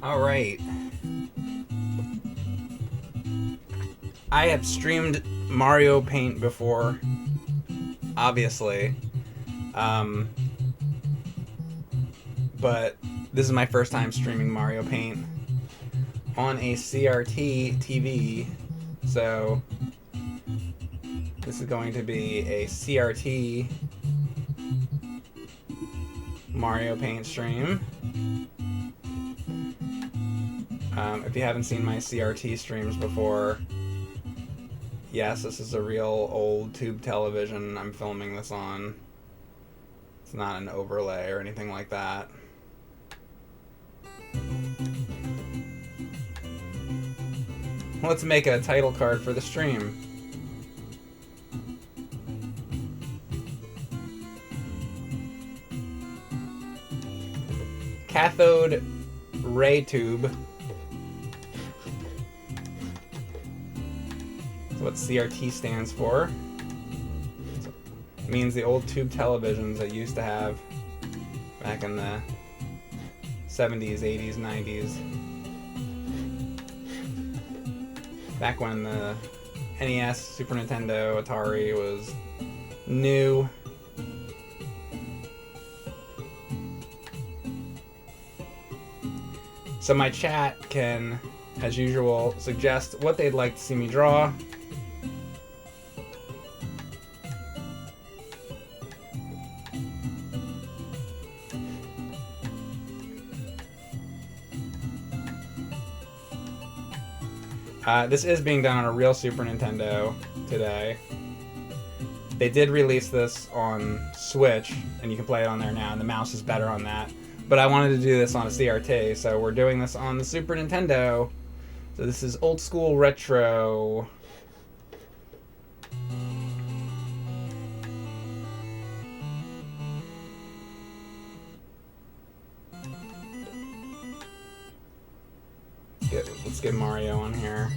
All right. I have streamed Mario Paint before, obviously. But this is my first time streaming Mario Paint on a CRT TV. So this is going to be a CRT Mario Paint stream. If you haven't seen my CRT streams before, yes, this is a real old tube television I'm filming this on. It's not an overlay or anything like that. Let's make a title card for the stream. Cathode ray tube. That's what CRT stands for. It means the old tube televisions that used to have back in the 70s, 80s, 90s. Back when the NES, Super Nintendo, Atari was new. So my chat can, as usual, suggest what they'd like to see me draw. This is being done on a real Super Nintendo today. They did release this on Switch, and you can play it on there now, and the mouse is better on that. But I wanted to do this on a CRT, so we're doing this on the Super Nintendo. So this is old school retro. Let's get Mario on here.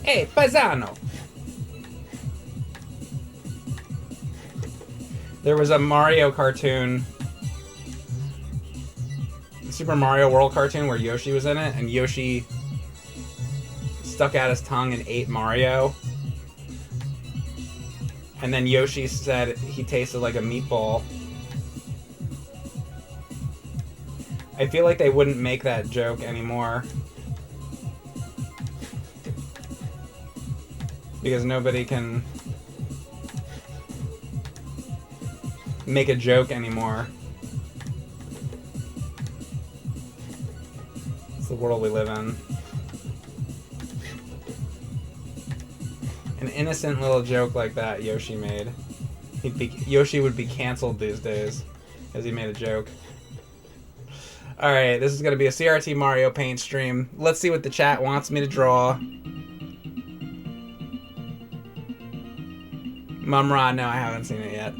Hey, paisano! There was a Mario cartoon, Super Mario World cartoon, where Yoshi was in it, and Yoshi stuck out his tongue and ate Mario. And then Yoshi said he tasted like a meatball. I feel like they wouldn't make that joke anymore. Because nobody can make a joke anymore. It's the world we live in. An innocent little joke like that Yoshi made. Yoshi would be canceled these days because he made a joke. Alright, this is going to be a CRT Mario Paint stream. Let's see what the chat wants me to draw. Mumra, no, I haven't seen it yet.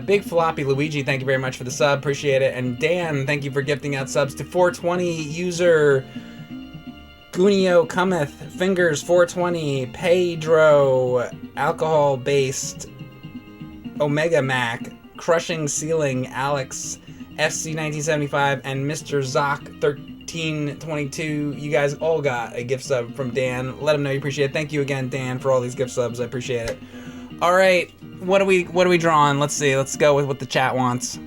Big Floppy Luigi, thank you very much for the sub. Appreciate it. And Dan, thank you for gifting out subs to 420 user Gunio Cometh, Fingers 420, Pedro, Alcohol Based, Omega Mac, Crushing Ceiling, Alex, FC1975, and Mr. Zoc 1322. You guys all got a gift sub from Dan. Let him know you appreciate it. Thank you again, Dan, for all these gift subs. I appreciate it. All right, what are we drawing? Let's see. Let's go with what the chat wants.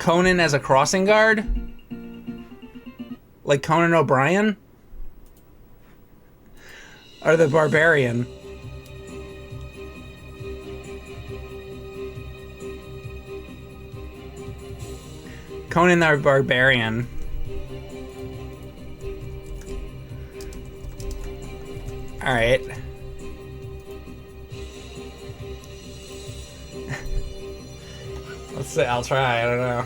Conan as a crossing guard? Like Conan O'Brien? Or the Barbarian? Conan the Barbarian. Alright. Let's see. I'll try. I don't know.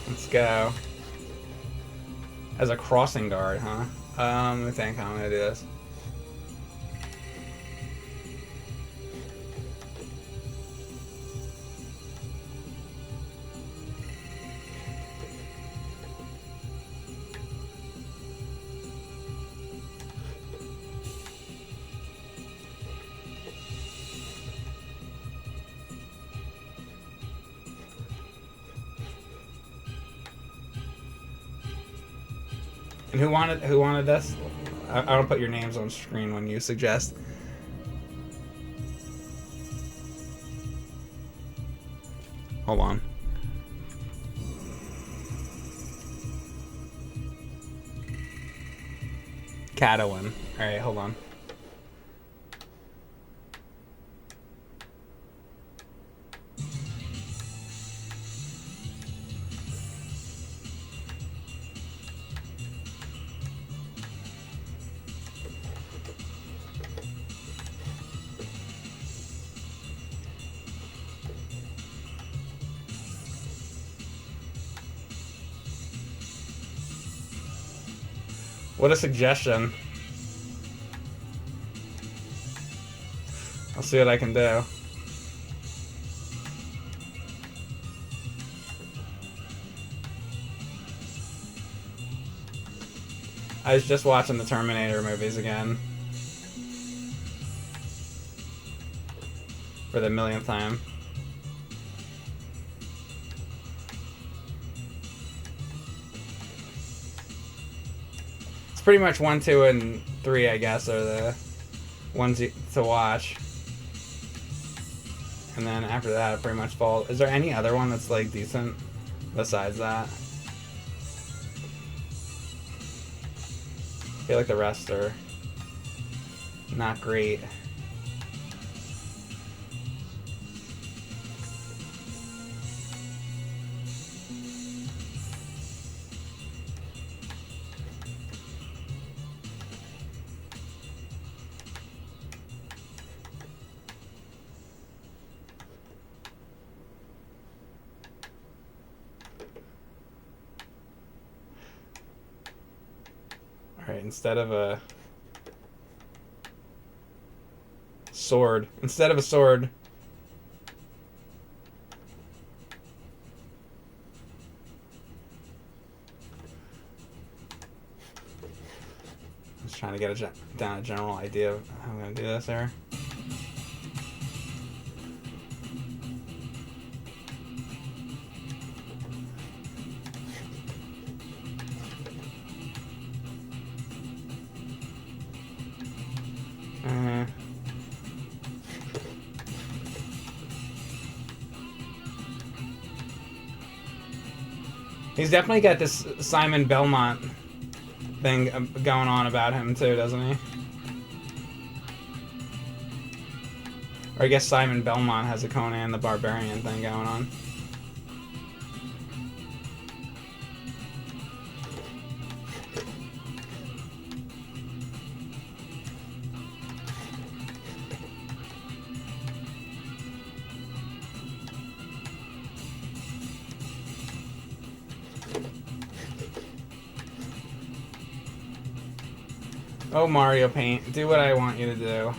Let's go. As a crossing guard, huh? Let me think how I'm gonna do this. And who wanted this? I don't put your names on screen when you suggest. Hold on. Catowin. Alright, hold on. What a suggestion. I'll see what I can do. I was just watching the Terminator movies again. For the millionth time. Pretty much 1, 2, and 3, I guess, are the ones to watch. And then after that, it pretty much falls. Is there any other one that's like decent besides that? I feel like the rest are not great. Alright, instead of a sword. Just trying to get down a general idea of how I'm going to do this here. He's definitely got this Simon Belmont thing going on about him too, doesn't he? Or I guess Simon Belmont has a Conan the Barbarian thing going on. Oh, Mario Paint, do what I want you to do.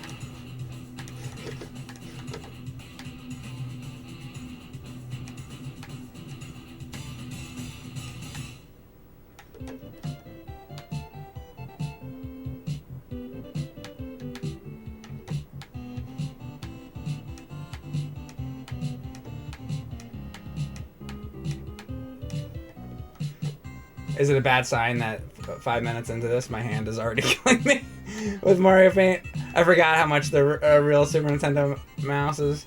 Is it a bad sign that 5 minutes into this, my hand is already killing me with Mario Paint? I forgot how much the real Super Nintendo mouse is.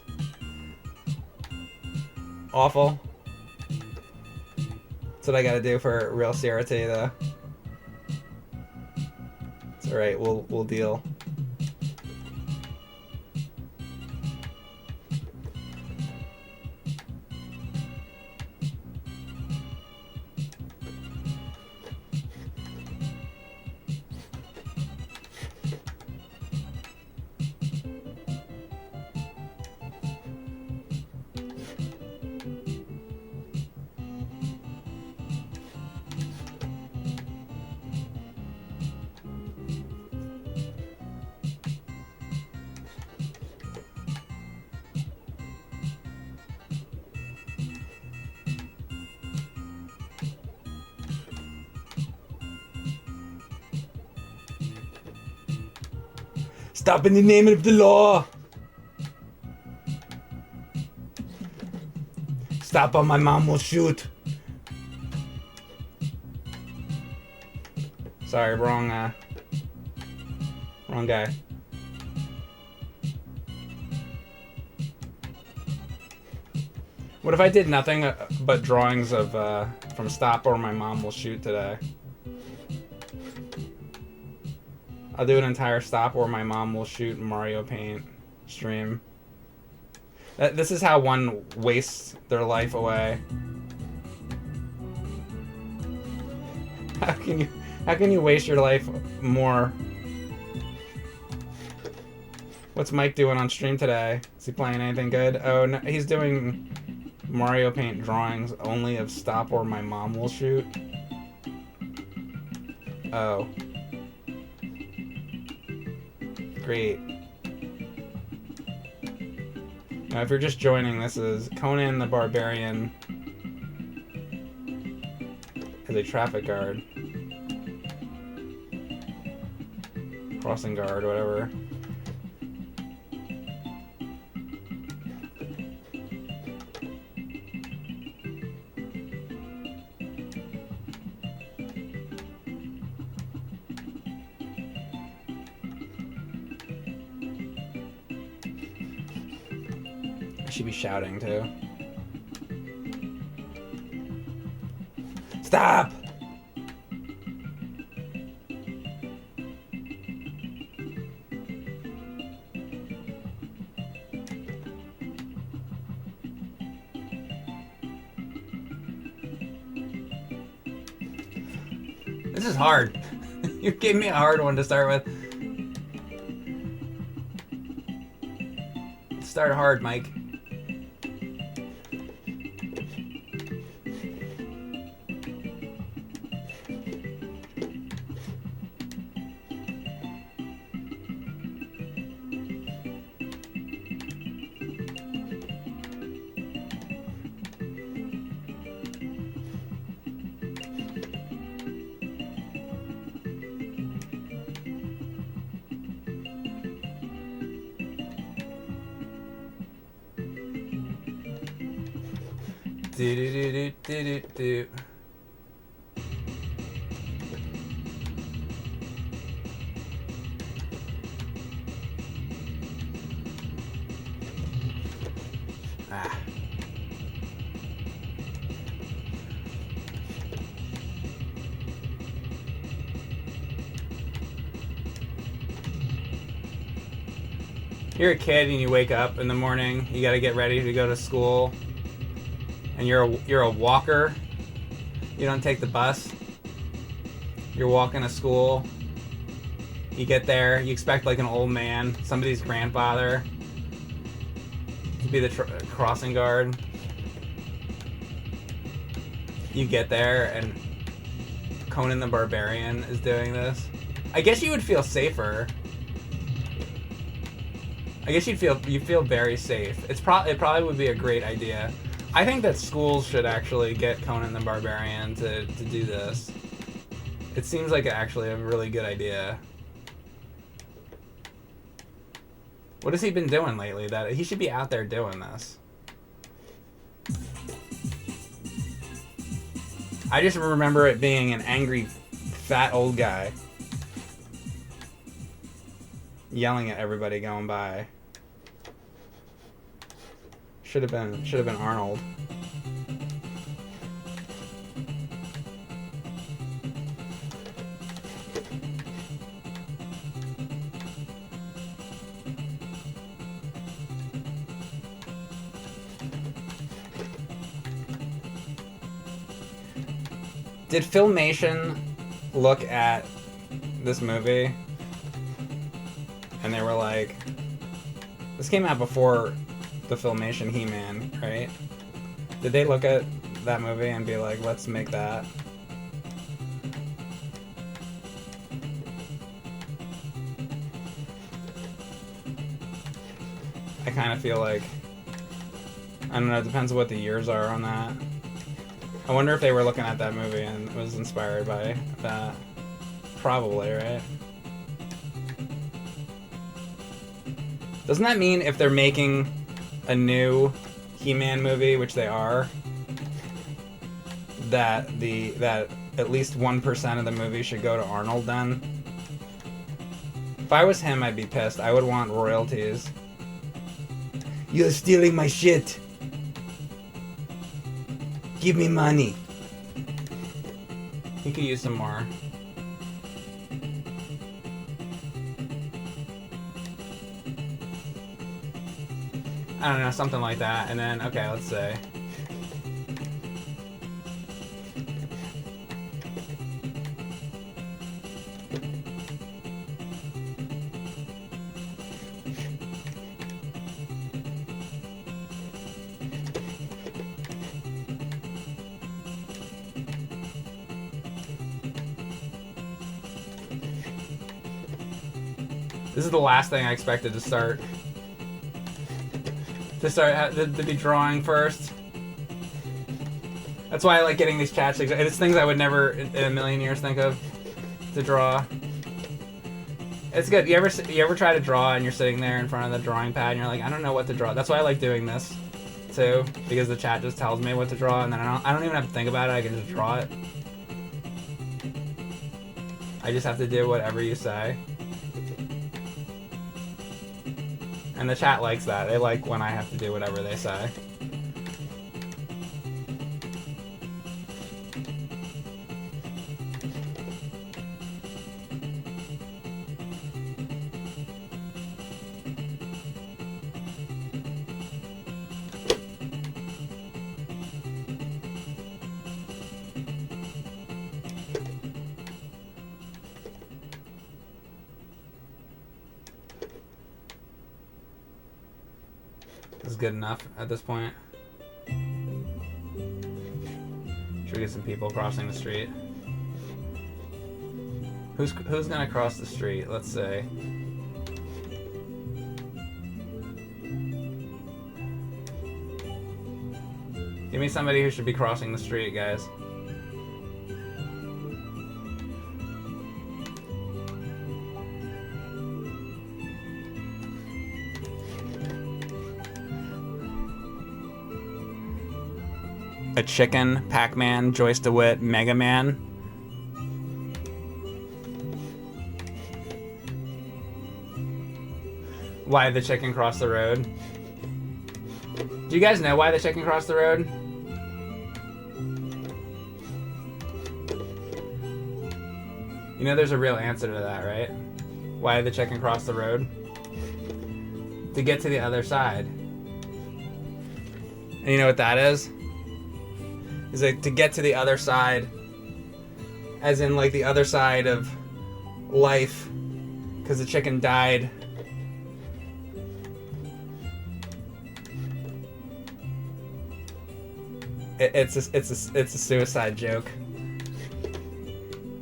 Awful. That's what I gotta do for real CRT, though. It's alright, we'll deal. Stop in the name of the law! Stop or my mom will shoot! Sorry, wrong guy. What if I did nothing but drawings of from Stop or My Mom Will Shoot today? I'll do an entire Stop or My Mom Will Shoot Mario Paint stream. This is how one wastes their life away. How can you waste your life more? What's Mike doing on stream today? Is he playing anything good? Oh no, he's doing Mario Paint drawings only of Stop or My Mom Will Shoot. Oh. Great. Now, if you're just joining, this is Conan the Barbarian as a traffic guard. Crossing guard, whatever. Should be shouting too. Stop! This is hard. You gave me a hard one to start with. Start hard, Mike. Do. Ah. You're a kid and you wake up in the morning, you gotta get ready to go to school. And you're a walker. You don't take the bus. You're walking to school. You get there. You expect like an old man, somebody's grandfather, to be the crossing guard. You get there, and Conan the Barbarian is doing this. I guess you would feel safer. I guess you feel very safe. It probably would be a great idea. I think that schools should actually get Conan the Barbarian to do this. It seems like actually a really good idea. What has he been doing lately? That he should be out there doing this. I just remember it being an angry, fat old guy yelling at everybody going by. Should have been Arnold. Did Filmation look at this movie and they were like, this came out before the Filmation He-Man, right? Did they look at that movie and be like, let's make that? I kind of feel like, I don't know, it depends what the years are on that. I wonder if they were looking at that movie and was inspired by that. Probably, right? Doesn't that mean if they're making a new He-Man movie, which they are, that at least 1% of the movie should go to Arnold then? If I was him, I'd be pissed. I would want royalties. You're stealing my shit. Give me money. He could use some more. I don't know, something like that. And then, okay, let's say. This is the last thing I expected to start. To be drawing first. That's why I like getting these chapsticks. It's things I would never in a million years think of to draw. It's good. You ever try to draw and you're sitting there in front of the drawing pad and you're like, I don't know what to draw. That's why I like doing this too, because the chat just tells me what to draw and then I don't even have to think about it. I can just draw it. I just have to do whatever you say. And the chat likes that. They like when I have to do whatever they say. Good enough at this point. Should we get some people crossing the street? Who's gonna cross the street? Let's say. Give me somebody who should be crossing the street, guys. A chicken, Pac-Man, Joyce DeWitt, Mega Man. Why the chicken crossed the road? Do you guys know why the chicken crossed the road? You know there's a real answer to that, right? Why the chicken crossed the road? To get to the other side. And you know what that is? Is like to get to the other side, as in like the other side of life, because the chicken died. It's a suicide joke.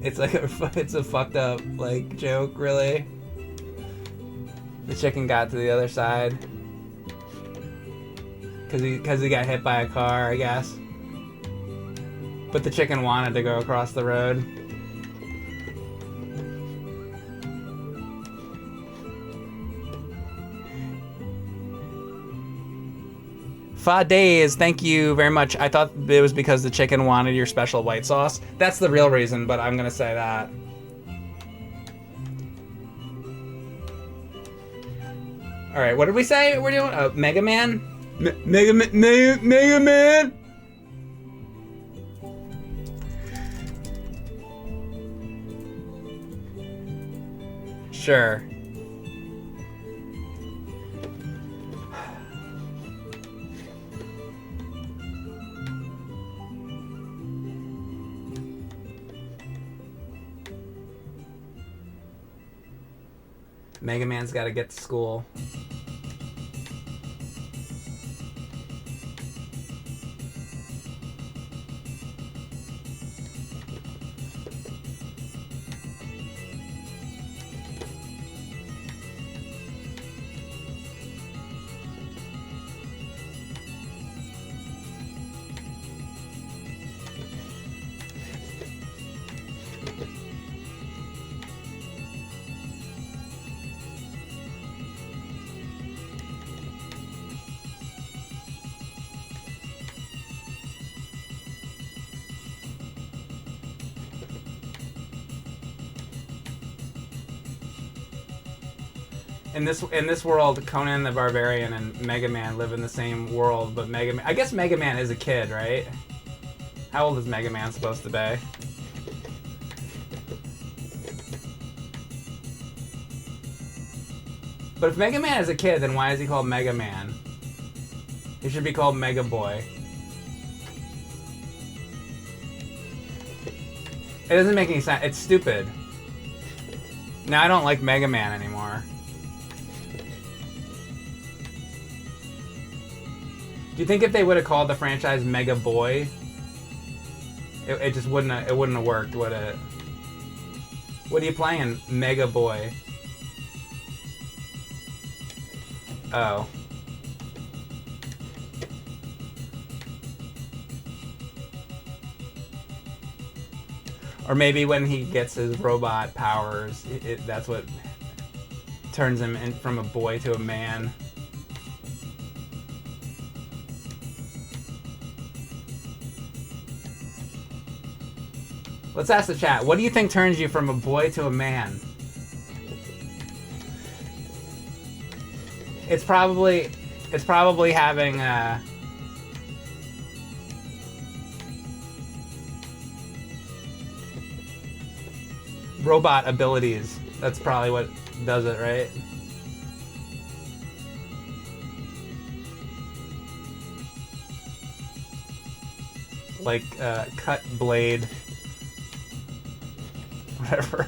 It's like it's a fucked up like joke, really. The chicken got to the other side because he got hit by a car, I guess. But the chicken wanted to go across the road. Fa Days, thank you very much. I thought it was because the chicken wanted your special white sauce. That's the real reason, but I'm gonna say that. All right, what did we say we're doing? Mega Man? Mega Man? Sure. Mega Man's got to get to school. In this world, Conan the Barbarian and Mega Man live in the same world, but I guess Mega Man is a kid, right? How old is Mega Man supposed to be? But if Mega Man is a kid, then why is he called Mega Man? He should be called Mega Boy. It doesn't make any sense. It's stupid. Now I don't like Mega Man anymore. Do you think if they would have called the franchise Mega Boy, it just wouldn't have worked, would it? What are you playing, Mega Boy? Oh. Or maybe when he gets his robot powers, that's what turns him from a boy to a man. Let's ask the chat. What do you think turns you from a boy to a man? It's probably having robot abilities. That's probably what does it, right? Like cut blade. Whatever.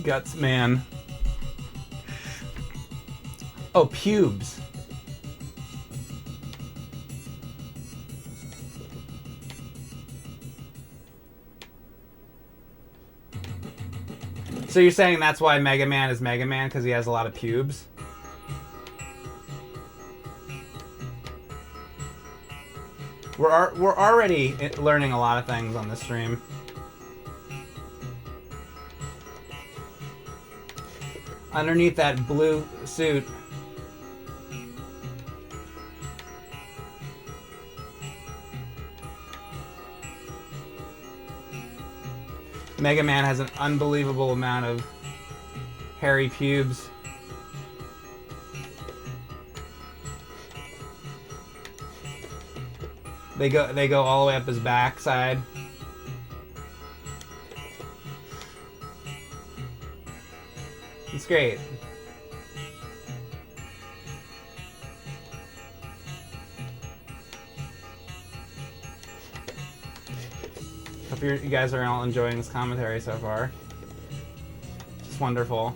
Guts man. Oh, pubes. So you're saying that's why Mega Man is Mega Man, because he has a lot of pubes? We're already learning a lot of things on this stream. Underneath that blue suit. Mega Man has an unbelievable amount of hairy pubes. They go all the way up his backside. It's great. Hope you guys are all enjoying this commentary so far. It's wonderful.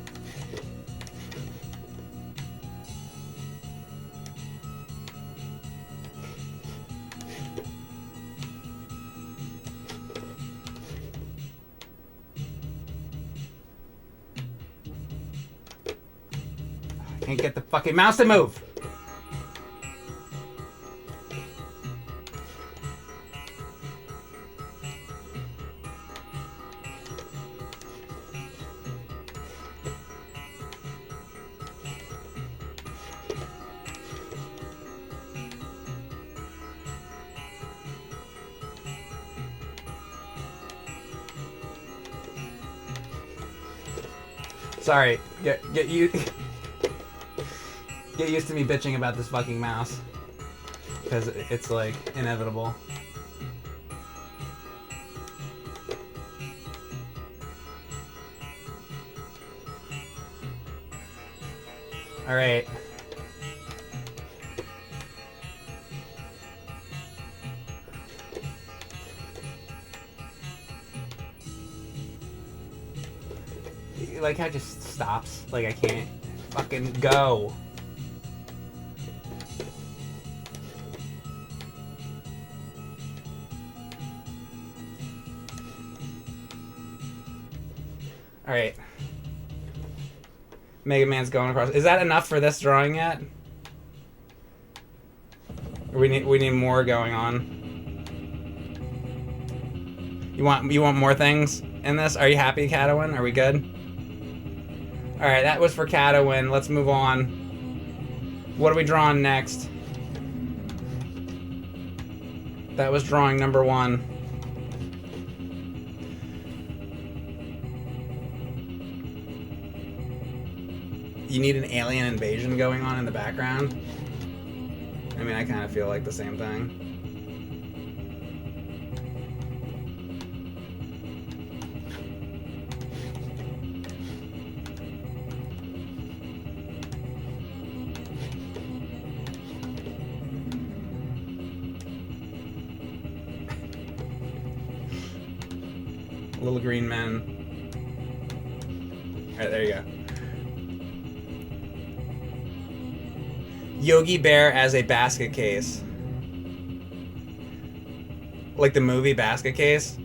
Can't get the fucking mouse to move. Sorry, get used to me bitching about this fucking mouse, because it's like inevitable. All right. Like how it just stops. Like I can't fucking go. All right. Mega Man's going across. Is that enough for this drawing yet? Or we need more going on. You want more things in this? Are you happy, Catawin? Are we good? All right, that was for Catawin. Let's move on. What are we drawing next? That was drawing number 1. you need an alien invasion going on in the background. I mean, I kind of feel like the same thing. Little green men. Alright, there you go. Yogi Bear as a basket case. Like the movie Basket Case?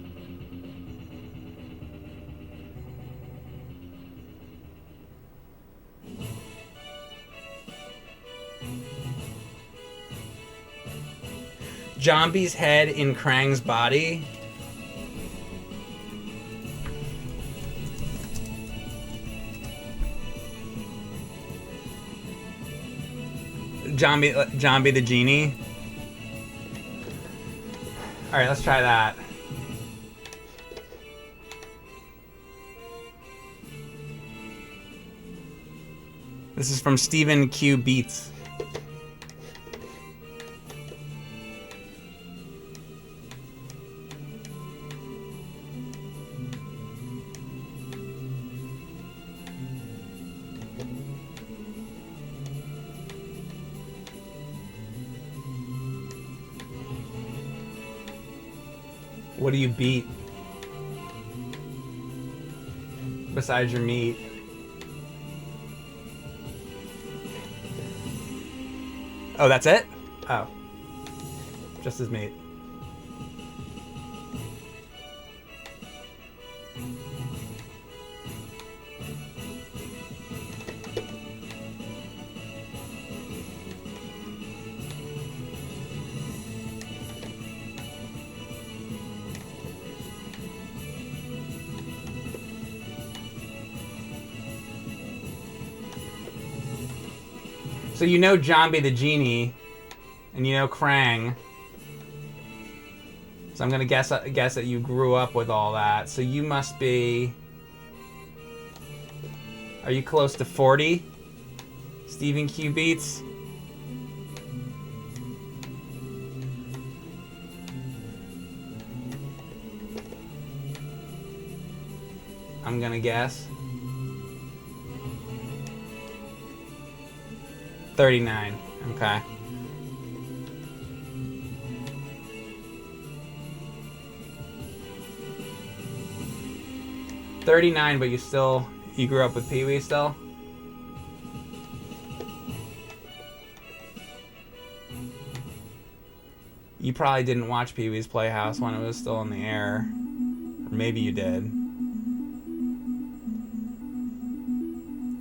Zombie's head in Krang's body. Zombie the genie. All right, let's try that. This is from Stephen Q Beats. What do you beat besides your meat? Oh, that's it? Oh. Just his meat. So you know Zombie the Genie, and you know Crang. So I'm gonna guess that you grew up with all that. So you must be. Are you close to 40? Stephen Q Beats. I'm gonna guess. 39. Okay. $39, but you grew up with Pee-wee still? You probably didn't watch Pee-wee's Playhouse when it was still in the air. Or maybe you did.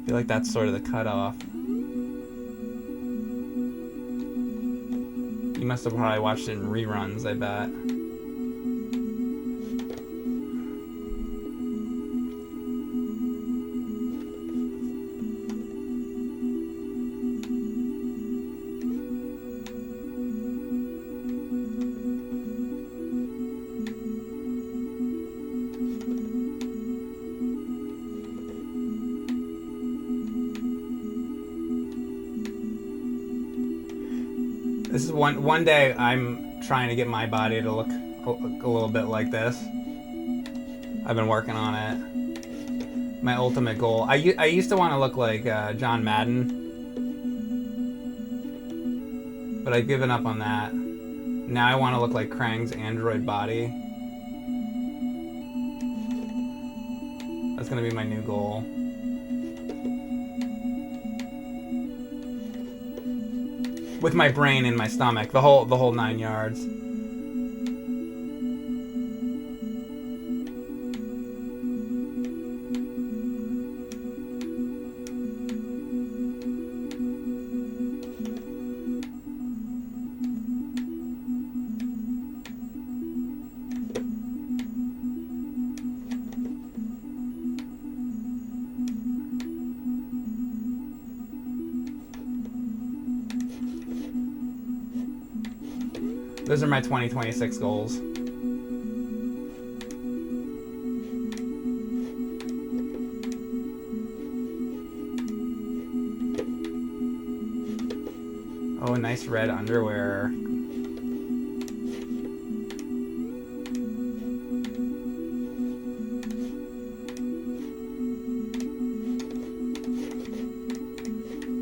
I feel like that's sort of the cutoff. You must have probably watched it in reruns, I bet. This is one day I'm trying to get my body to look a little bit like this. I've been working on it. My ultimate goal. I used to want to look like John Madden, but I've given up on that. Now I want to look like Krang's android body. That's gonna be my new goal. With my brain in my stomach, the whole 9 yards. Those are my 2026 goals. nice red underwear.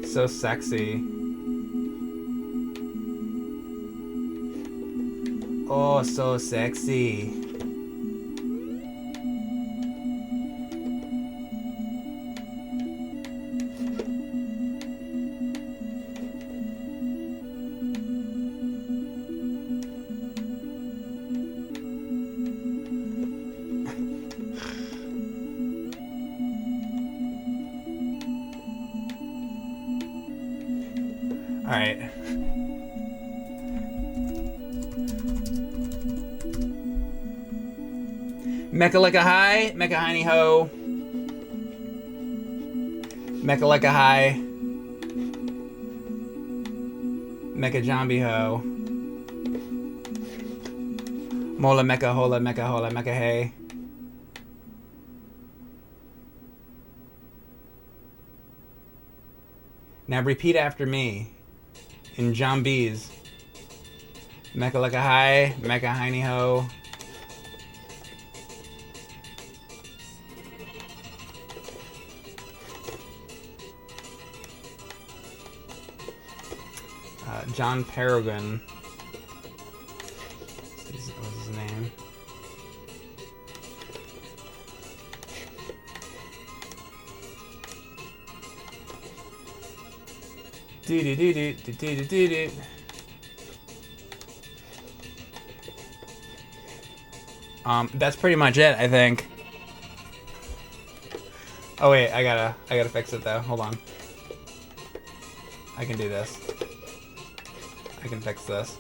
So sexy. Oh, so sexy. All right. Mecha like a high, mecha hiney ho. Mecha like a high. Mecha zombie ho. Mola mecha hola mecha hola mecha hey. Now repeat after me in zombies. Mecha like a high, mecha hiney ho. John Peregrine. What's his name? Do do do do do do do do. That's pretty much it, I think. Oh wait, I gotta fix it though. Hold on. I can do this. I can fix this.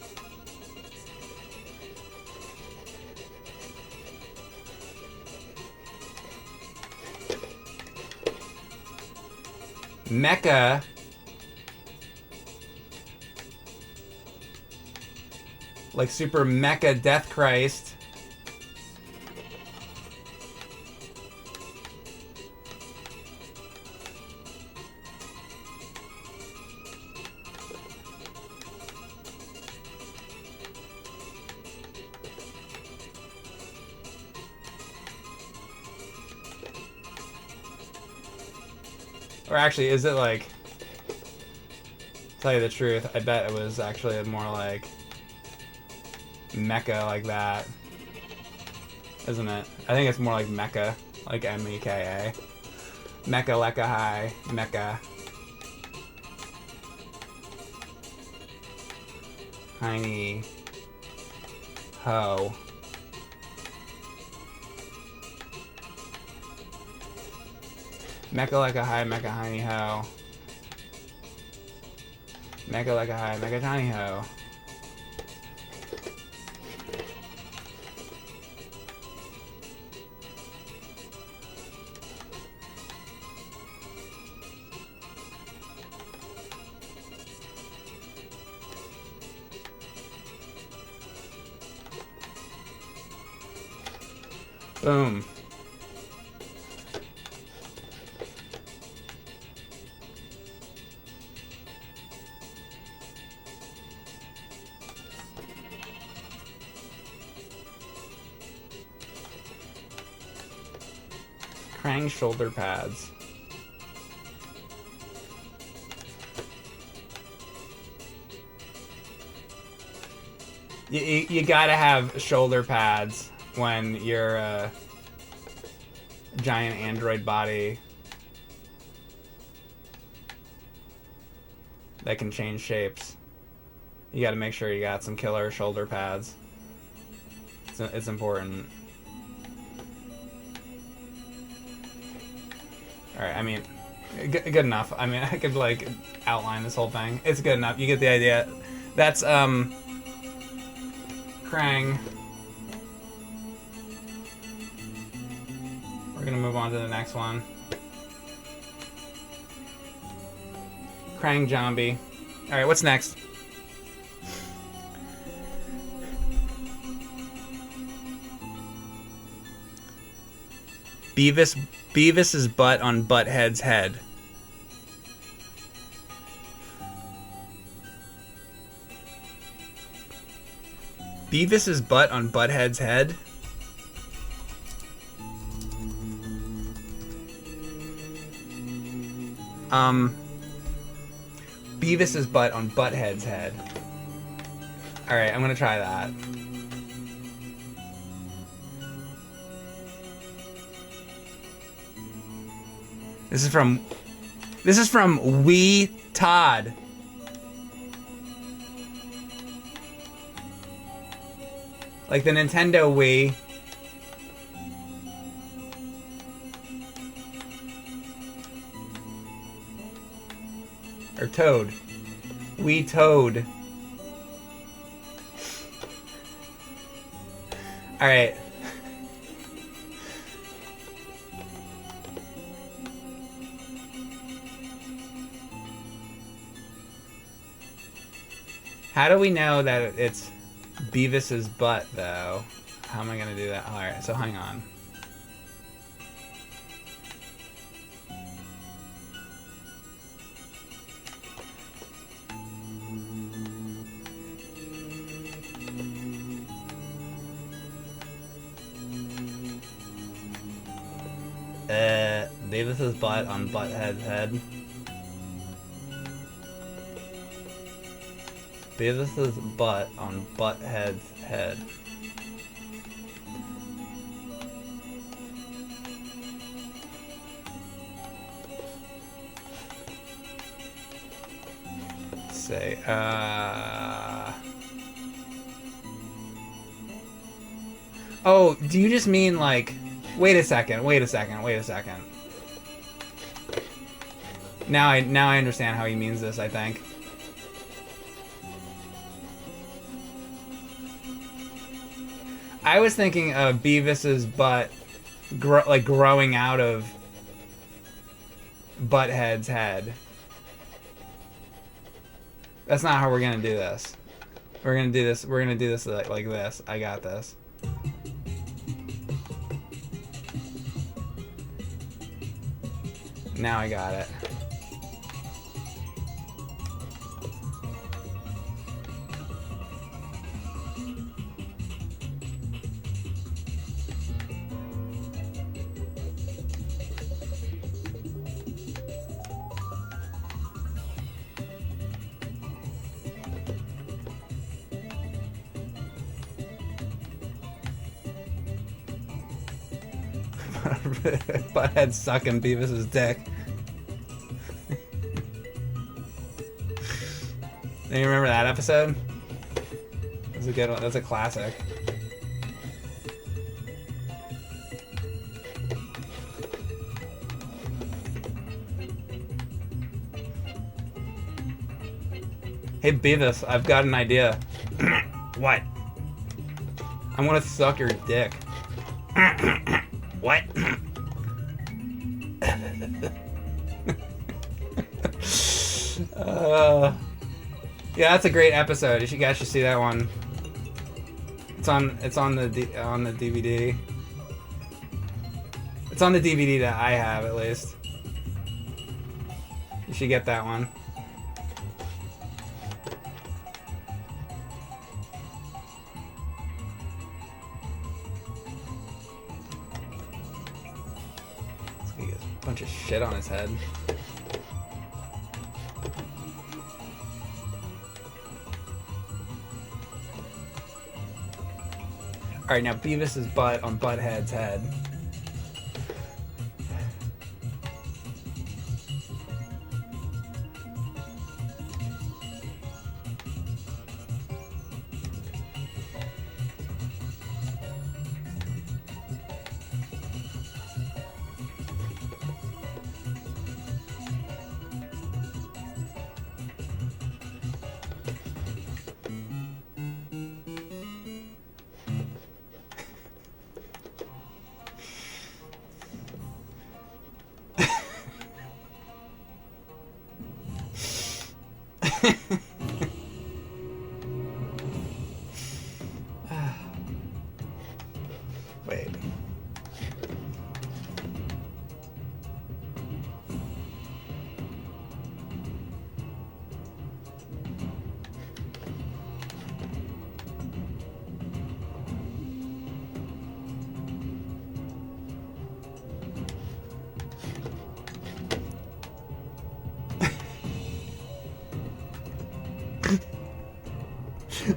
Mecha. Like Super Mecha Death Christ. Or actually, is it like... Tell you the truth, I bet it was actually more like... Mecha like that. Isn't it? I think it's more like Mecha. Like M-E-K-A. Mecha Lekka High. Mecha. Hiney. Ho. Mecha like a high, mecha hiney ho. Mecha like a high, mecha tiny ho. Boom. Crang shoulder pads. You gotta have shoulder pads when you're a giant android body that can change shapes. You gotta make sure you got some killer shoulder pads. It's important. Alright, I mean, good enough. I mean, I could, like, outline this whole thing. It's good enough. You get the idea. That's, Crang. We're gonna move on to the next one. Crang zombie. Alright, what's next? Bevis's butt on Butt-head's head. Beavis's butt on Butt-head's head. Beavis's butt on Butt-head's head. Alright, I'm gonna try that. This is from Wee Todd. Like the Nintendo Wii. Or Toad. Wee Toad. Alright. How do we know that it's Beavis's butt, though? How am I gonna do that? Alright, so hang on. Beavis's butt on Butt-head's head. Beavis's butt on Butt-head's head. Say, oh, do you just mean like... Wait a second. Now I understand how he means this, I think. I was thinking of Beavis's butt growing out of Butt-head's head. That's not how we're gonna do this. We're gonna do this like this. I got this. Now I got it. Butthead sucking Beavis's dick. Do you remember that episode? That's a good one. That's a classic. Hey Beavis, I've got an idea. What? I want to suck your dick. What? Yeah, that's a great episode. You guys should see that one. It's on the DVD. It's on the DVD that I have, at least. You should get that one. He has a bunch of shit on his head. Alright, now Beavis's butt on Butt-head's head.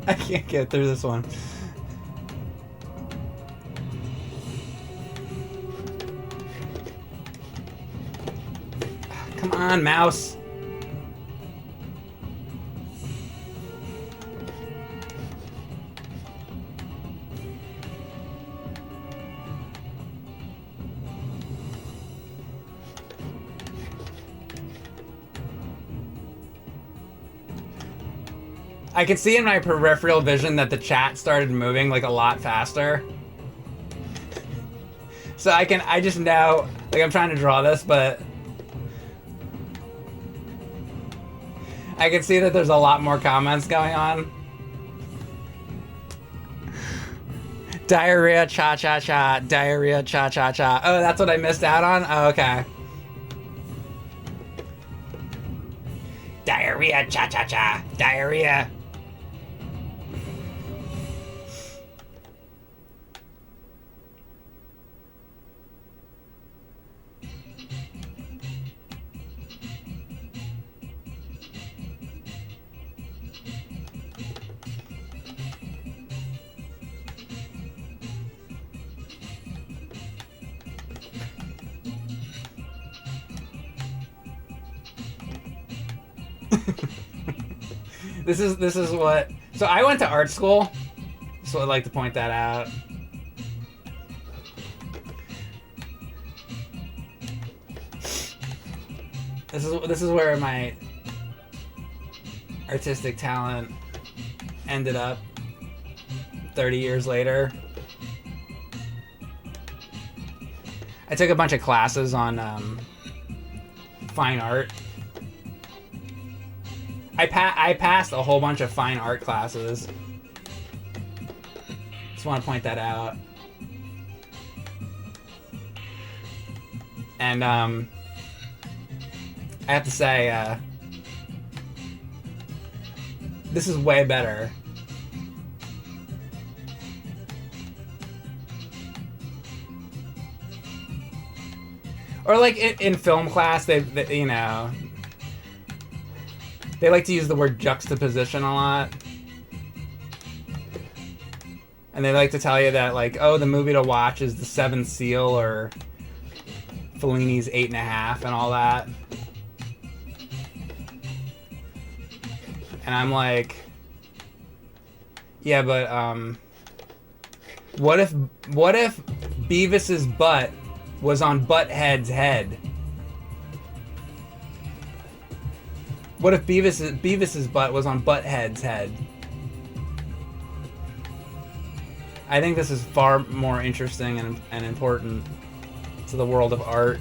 I can't get through this one. Come on, mouse. I could see in my peripheral vision that the chat started moving like a lot faster. So I just know, like I'm trying to draw this, but I can see that there's a lot more comments going on. Diarrhea, cha-cha-cha, diarrhea, cha-cha-cha. Oh, that's what I missed out on? Oh, okay. Diarrhea, cha-cha-cha, diarrhea. This is what. So I went to art school, so I'd like to point that out. This is where my artistic talent ended up 30 years later. I took a bunch of classes on fine art. I passed a whole bunch of fine art classes. Just want to point that out. And I have to say, this is way better. Or like in film class, they you know, they like to use the word juxtaposition a lot. And they like to tell you that, like, oh, the movie to watch is The Seventh Seal or Fellini's 8.5 and all that. And I'm like, yeah, but what if Beavis's butt was on Butt-head's head? What if Beavis's butt was on Butt-head's head? I think this is far more interesting and important to the world of art.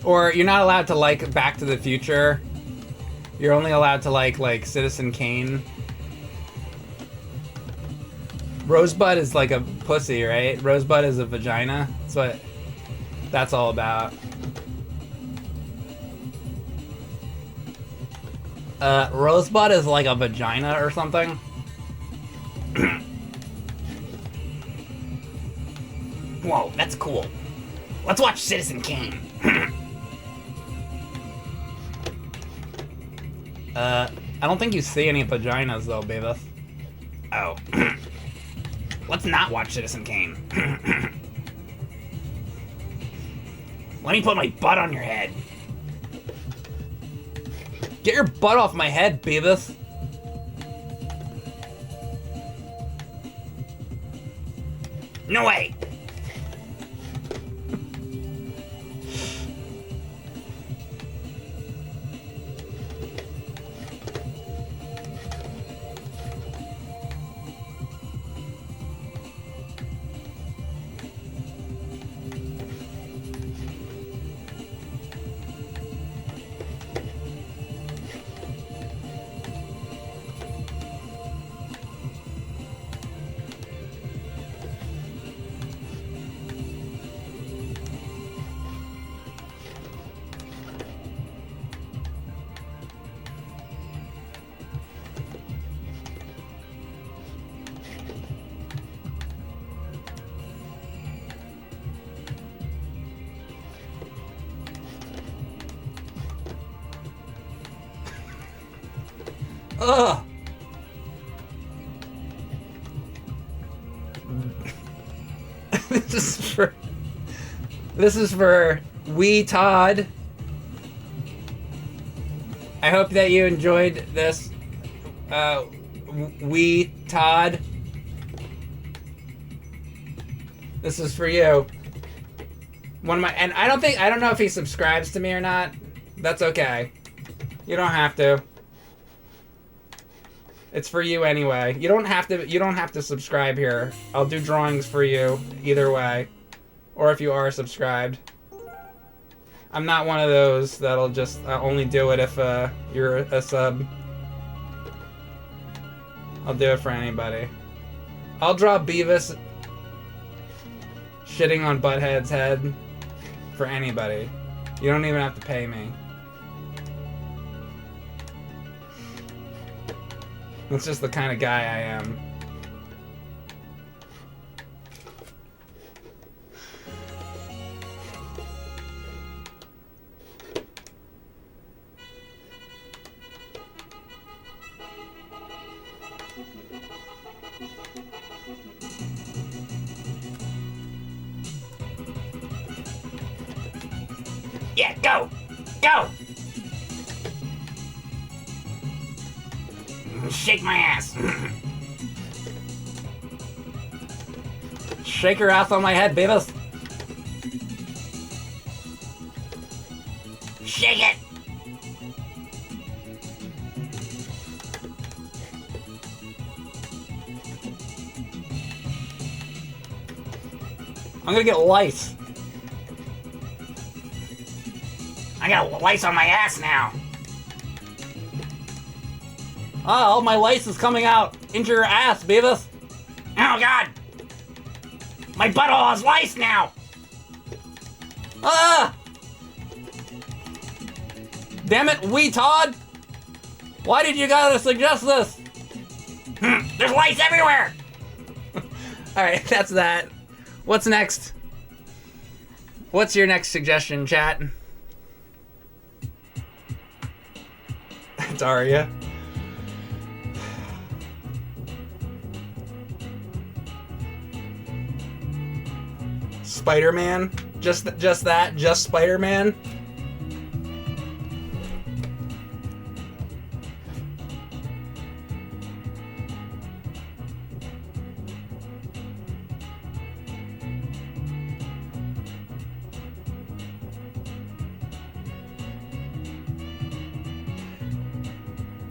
Or you're not allowed to like Back to the Future. You're only allowed to like Citizen Kane. Rosebud is like a pussy, right? Rosebud is a vagina. That's what that's all about. Rosebud is like a vagina or something. Whoa, that's cool. Let's watch Citizen Kane. I don't think you see any vaginas though, Beavis. Oh. Let's not watch Citizen Kane. Let me put my butt on your head. Get your butt off my head, Beavis. No way. Ugh! This is for Wee Todd. I hope that you enjoyed this, Wee Todd. This is for you. One of my, and I don't know if he subscribes to me or not. That's okay. You don't have to. It's for you anyway. You don't have to subscribe here. I'll do drawings for you either way. Or if you are subscribed. I'm not one of those that'll just only do it if you're a sub. I'll do it for anybody. I'll draw Beavis shitting on Butt-head's head for anybody. You don't even have to pay me. That's just the kind of guy I am. Yeah, go! Go! Shake my ass! Shake your ass on my head, Beavis! Shake it! I'm gonna get lice. I got lice on my ass now. Oh, all my lice is coming out into your ass, Beavis. Oh, God. My butthole has lice now. Ah! Damn it, Wee Todd. Why did you gotta suggest this? There's lice everywhere. Alright, that's that. What's next? What's your next suggestion, chat? It's Aria. Spider-Man? Just that? Just Spider-Man?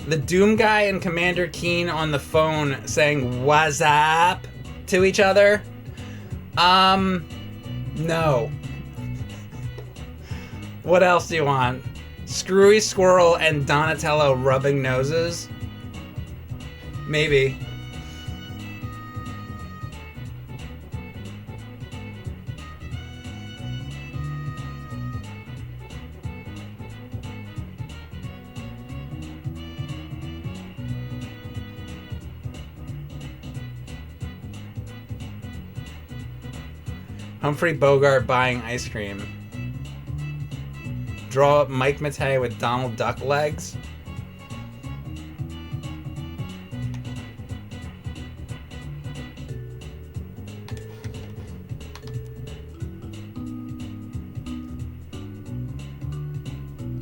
The Doom guy and Commander Keen on the phone saying "What's up" to each other? No. What else do you want? Screwy Squirrel and Donatello rubbing noses? Maybe. Humphrey Bogart buying ice cream. Draw up Mike Matei with Donald Duck legs.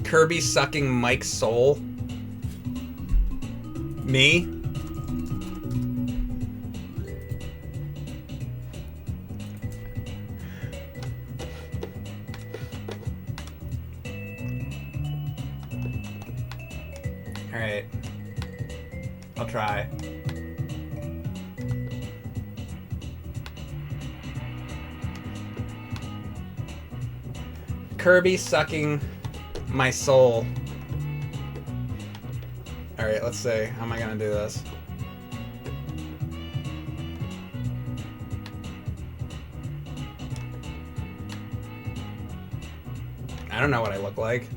Kirby sucking Mike's soul. Me? Alright. I'll try. Kirby sucking my soul. Alright, let's see. How am I gonna do this? I don't know what I look like.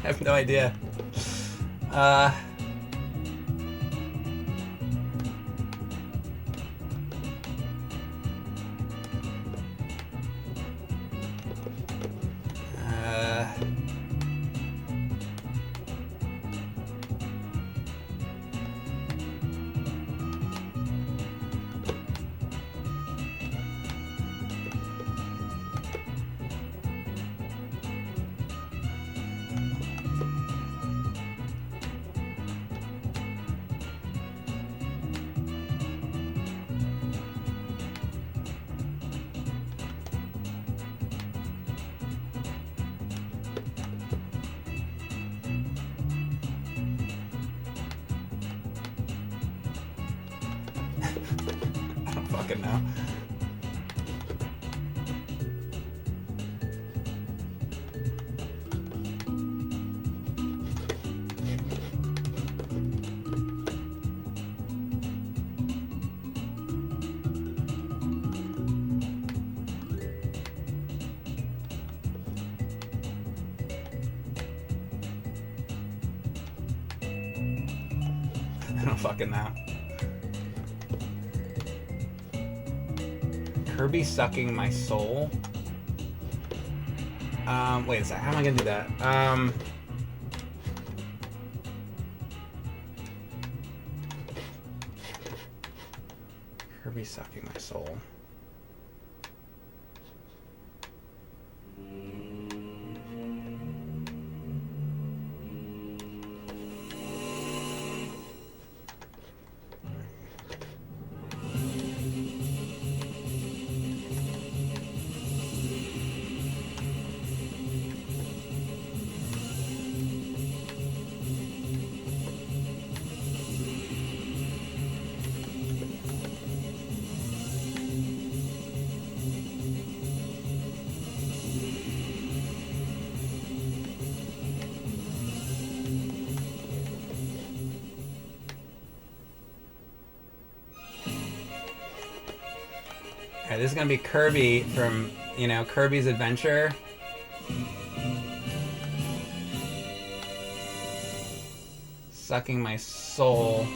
I have no idea. fucking know. I don't fucking know. Kirby sucking my soul? Wait a sec. How am I gonna do that? Kirby sucking my soul. Alright, this is gonna be Kirby from, you know, Kirby's Adventure. Sucking my soul.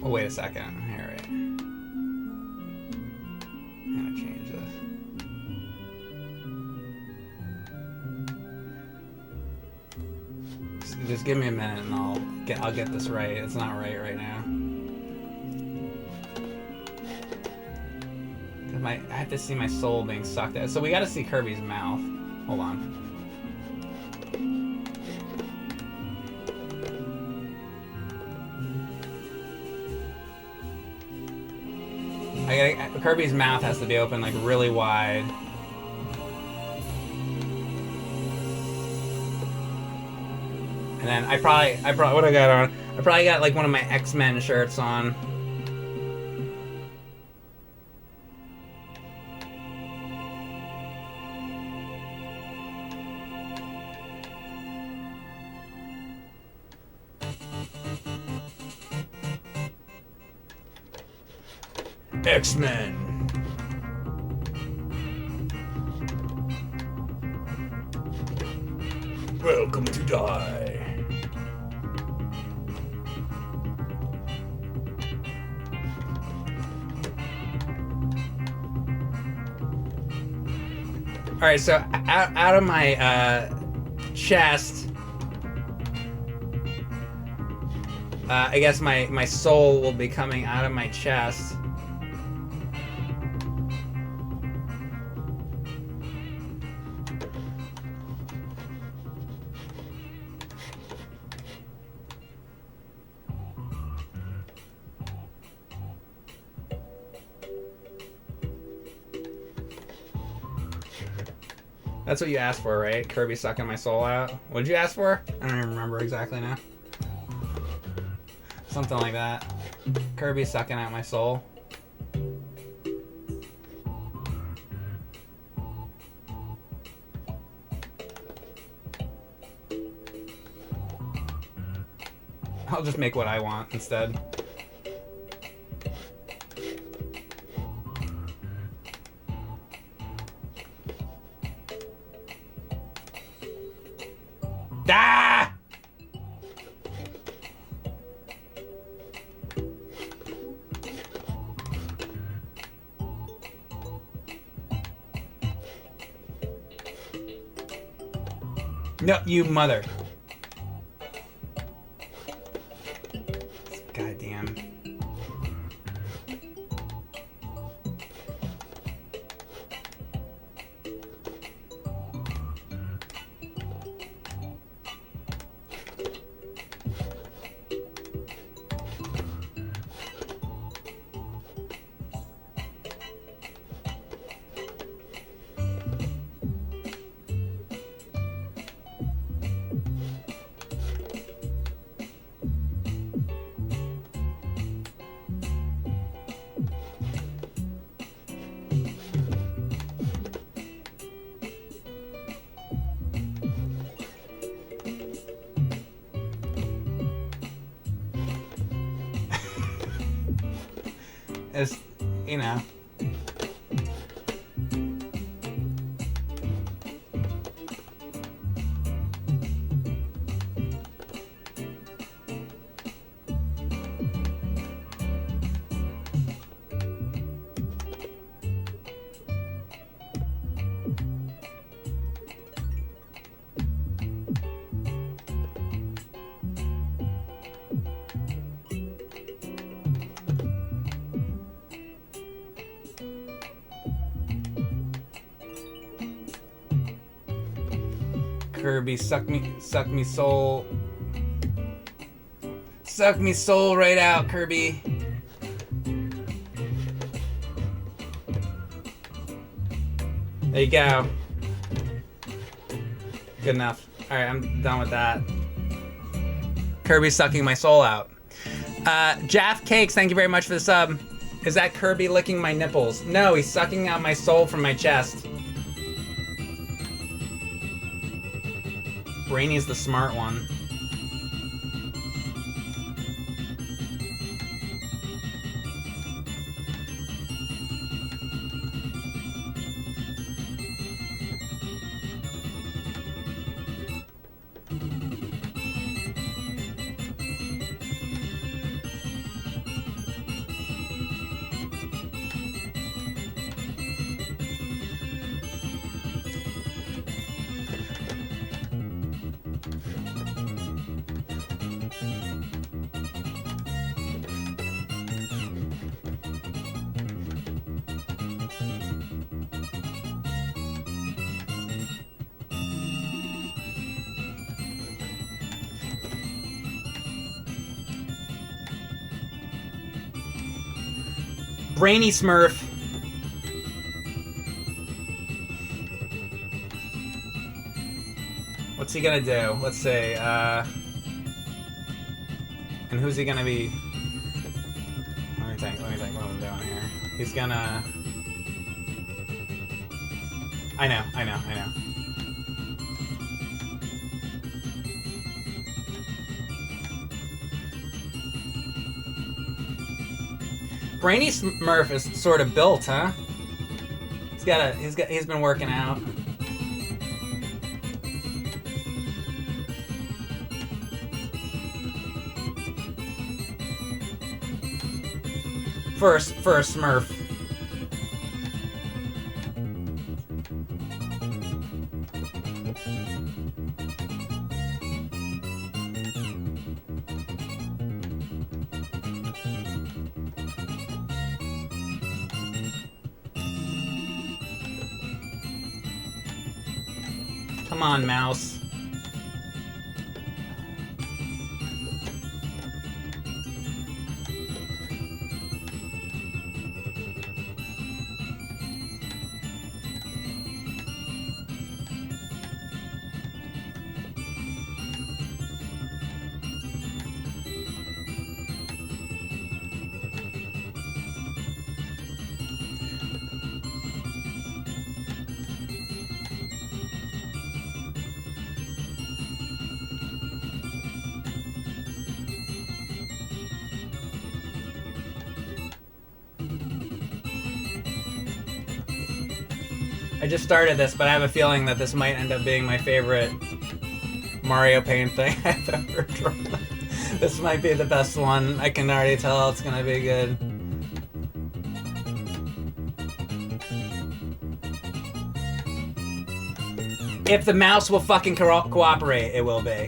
Oh, wait a second. Here, wait. I'm gonna change this. Just give me a minute and I'll get this right. It's not right now. I have to see my soul being sucked out. So we gotta see Kirby's mouth. Hold on. Kirby's mouth has to be open like really wide. And then I probably what I got on? I probably got like one of my X-Men shirts on. X-Men. Welcome to die. All right, so out of my chest, I guess my soul will be coming out of my chest. That's what you asked for, right? Kirby sucking my soul out. What'd you ask for? I don't even remember exactly now. Something like that. Kirby sucking out my soul. I'll just make what I want instead. Ah! No, you mother. Goddamn. It's, you know. Kirby, suck me soul. Suck me soul right out, Kirby. There you go. Good enough. Alright, I'm done with that. Kirby sucking my soul out. Jaff Cakes, thank you very much for the sub. Is that Kirby licking my nipples? No, he's sucking out my soul from my chest. Brainy's the smart one. Brainy Smurf. What's he gonna do? Let's see. And who's he gonna be? Let me think what I'm doing here. He's gonna... I know. Brainy Smurf is sort of built, huh? He's been working out. First Smurf. Come on, mouse. I just started this, but I have a feeling that this might end up being my favorite Mario Paint thing I've ever drawn. This might be the best one. I can already tell it's gonna be good. If the mouse will fucking cooperate, it will be.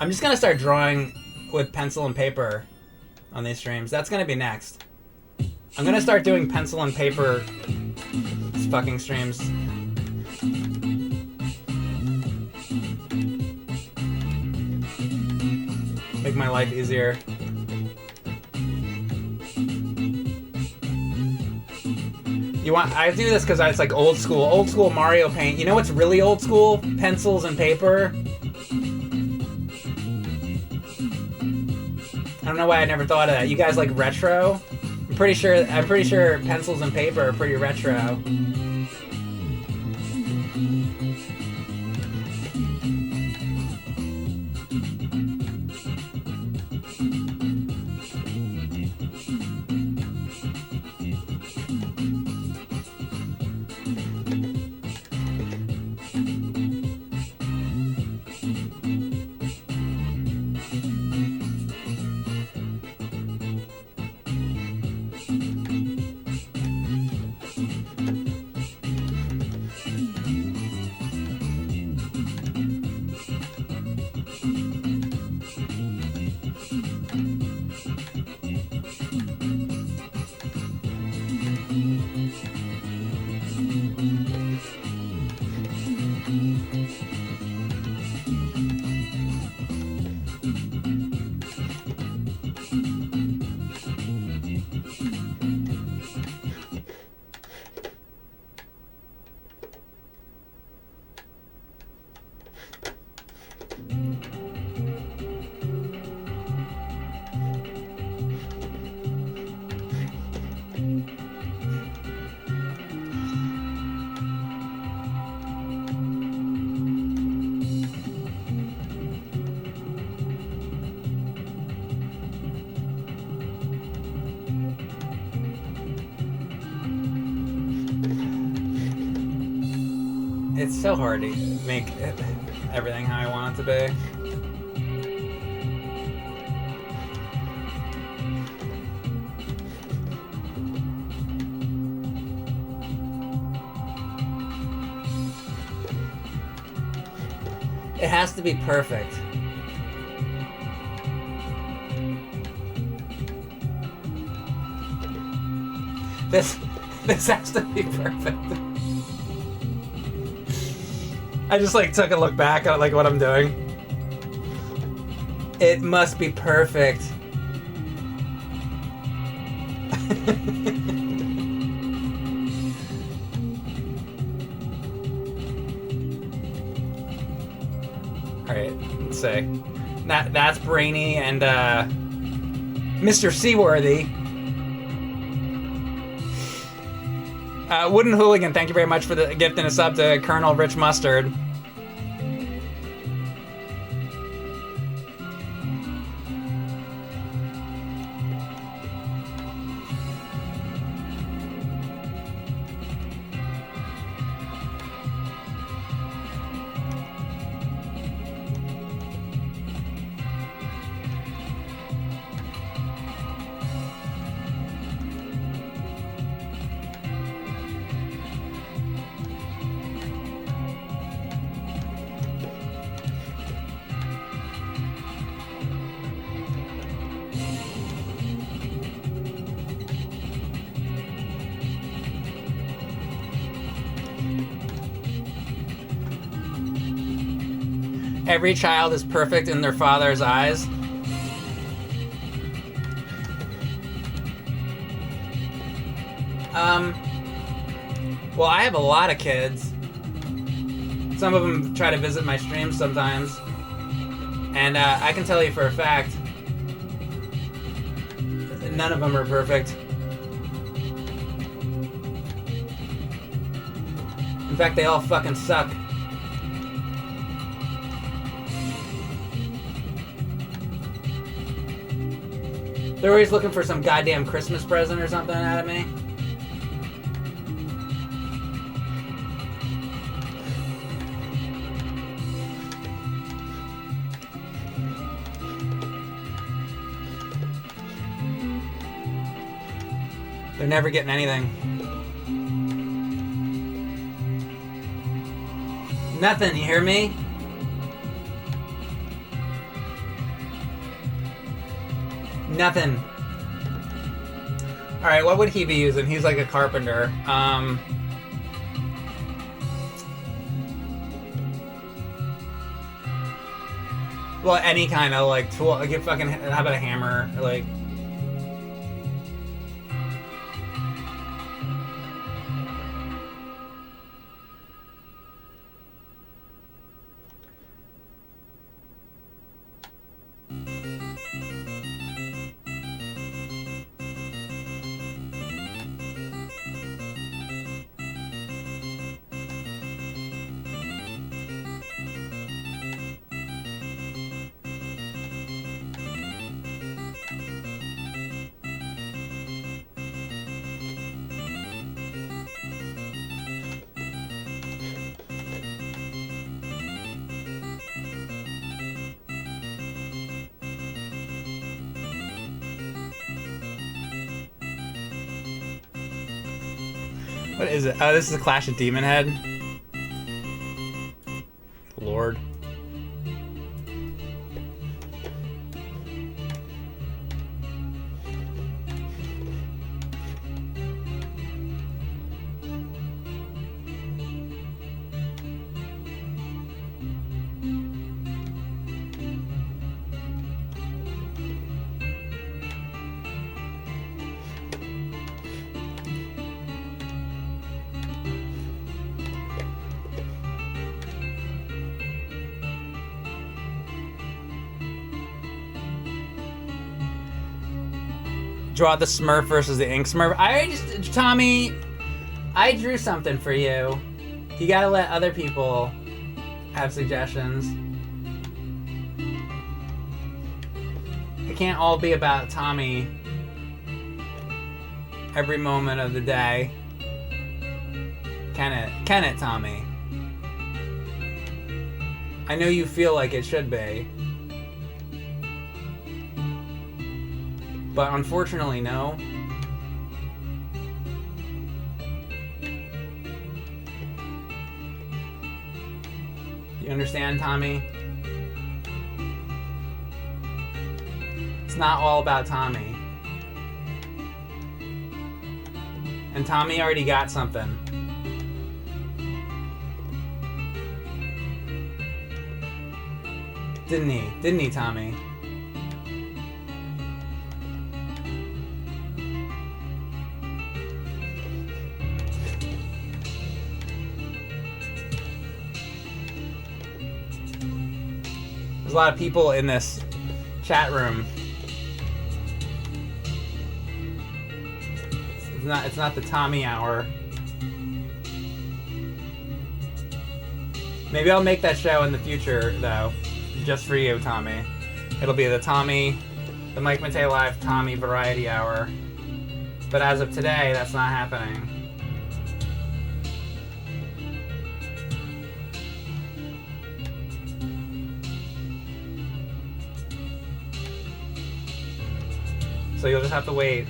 I'm just gonna start drawing with pencil and paper on these streams. That's gonna be next. I'm gonna start doing pencil and paper fucking streams. Make my life easier. I do this because it's like old school Mario Paint. You know what's really old school? Pencils and paper. I don't know why I never thought of that. You guys like retro? I'm pretty sure pencils and paper are pretty retro. It's so hard to make everything how I want it to be. It has to be perfect. This has to be perfect. I just like took a look back at like what I'm doing. It must be perfect. All right, let's see. That's Brainy and Mr. Seaworthy. Wooden Hooligan, thank you very much for the gift and a sub to Colonel Rich Mustard. Every child is perfect in their father's eyes. Well, I have a lot of kids. Some of them try to visit my streams sometimes. And I can tell you for a fact, none of them are perfect. In fact, they all fucking suck. They're always looking for some goddamn Christmas present or something out of me. They're never getting anything. Nothing, you hear me? Nothing. Alright, what would he be using? He's like a carpenter. Well, any kind of like tool. Like, fucking, how about a hammer? Like, What is it? Oh, this is a Clash of Demon Head. Lord. Draw the Smurf versus the Ink Smurf. Tommy, I drew something for you. You gotta let other people have suggestions. It can't all be about Tommy every moment of the day. Can it, Tommy? I know you feel like it should be. But unfortunately, no. You understand, Tommy? It's not all about Tommy. And Tommy already got something. Didn't he? Didn't he, Tommy? There's a lot of people in this chat room. It's not the Tommy hour. Maybe I'll make that show in the future, though, just for you, Tommy. It'll be the Mike Matei Live Tommy Variety Hour. But as of today, that's not happening. So you'll just have to wait.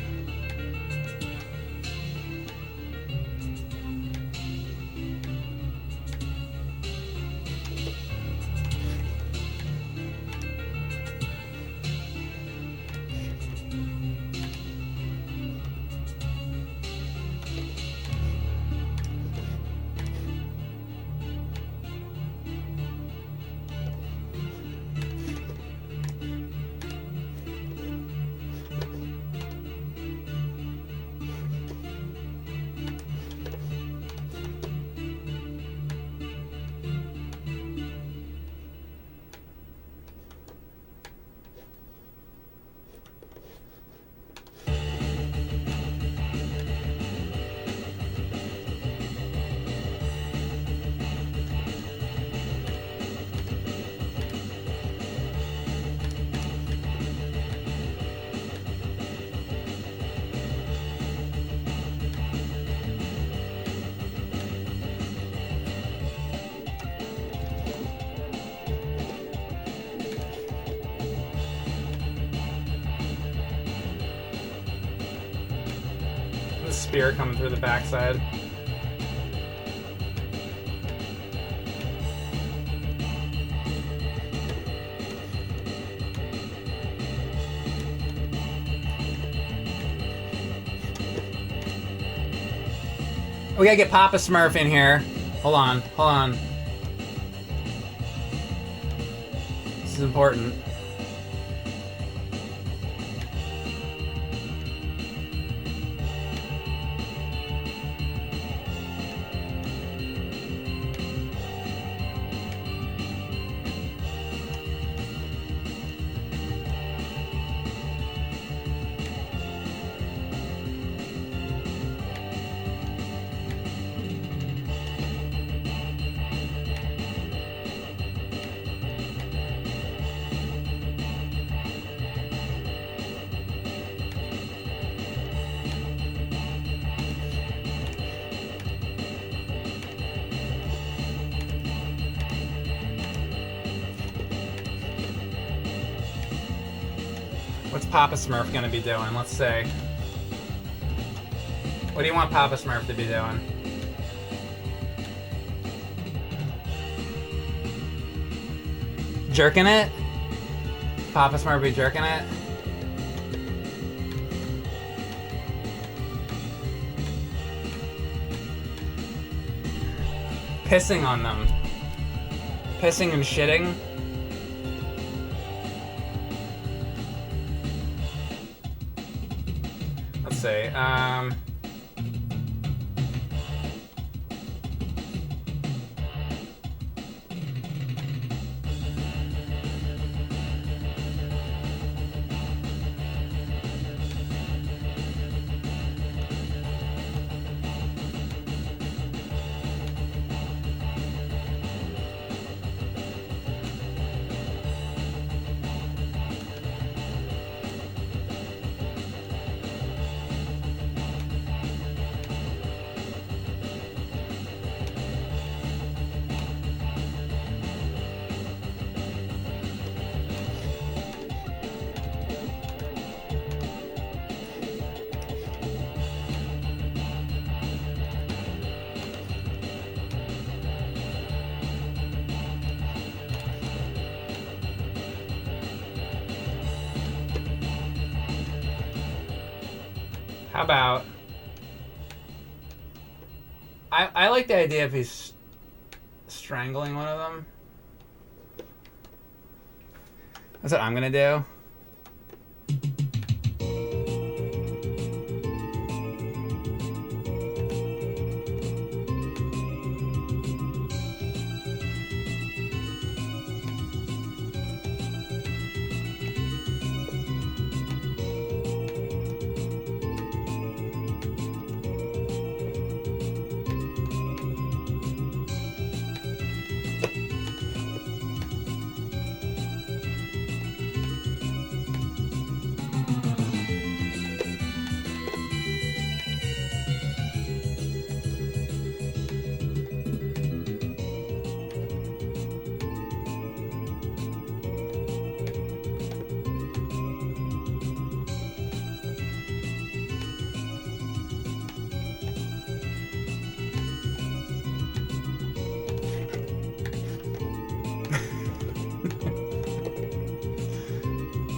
Spear coming through the backside. We gotta get Papa Smurf in here. Hold on. This is important. What's Papa Smurf gonna be doing? Let's see. What do you want Papa Smurf to be doing? Jerking it? Papa Smurf be jerking it? Pissing on them. Pissing and shitting. Let's see. How about... I like the idea if he's strangling one of them. That's what I'm gonna do.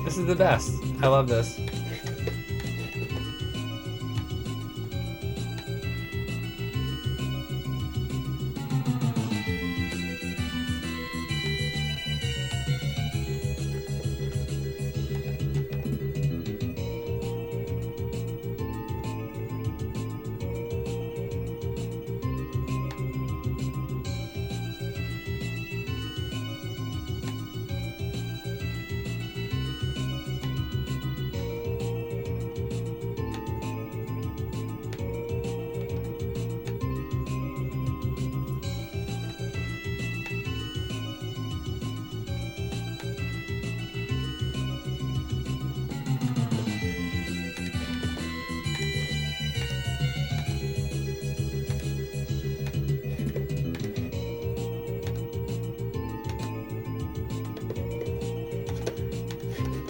This is the best. I love this.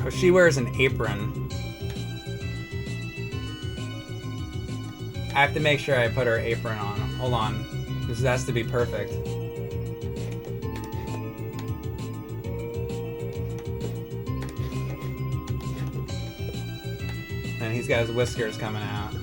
Oh, she wears an apron. I have to make sure I put her apron on. Hold on. This has to be perfect. And he's got his whiskers coming out.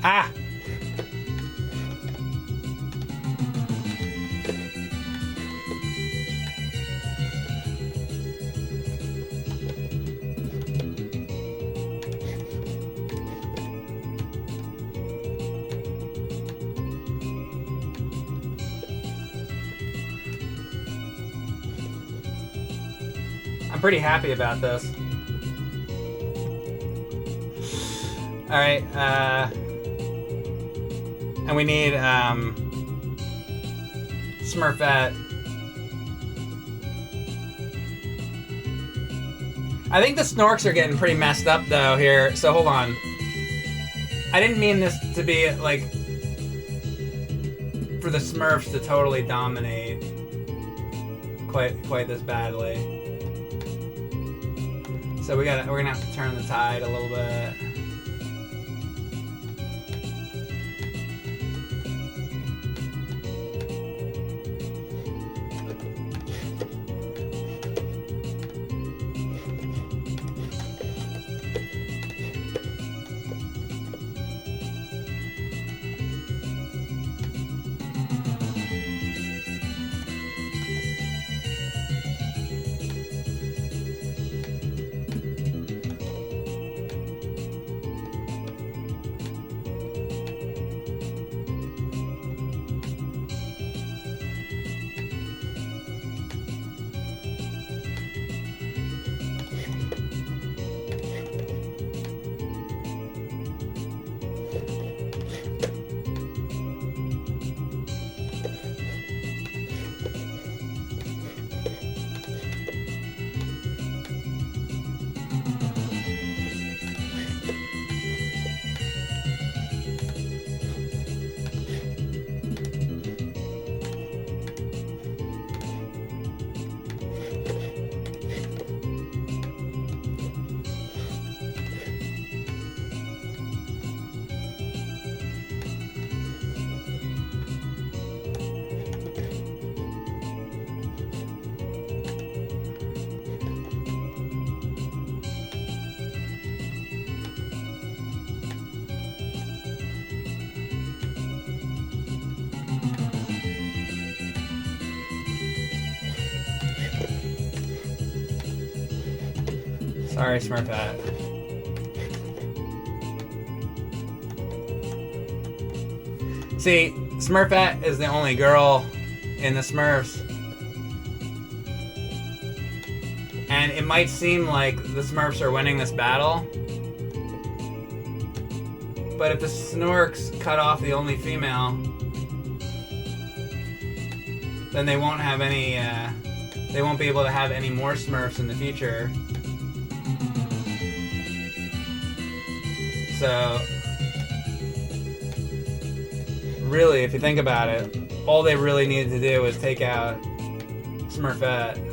Ah! I'm pretty happy about this. Alright, and we need, Smurfette. I think the Snorks are getting pretty messed up, though, here, so hold on. I didn't mean this to be, like, for the Smurfs to totally dominate quite this badly. So we're gonna have to turn the tide a little bit. Sorry, Smurfette. See, Smurfette is the only girl in the Smurfs. And it might seem like the Smurfs are winning this battle. But if the Snorks cut off the only female, then they won't have any, they won't be able to have any more Smurfs in the future. So, really, if you think about it, all they really needed to do was take out Smurfette.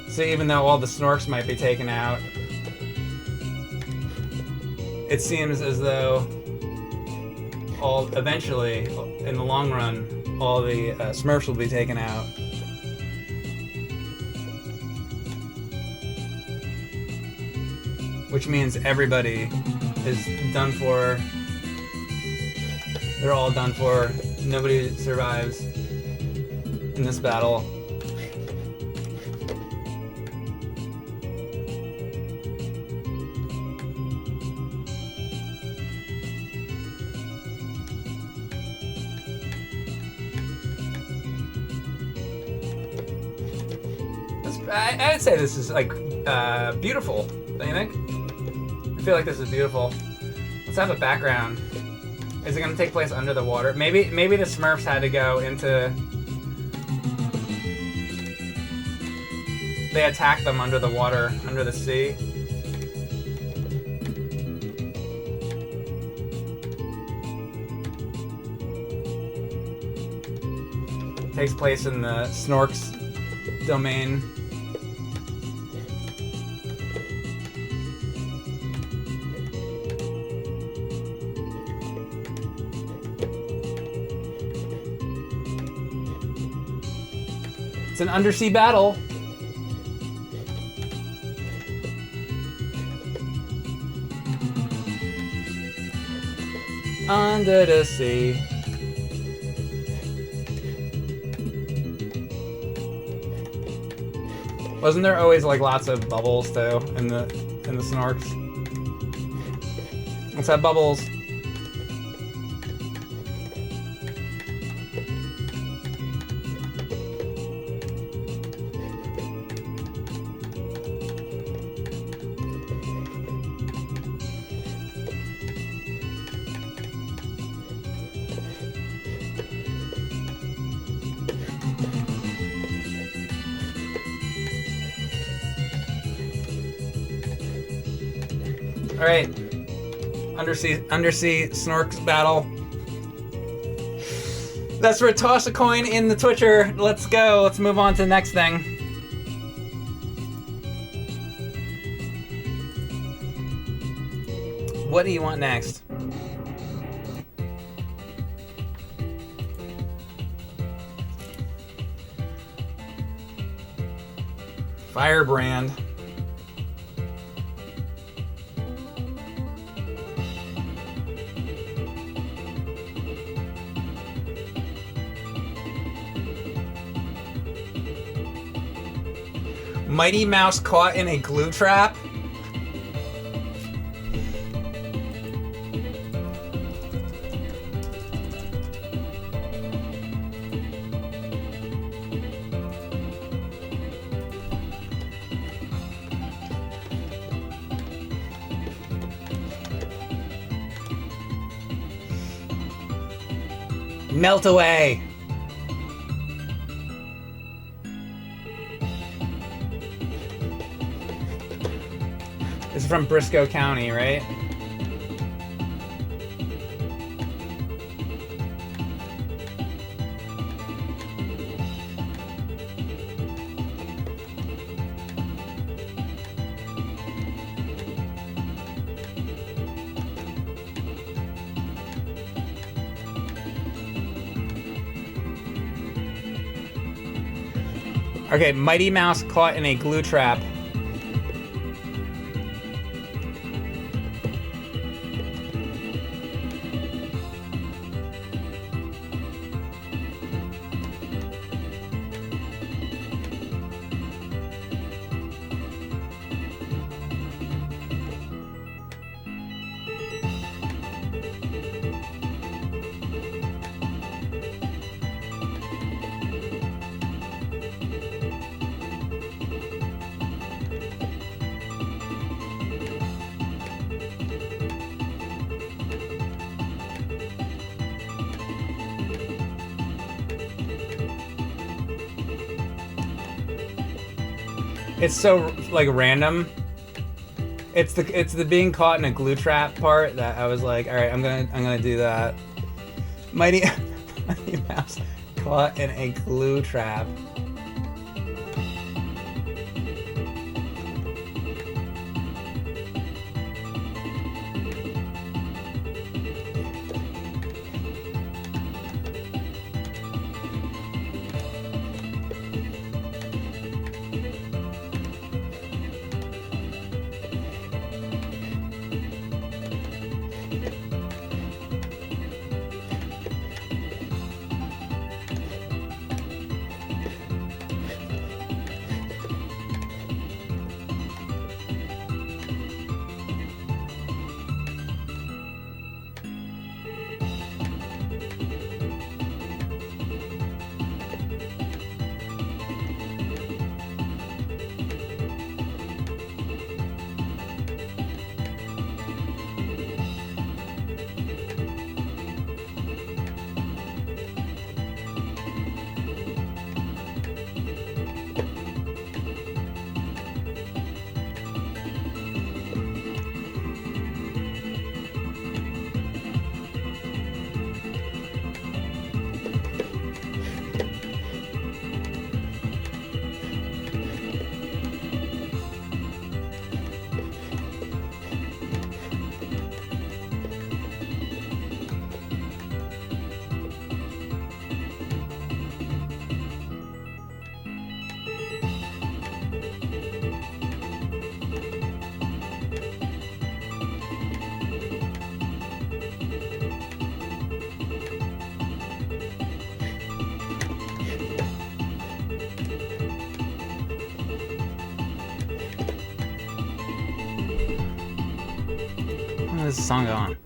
So even though all the Snorks might be taken out, it seems as though eventually, in the long run, all the Smurfs will be taken out. Which means everybody is done for. They're all done for. Nobody survives in this battle. I'd say this is like beautiful. Don't you think? I feel like this is beautiful. Let's have a background. Is it going to take place under the water? Maybe the Smurfs had to go into. They attacked them under the water, under the sea. It takes place in the Snorks domain. It's an undersea battle. Under the sea. Wasn't there always like lots of bubbles too in the Snorks? Let's have bubbles. All right. Undersea Snorks battle. That's for toss a coin in the Twitcher. Let's go. Let's move on to the next thing. What do you want next? Firebrand. Mighty Mouse caught in a glue trap. Melt away. This is from Briscoe County, right? Okay, Mighty Mouse caught in a glue trap. It's so like random. It's the being caught in a glue trap part that I was like, all right, I'm gonna do that. Mighty Mouse caught in a glue trap. How's the song going?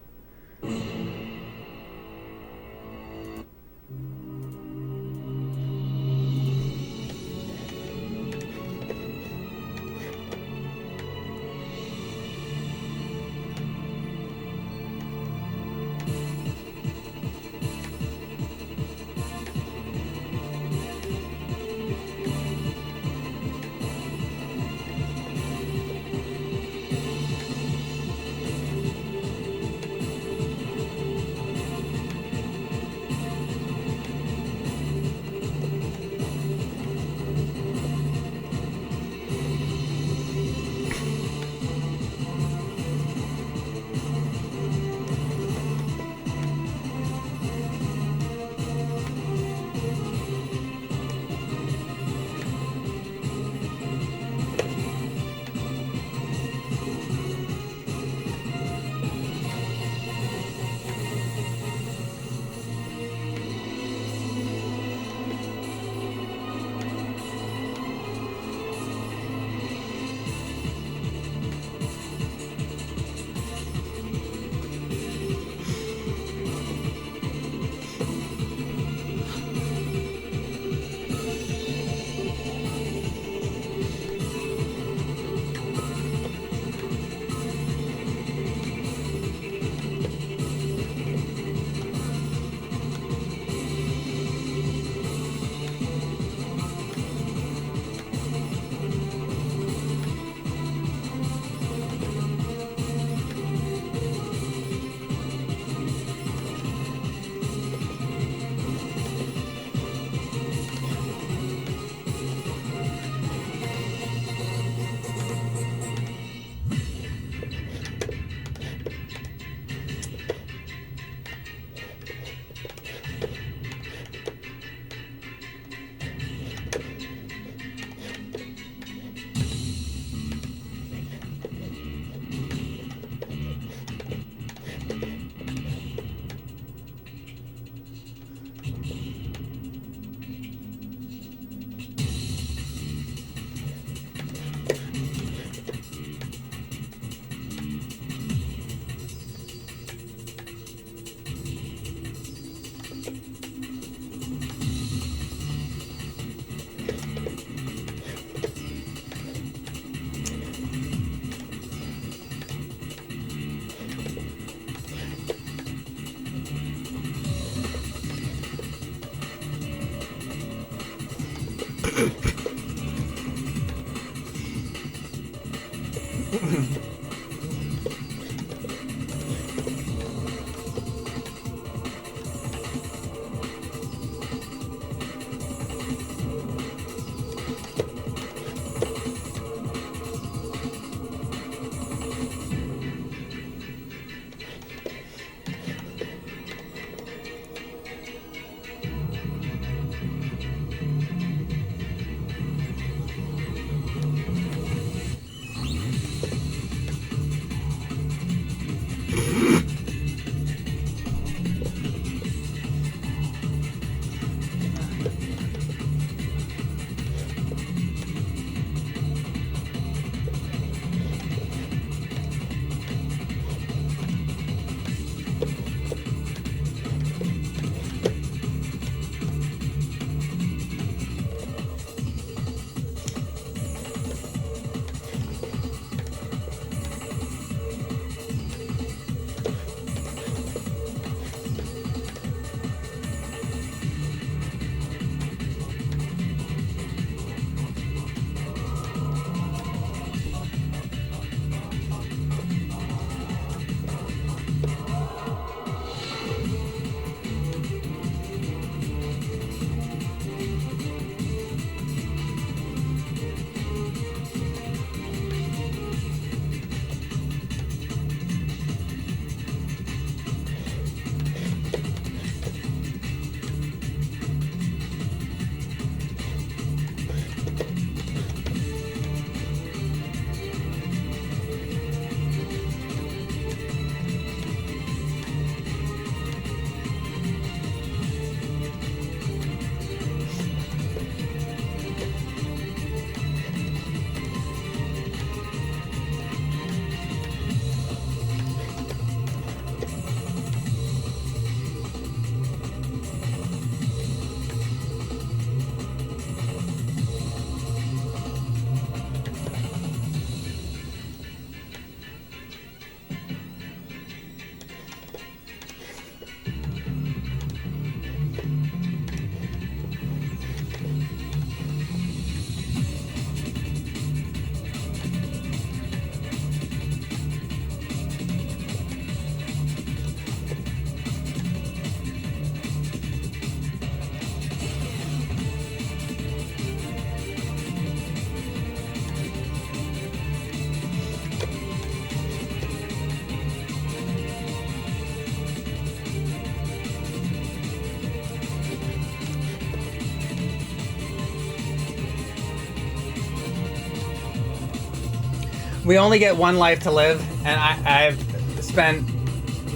We only get one life to live, and I've spent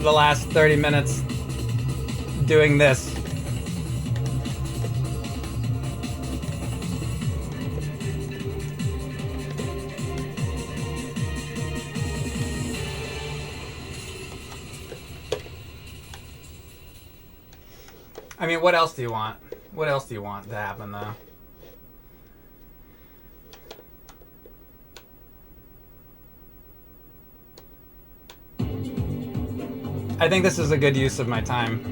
the last 30 minutes doing this. I mean, what else do you want? What else do you want to happen, though? I think this is a good use of my time.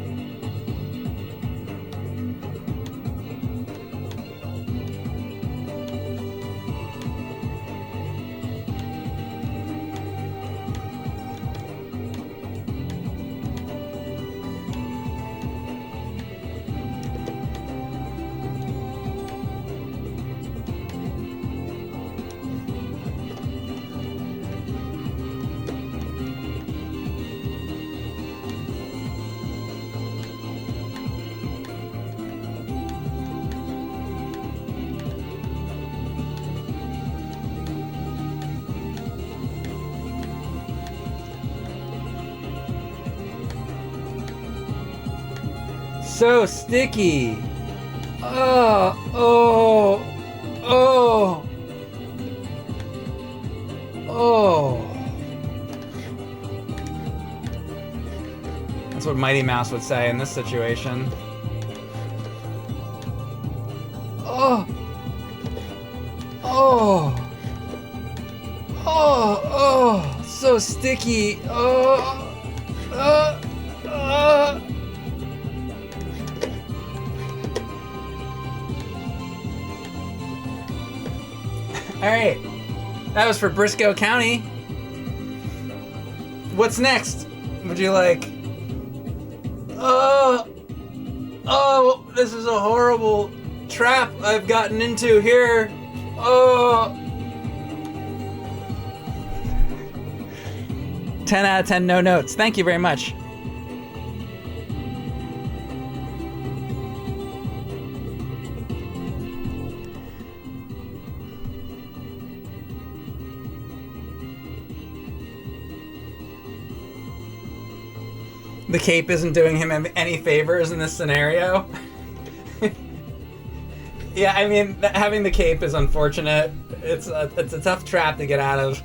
So sticky. Oh. That's what Mighty Mouse would say in this situation. Oh, so sticky. All right, that was for Briscoe County. What's next? Would you like? Oh, this is a horrible trap I've gotten into here. Oh. 10 out of 10 no notes. Thank you very much. The cape isn't doing him any favors in this scenario. Yeah, I mean, having the cape is unfortunate. It's a tough trap to get out of.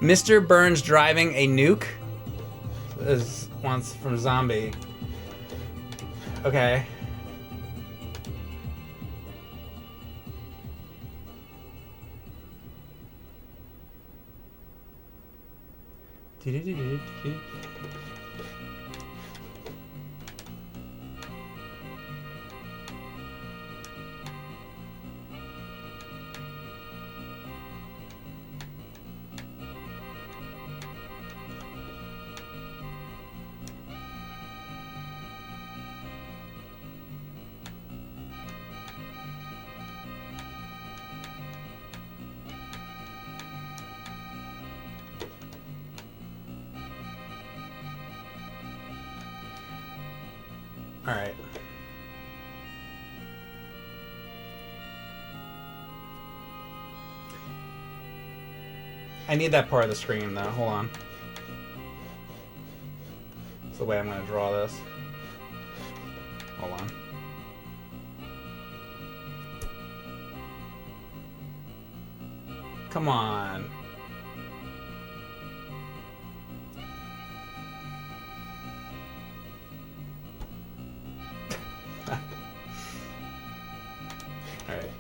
Mr. Burns driving a nuke is once from Zombie. Okay. All right. I need that part of the screen though. Hold on. That's the way I'm going to draw this. Hold on. Come on. Alright.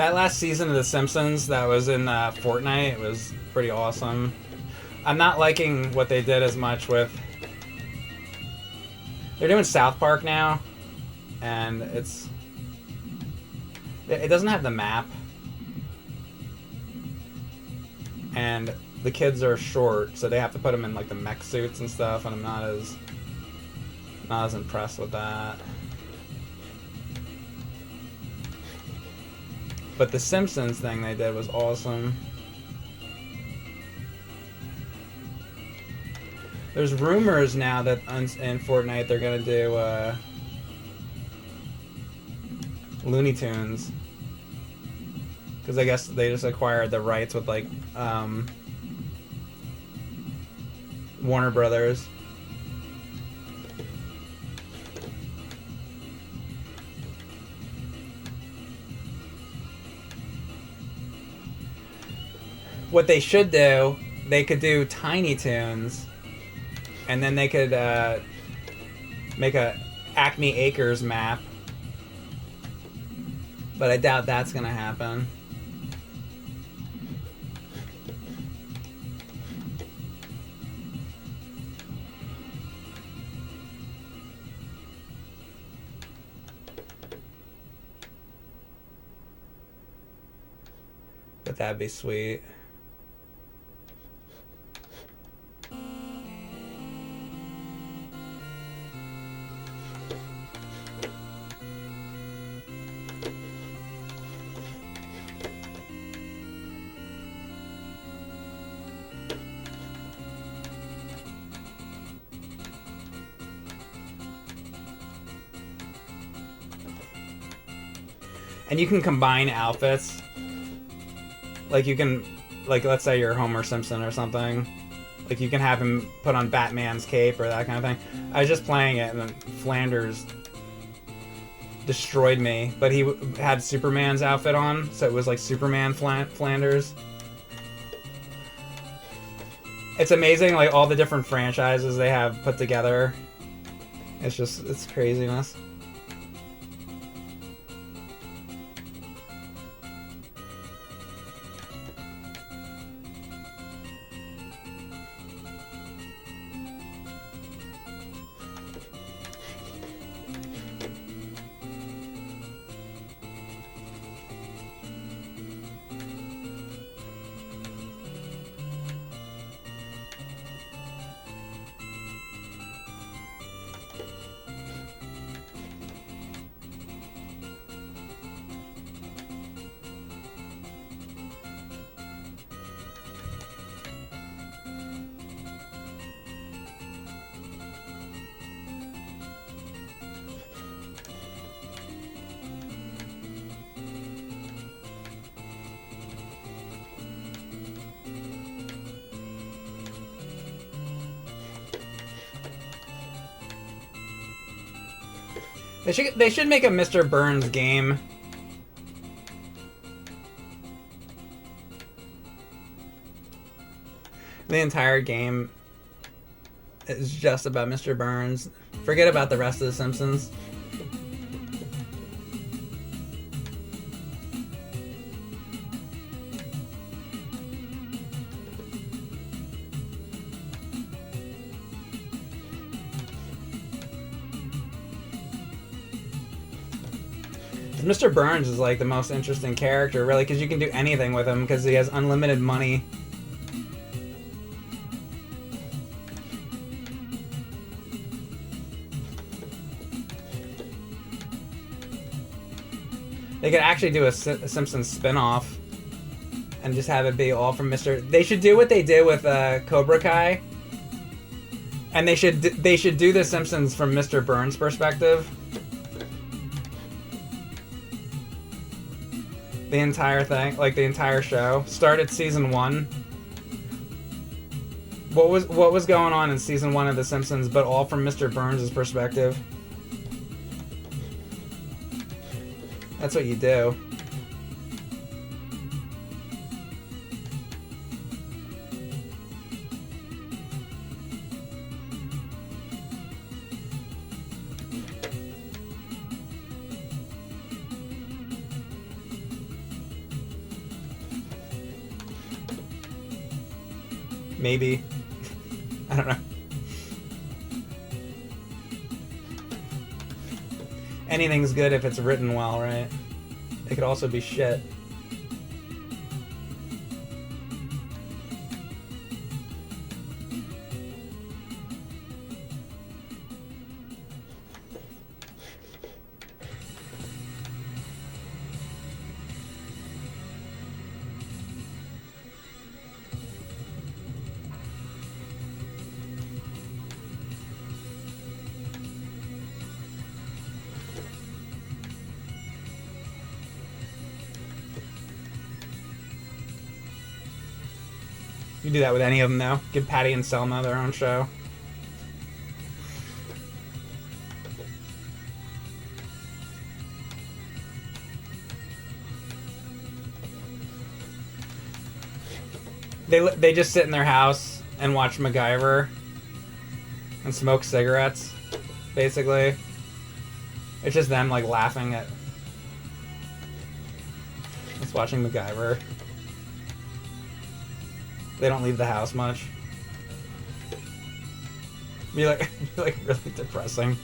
That last season of The Simpsons that was in Fortnite was pretty awesome. I'm not liking what they did as much with... They're doing South Park now, and it doesn't have the map. And the kids are short, so they have to put them in like the mech suits and stuff, and I'm not as impressed with that. But the Simpsons thing they did was awesome. There's rumors now that in Fortnite they're gonna do Looney Tunes, because I guess they just acquired the rights with like Warner Brothers. What they should do, they could do Tiny Toons, and then they could make a Acme Acres map. But I doubt that's gonna happen. But that'd be sweet. And you can combine outfits. Like you can, like let's say you're Homer Simpson or something. Like you can have him put on Batman's cape or that kind of thing. I was just playing it and then Flanders destroyed me. But he had Superman's outfit on, so it was like Superman Flanders. It's amazing, like all the different franchises they have put together. It's craziness. They should make a Mr. Burns game. The entire game is just about Mr. Burns. Forget about the rest of the Simpsons. Mr. Burns is like the most interesting character, really, because you can do anything with him because he has unlimited money. They could actually do a Simpsons spin-off and just have it be all from Mr. They should do what they did with Cobra Kai, and they should do the Simpsons from Mr. Burns' perspective. The entire thing, like the entire show, start at season 1. What was going on in season 1 of The Simpsons, but all from Mr. Burns' perspective? That's what you do. Maybe. I don't know. Anything's good if it's written well, right? It could also be shit. You do that with any of them, though. Give Patty and Selma their own show. They just sit in their house and watch MacGyver and smoke cigarettes, basically. It's just them, like, laughing at... Just watching MacGyver. They don't leave the house much. Be like really depressing.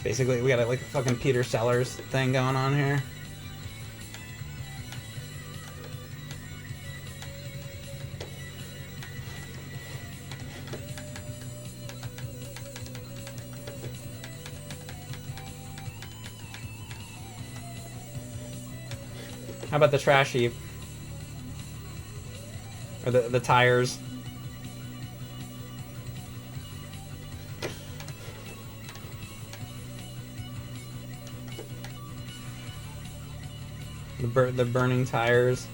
Basically, we got like a fucking Peter Sellers thing going on here. How about the trash heap? Or the tires? The burning tires.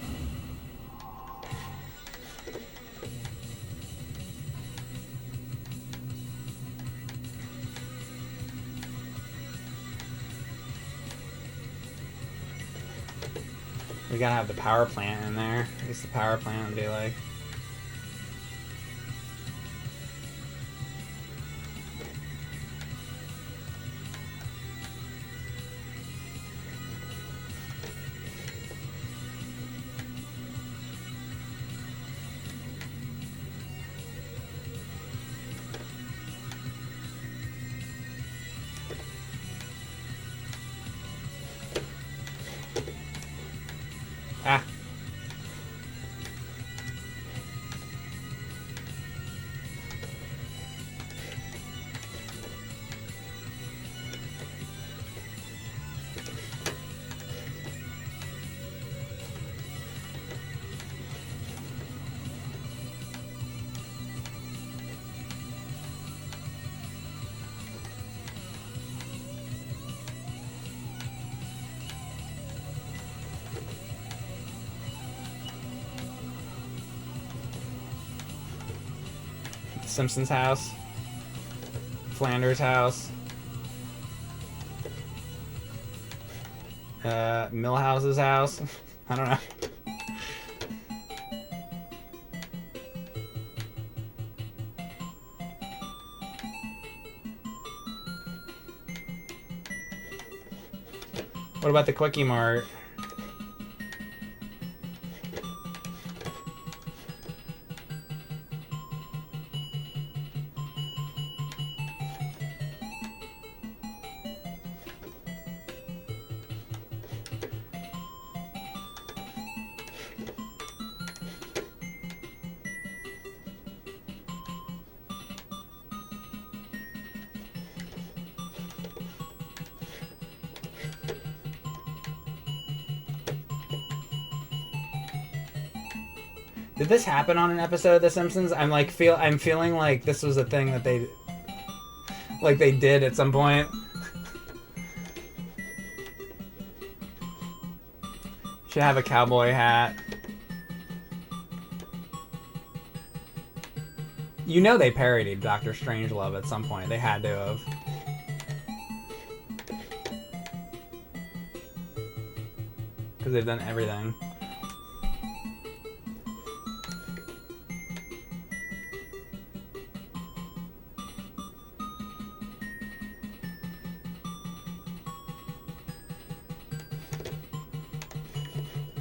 We gotta have the power plant in there. I guess the power plant would be like... Ah. Simpsons house, Flanders house, Millhouse's house. I don't know. What about the Quickie Mart? Did this happen on an episode of The Simpsons? I'm feeling like this was a thing that they did at some point. Should have a cowboy hat. You know they parodied Dr. Strangelove at some point. They had to have. Because they've done everything.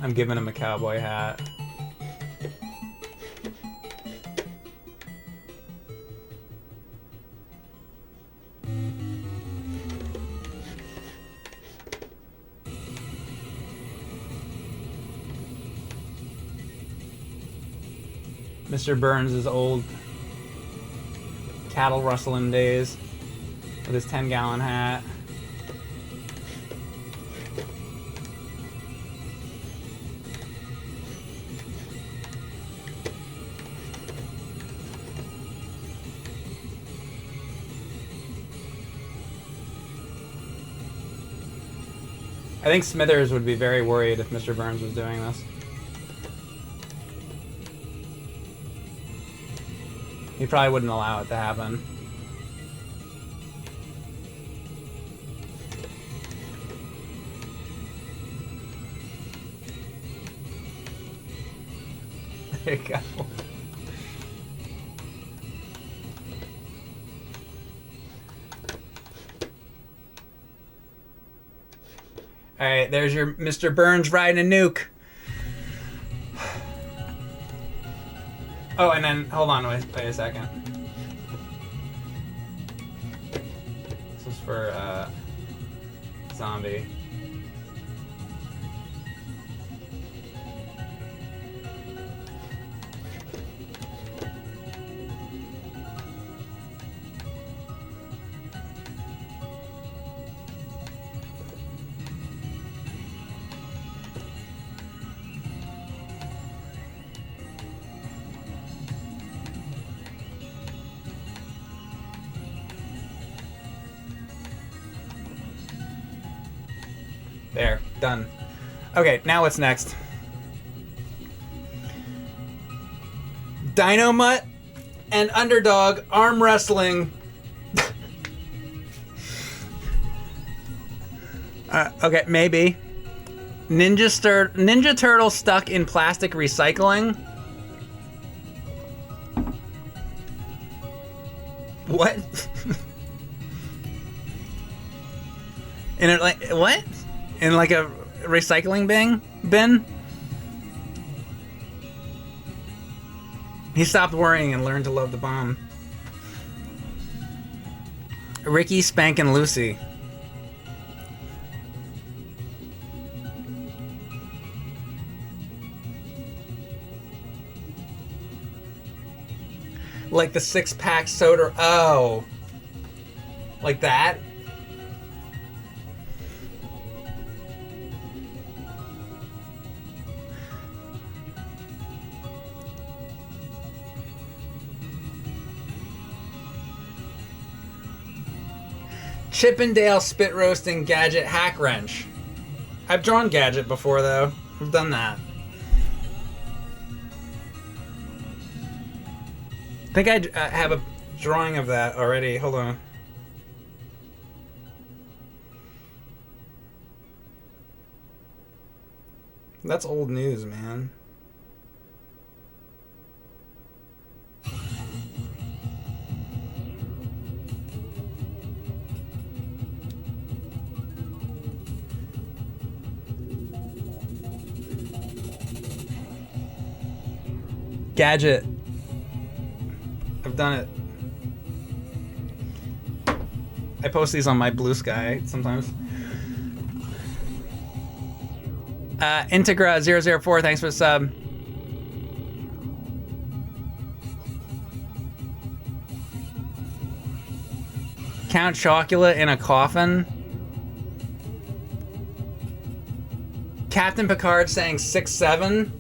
I'm giving him a cowboy hat. Mr. Burns' old cattle rustling days with his 10-gallon hat. I think Smithers would be very worried if Mr. Burns was doing this. He probably wouldn't allow it to happen. There you go. Alright, there's your Mr. Burns riding a nuke. Oh, and then, hold on, wait a second. This is for, Zombie. There, done. Okay, now what's next? Dino Mutt and Underdog arm wrestling. Okay, maybe. Ninja Turtle stuck in plastic recycling. What? In a, like, what? In like a recycling bin? He stopped worrying and learned to love the bomb. Ricky, Spank, and Lucy. Like the 6-pack soda. Oh. Like that? Chippendale spit roasting Gadget hack wrench. I've drawn Gadget before though. I've done that. I think I have a drawing of that already. Hold on. That's old news, man. Gadget. I've done it. I post these on my Blue Sky sometimes. Integra004, thanks for the sub. Count Chocula in a coffin. Captain Picard saying 6'7".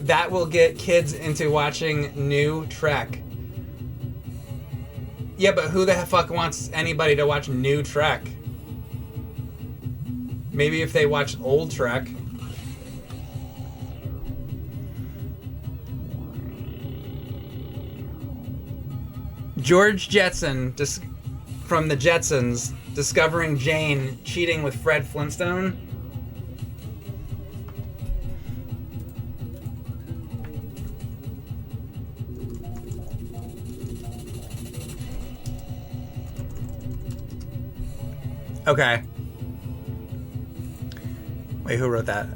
That will get kids into watching new Trek. Yeah, but who the fuck wants anybody to watch new Trek? Maybe if they watch old Trek. George Jetson, from the Jetsons, discovering Jane cheating with Fred Flintstone. Okay. Wait, who wrote that?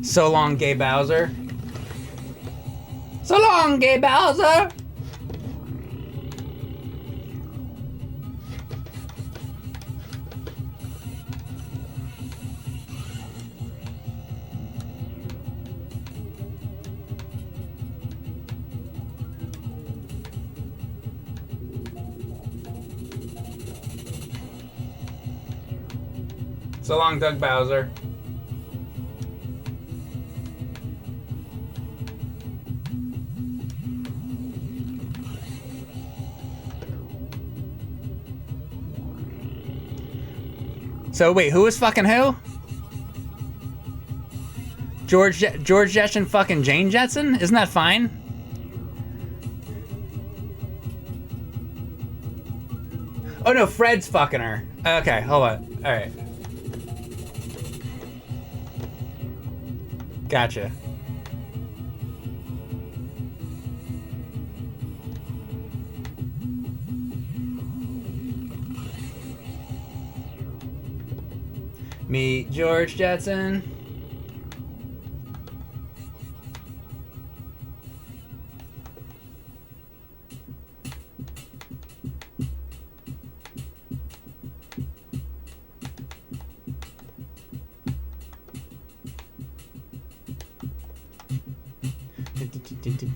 So long, Gay Bowser. So long, Gay Bowser! So long, Doug Bowser. So wait, who is fucking who? George Jetson fucking Jane Jetson? Isn't that fine? Oh no, Fred's fucking her. Okay, hold on. All right. Gotcha. Meet George Jetson.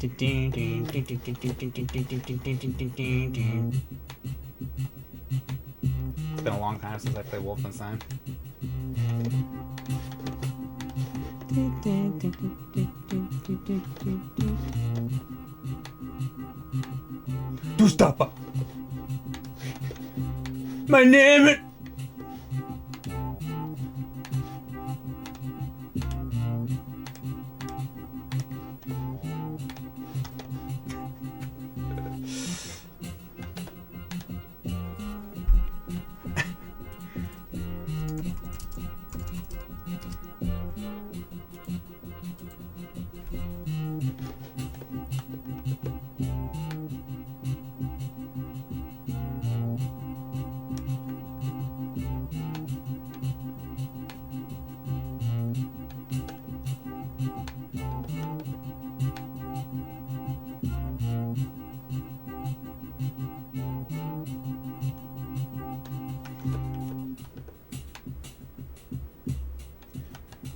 It's been a long time since I played Wolfenstein. Do stop! My name!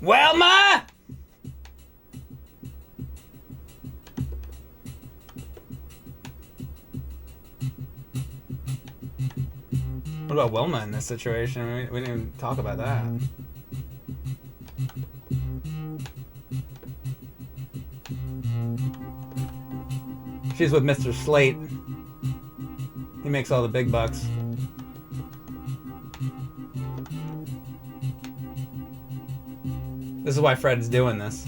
Wilma! What about Wilma in this situation? We didn't even talk about that. She's with Mr. Slate. He makes all the big bucks. This is why Fred's doing this.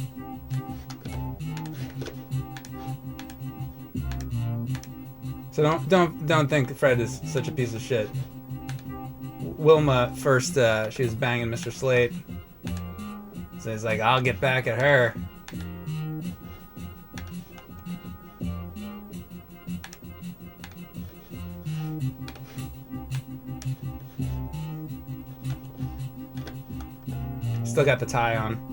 So don't think Fred is such a piece of shit. Wilma first, she was banging Mr. Slate. So he's like, I'll get back at her. Still got the tie on.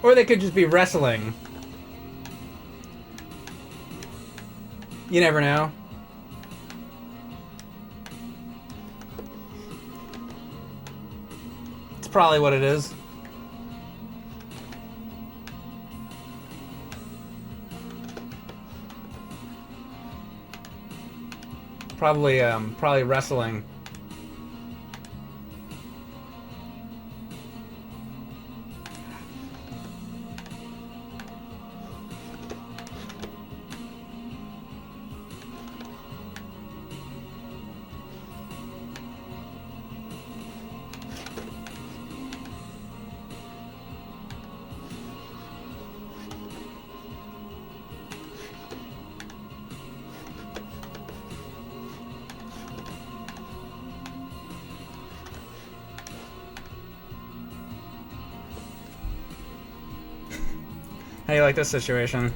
Or they could just be wrestling. You never know. It's probably what it is. Probably wrestling. How do you like this situation?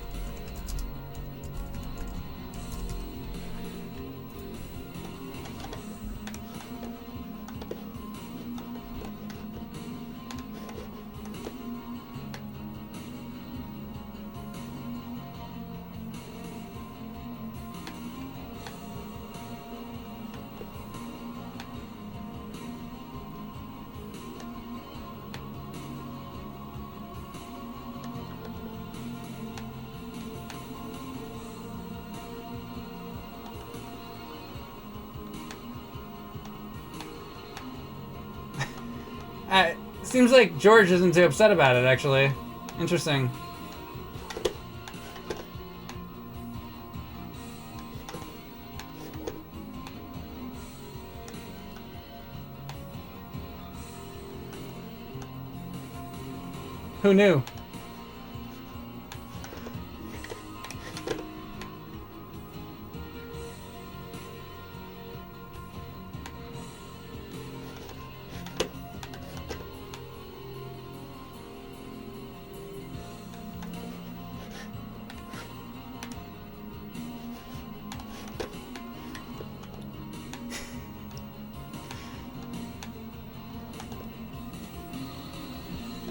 Seems like George isn't too upset about it, actually. Interesting. Who knew?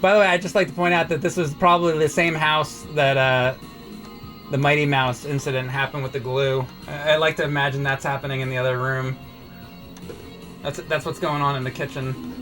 By the way, I'd just like to point out that this was probably the same house that the Mighty Mouse incident happened with the glue. I like to imagine that's happening in the other room. That's what's going on in the kitchen.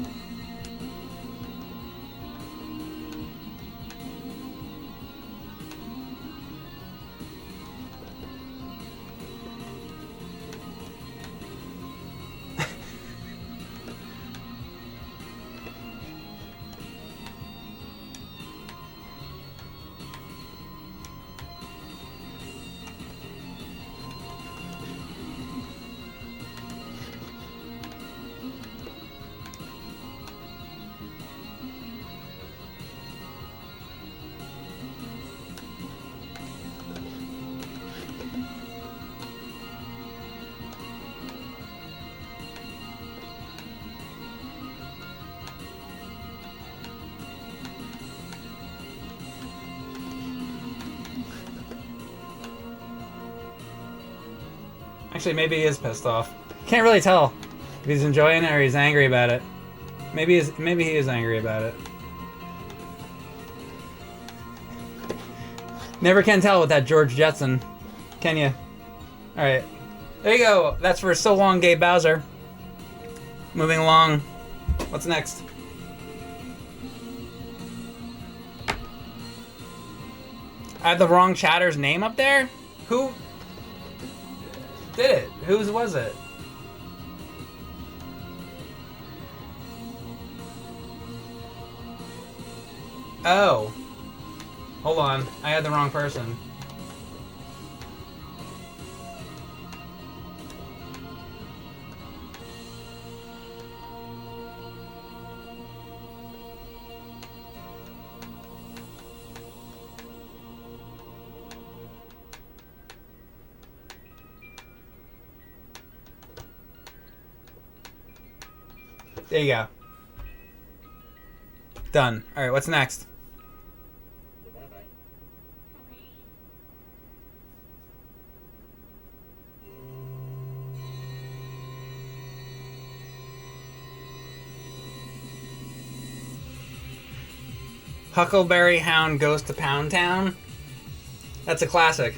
Actually, maybe he is pissed off. Can't really tell if he's enjoying it or he's angry about it. Maybe he is angry about it. Never can tell with that George Jetson, can you? All right, there you go. That's for So Long, Gay Bowser. Moving along. What's next? I have the wrong chatter's name up there? Who did it? Whose was it? Oh. Hold on. I had the wrong person. There you go. Done. All right, what's next? Huckleberry Hound Goes to Pound Town. That's a classic.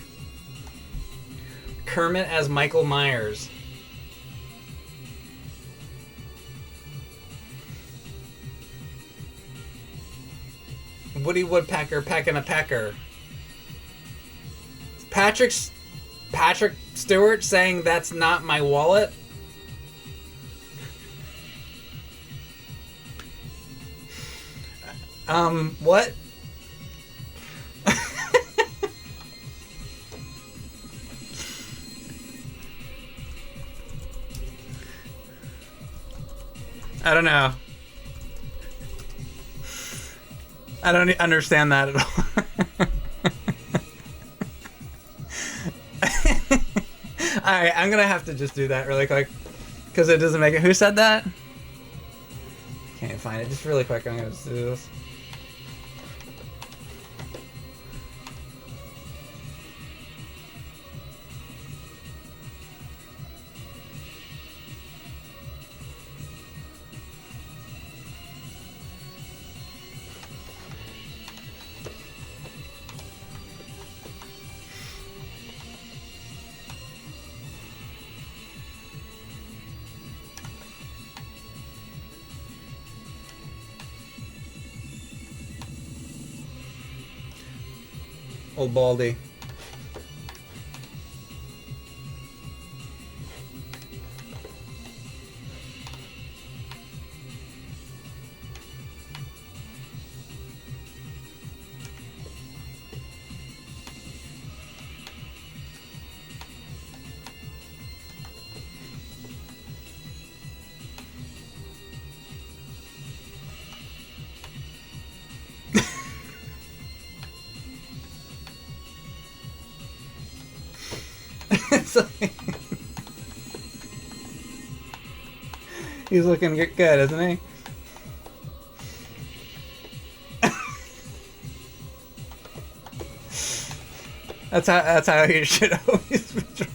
Kermit as Michael Myers. Woody Woodpecker pecking a pecker. Patrick Stewart saying that's not my wallet. What? I don't know. I don't understand that at all. Alright, I'm gonna have to just do that really quick. Because it doesn't make it. Who said that? Can't find it. Just really quick, I'm gonna just do this. Old Baldy. He's looking good, isn't he? That's how he should always be drawn.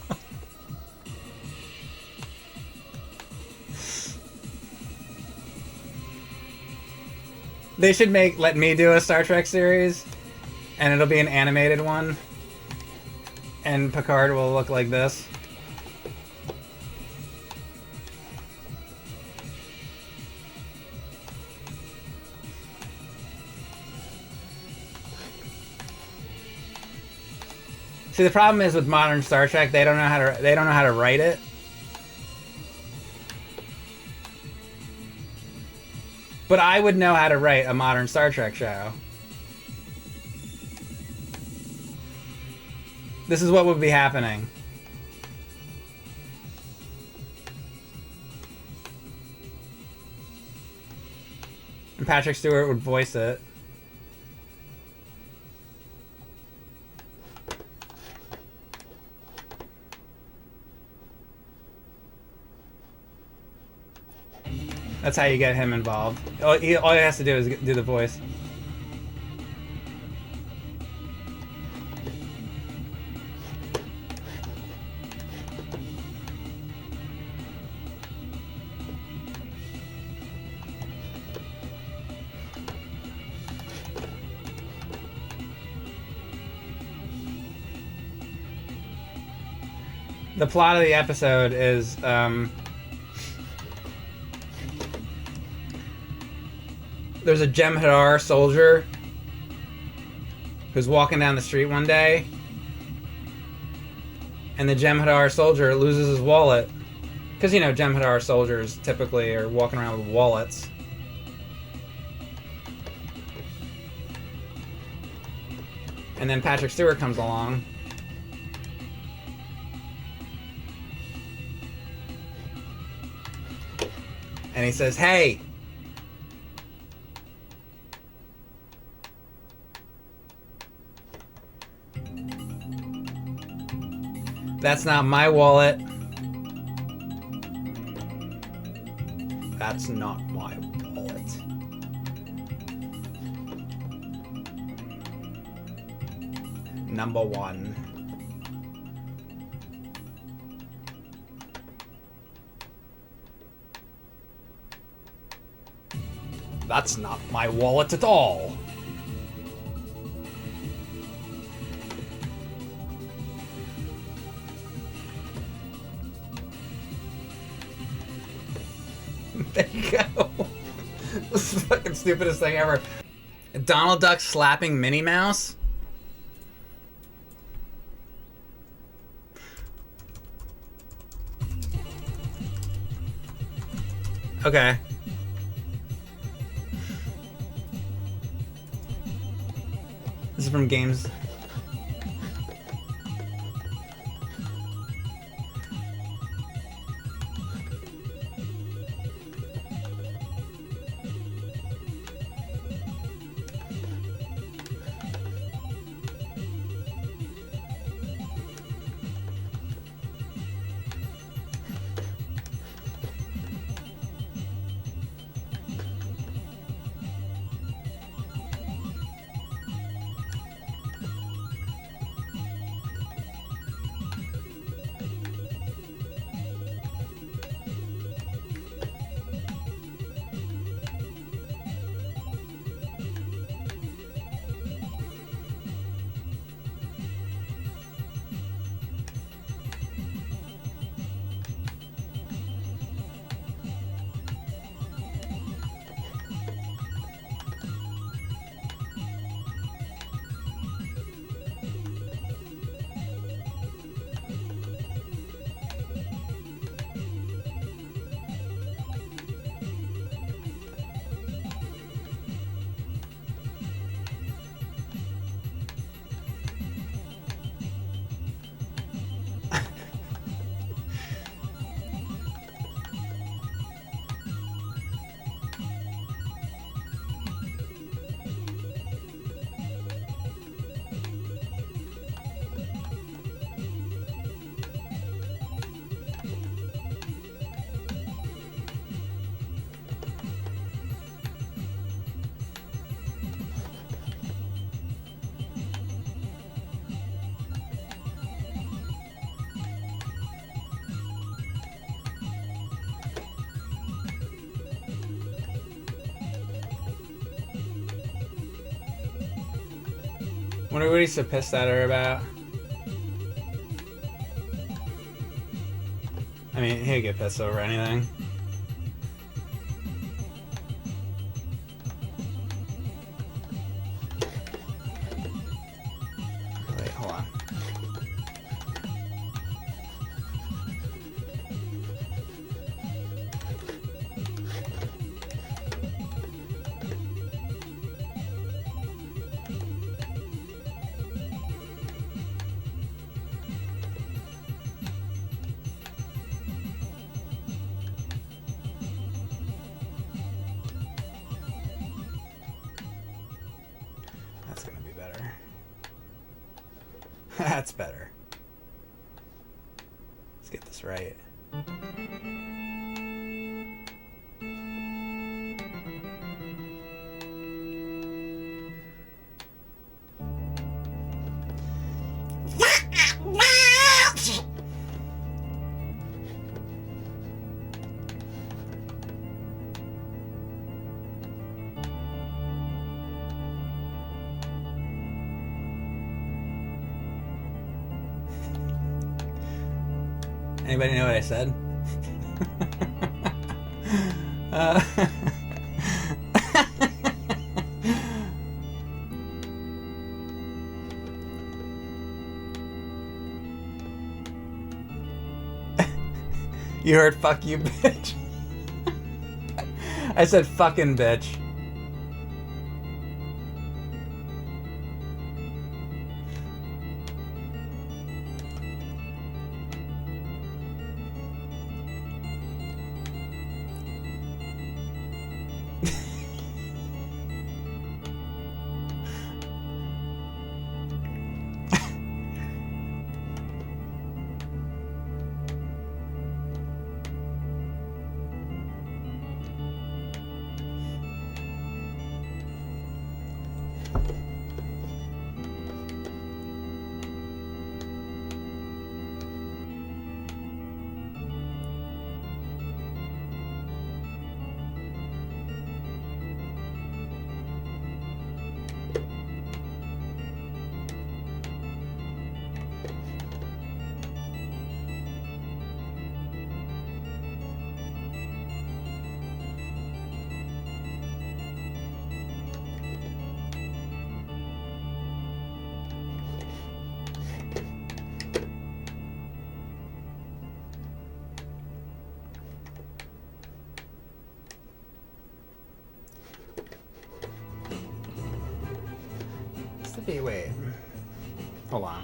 They should let me do a Star Trek series, and it'll be an animated one, and Picard will look like this. See, the problem is with modern Star Trek, they don't know how to write it. But I would know how to write a modern Star Trek show. This is what would be happening. And Patrick Stewart would voice it. That's how you get him involved. All he has to do is do the voice. The plot of the episode is there's a Jem'Hadar soldier who's walking down the street one day, and the Jem'Hadar soldier loses his wallet. Because, you know, Jem'Hadar soldiers typically are walking around with wallets. And then Patrick Stewart comes along. And he says, "Hey, that's not my wallet. That's not my wallet." Number one. That's not my wallet at all. There you go. This is the fucking stupidest thing ever. Donald Duck slapping Minnie Mouse? Okay. This is from games. Wonder what he's so pissed at her about. I mean, he'd get pissed over anything. Wait, hold on. That's better. Let's get this right. Anybody know what I said? You heard fuck you, bitch. I said fucking bitch. Hold on.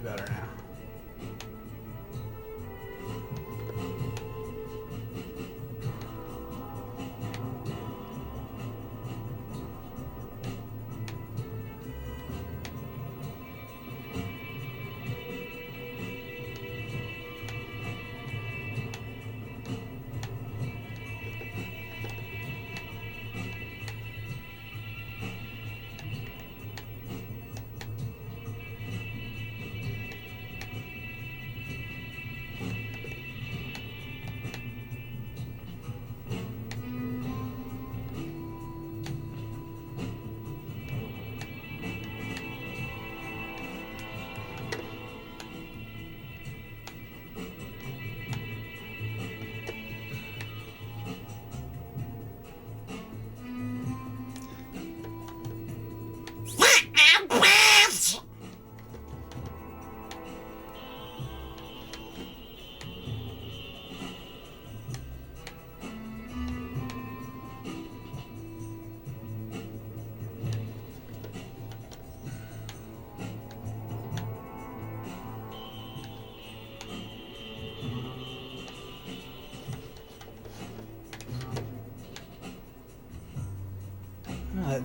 Better now.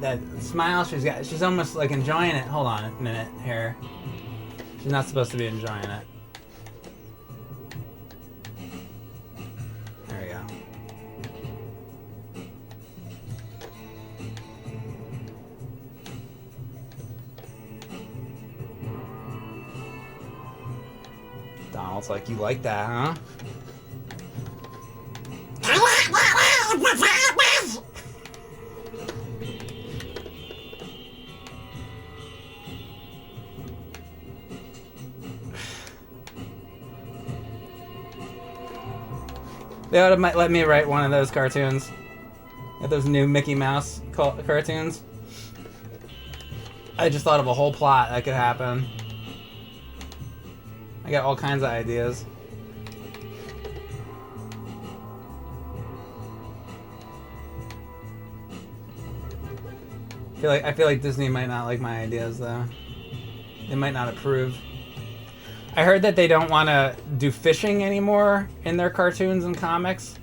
That smile she's got, she's almost like enjoying it. Hold on a minute here. She's not supposed to be enjoying it. There we go. Donald's like, you like that, huh? They ought to let me write one of those cartoons. Get those new Mickey Mouse cartoons. I just thought of a whole plot that could happen. I got all kinds of ideas. I feel like Disney might not like my ideas though. They might not approve. I heard that they don't want to do fishing anymore in their cartoons and comics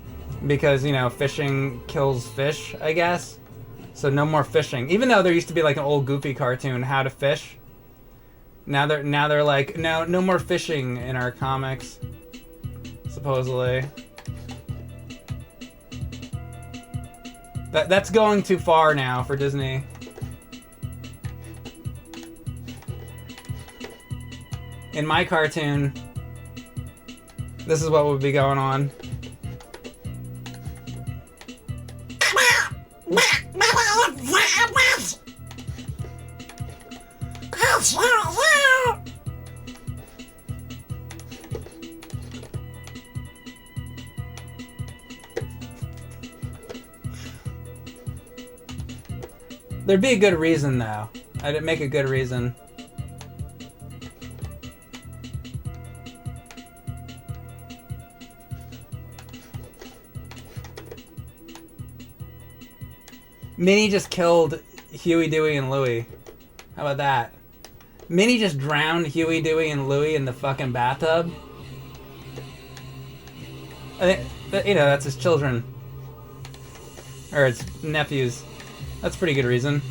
because, you know, fishing kills fish, I guess. So no more fishing. Even though there used to be like an old goofy cartoon, How to Fish. Now they're like, no more fishing in our comics. Supposedly. That's going too far now for Disney. In my cartoon, This is what would be going on. There'd be a good reason, though. I'd make a good reason. Minnie just killed Huey, Dewey, and Louie. How about that? Minnie just drowned Huey, Dewey, and Louie in the fucking bathtub. I think, you know, that's his children. Or his nephews. That's a pretty good reason.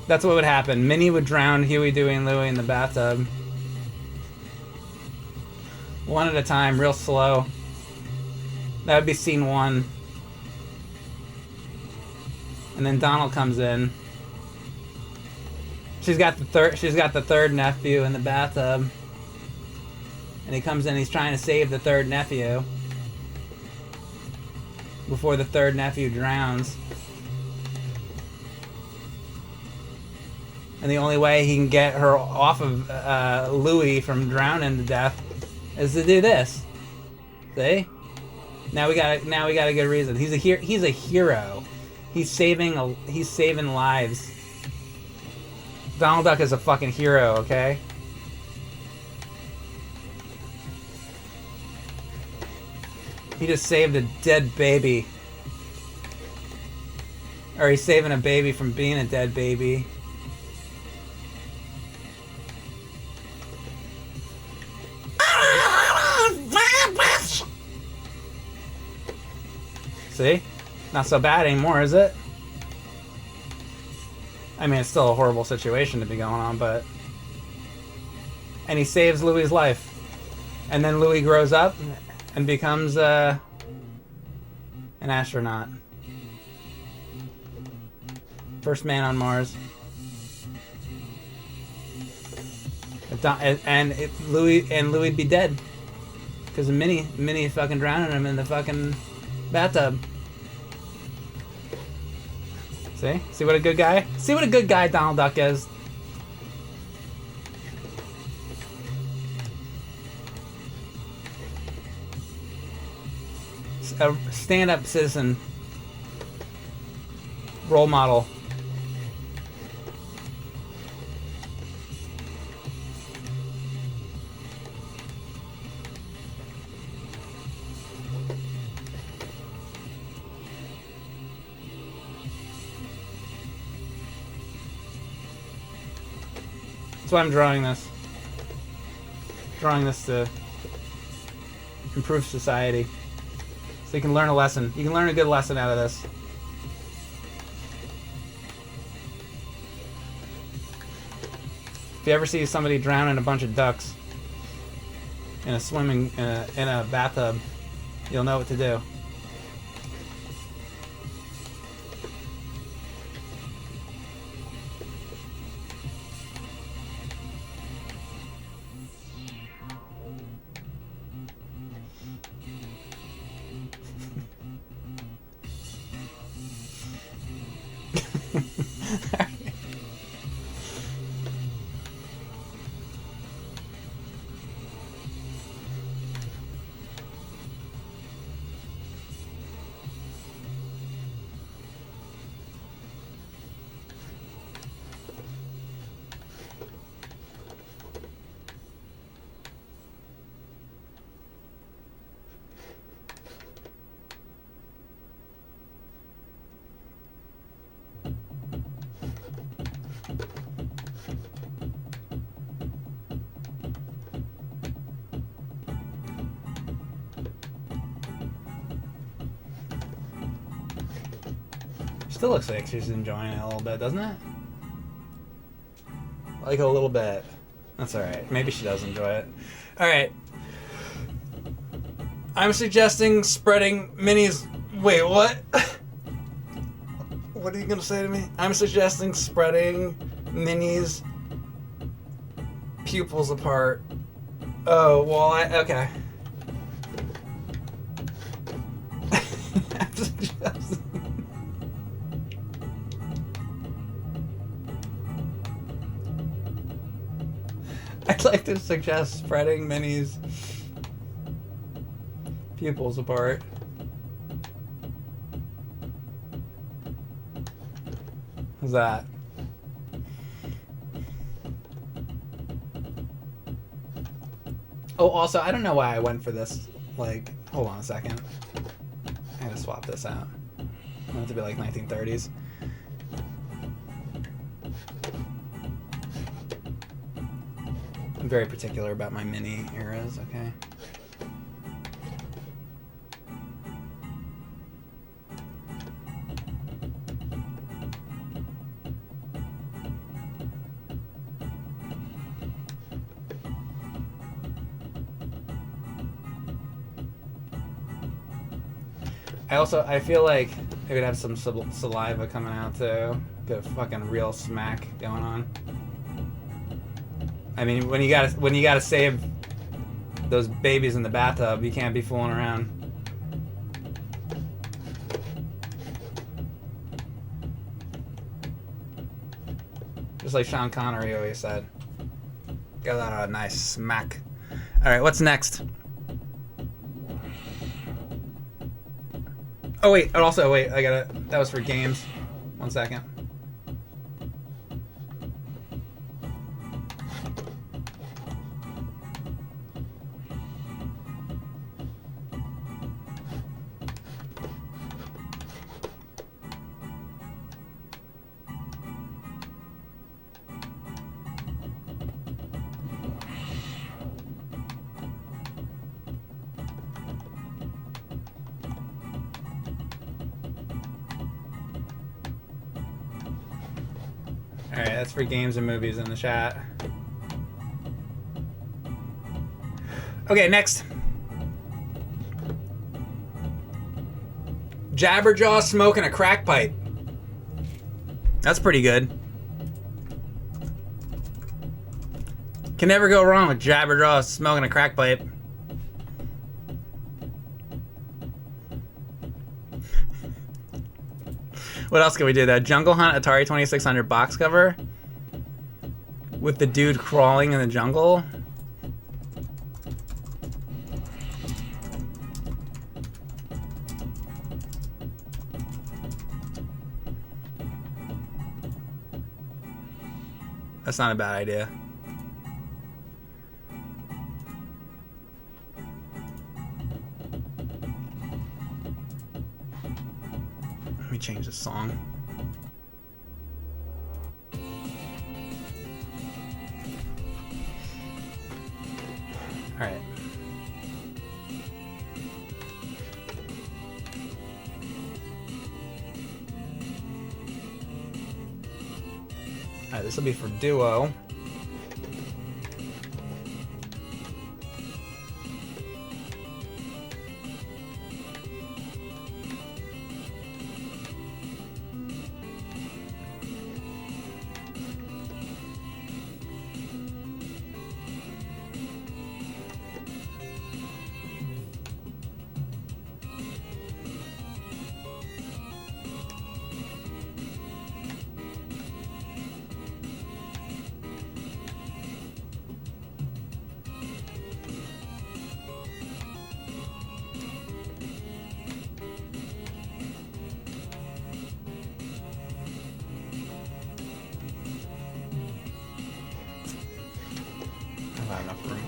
That's what would happen. Minnie would drown Huey, Dewey, and Louie in the bathtub. One at a time, real slow. That would be scene 1. And then Donald comes in. She's got the third nephew in the bathtub. And he comes in, he's trying to save the third nephew before the third nephew drowns. And the only way he can get her off of Louie from drowning to death is to do this. See? Now we got a good reason. He's a hero. He's saving lives. Donald Duck is a fucking hero, okay? He just saved a dead baby. Or he's saving a baby from being a dead baby. See? Not so bad anymore, is it? I mean, it's still a horrible situation to be going on, but... And he saves Louie's life. And then Louie grows up and becomes an astronaut. First man on Mars. And Louie'd be dead. Because of Minnie fucking drowning him in the fucking bathtub. See what a good guy? See what a good guy Donald Duck is? A stand-up citizen. Role model. That's why I'm drawing this. Drawing this to improve society. So you can learn a lesson. You can learn a good lesson out of this. If you ever see somebody drowning a bunch of ducks in a bathtub, you'll know what to do. Still looks like she's enjoying it a little bit, doesn't it? Like a little bit. That's alright. Maybe she does enjoy it. Alright. I'm suggesting spreading Minnie's... Wait, what? What are you gonna say to me? I'm suggesting spreading Minnie's pupils apart. Oh, well, okay. I'd like to suggest spreading Minnie's pupils apart. How's that? Oh, also, I don't know why I went for this. Like, hold on a second. I gotta swap this out. I want it to be like 1930s. I'm very particular about my Minnie eras, okay? I feel like it would have some saliva coming out too. Get a fucking real smack going on. I mean, when you gotta save those babies in the bathtub, you can't be fooling around. Just like Sean Connery always said. Got a nice smack. All right, what's next? Oh wait, and also wait, that was for games. 1 second. Alright, that's for games and movies in the chat. Okay, next. Jabberjaw smoking a crack pipe. That's pretty good. Can never go wrong with Jabberjaw smoking a crack pipe. What else can we do? That Jungle Hunt Atari 2600 box cover with the dude crawling in the jungle. That's not a bad idea. Let me change the song. All right. All right, this will be for duo.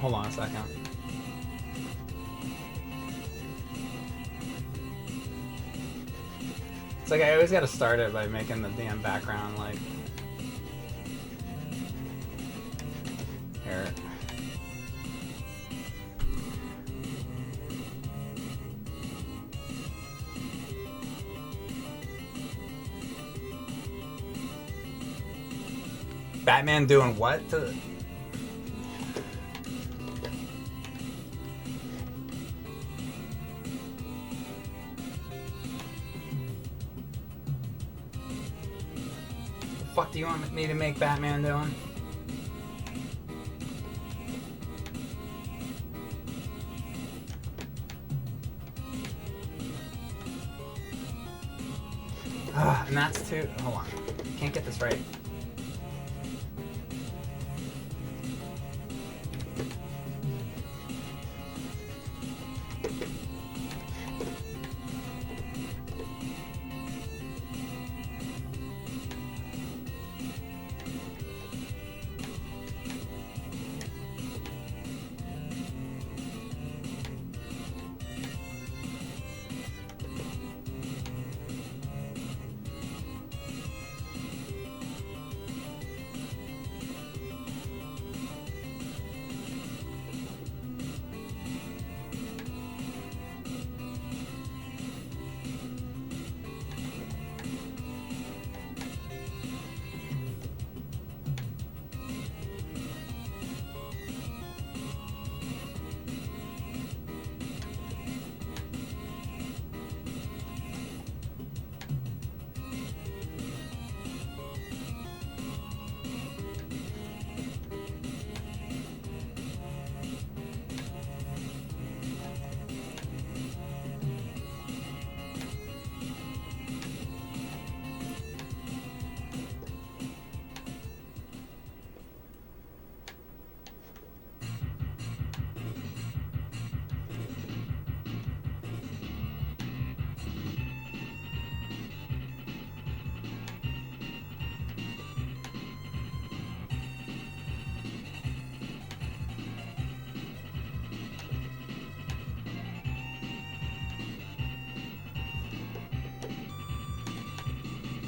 Hold on a second. It's like I always gotta start it by making the damn background like here. Batman doing what to fuck do you want me to make Batman doing? And that's too... Hold on. Can't get this right.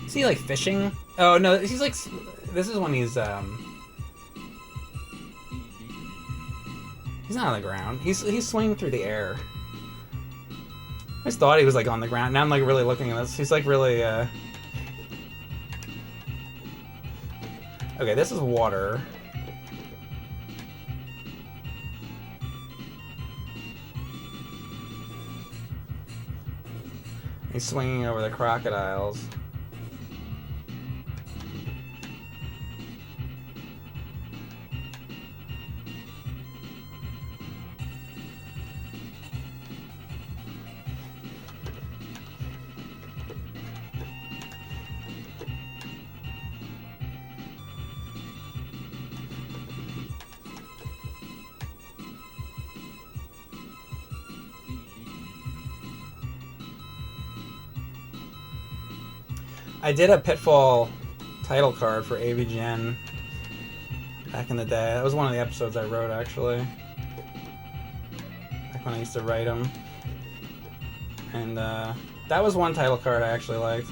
Is he like fishing? Oh no, he's like. This is when he's not on the ground. He's swinging through the air. I just thought he was like on the ground. Now I'm like really looking at this. He's like really. Okay, this is water. He's swinging over the crocodiles. I did a Pitfall title card for AVGN back in the day. That was one of the episodes I wrote, actually. Back when I used to write them. And that was one title card I actually liked.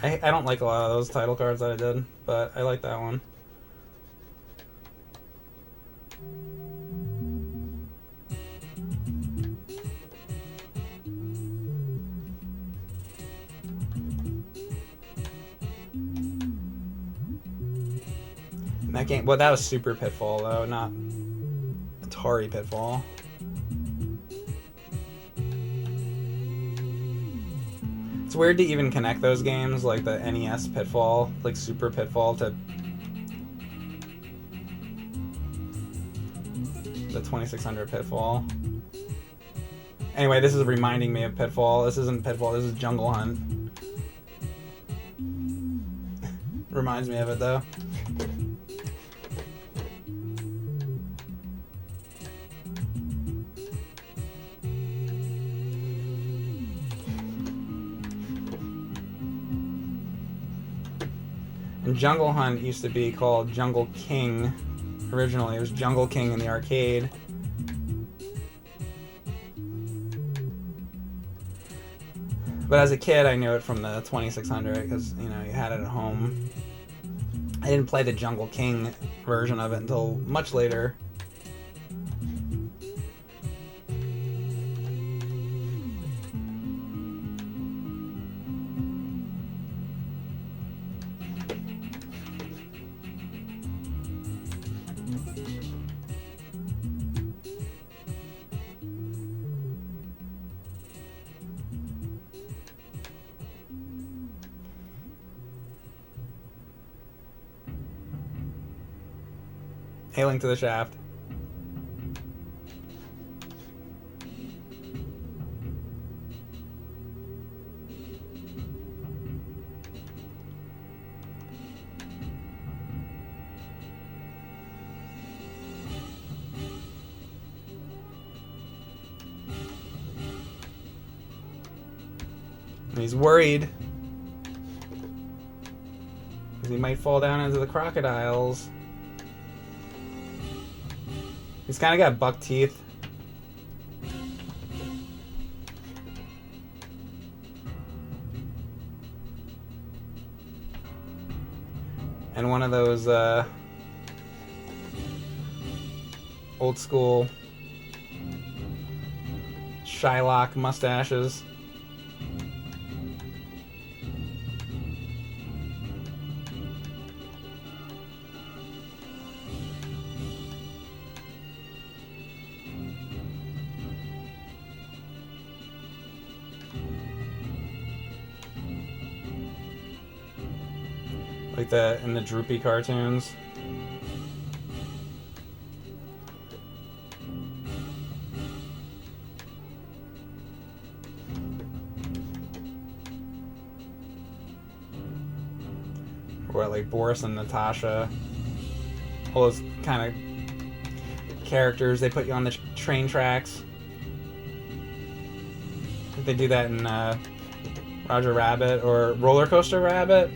I don't like a lot of those title cards that I did, but I like that one. That game, well, that was Super Pitfall though, not Atari Pitfall. It's weird to even connect those games, like the NES Pitfall, like Super Pitfall, to the 2600 Pitfall. Anyway, this is reminding me of Pitfall. This isn't Pitfall, this is Jungle Hunt. Reminds me of it though. And Jungle Hunt used to be called Jungle King. Originally, it was Jungle King in the arcade. But as a kid, I knew it from the 2600 because, you know, you had it at home. I didn't play the Jungle King version of it until much later. Hailing to the shaft. And he's worried. Because he might fall down into the crocodiles. He's kind of got buck teeth. And one of those old school Shylock mustaches. Like in the droopy cartoons. Or like Boris and Natasha. All those kind of characters they put you on the train tracks. They do that in Roger Rabbit or Roller Coaster Rabbit.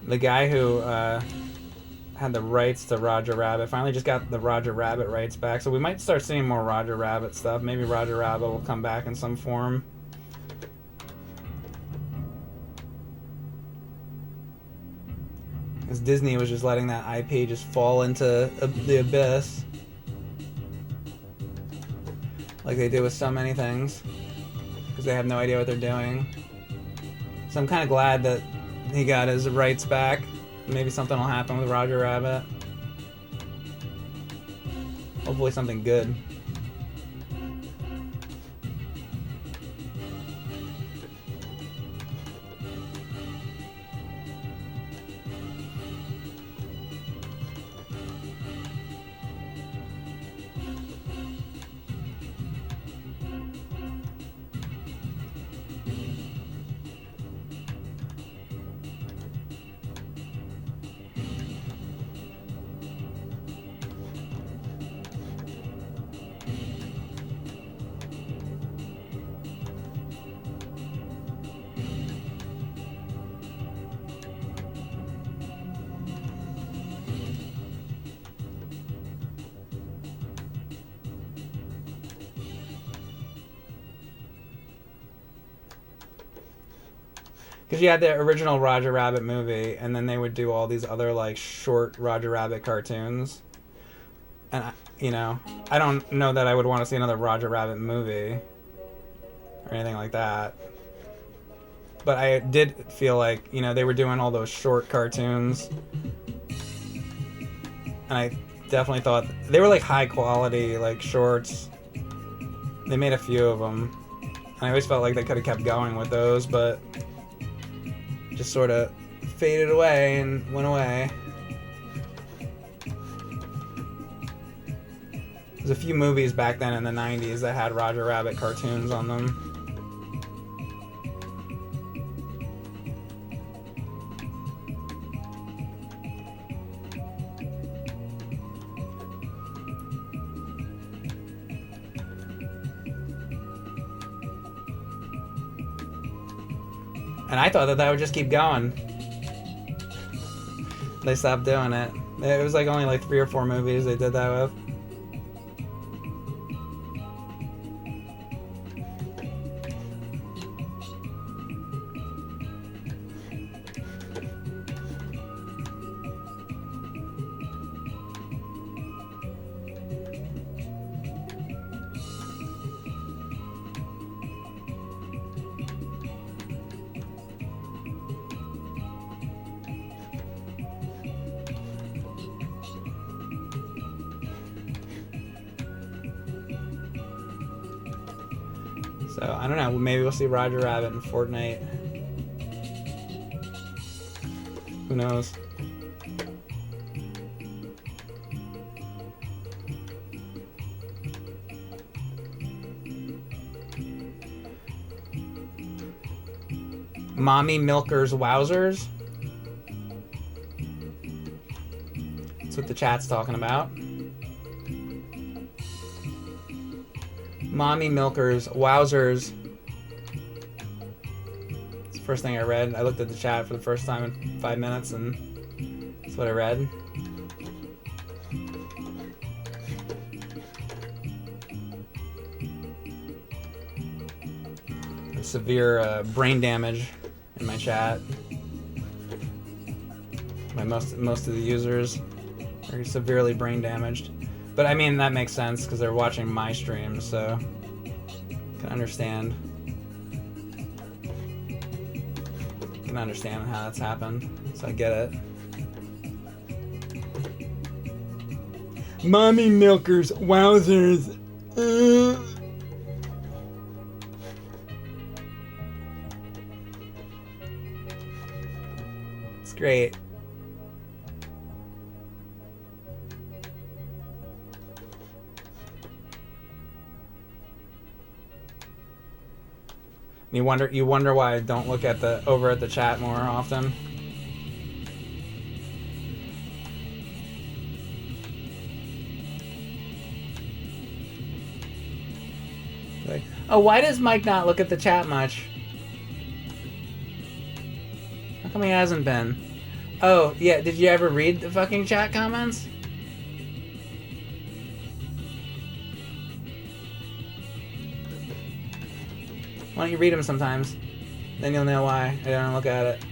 The guy who had the rights to Roger Rabbit finally just got the Roger Rabbit rights back, so we might start seeing more Roger Rabbit stuff. Maybe Roger Rabbit will come back in some form. Because Disney was just letting that IP just fall into the abyss. Like they do with so many things. Because they have no idea what they're doing. So I'm kind of glad that he got his rights back. Maybe something will happen with Roger Rabbit. Hopefully something good. Because you had the original Roger Rabbit movie, and then they would do all these other, like, short Roger Rabbit cartoons. And, I don't know that I would want to see another Roger Rabbit movie. Or anything like that. But I did feel like, they were doing all those short cartoons. And I definitely thought... They were, like, high-quality, like, shorts. They made a few of them. And I always felt like they could have kept going with those, but... just sort of faded away and went away. There's a few movies back then in the 90s that had Roger Rabbit cartoons on them. And I thought that would just keep going. They stopped doing it. It was like only like 3 or 4 movies they did that with. So, I don't know, maybe we'll see Roger Rabbit in Fortnite. Who knows? Mommy Milkers Wowzers. That's what the chat's talking about. Mommy Milkers Wowzers. It's the first thing I read. I looked at the chat for the first time in 5 minutes, and that's what I read. Severe brain damage in my chat. Most of the users are severely brain damaged, but I mean that makes sense because they're watching my stream, so I can understand. How that's happened, so I get it. Mommy Milkers Wowzers. Great. You wonder why I don't look at over at the chat more often. Like, oh, why does Mike not look at the chat much? How come he hasn't been? Oh, yeah, did you ever read the fucking chat comments? Why don't you read them sometimes? Then you'll know why I don't look at it.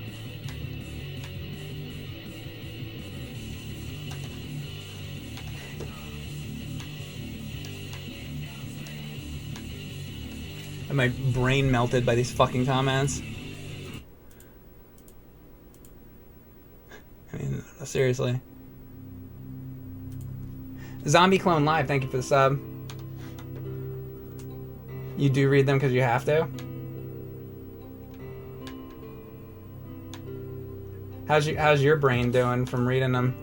And my brain melted by these fucking comments. I mean, seriously. Zombie Clone Live, thank you for the sub. You do read them because you have to? How's your brain doing from reading them?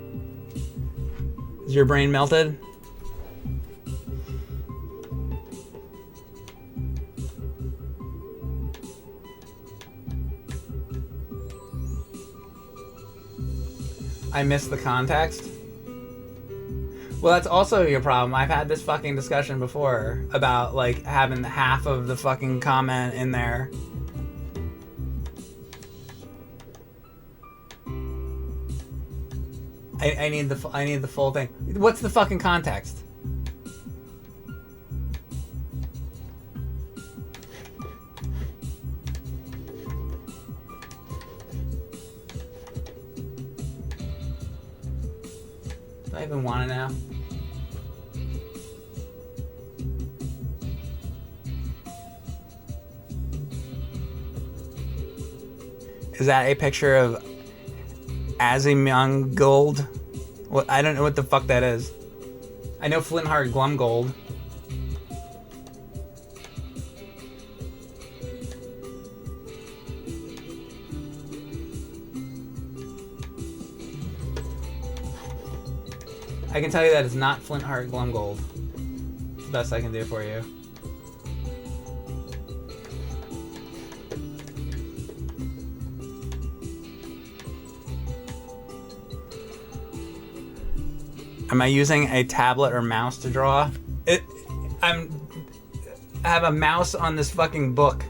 Is your brain melted? I missed the context. Well, that's also your problem. I've had this fucking discussion before about like having half of the fucking comment in there. I need the full thing. What's the fucking context? Do I even want to know? Is that a picture of Azimiongold? Well, I don't know what the fuck that is. I know Flintheart Glumgold. I can tell you that it's not Flintheart Glumgold. It's the best I can do for you. Am I using a tablet or mouse to draw? I have a mouse on this fucking book.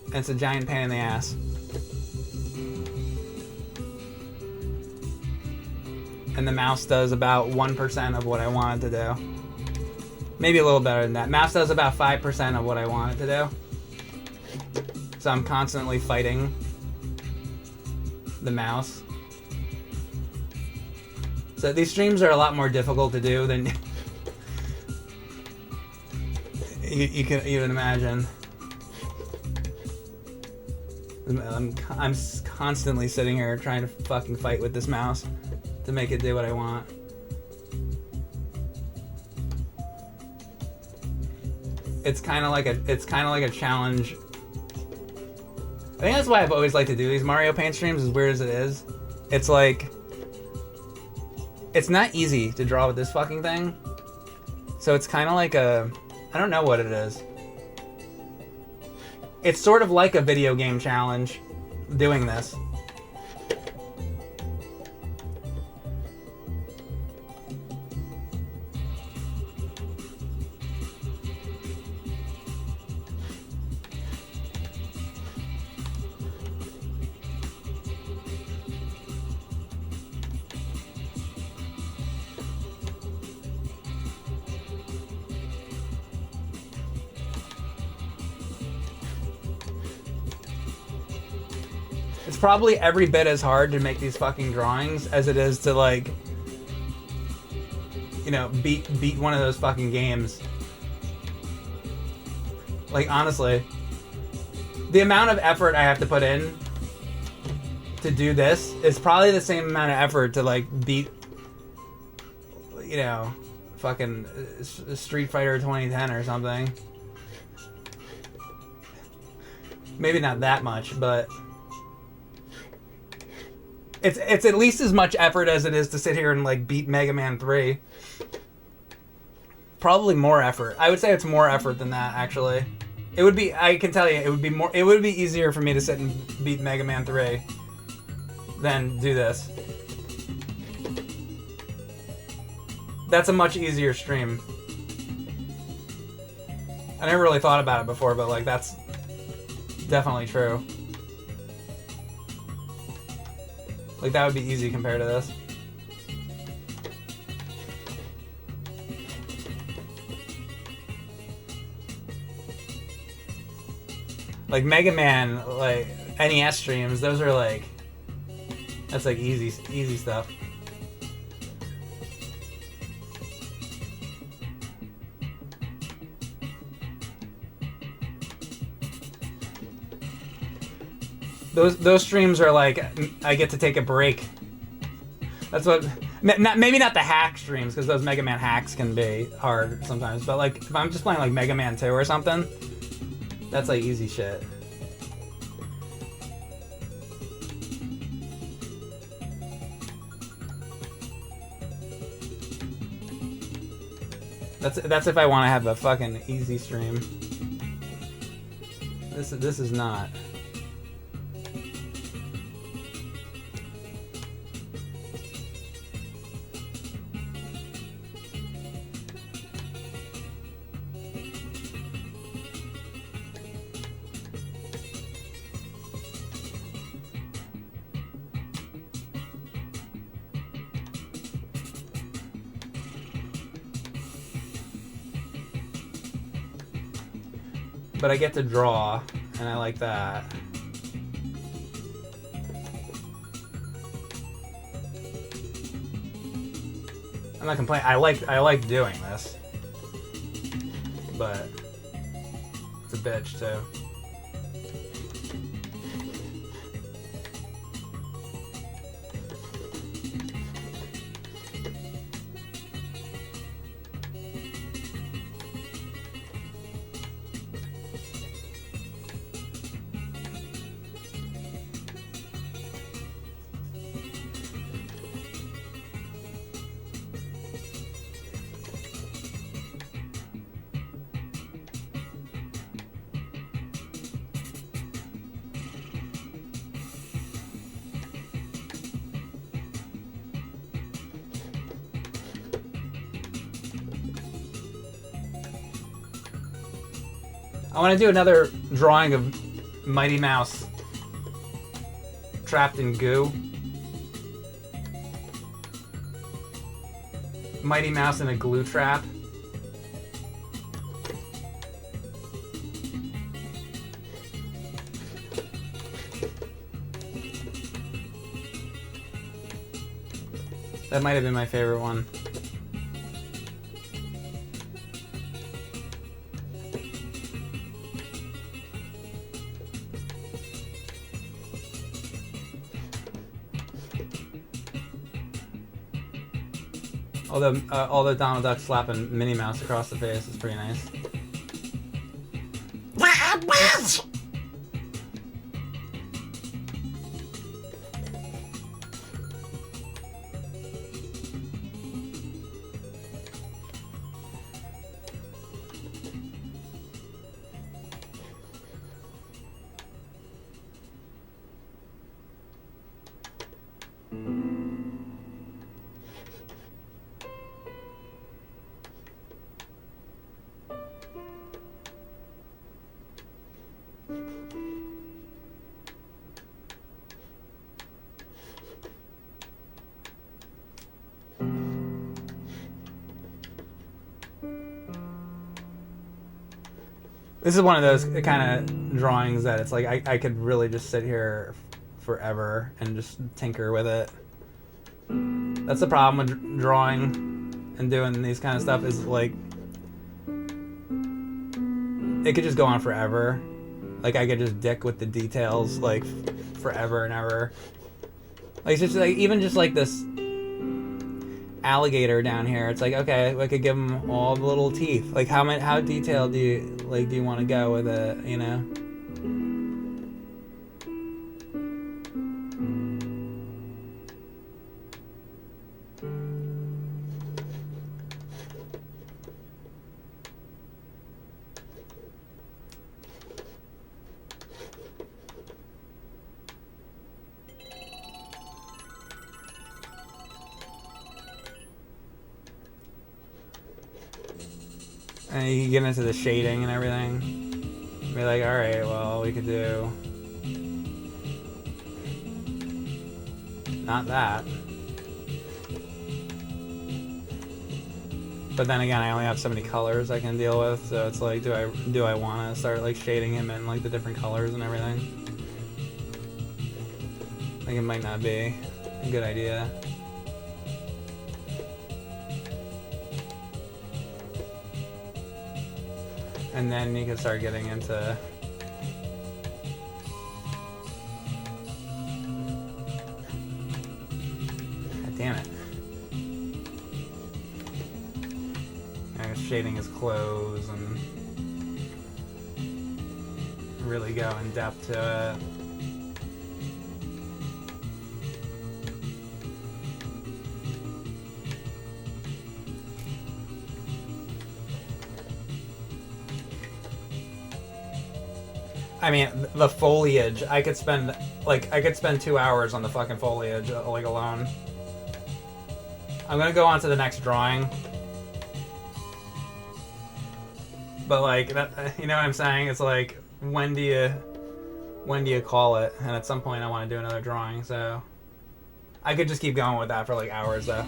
And it's a giant pain in the ass. And the mouse does about 1% of what I want it to do. Maybe a little better than that. Mouse does about 5% of what I want it to do. So I'm constantly fighting the mouse. So these streams are a lot more difficult to do than you can even imagine. I'm constantly sitting here trying to fucking fight with this mouse to make it do what I want. It's kind of like a challenge. I think that's why I've always liked to do these Mario Paint streams, as weird as it is. It's like, it's not easy to draw with this fucking thing. So it's kind of like a... I don't know what it is. It's sort of like a video game challenge doing this. It's probably every bit as hard to make these fucking drawings as it is to, like, you know, beat one of those fucking games. Like, honestly, the amount of effort I have to put in to do this is probably the same amount of effort to, like, beat, you know, fucking Street Fighter 2010 or something. Maybe not that much, but it's at least as much effort as it is to sit here and, like, beat Mega Man 3. Probably more effort. I would say it's more effort than that, actually. It would be, I can tell you, it would be easier for me to sit and beat Mega Man 3 than do this. That's a much easier stream. I never really thought about it before, but, like, that's definitely true. Like, that would be easy compared to this. Like, Mega Man, like, NES streams, those are, like, that's, like, easy stuff. Those streams are like, I get to take a break. That's what, maybe not the hack streams, because those Mega Man hacks can be hard sometimes, but, like, if I'm just playing, like, Mega Man 2 or something, that's, like, easy shit. That's if I want to have a fucking easy stream. This is not. But I get to draw, and I like that. I'm not complaining. I like doing this, but it's a bitch too. I want to do another drawing of Mighty Mouse trapped in goo. Mighty Mouse in a glue trap. That might have been my favorite one. Although Donald Duck slapping Minnie Mouse across the face is pretty nice. This is one of those kind of drawings that it's like I could really just sit here forever and just tinker with it. That's the problem with drawing and doing these kind of stuff, is like it could just go on forever. Like I could just dick with the details like forever and ever. Like it's just like, even just like this alligator down here, it's like, okay, I could give him all the little teeth. Like how detailed do you want to go with it, you know? And you can get into the shading and everything. Be like, alright, well, we could do... not that. But then again, I only have so many colors I can deal with, so it's like, do I want to start like shading him in like the different colors and everything? I think it might not be a good idea. And then you can start getting into... God damn it. Shading his clothes and really go in depth to it. I mean, the foliage, I could spend 2 hours on the fucking foliage, like, alone. I'm gonna go on to the next drawing. But, like, that, you know what I'm saying? It's like, when do you call it? And at some point I want to do another drawing, so... I could just keep going with that for, like, hours, though.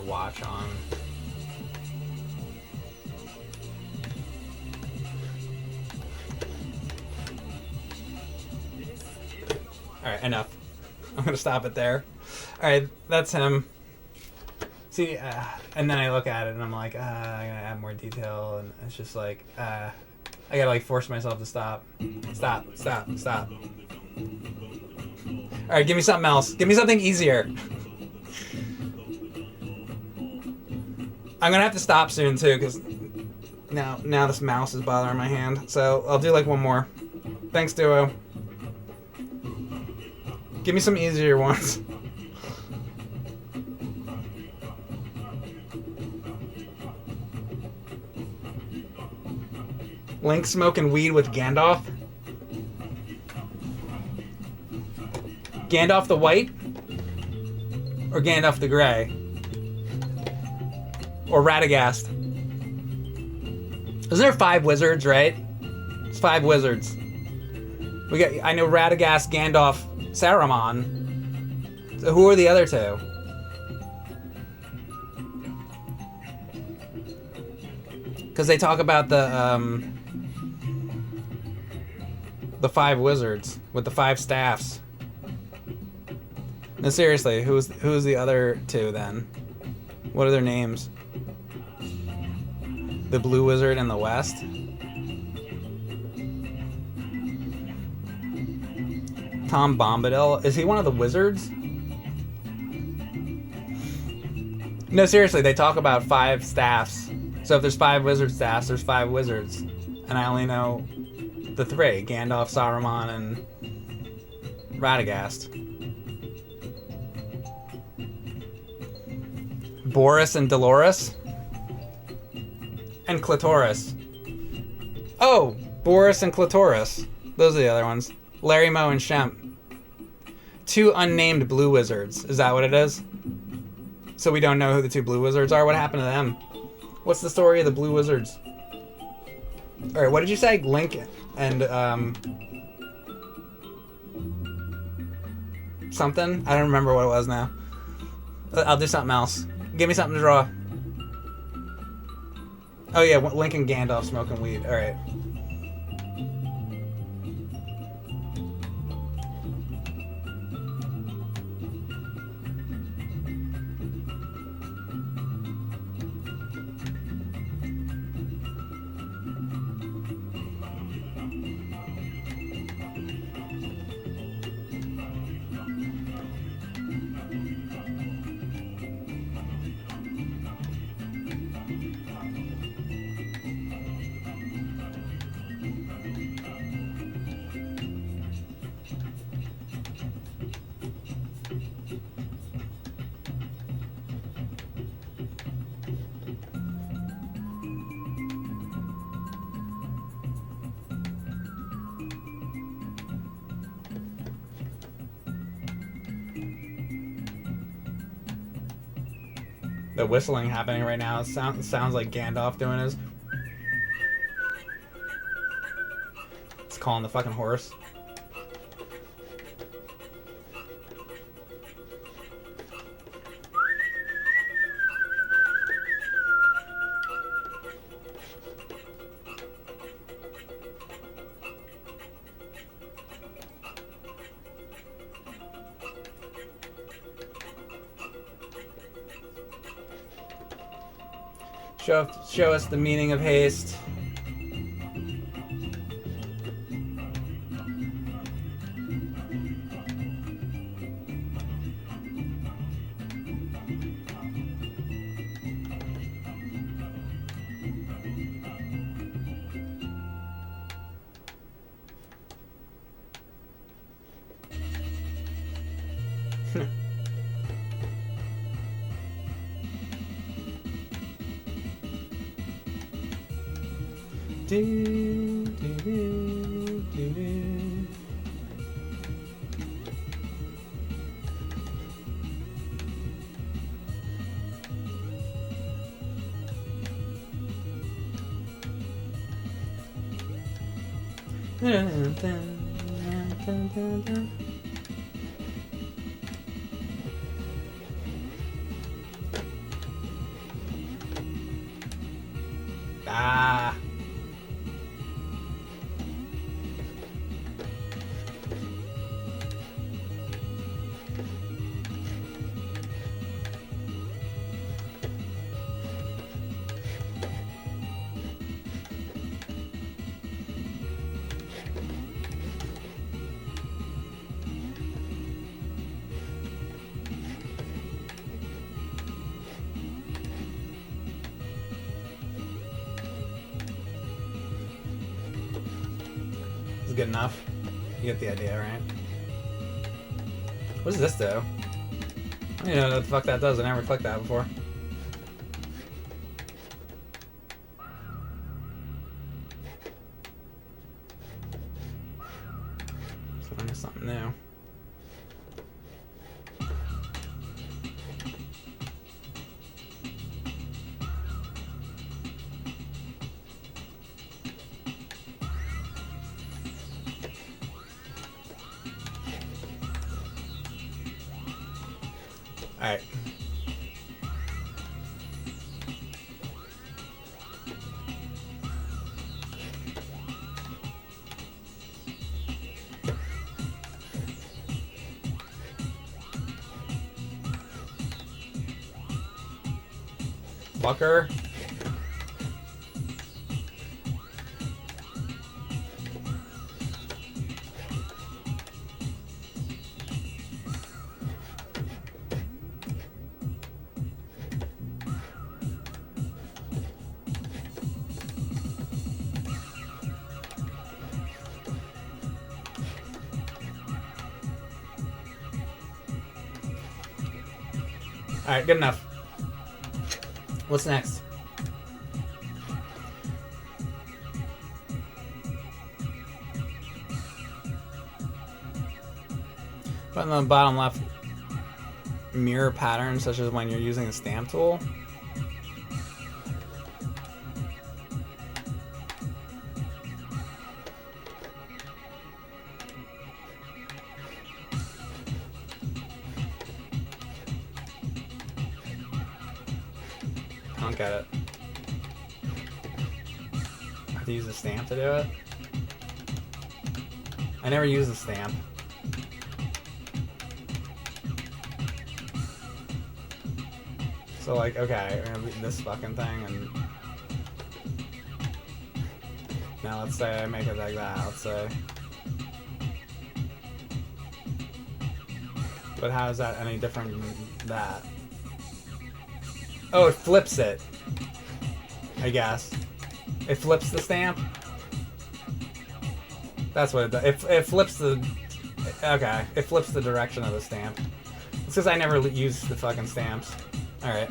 Watch on. Alright, enough. I'm gonna stop it there. Alright, that's him. See, and then I look at it and I'm like, I'm gonna add more detail, and it's just like, I gotta like force myself to stop. Stop. Alright, give me something else. Give me something easier. I'm gonna have to stop soon too, because now this mouse is bothering my hand. So I'll do like one more. Thanks, Duo. Give me some easier ones. Link smoking weed with Gandalf? Gandalf the White? Or Gandalf the Grey? Or Radagast? Isn't there 5 wizards, right? It's 5 wizards. I know Radagast, Gandalf, Saruman. So who are the other 2? Because they talk about the 5 wizards with the 5 staffs. No, seriously, who's the other 2 then? What are their names? The Blue Wizard and the West? Tom Bombadil? Is he one of the wizards? No, seriously, they talk about 5 staffs. So if there's 5 wizard staffs, there's 5 wizards. And I only know the 3. Gandalf, Saruman, and Radagast. Boris and Dolores? And Clitoris. Oh, Boris and Clitoris. Those are the other ones. Larry, Moe, and Shemp. 2 unnamed blue wizards. Is that what it is? So we don't know who the two blue wizards are? What happened to them? What's the story of the blue wizards? Alright, what did you say? Link and, something? I don't remember what it was now. I'll do something else. Give me something to draw. Oh yeah, Link and Gandalf smoking weed. Alright. The whistling happening right now sounds like Gandalf doing his. It's calling the fucking horse. Show us the meaning of haste. Do, do, do, do, do. Dun, dun, dun, dun, dun. Ah. Good enough. You get the idea, right? What does this do? I don't even know what the fuck that does. I never clicked that before. So I missed something new. Alright. Fucker. Alright, good enough. What's next? Button on the bottom left mirror patterns, such as when you're using a stamp tool. I don't get it. I have to use a stamp to do it? I never use the stamp. So like, okay, we're gonna do this fucking thing, and now let's say I make it like that, let's say. But how is that any different than that? Oh, it flips it, I guess. It flips the stamp? That's what it does. It flips the... Okay, it flips the direction of the stamp. It's because I never use the fucking stamps. Alright.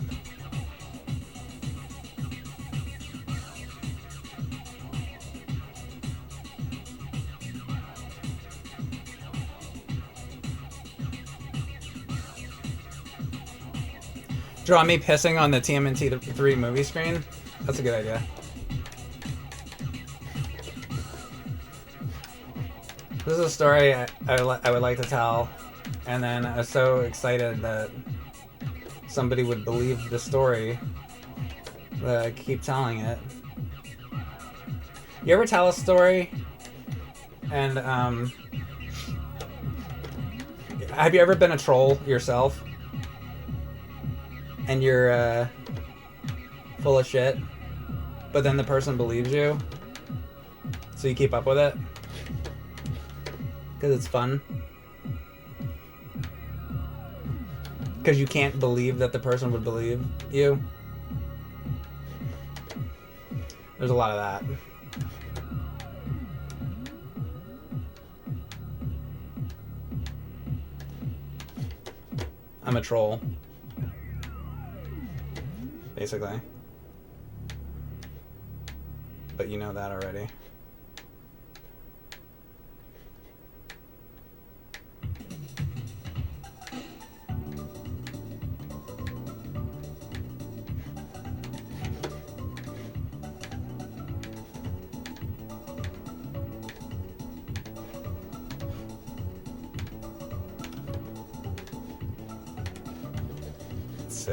Draw me pissing on the TMNT 3 movie screen? That's a good idea. This is a story I would like to tell, and then I was so excited that somebody would believe the story that I keep telling it. You ever tell a story and have you ever been a troll yourself and you're full of shit, but then the person believes you, so you keep up with it because it's fun? Because you can't believe that the person would believe you. There's a lot of that. I'm a troll, basically. But you know that already. See.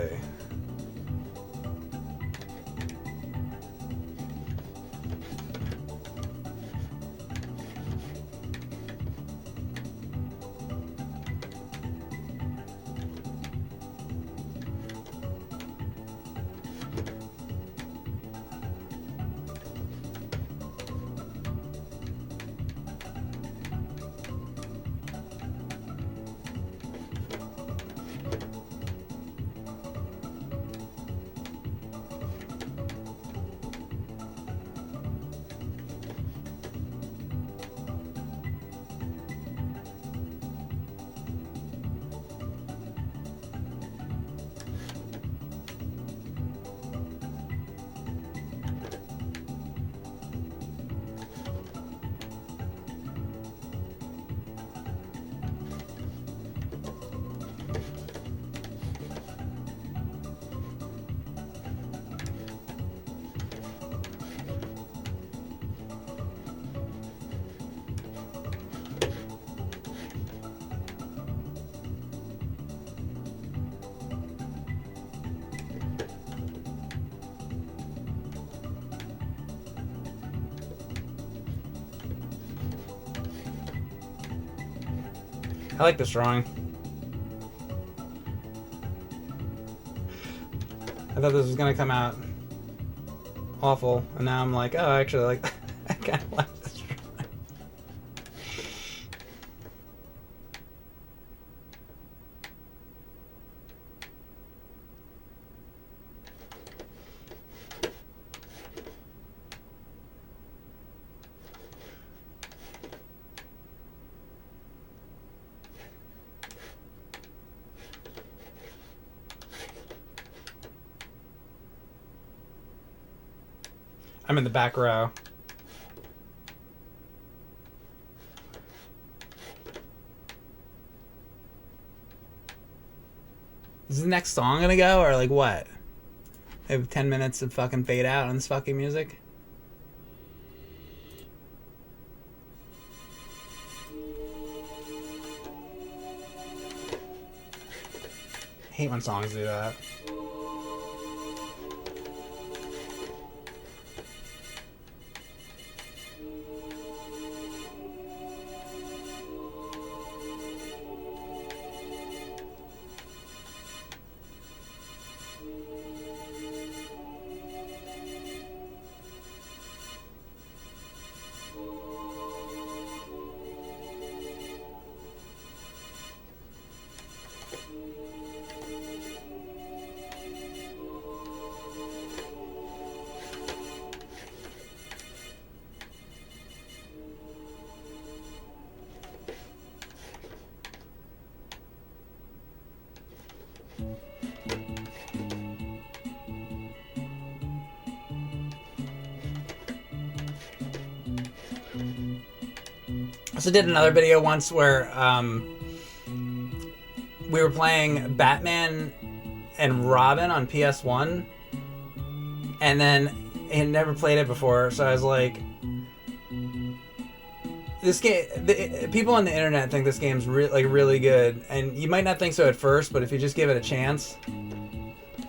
I like this drawing. I thought this was gonna come out awful, and now I'm like, oh, actually, like, I kind of like this drawing. I'm in the back row. Is the next song gonna go, or like what? I have 10 minutes of fucking fade out on this fucking music. I hate when songs do that. I also did another video once where we were playing Batman and Robin on PS1, and then I had never played it before, so I was like, this game, people on the internet think this game's really good, and you might not think so at first, but if you just give it a chance,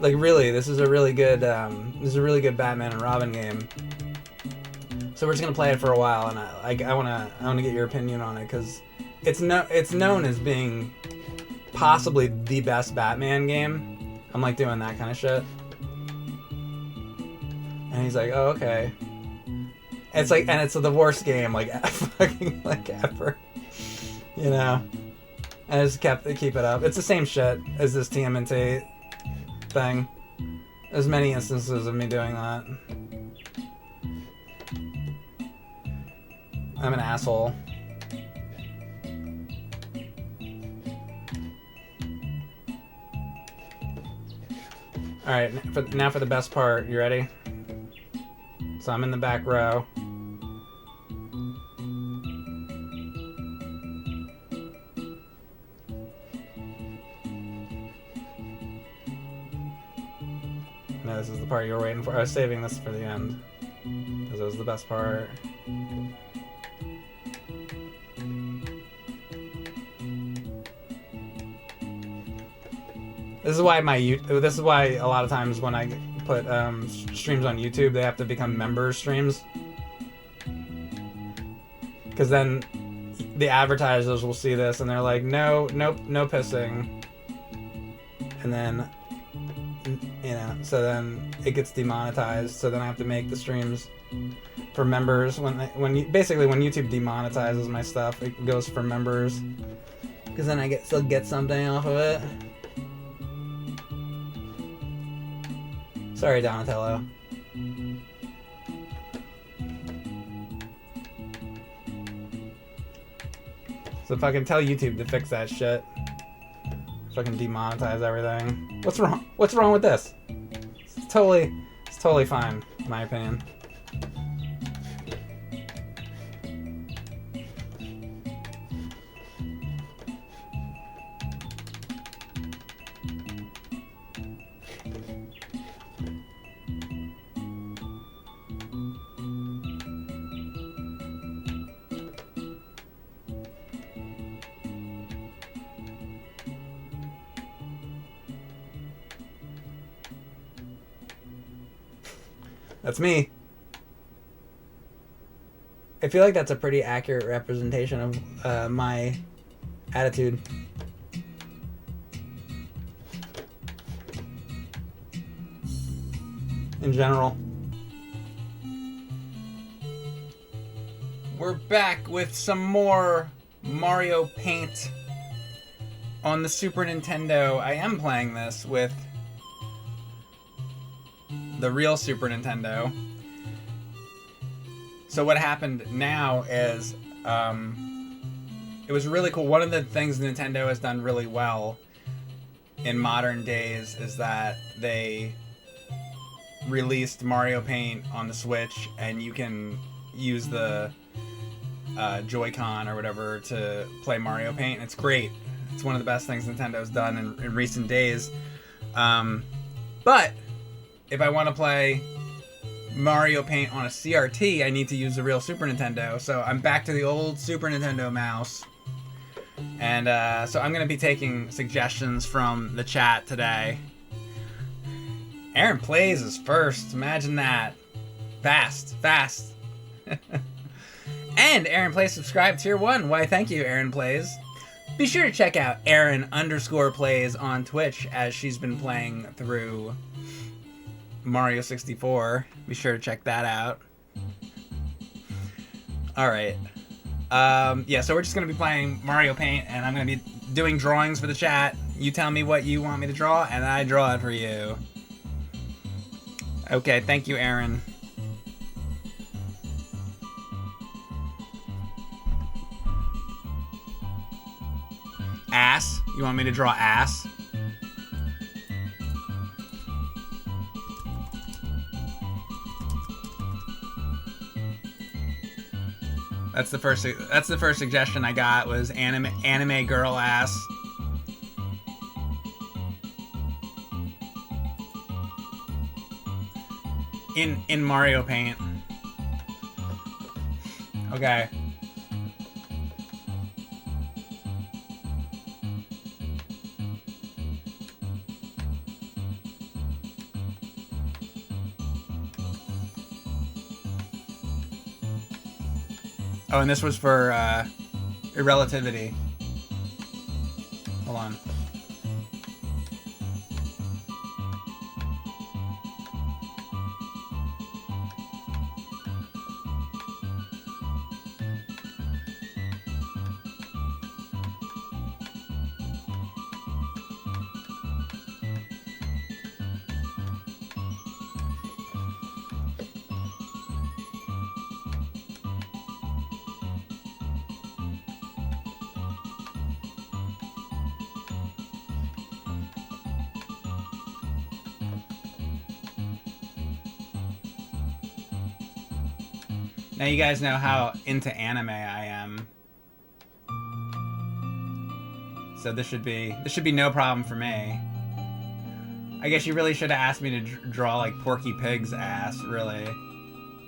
like really, this is a really good Batman and Robin game. So we're just gonna play it for a while, and I wanna get your opinion on it, because it's known as being possibly the best Batman game. I'm like doing that kind of shit, and he's like, "Oh, okay." It's like, and it's the worst game like fucking like ever, you know. And I just keep it up. It's the same shit as this TMNT thing. There's many instances of me doing that. I'm an asshole. Alright, now for the best part. You ready? So I'm in the back row. No, this is the part you were waiting for. I was saving this for the end, because it was the best part. This is why a lot of times when I put streams on YouTube, they have to become member streams, because then the advertisers will see this and they're like, no pissing, and then, you know, so then it gets demonetized. So then I have to make the streams for members. When YouTube demonetizes my stuff, it goes for members, because then I still get something off of it. Sorry, Donatello. So if I can tell YouTube to fix that shit, fucking demonetize everything. What's wrong? What's wrong with this? It's totally fine, in my opinion. That's me. I feel like that's a pretty accurate representation of my attitude. In general. We're back with some more Mario Paint on the Super Nintendo. I am playing this with the real Super Nintendo. So what happened now is it was really cool. One of the things Nintendo has done really well in modern days is that they released Mario Paint on the Switch, and you can use the Joy-Con or whatever to play Mario Paint. It's great. It's one of the best things Nintendo's done in recent days. But if I want to play Mario Paint on a CRT, I need to use the real Super Nintendo. So I'm back to the old Super Nintendo mouse. And so I'm going to be taking suggestions from the chat today. Erin Plays is first. Imagine that. Fast. And Erin Plays subscribed tier 1. Why, thank you, Erin Plays. Be sure to check out Erin_Plays on Twitch as she's been playing through Mario 64. Be sure to check that out. Alright. Yeah, so we're just going to be playing Mario Paint, and I'm going to be doing drawings for the chat. You tell me what you want me to draw, and I draw it for you. Okay, thank you, Erin. Ass? You want me to draw ass? That's the first suggestion I got was anime girl ass. In Mario Paint. Okay. Oh, and this was for irrelativity. Hold on. Now you guys know how into anime I am. So this should be no problem for me. I guess you really should have asked me to draw like Porky Pig's ass, really.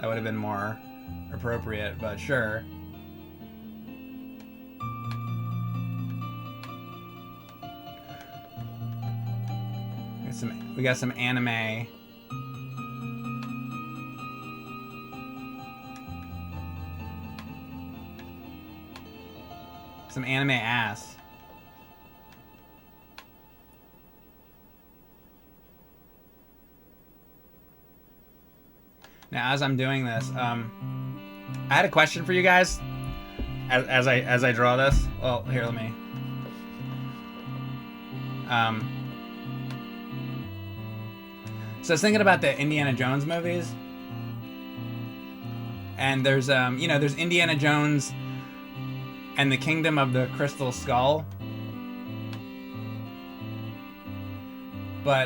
That would have been more appropriate, but sure. We got some anime. Some anime ass. Now, as I'm doing this, I had a question for you guys. As I draw this. Well, here, let me. So I was thinking about the Indiana Jones movies, and there's there's Indiana Jones and the Kingdom of the Crystal Skull. But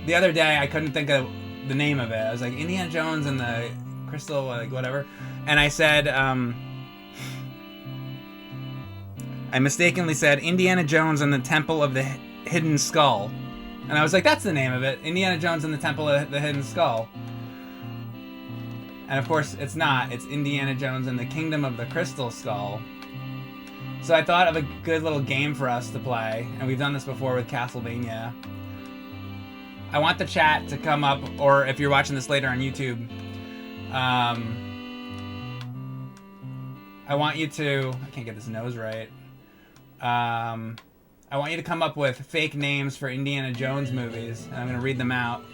the other day I couldn't think of the name of it. I was like, Indiana Jones and the Crystal, like whatever. And I said, I mistakenly said Indiana Jones and the Temple of the Hidden Skull. And I was like, that's the name of it. Indiana Jones and the Temple of the Hidden Skull. And of course, it's not. It's Indiana Jones and the Kingdom of the Crystal Skull. So I thought of a good little game for us to play, and we've done this before with Castlevania. I want the chat to come up, or if you're watching this later on YouTube, I want you to... I can't get this nose right. I want you to come up with fake names for Indiana Jones movies, and I'm going to read them out.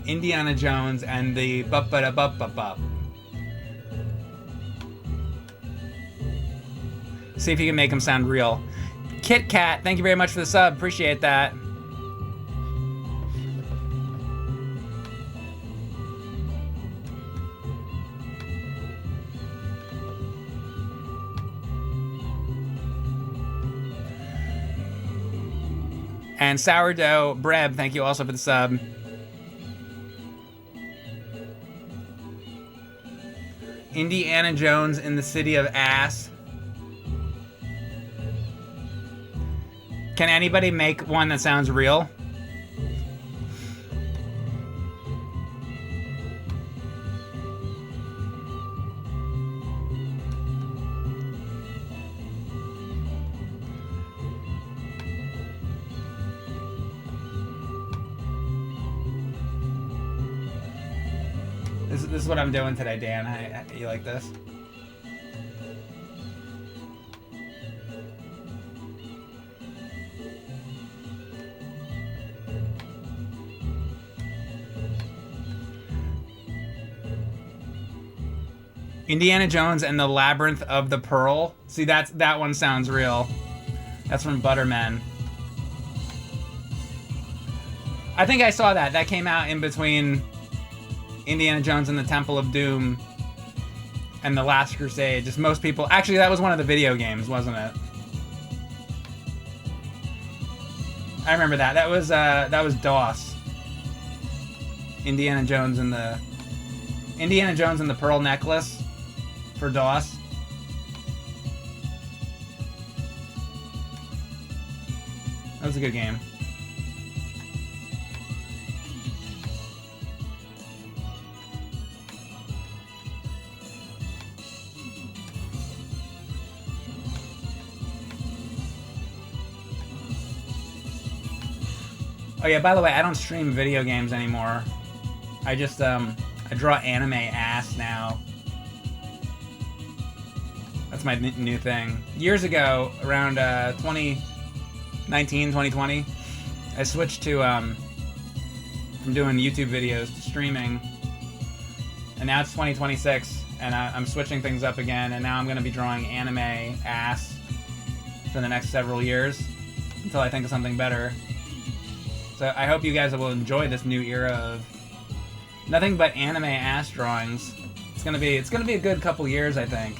Indiana Jones and the bup-ba-da-bup-bup-bup. See if you can make them sound real. Kit Kat, thank you very much for the sub. Appreciate that. And Sourdough Breb, thank you also for the sub. Indiana Jones in the City of Ass. Can anybody make one that sounds real? This is what I'm doing today, Dan. You like this? Indiana Jones and the Labyrinth of the Pearl. See, that one sounds real. That's from Butterman. I think I saw that. That came out in between Indiana Jones and the Temple of Doom and The Last Crusade. Just most people... Actually, that was one of the video games, wasn't it? I remember that. That was DOS. Indiana Jones and the Pearl Necklace for DOS. That was a good game. Oh yeah, by the way, I don't stream video games anymore. I just, I draw anime ass now. That's my new thing. Years ago, around 2019, 2020, I switched to, from doing YouTube videos to streaming. And now it's 2026, and I'm switching things up again, and now I'm going to be drawing anime ass for the next several years, until I think of something better. So I hope you guys will enjoy this new era of nothing but anime ass drawings. It's gonna be a good couple years, I think.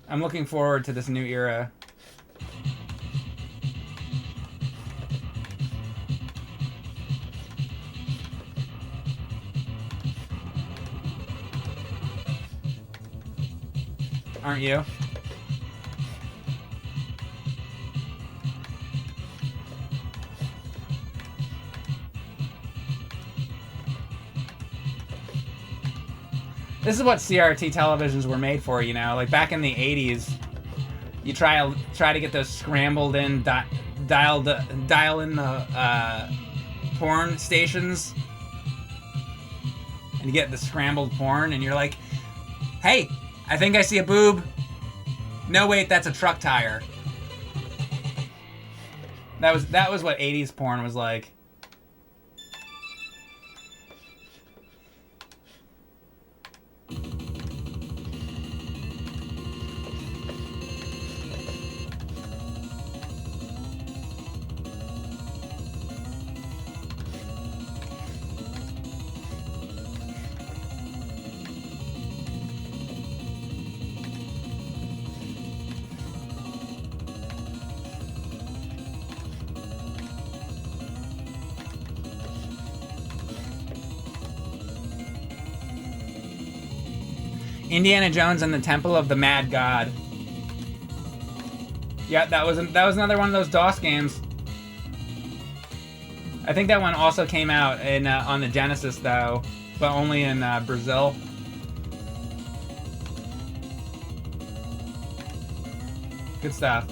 I'm looking forward to this new era. Aren't you? This is what CRT televisions were made for, you know? Like back in the 80s, you try to get those scrambled in, dial in the porn stations, and you get the scrambled porn, and you're like, hey, I think I see a boob. No, wait, that's a truck tire. That was what 80s porn was like. Indiana Jones and the Temple of the Mad God. Yeah, that was another one of those DOS games. I think that one also came out in on the Genesis though, but only in Brazil. Good stuff.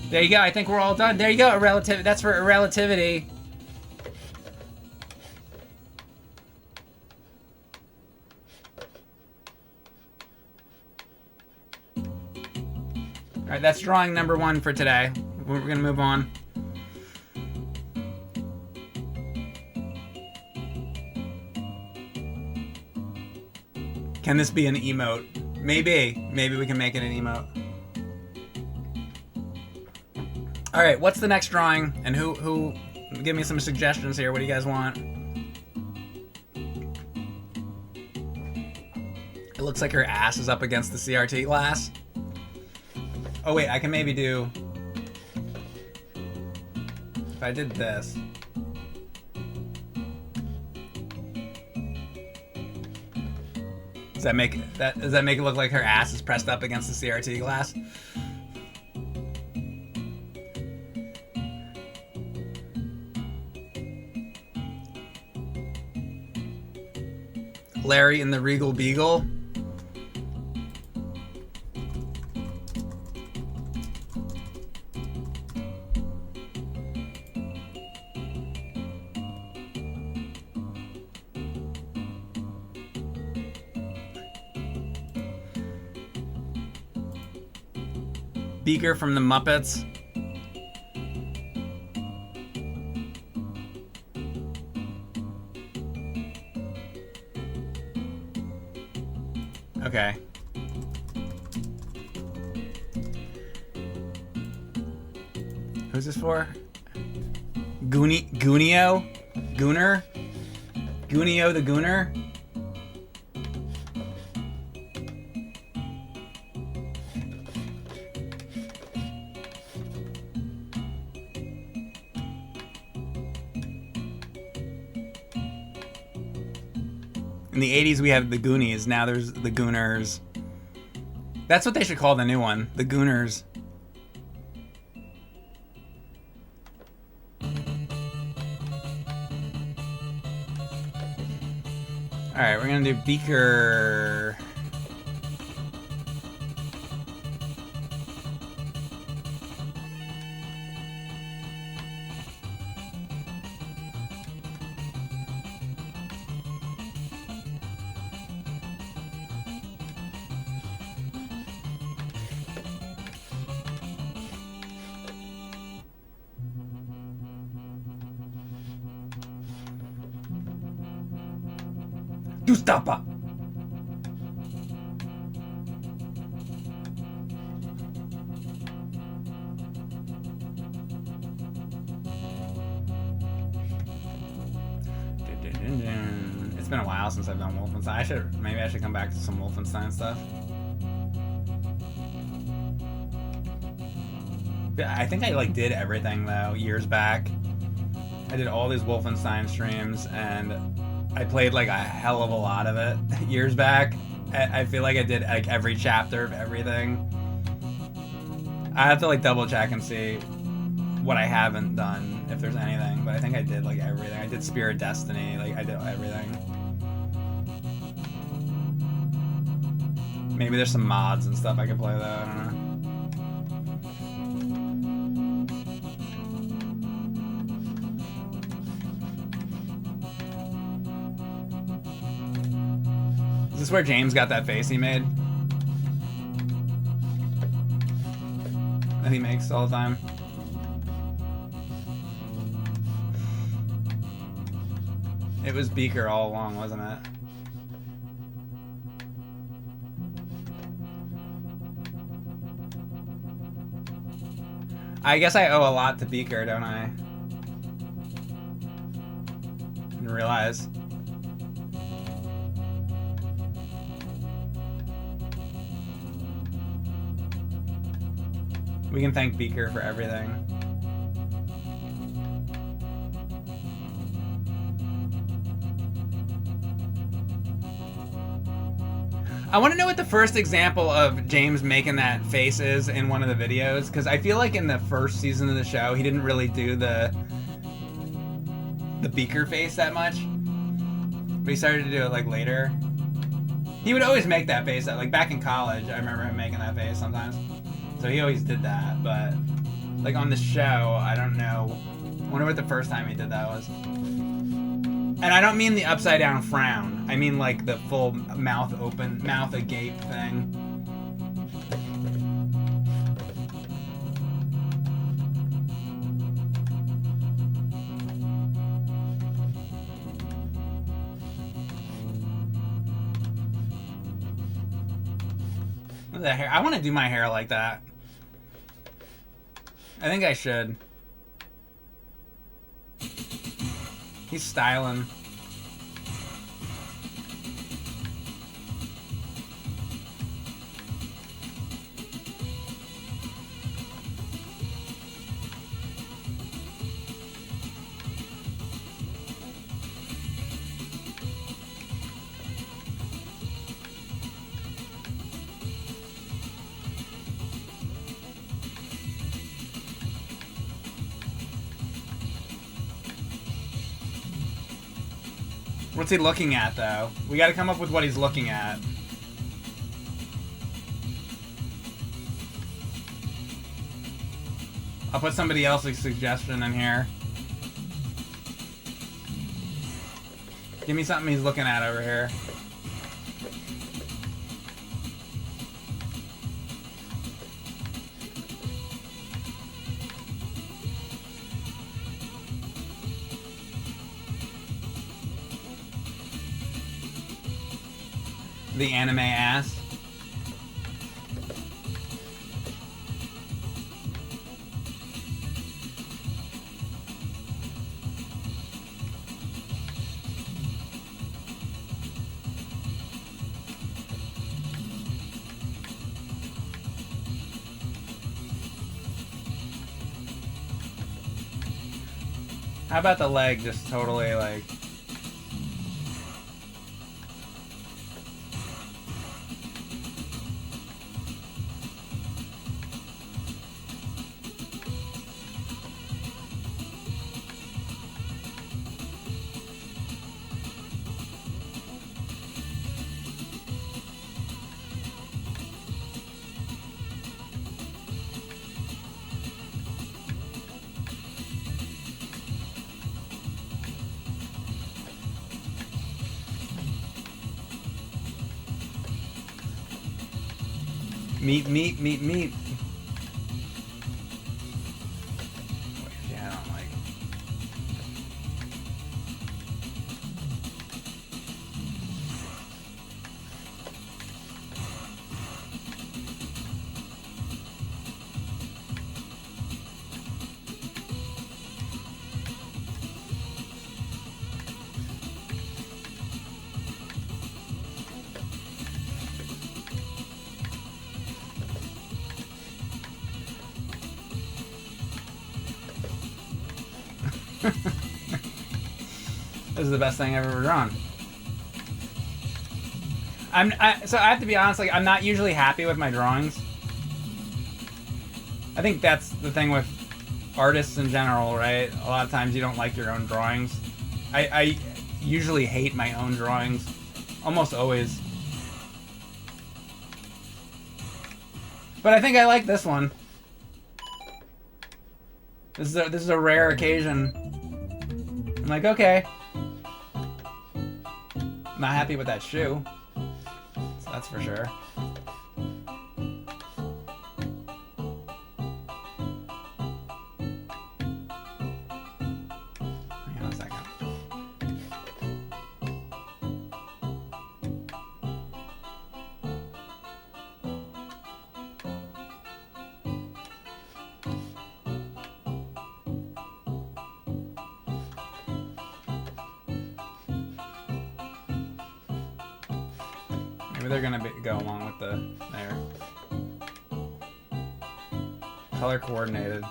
There you go. I think we're all done. There you go. That's for relativity. All Alright, that's drawing number 1 for today. We're gonna move on. Can this be an emote? Maybe. Maybe we can make it an emote. Alright, what's the next drawing? And who... Give me some suggestions here. What do you guys want? It looks like her ass is up against the CRT glass. Oh wait, I can maybe do... If I did this... Does that make it look like her ass is pressed up against the CRT glass? Larry and the Regal Beagle. Beaker from the Muppets. Okay. Who's this for? Goonio? Gooner? Goonio the Gooner? In the 80s, we had the Goonies. Now there's the Gooners. That's what they should call the new one. The Gooners. Alright, we're gonna do Beaker. Do stop up. It's been a while since I've done Wolfenstein. Maybe I should come back to some Wolfenstein stuff. I think I did everything though years back. I did all these Wolfenstein streams and I played a hell of a lot of it years back. I feel like I did every chapter of everything. I have to double check and see what I haven't done, if there's anything, but I think I did everything. I did Spirit Destiny, I did everything. Maybe there's some mods and stuff I could play though, I don't know. Is this where James got that face he made? That he makes all the time? It was Beaker all along, wasn't it? I guess I owe a lot to Beaker, don't I? Didn't realize. We can thank Beaker for everything. I want to know what the first example of James making that face is in one of the videos, because I feel like in the first season of the show, he didn't really do the Beaker face that much, but he started to do it later. He would always make that face, back in college, I remember him making that face sometimes. So he always did that, but on the show, I don't know. I wonder what the first time he did that was. And I don't mean the upside down frown. I mean the full mouth open, mouth agape thing. The hair. I want to do my hair like that. I think I should. He's styling. What's he looking at, though? We gotta come up with what he's looking at. I'll put somebody else's suggestion in here. Give me something he's looking at over here. The anime ass. How about the leg just totally like... Meat. Yeah, I don't like. This is the best thing I've ever drawn. So I have to be honest, like, I'm not usually happy with my drawings. I think that's the thing with artists in general, right? A lot of times you don't like your own drawings. I usually hate my own drawings. Almost always. But I think I like this one. This is a rare occasion. I'm like, okay. Not happy with that shoe. So that's for sure. Hang on a second. Maybe they're gonna go along with the there. Color coordinated.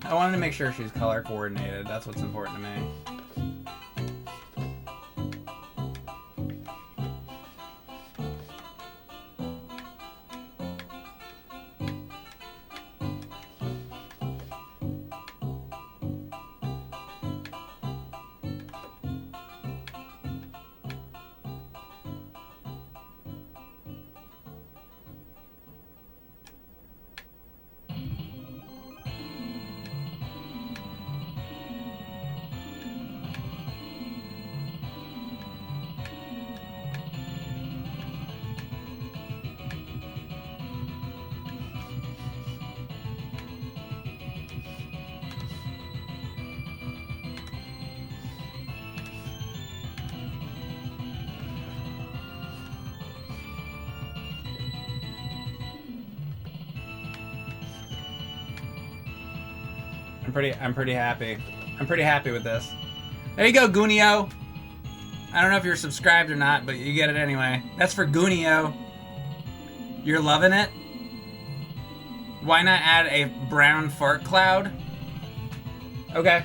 I wanted to make sure she's color coordinated. That's what's important to me. pretty happy. I'm pretty happy with this. There you go, Gunio. I don't know if you're subscribed or not, but you get it anyway. That's for Gunio. You're loving it? Why not add a brown fart cloud? Okay.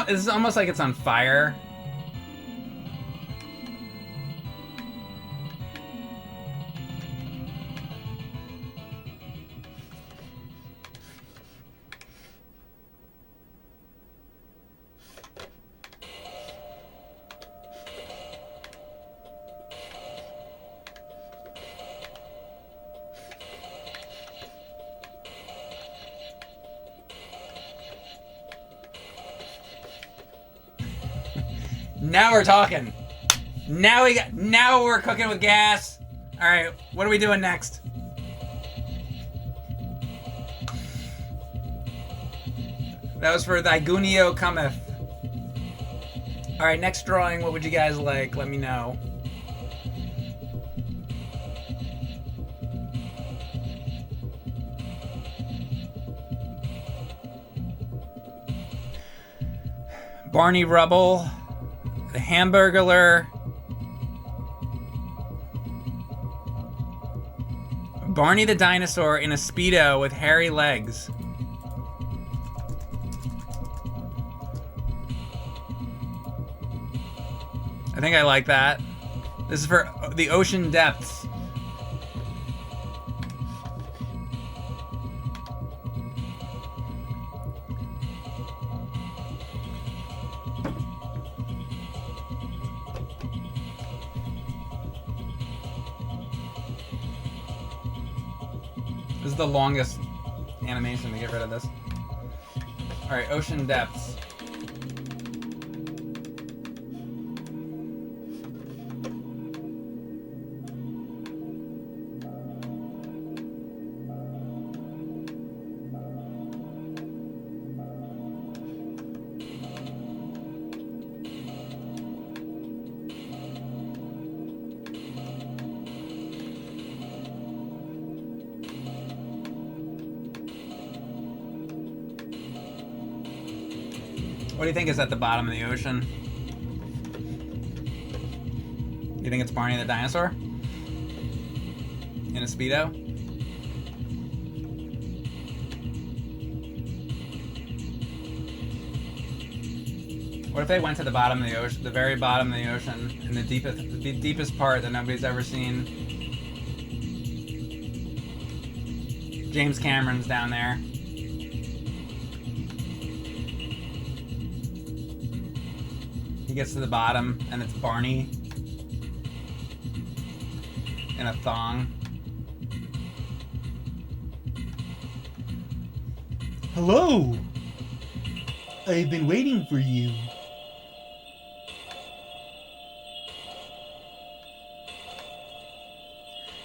This is almost like it's on fire. Now we're talking. Now we're cooking with gas. All right, what are we doing next? That was for thy Gunio cometh. All right, next drawing. What would you guys like? Let me know. Barney Rubble. The Hamburglar. Barney the dinosaur in a Speedo with hairy legs. I think I like that. This is for the ocean depths. This is the longest animation to get rid of this. Alright, ocean depths. What do you think is at the bottom of the ocean? You think it's Barney the dinosaur? In a Speedo? What if they went to the bottom of the ocean, the very bottom of the ocean, in the deepest part that nobody's ever seen? James Cameron's down there. He gets to the bottom, and it's Barney in a thong. Hello! I've been waiting for you.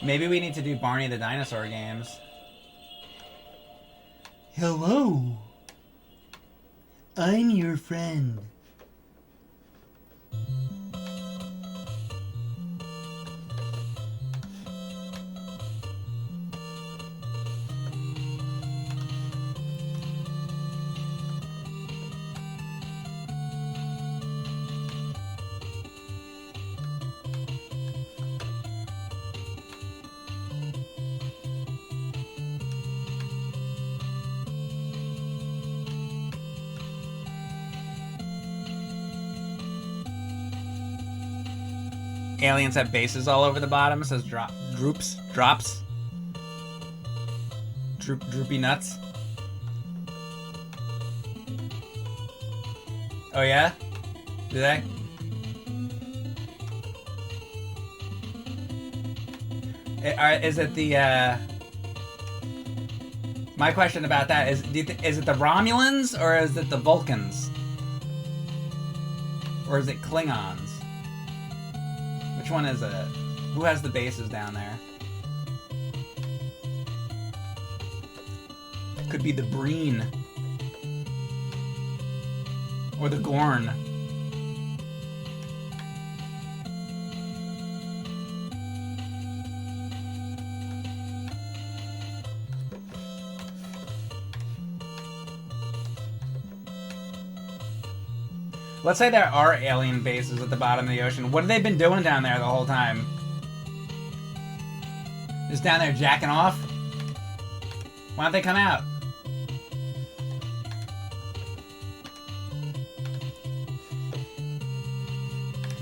Maybe we need to do Barney the dinosaur games. Hello! I'm your friend. Aliens have bases all over the bottom. It says droopy nuts. Oh yeah? Do they? Is it the, my question about that is, is it the Romulans or is it the Vulcans? Or is it Klingons? Which one is it? Who has the bases down there? Could be the Breen. Or the Gorn. Let's say there are alien bases at the bottom of the ocean. What have they been doing down there the whole time? Just down there jacking off? Why don't they come out?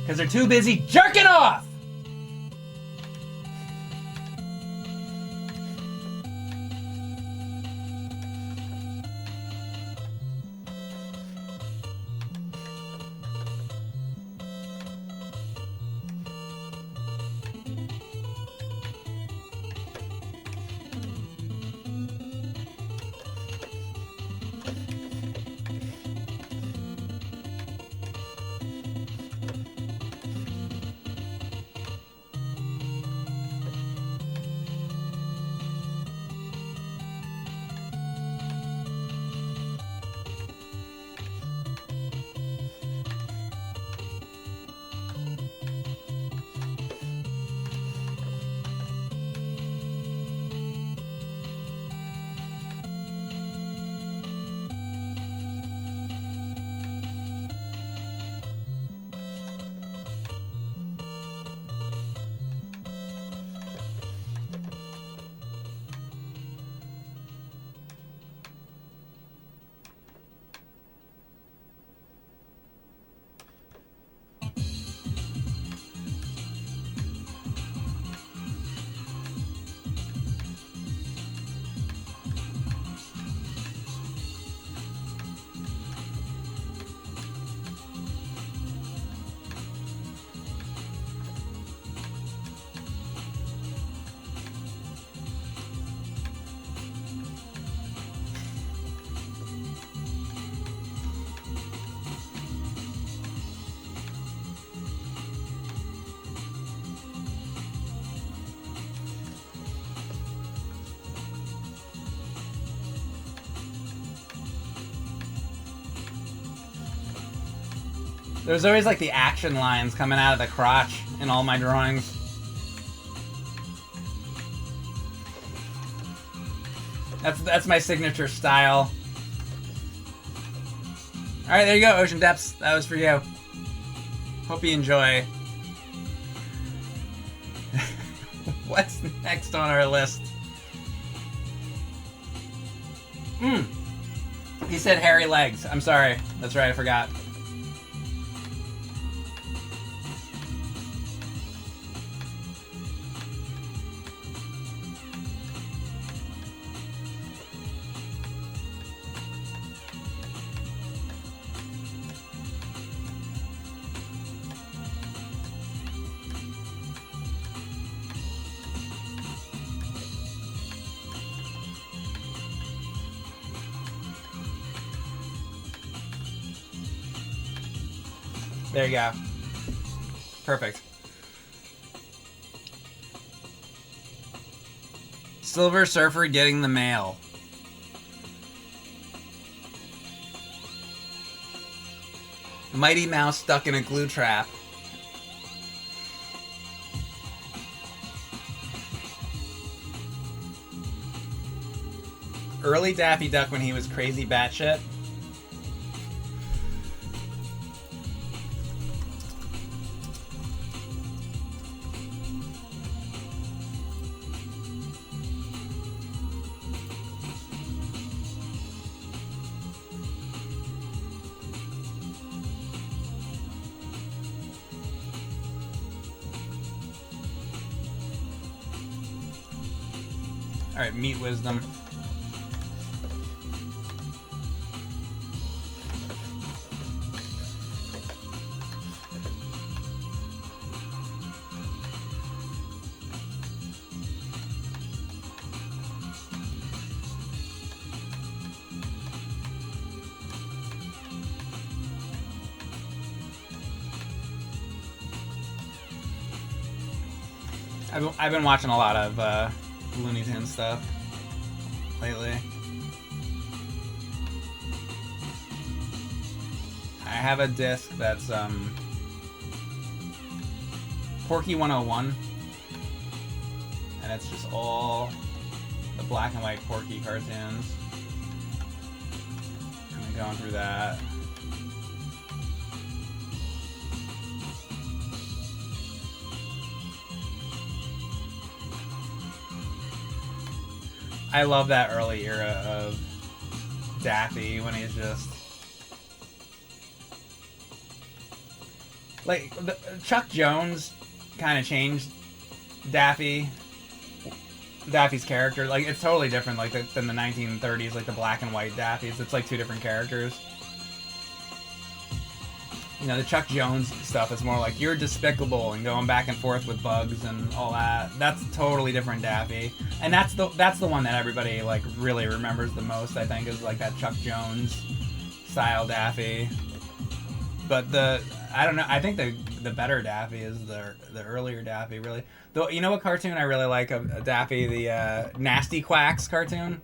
Because they're too busy jerking off! There's always like the action lines coming out of the crotch in all my drawings. That's my signature style. Alright, there you go, Ocean Depths. That was for you. Hope you enjoy. What's next on our list? He said hairy legs. I'm sorry. That's right, I forgot. There you go. Perfect. Silver Surfer getting the mail. Mighty Mouse stuck in a glue trap. Early Daffy Duck when he was crazy batshit. Alright, meat wisdom. I've been watching a lot of Looney Tunes stuff lately. I have a disc that's Porky 101, and it's just all the black and white Porky cartoons. I'm going through that. I love that early era of Daffy when he's just like Chuck Jones kind of changed Daffy's character. Like it's totally different like than the 1930s, like the black and white Daffys. It's like two different characters. You know, the Chuck Jones stuff is more like you're despicable and going back and forth with bugs and all that. That's totally different Daffy, and that's the one that everybody like really remembers the most. I think is like that Chuck Jones style Daffy. But I don't know. I think the better Daffy is the earlier Daffy. Really, though. You know what cartoon I really like of Daffy? The Nasty Quacks cartoon.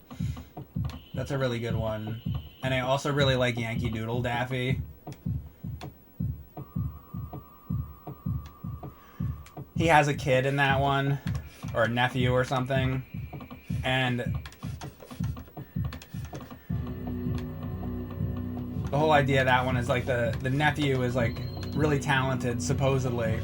That's a really good one, and I also really like Yankee Doodle Daffy. He has a kid in that one, or a nephew or something, and the whole idea of that one is like the nephew is like really talented, supposedly.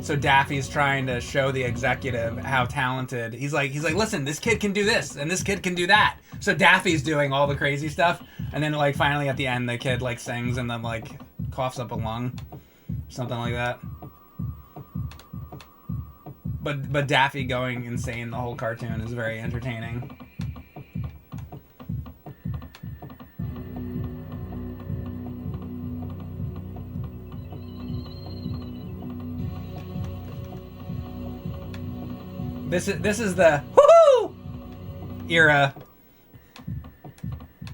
So Daffy's trying to show the executive how talented. He's like, listen, this kid can do this, and this kid can do that. So Daffy's doing all the crazy stuff, and then like finally at the end, the kid like sings and then like coughs up a lung. Something like that. But Daffy going insane the whole cartoon is very entertaining. This is the woohoo era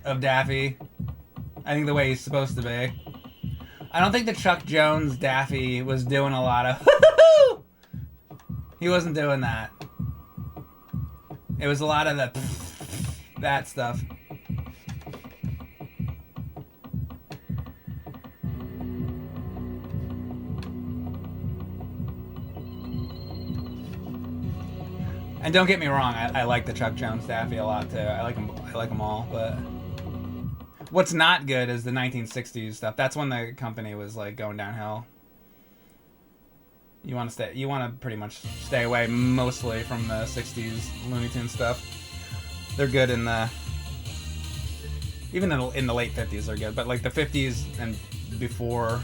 of Daffy. I think the way he's supposed to be. I don't think the Chuck Jones Daffy was doing a lot of woo-hoo! He wasn't doing that. It was a lot of that stuff. And don't get me wrong, I like the Chuck Jones Daffy a lot too. I like them all, but what's not good is the 1960s stuff. That's when the company was like going downhill. You want to pretty much stay away mostly from the 60s Looney Tunes stuff. They're good in the even in the late 50s they're good, but like the 50s and before.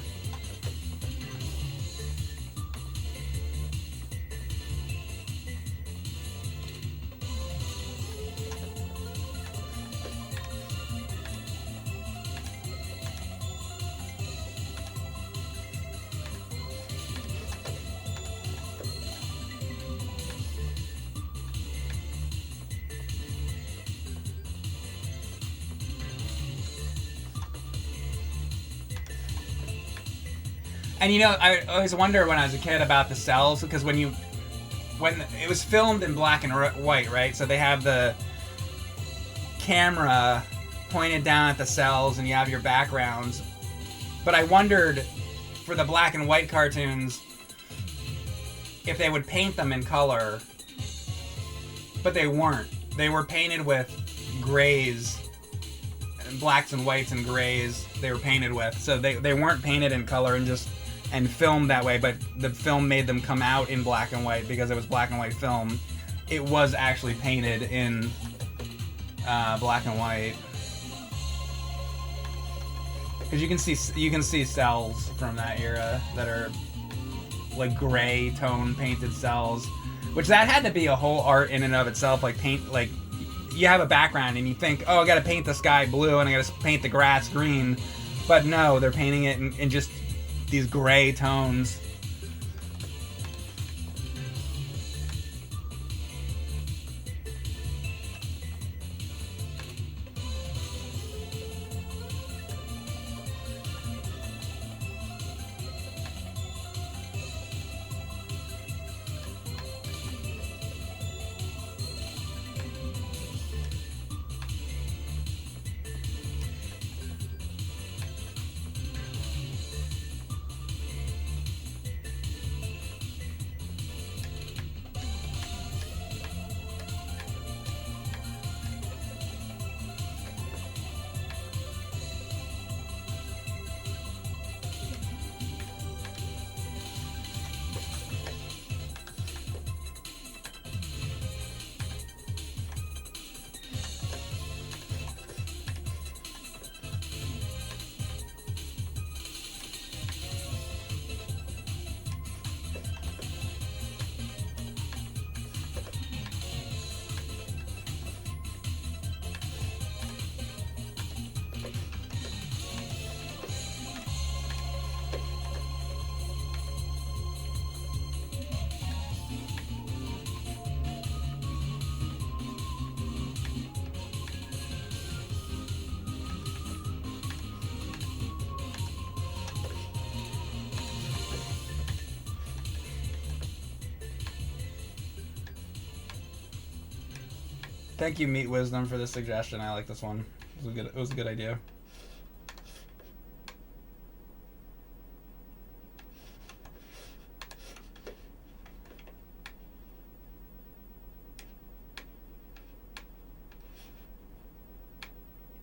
And you know, I always wonder when I was a kid about the cells, because when it was filmed in black and white, right? So they have the camera pointed down at the cells and you have your backgrounds. But I wondered, for the black and white cartoons, if they would paint them in color. But they weren't. They were painted with grays, blacks and whites and grays they were painted with. So they weren't painted in color and filmed that way, but the film made them come out in black and white because it was black and white film. It was actually painted in black and white. Because you can see cells from that era that are like gray tone painted cells, which that had to be a whole art in and of itself. Like you have a background and you think, oh, I got to paint the sky blue and I got to paint the grass green, but no, they're painting it in just these gray tones. Thank you, Meat Wisdom, for this suggestion. I like this one. It was a good idea.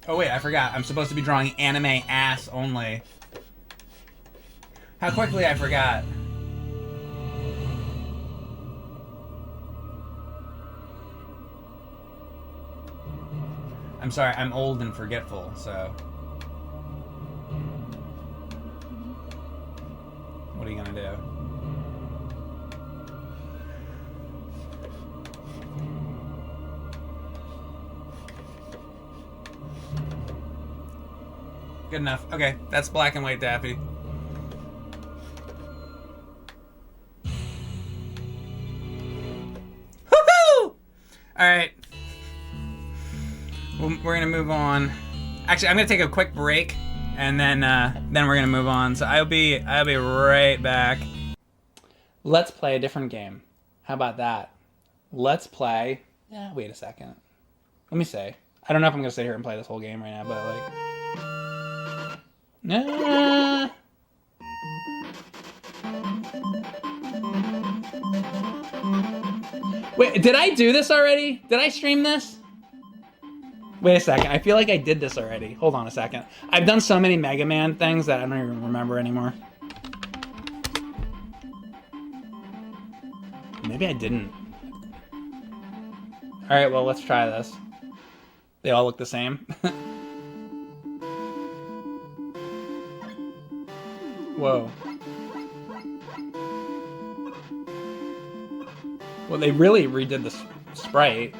Oh wait, I forgot. I'm supposed to be drawing anime ass only. How quickly I forgot. I'm sorry, I'm old and forgetful, so... What are you gonna do? Good enough. Okay, that's black and white Daffy. Woohoo! Alright. We're gonna move on. Actually, I'm gonna take a quick break, and then we're gonna move on. So I'll be right back. Let's play a different game. How about that? Let's play. Yeah, wait a second. Let me say. I don't know if I'm gonna sit here and play this whole game right now, but like. Nah. Wait, did I do this already? Did I stream this? Wait a second, I feel like I did this already. Hold on a second. I've done so many Mega Man things that I don't even remember anymore. Maybe I didn't. Alright, well, let's try this. They all look the same. Whoa. Well, they really redid the sprite.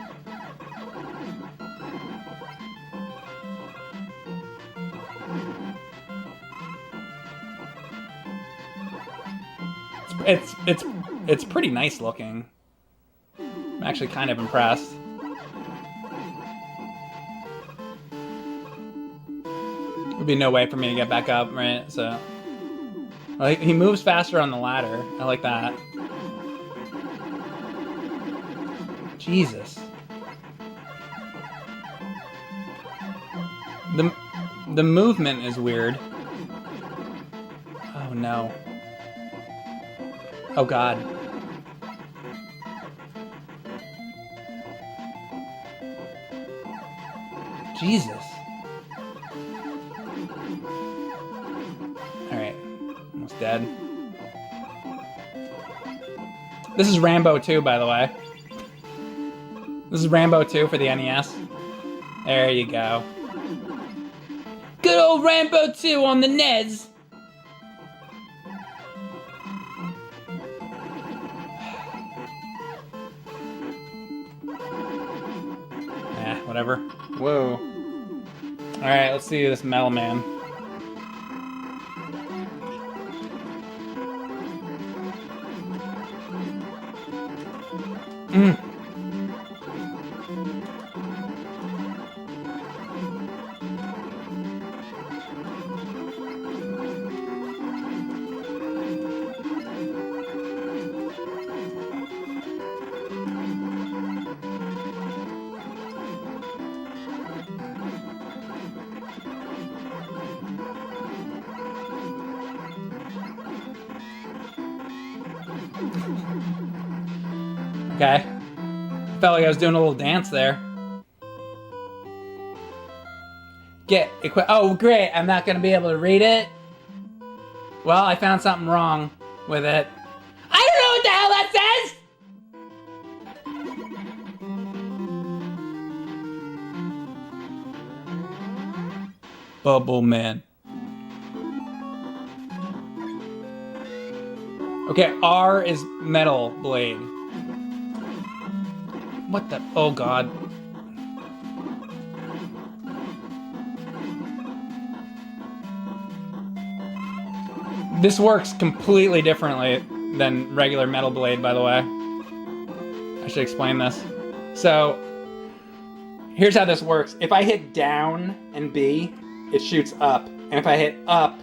It's pretty nice looking. I'm actually kind of impressed. There'd be no way for me to get back up, right? So, like, he moves faster on the ladder. I like that. Jesus. The movement is weird. Oh no. Oh god. Jesus. Alright. Almost dead. This is Rambo 2, by the way. This is Rambo 2 for the NES. There you go. Good old Rambo 2 on the NES! Whatever. Whoa. Alright, let's see this Metal Man. Okay. Felt like I was doing a little dance there. Get equip. Oh, great. I'm not going to be able to read it. Well, I found something wrong with it. I don't know what the hell that says! Bubble Man. Okay, R is Metal Blade. What the? Oh god. This works completely differently than regular Metal Blade, by the way. I should explain this. So, here's how this works. If I hit down and B, it shoots up. And if I hit up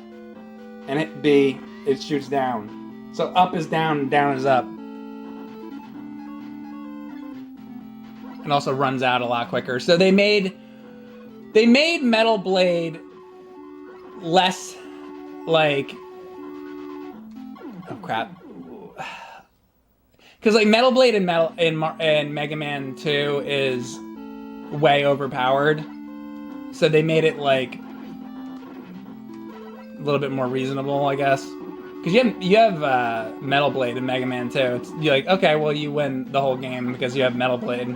and hit B, it shoots down. So up is down and down is up. and also runs out a lot quicker. So they made Metal Blade less like, oh crap, because like Metal Blade in Mega Man 2 is way overpowered, so they made it like a little bit more reasonable, I guess. Because you have Metal Blade in Mega Man 2. You're like, okay, well you win the whole game because you have Metal Blade.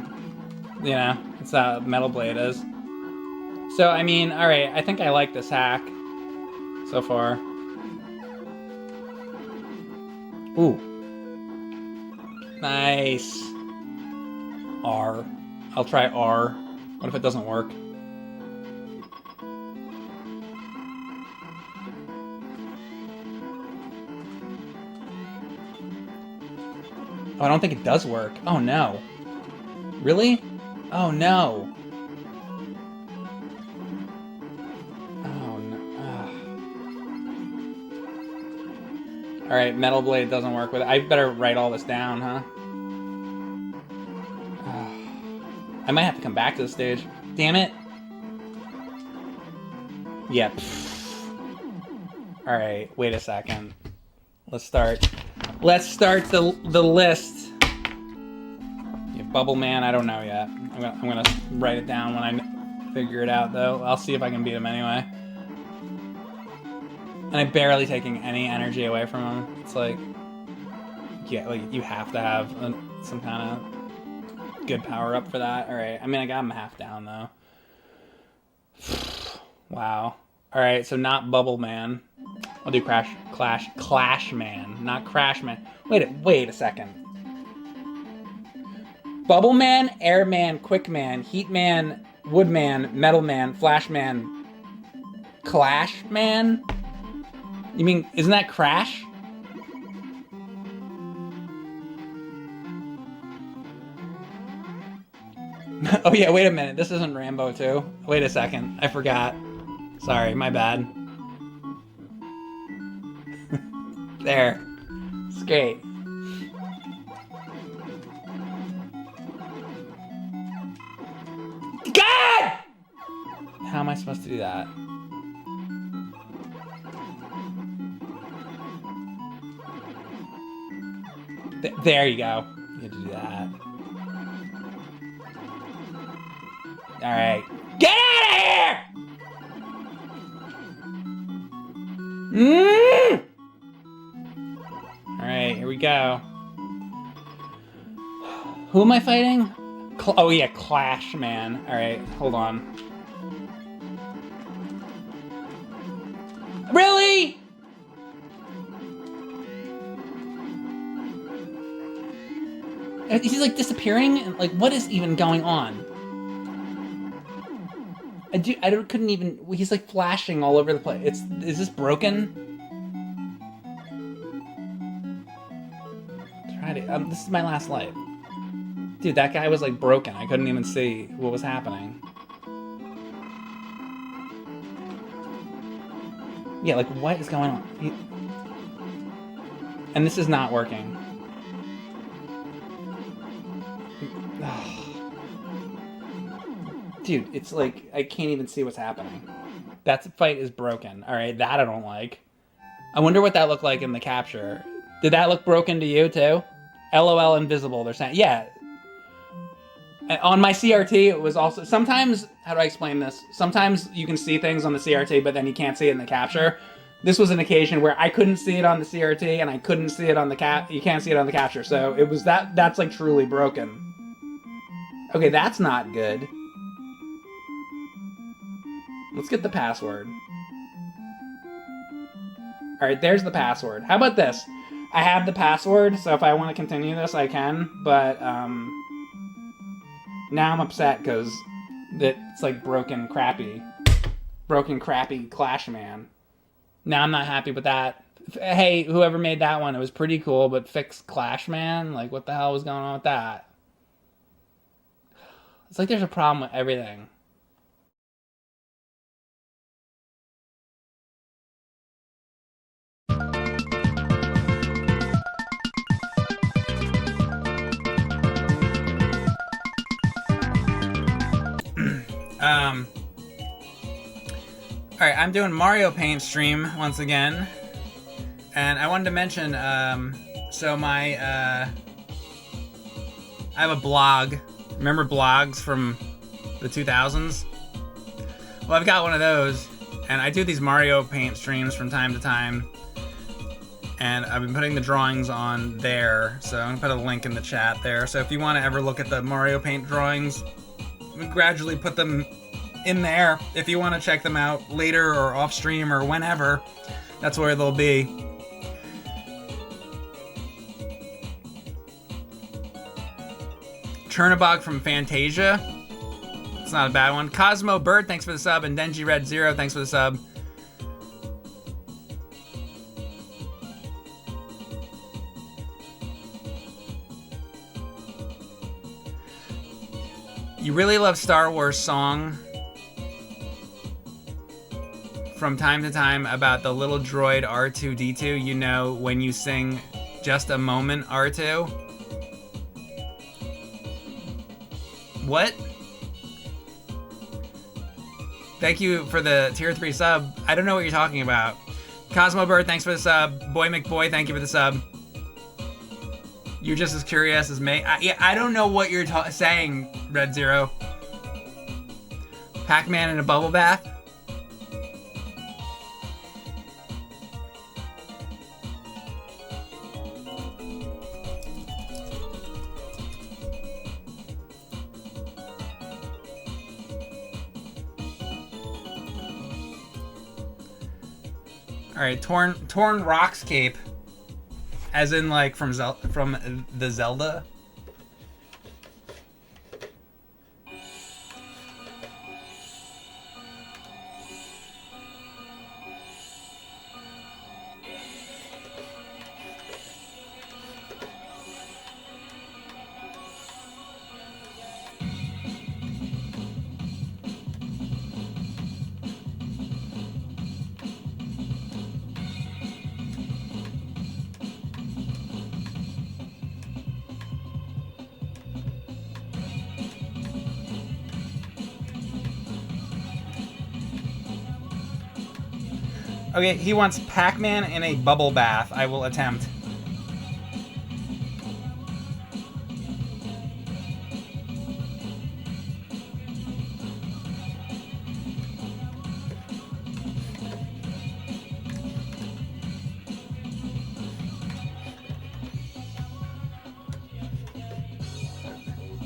You know, that's how Metal Blade is. So I mean, all right, I think I like this hack so far. Ooh. Nice. R. I'll try R. What if it doesn't work? Oh, I don't think it does work. Oh no. Really? Oh no. Alright, Metal Blade doesn't work with it. I better write all this down, huh? I might have to come back to the stage. Damn it. Yep. Alright, wait a second. Let's start the list. Yeah, Bubble Man, I don't know yet. I'm gonna write it down when I figure it out, though. I'll see if I can beat him anyway. And I'm barely taking any energy away from him. It's like, yeah, like you have to have some kind of good power up for that. All right, I mean, I got him half down though. Wow. All right, so not Bubble Man. I'll do Clash Man, not Crash Man. Wait a second. Bubble Man, Air Man, Quick Man, Heat Man, Wood Man, Metal Man, Flash Man, Clash Man. You mean, isn't that Crash? Oh yeah, wait a minute. This isn't Rambo 2. Wait a second. I forgot. Sorry, my bad. There. It's great. God! How am I supposed to do that? There you go. You have to do that. Alright. Get out of here! Alright, here we go. Who am I fighting? Oh yeah, Clash Man. Alright, hold on. Really? He's like disappearing? Like, what is even going on? I couldn't even. He's like flashing all over the place. Is this broken? Try to. This is my last life. Dude, that guy was like broken. I couldn't even see what was happening. Yeah, like what is going on? And this is not working. Dude, it's like, I can't even see what's happening. That fight is broken. Alright, that I don't like. I wonder what that looked like in the capture. Did that look broken to you, too? LOL invisible, they're saying. Yeah. On my CRT, it was also... Sometimes, how do I explain this? Sometimes you can see things on the CRT, but then you can't see it in the capture. This was an occasion where I couldn't see it on the CRT, and I couldn't see it on the You can't see it on the capture, so it was that's like truly broken. Okay, that's not good. Let's get the password. Alright, there's the password. How about this? I have the password, so if I want to continue this, I can, but, now I'm upset, because it's, like, broken, crappy Clash Man. Now I'm not happy with that. Hey, whoever made that one, it was pretty cool, but fix Clash Man? Like, what the hell was going on with that? It's like there's a problem with everything. Alright, I'm doing Mario Paint stream once again. And I wanted to mention, so I have a blog. Remember blogs from the 2000s? Well, I've got one of those, and I do these Mario Paint streams from time to time. And I've been putting the drawings on there, so I'm gonna put a link in the chat there. So if you want to ever look at the Mario Paint drawings, we gradually put them in there. If you want to check them out later or off stream or whenever, that's where they'll be. Chernabog from Fantasia. It's not a bad one. Cosmo Bird, thanks for the sub. And Denji Red Zero, thanks for the sub. You really love Star Wars song from time to time about the little droid R2-D2, you know, when you sing Just a Moment R2. What? Thank you for the tier 3 sub. I don't know what you're talking about. Cosmo Bird, thanks for the sub. Boy McBoy, thank you for the sub. You're just as curious as me. I don't know what you're saying, Red Zero. Pac-Man in a bubble bath? Alright, torn rocks cape. As in, like, from the Zelda? Okay, he wants Pac-Man in a bubble bath. I will attempt.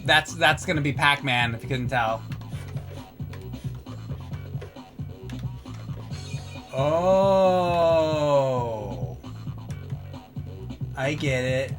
That's gonna be Pac-Man, if you couldn't tell. Oh, I get it.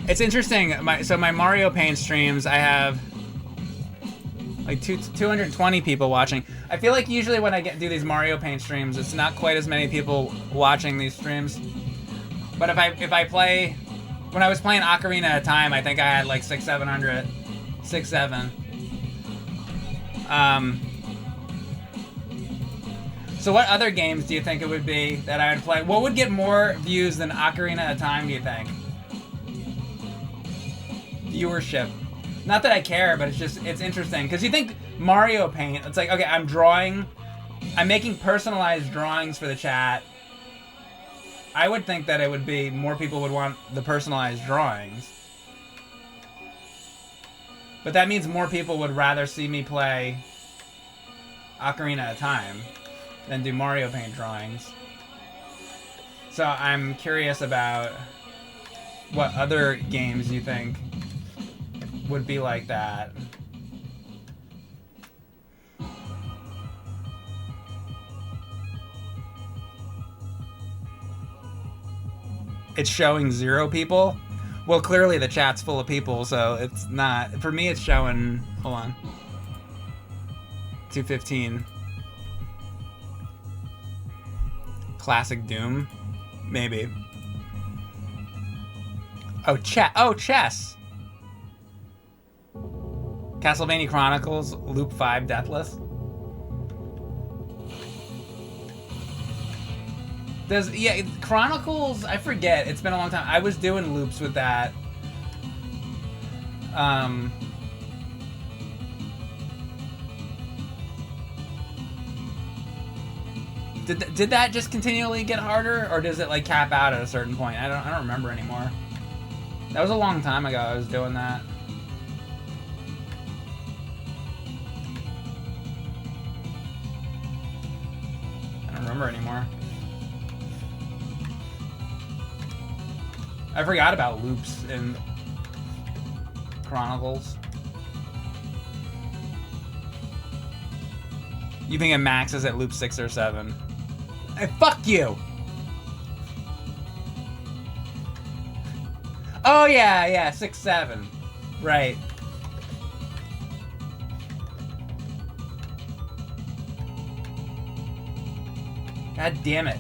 It's interesting. My Mario Paint streams, I have like 220 people watching. I feel like usually when I do these Mario Paint streams, it's not quite as many people watching these streams. But if I play, when I was playing Ocarina at a Time, I think I had like 600-700, 6-7. So what other games do you think it would be that I would play? What would get more views than Ocarina at a Time, do you think? Viewership. Not that I care, but it's interesting. Because you think Mario Paint, it's like, okay, I'm making personalized drawings for the chat. I would think that it would be, more people would want the personalized drawings. But that means more people would rather see me play Ocarina at a Time than do Mario Paint drawings. So I'm curious about what other games you think would be like that. It's showing 0 people? Well, clearly the chat's full of people, so it's not. For me, it's showing, hold on, 215. Classic Doom? Maybe. Oh, chess. Castlevania Chronicles, Loop 5, Deathless. Yeah, Chronicles, I forget. It's been a long time. I was doing loops with that. Did that just continually get harder, or does it like cap out at a certain point? I don't remember anymore. That was a long time ago I was doing that. I don't remember anymore. I forgot about loops in Chronicles. You think it maxes at loop 6 or 7? Hey, fuck you! Oh yeah, 6, 7. Right. God damn it.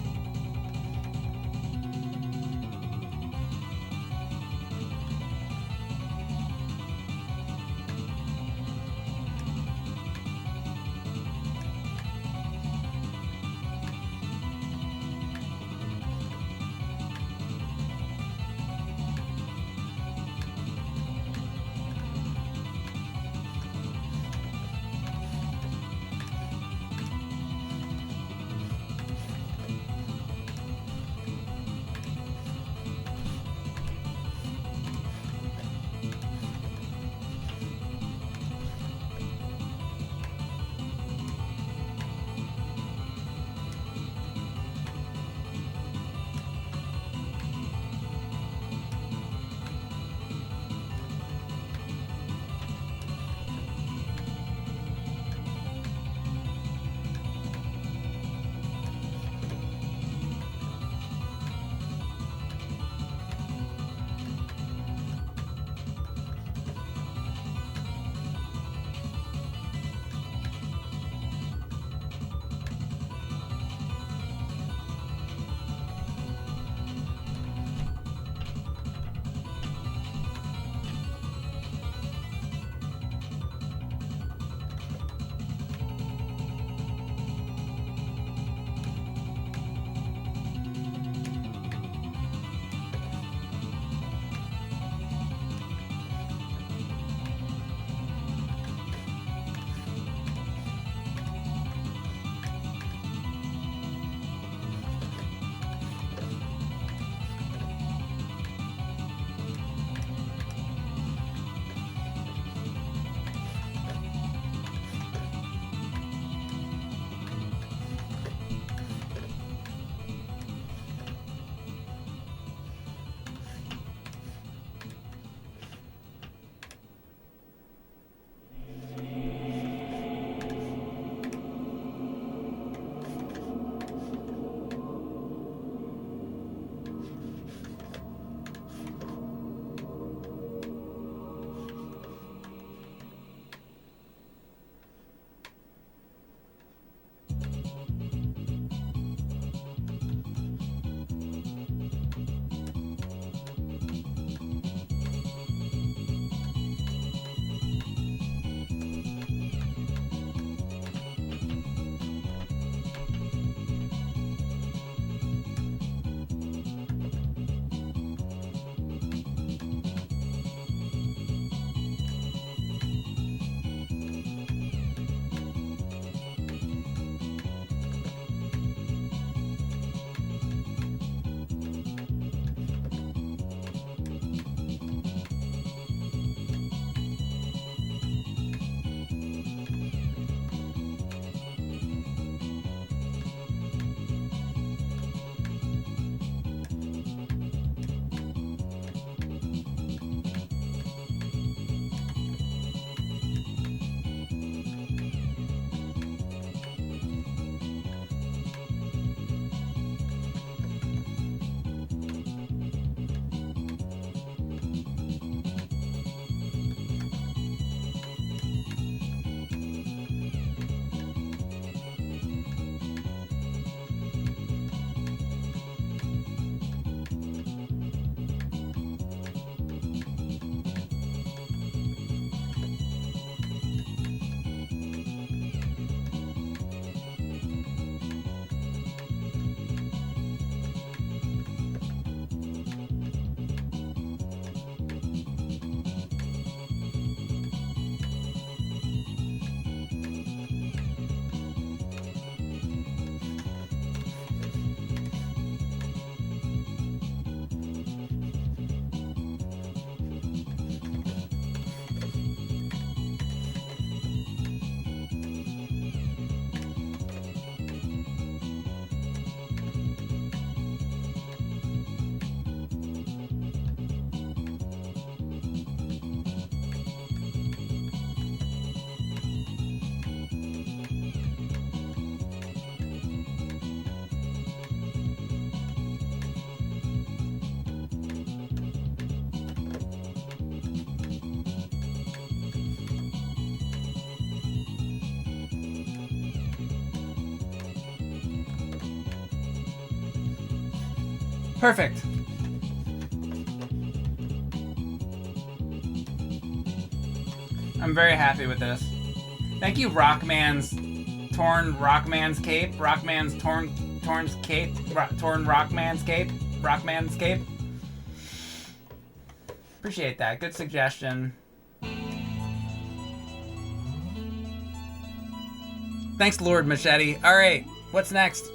Perfect. I'm very happy with this. Thank you, Rockman's torn Rockman's cape. Rockman's torn's cape. Torn Rockman's cape. Rockman's cape. Appreciate that. Good suggestion. Thanks, Lord Machete. All right, what's next?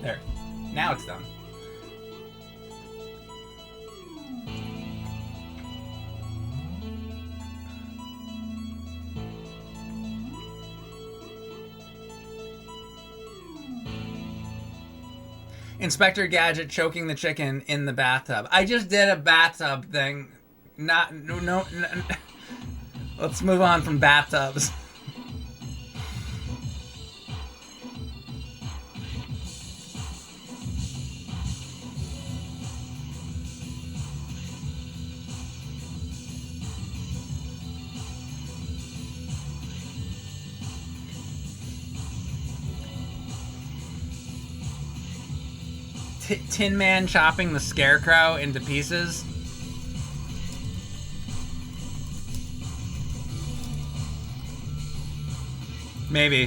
There. Now it's done. Inspector Gadget choking the chicken in the bathtub. I just did a bathtub thing. No. Let's move on from bathtubs. Tin Man chopping the Scarecrow into pieces. Maybe.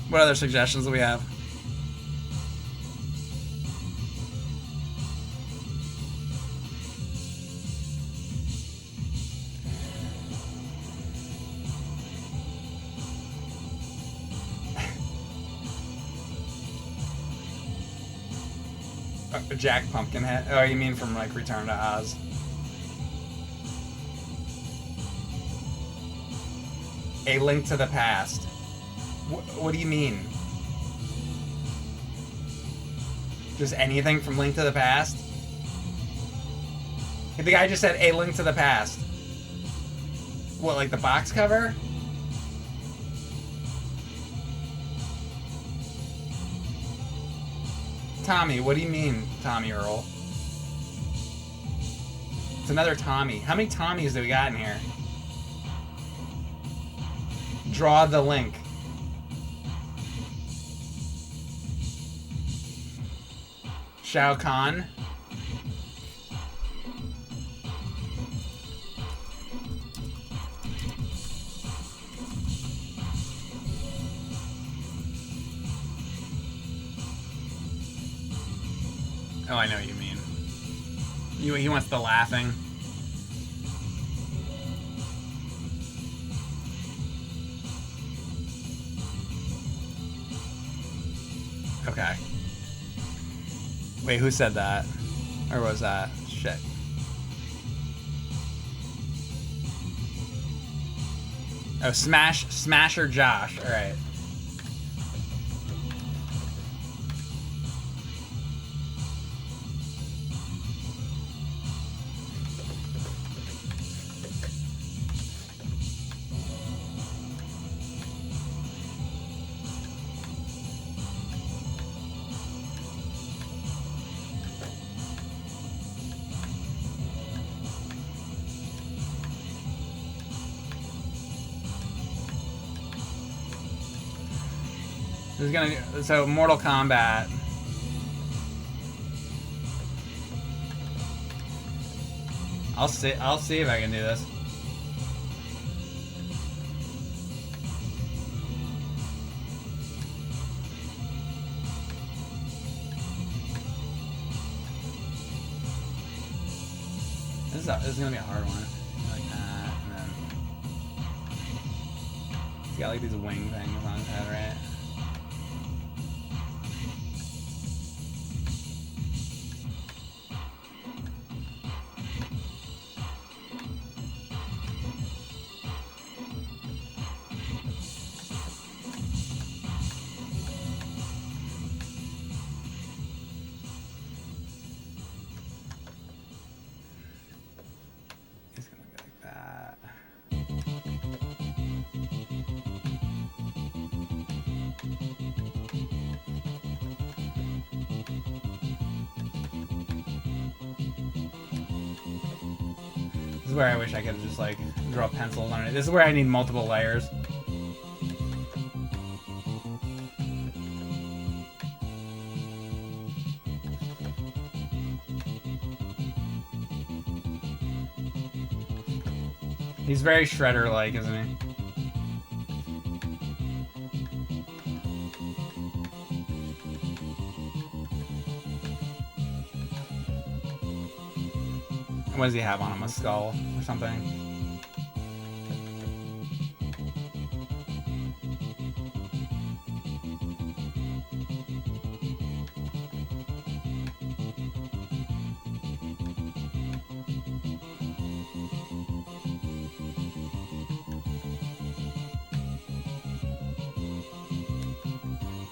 What other suggestions do we have? Jack Pumpkinhead. Oh, you mean from like Return to Oz? A Link to the Past. What do you mean? Just anything from Link to the Past? The guy just said A Link to the Past. What, like the box cover? Tommy, what do you mean, Tommy Earl? It's another Tommy. How many Tommies do we got in here? Draw the link. Shao Kahn. Oh, I know what you mean. He wants the laughing. Okay. Wait, who said that? Or was that? Shit. Oh, Smasher Josh. All right. So Mortal Kombat. I'll see if I can do this. This is gonna be a hard one. Like that, and then he's got like these wing things on his head, right? where I wish I could just like draw pencils on it. This is where I need multiple layers. He's very Shredder-like, isn't he? What does he have on him? A skull or something?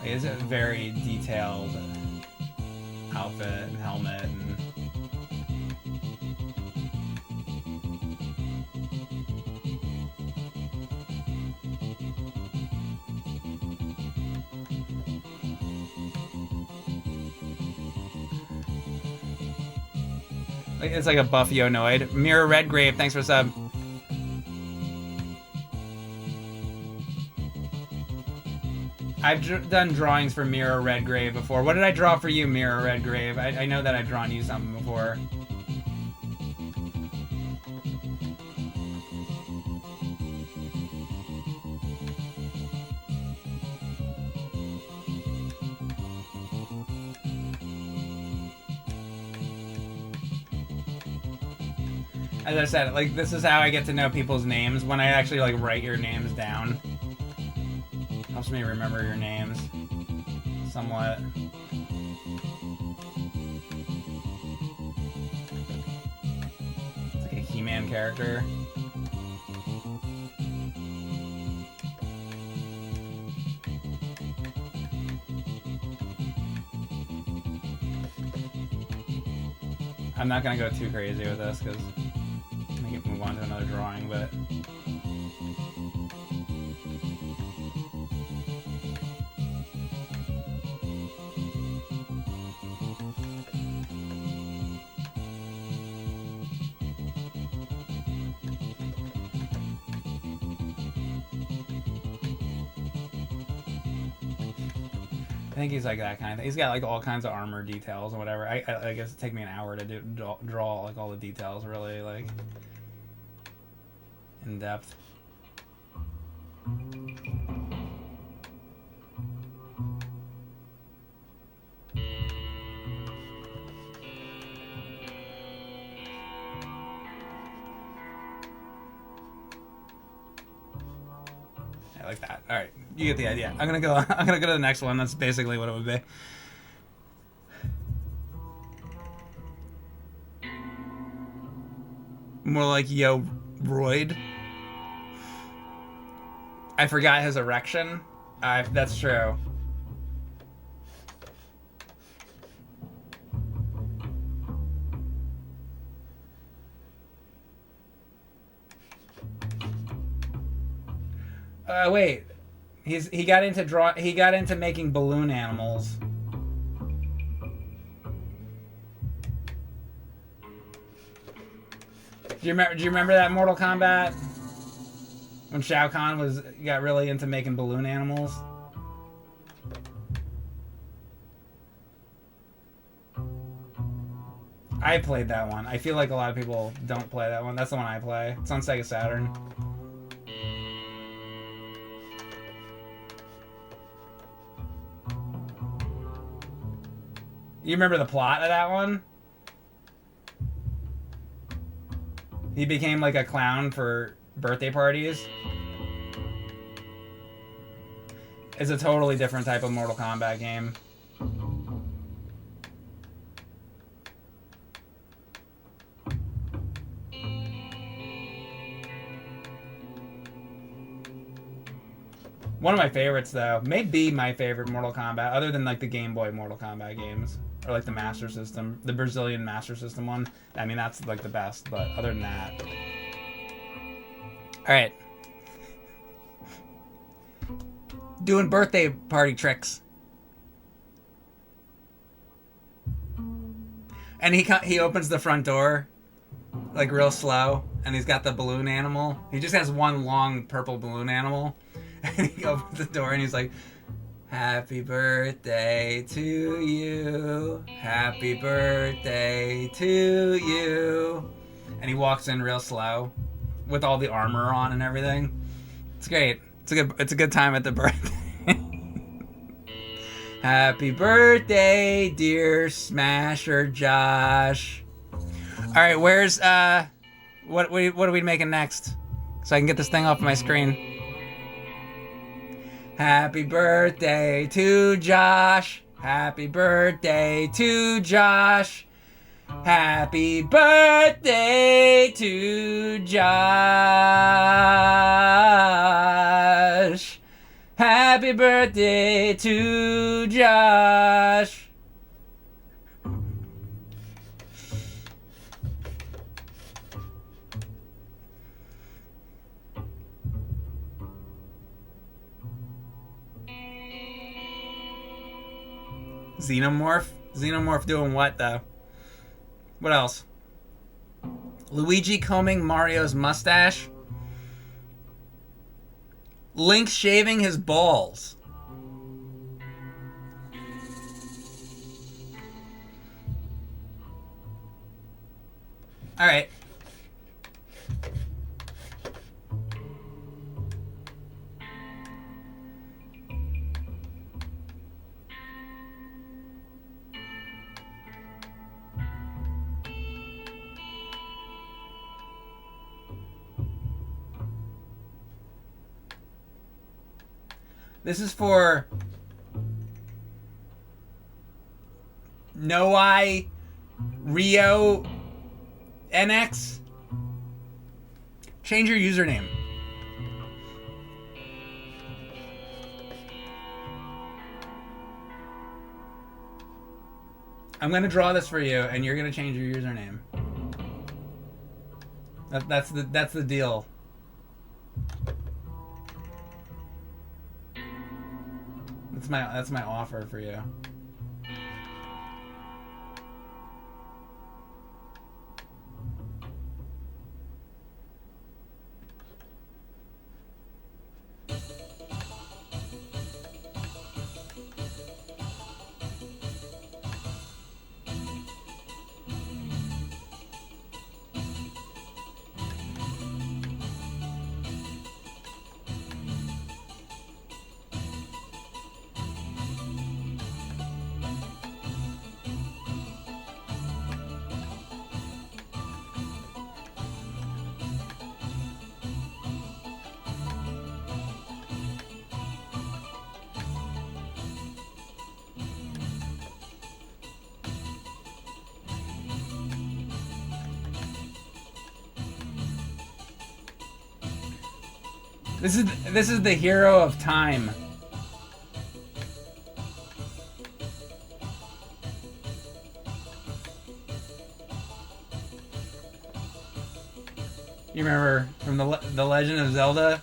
It's a very detailed outfit and helmet and it's like a buff Yonoid. Mirror Redgrave, thanks for the sub. I've done drawings for Mirror Redgrave before. What did I draw for you, Mirror Redgrave? I know that I've drawn you something before. As I said, like, this is how I get to know people's names, when I actually, like, write your names down. Helps me remember your names somewhat. It's like a He-Man character. I'm not gonna go too crazy with this because I can move on to another drawing, but I think he's like that kind of thing. He's got like all kinds of armor details and whatever. I guess it'd take me an hour to draw like all the details really like in depth. I like that. All right, you get the idea. I'm gonna go to the next one. That's basically what it would be. More like Yo Royd. I forgot his erection. That's true. Wait. He got into making balloon animals. Do you remember that Mortal Kombat? When Shao Kahn got really into making balloon animals? I played that one. I feel like a lot of people don't play that one. That's the one I play. It's on Sega Saturn. You remember the plot of that one? He became like a clown for birthday parties. It's a totally different type of Mortal Kombat game. One of my favorites, though, may be my favorite Mortal Kombat, other than like the Game Boy Mortal Kombat games. Or like the Master System, the Brazilian Master System one. I mean, that's like the best, but other than that. Alright. Doing birthday party tricks. And he opens the front door, like real slow. and he's got the balloon animal. He just has one long purple balloon animal. And he opens the door and he's like, happy birthday to you. Happy birthday to you. And he walks in real slow with all the armor on and everything. It's great. It's a good time at the birthday. Happy birthday, dear Smasher Josh. All right, where's what are we making next? So I can get this thing off my screen. Happy birthday to Josh. Happy birthday to Josh. Happy birthday to Josh. Happy birthday to Josh. Xenomorph? Xenomorph doing what, though? What else? Luigi combing Mario's mustache. Link shaving his balls. Alright. This is for Noai Rio NX. Change your username. I'm gonna draw this for you, and you're gonna change your username. That's the deal. That's my offer for you. This is the hero of time. You remember from the Legend of Zelda?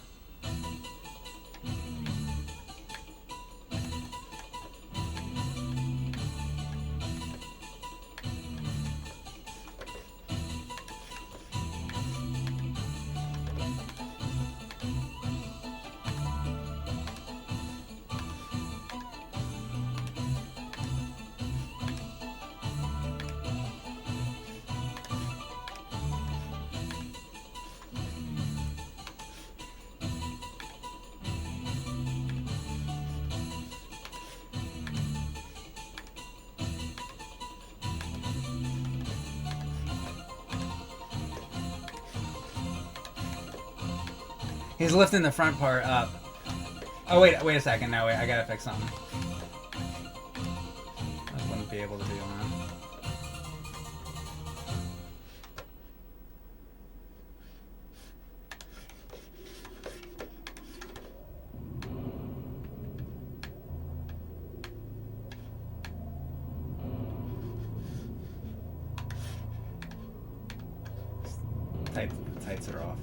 He's lifting the front part up. Oh, wait a second. No, wait, I gotta fix something. I wouldn't be able to do that. Tights are off.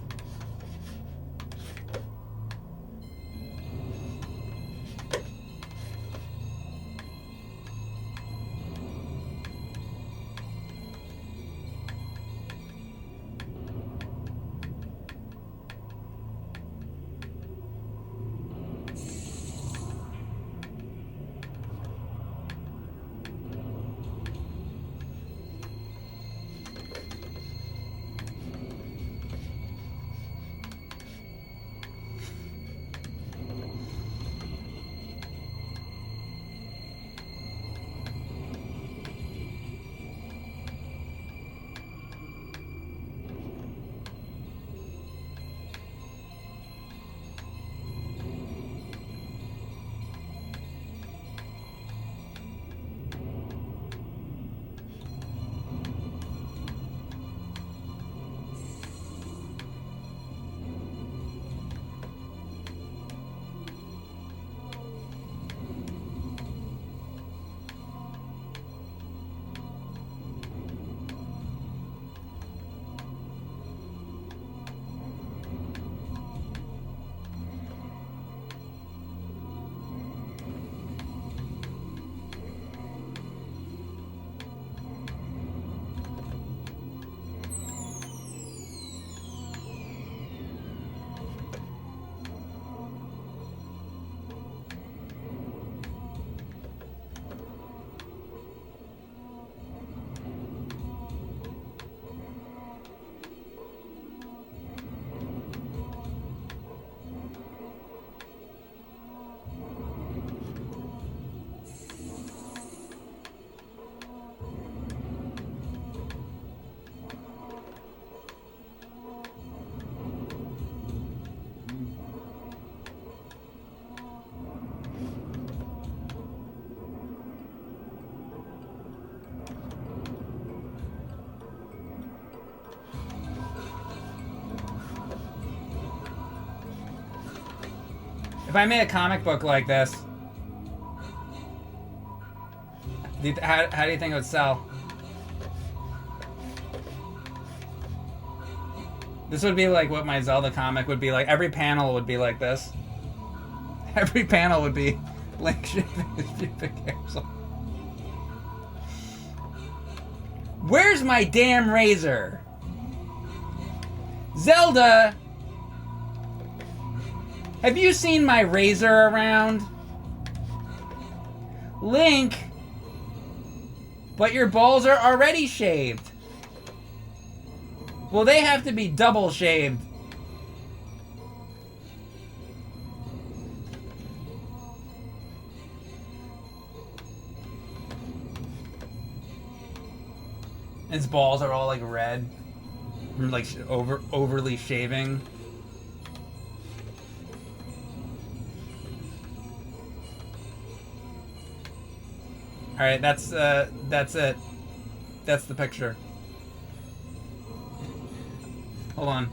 I made a comic book like this, how do you think it would sell? This would be like what my Zelda comic would be like. Every panel would be like this. Every panel would be Link shaving his pubic hair. Where's my damn razor? Zelda! Have you seen my razor around? Link! But your balls are already shaved. Well, they have to be double shaved. His balls are all like red, like overly shaving. All right, that's it. That's the picture. Hold on.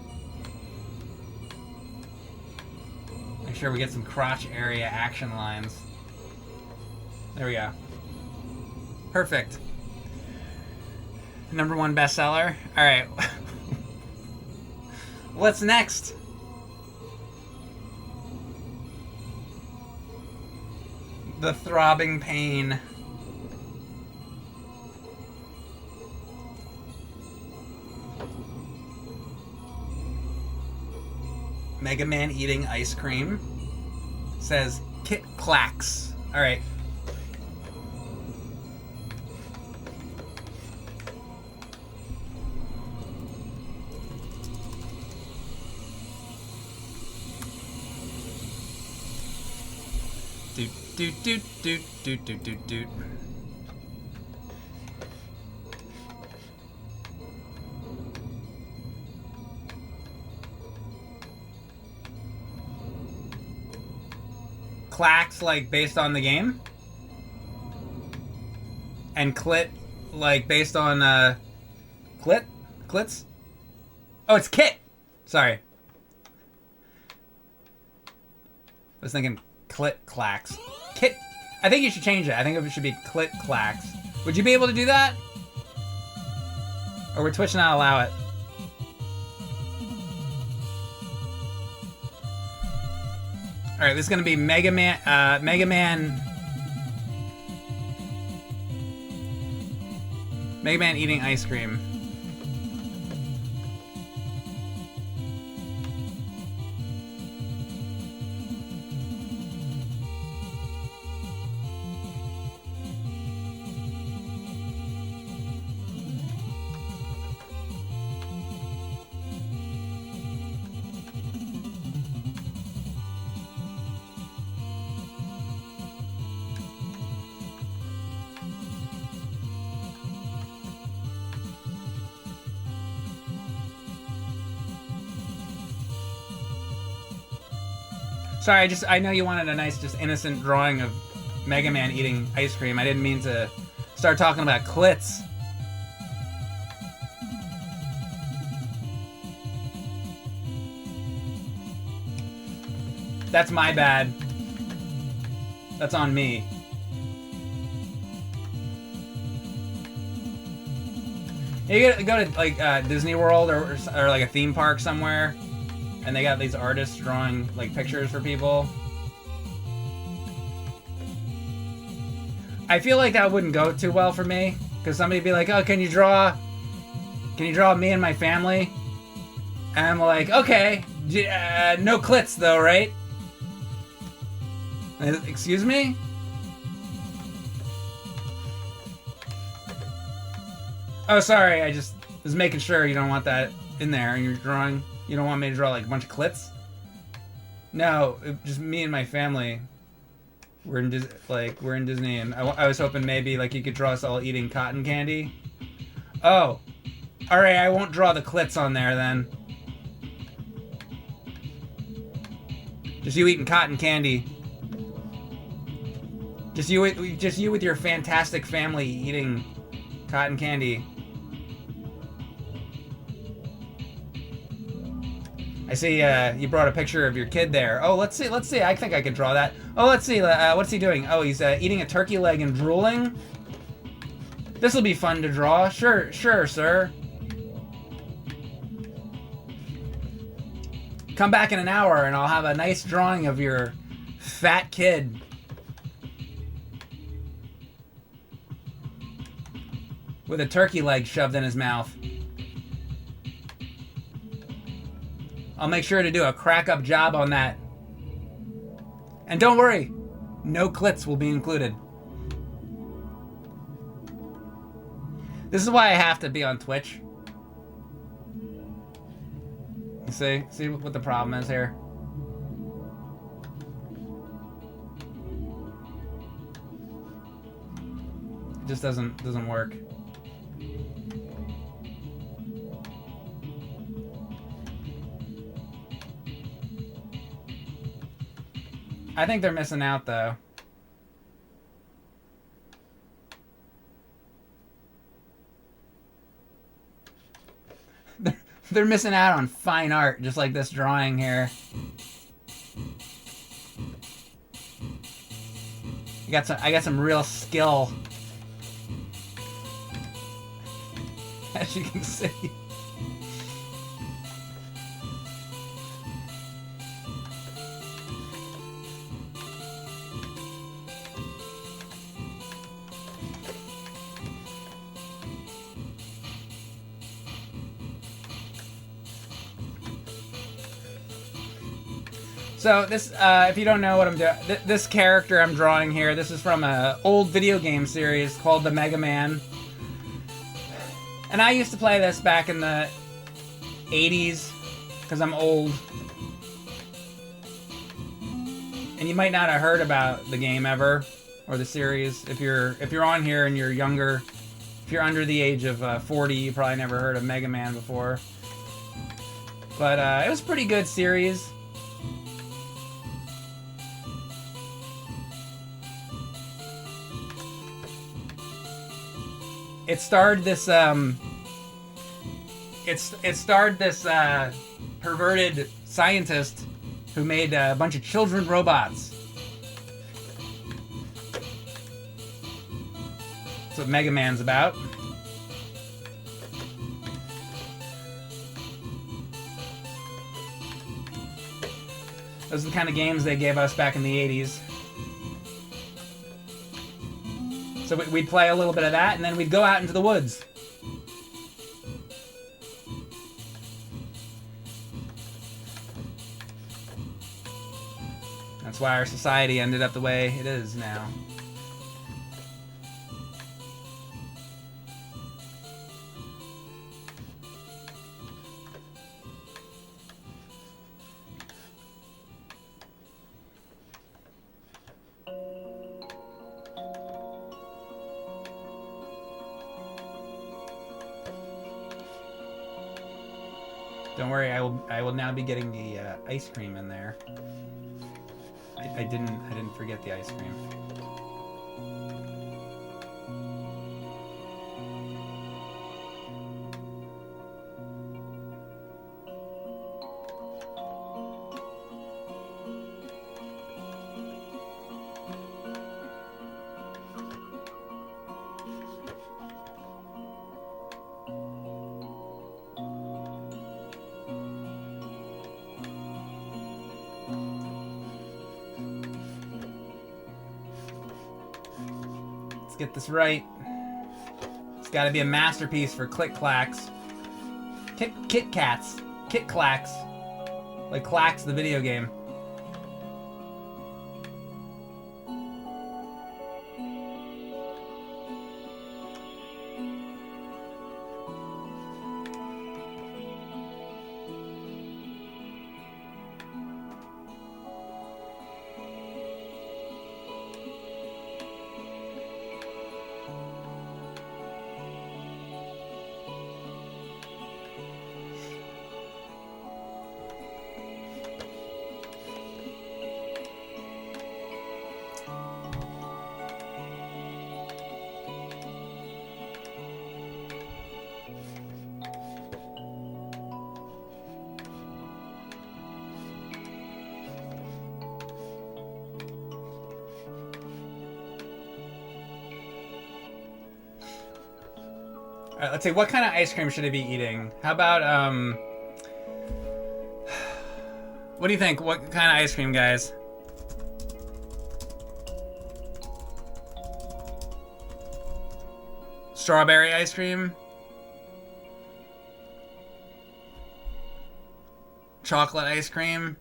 Make sure we get some crotch area action lines. There we go. Perfect. #1 bestseller. All right. What's next? The throbbing pain. Mega Man eating ice cream. Says Kit Clacks. All right. Doot doot doot doot doot doot doot doot. Clacks like based on the game, and clit like based on clits. Oh, it's Kit. Sorry, I was thinking clit clacks. Kit. I think you should change it. I think it should be clit clacks. Would you be able to do that, or would Twitch not allow it? All right, this is gonna be Mega Man eating ice cream. Sorry, I know you wanted a nice, just innocent drawing of Mega Man eating ice cream. I didn't mean to start talking about clits. That's my bad. That's on me. You go to like Disney World or like a theme park somewhere, and they got these artists drawing like pictures for people. I feel like that wouldn't go too well for me, because somebody'd be like, "Oh, can you draw me and my family?" And I'm like, "Okay, no clits though, right?" Excuse me? Oh, sorry, I just was making sure you don't want that in there in your drawing. You don't want me to draw like a bunch of clits? No, just me and my family. We're in Disney, and I was hoping maybe like you could draw us all eating cotton candy. Oh, all right. I won't draw the clits on there then. Just you eating cotton candy. Just you with your fantastic family eating cotton candy. I see you brought a picture of your kid there. Oh, let's see. Let's see. I think I could draw that. Oh, let's see. What's he doing? Oh, he's eating a turkey leg and drooling. This will be fun to draw. Sure, sir. Come back in an hour and I'll have a nice drawing of your fat kid. With a turkey leg shoved in his mouth. I'll make sure to do a crack-up job on that. And don't worry, no clits will be included. This is why I have to be on Twitch. You see what the problem is here? It just doesn't work. I think they're missing out, though. They're missing out on fine art, just like this drawing here. I got some real skill. As you can see. So this, if you don't know what I'm doing, this character I'm drawing here, this is from an old video game series called the Mega Man. And I used to play this back in the 80s, because I'm old. And you might not have heard about the game ever, or the series. If you're on here and you're younger, if you're under the age of 40, you probably never heard of Mega Man before. But it was a pretty good series. It starred this perverted scientist who made a bunch of children robots. That's what Mega Man's about. Those are the kind of games they gave us back in the 80s. So we'd play a little bit of that, and then we'd go out into the woods. That's why our society ended up the way it is now. Don't worry, I will now be getting the ice cream in there. I didn't forget the ice cream. Let's get this right. It's got to be a masterpiece for Click Clacks. Kit Kats. Kit Clacks. Like Clacks, the video game. right, let's see. What kind of ice cream should I be eating? How about, what do you think? What kind of ice cream, guys? Strawberry ice cream? Chocolate ice cream?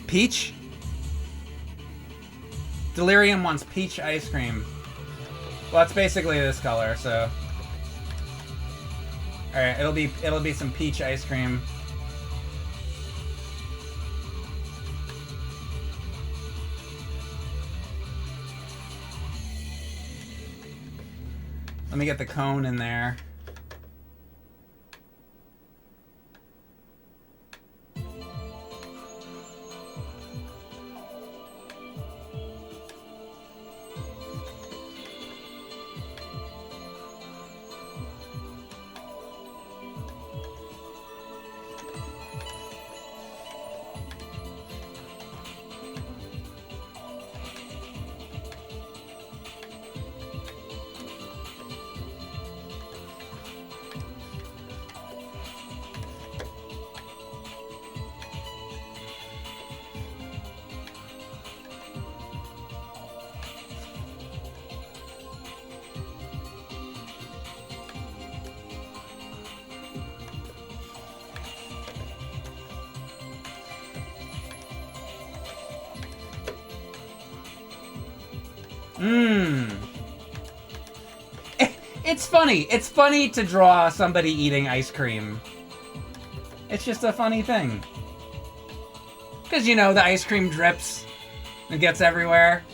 Peach? Delirium wants peach ice cream. Well, it's basically this color, so. All right, it'll be some peach ice cream. Let me get the cone in there. It's funny. It's funny to draw somebody eating ice cream. It's just a funny thing. Because, you know, the ice cream drips. It gets everywhere.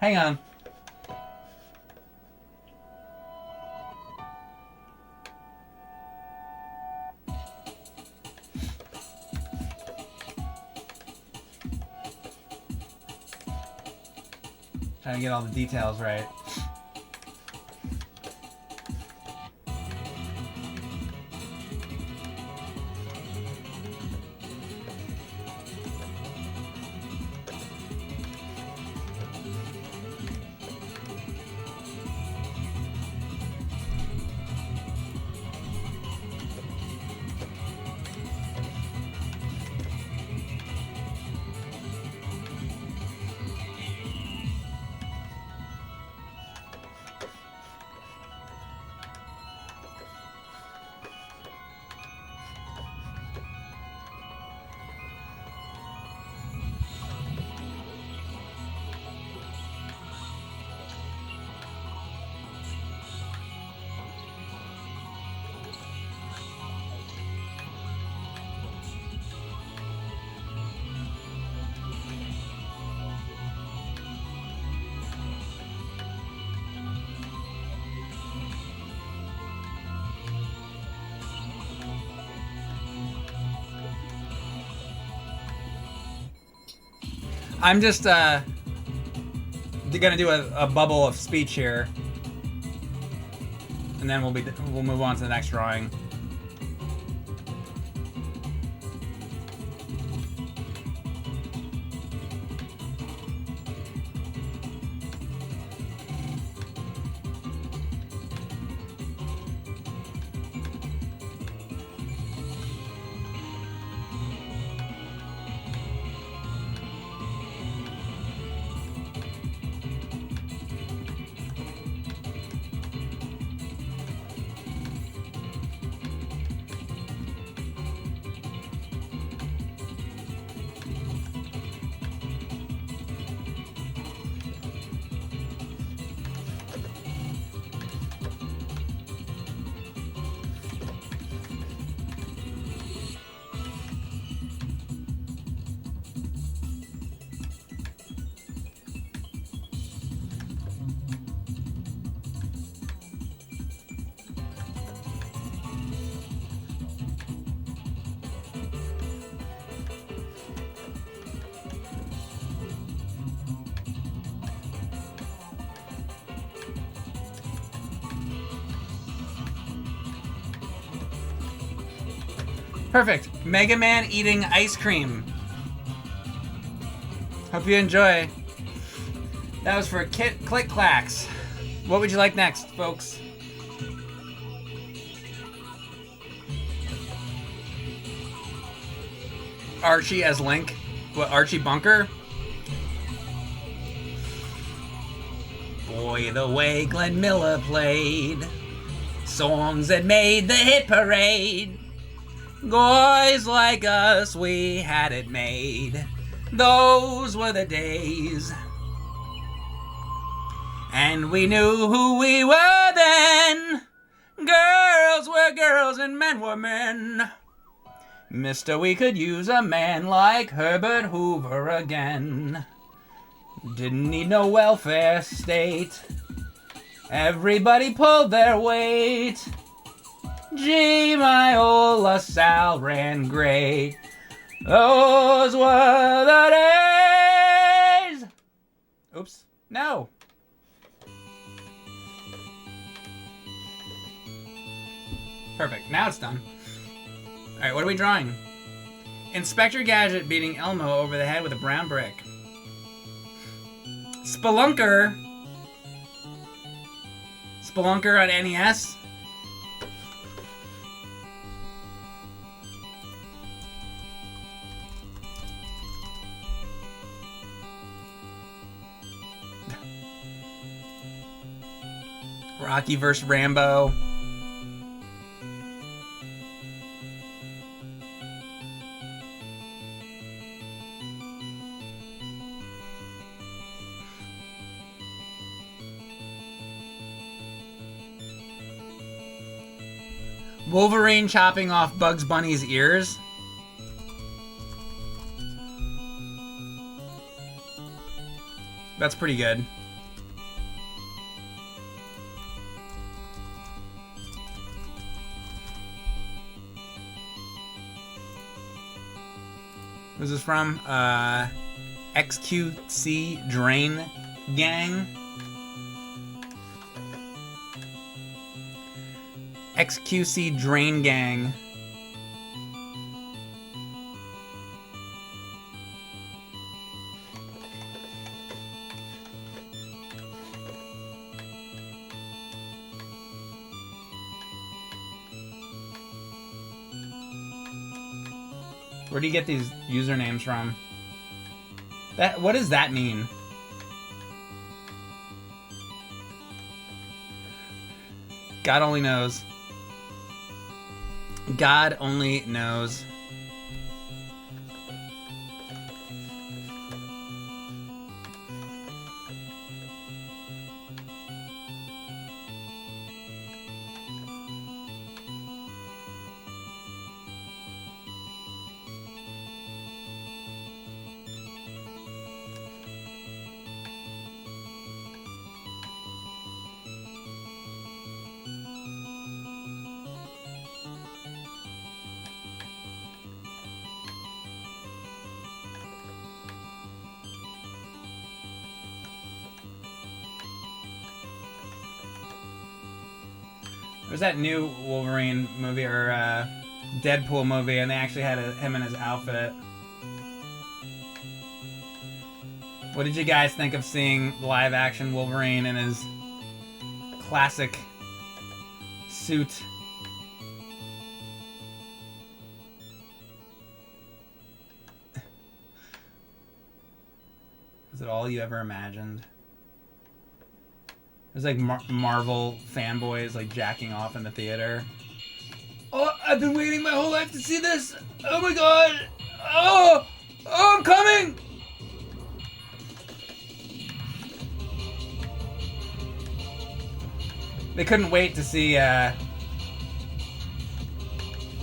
Hang on. Trying to get all the details right. I'm just gonna do a bubble of speech here, and then we'll move on to the next drawing. Perfect. Mega Man eating ice cream. Hope you enjoy. That was for Click Clacks. What would you like next, folks? Archie as Link. What, Archie Bunker? Boy, the way Glenn Miller played songs that made the hit parade. Guys like us, we had it made. Those were the days. And we knew who we were then. Girls were girls and men were men. Mister, we could use a man like Herbert Hoover again. Didn't need no welfare state. Everybody pulled their weight. Gee, my old LaSalle ran great. Those were the days. Oops. No. Perfect. Now it's done. Alright, what are we drawing? Inspector Gadget beating Elmo over the head with a brown brick. Spelunker. Spelunker on NES. Rocky vs. Rambo. Wolverine chopping off Bugs Bunny's ears. That's pretty good. Who's this from? XQC Drain Gang. XQC Drain Gang. Where do you get these usernames from? What does that mean? God only knows. God only knows. There's that new Wolverine movie, or Deadpool movie, and they actually had him in his outfit. What did you guys think of seeing live-action Wolverine in his classic suit? Was it all you ever imagined? There's like Marvel fanboys like jacking off in the theater. Oh, I've been waiting my whole life to see this. Oh my god. Oh, I'm coming. They couldn't wait to see a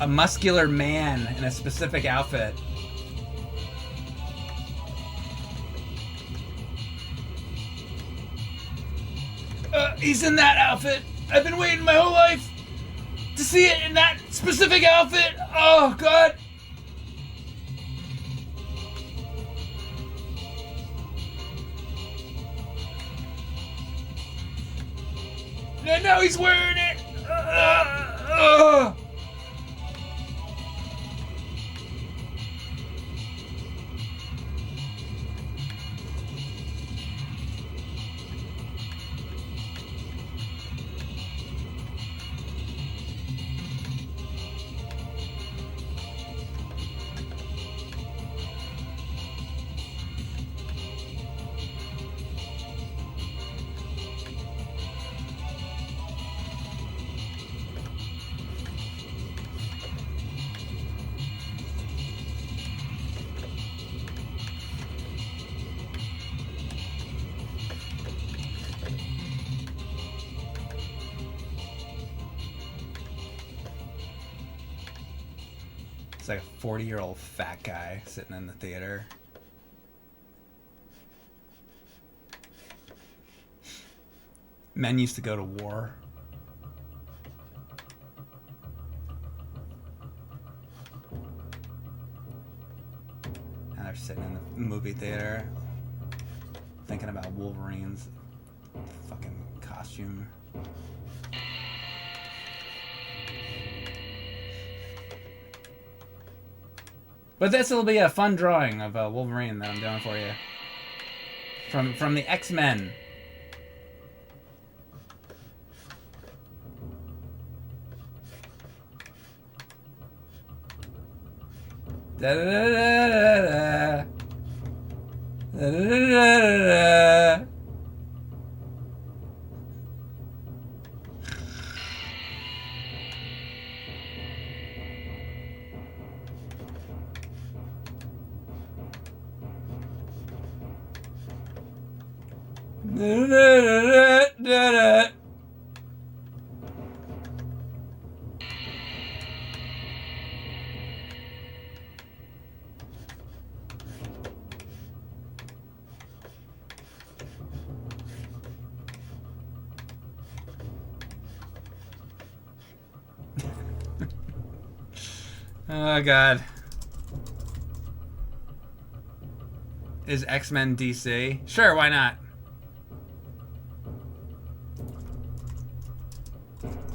muscular man in a specific outfit. He's in that outfit. I've been waiting my whole life to see it in that specific outfit. Oh, God. And now he's wearing it. like a 40-year-old fat guy sitting in the theater. Men used to go to war. Now they're sitting in the movie theater thinking about Wolverine's fucking costume. But this will be a fun drawing of Wolverine that I'm doing for you. From the X-Men. Da da da da da da da da da. Oh god. Is X-Men DC? Sure, why not?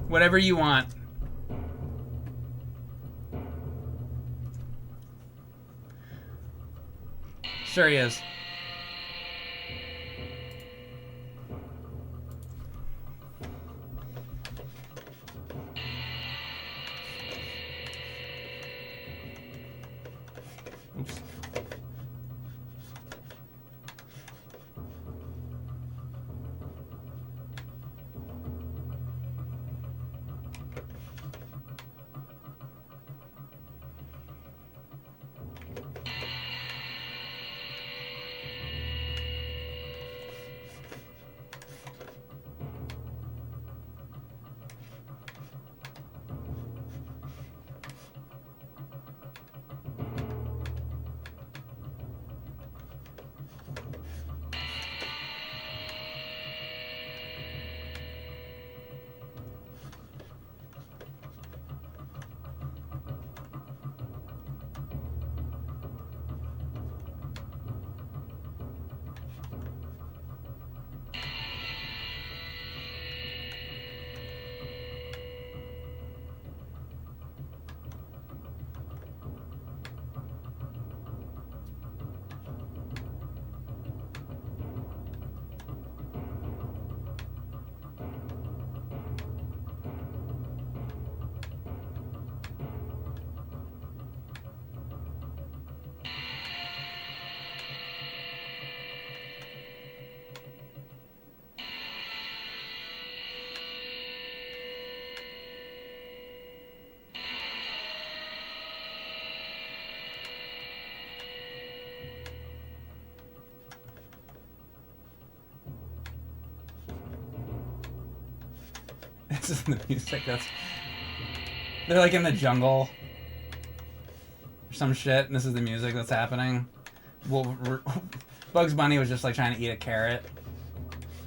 Whatever you want. Sure he is. Oops. This is the music they're like in the jungle or some shit, and this is the music that's happening. Bugs Bunny was just like trying to eat a carrot,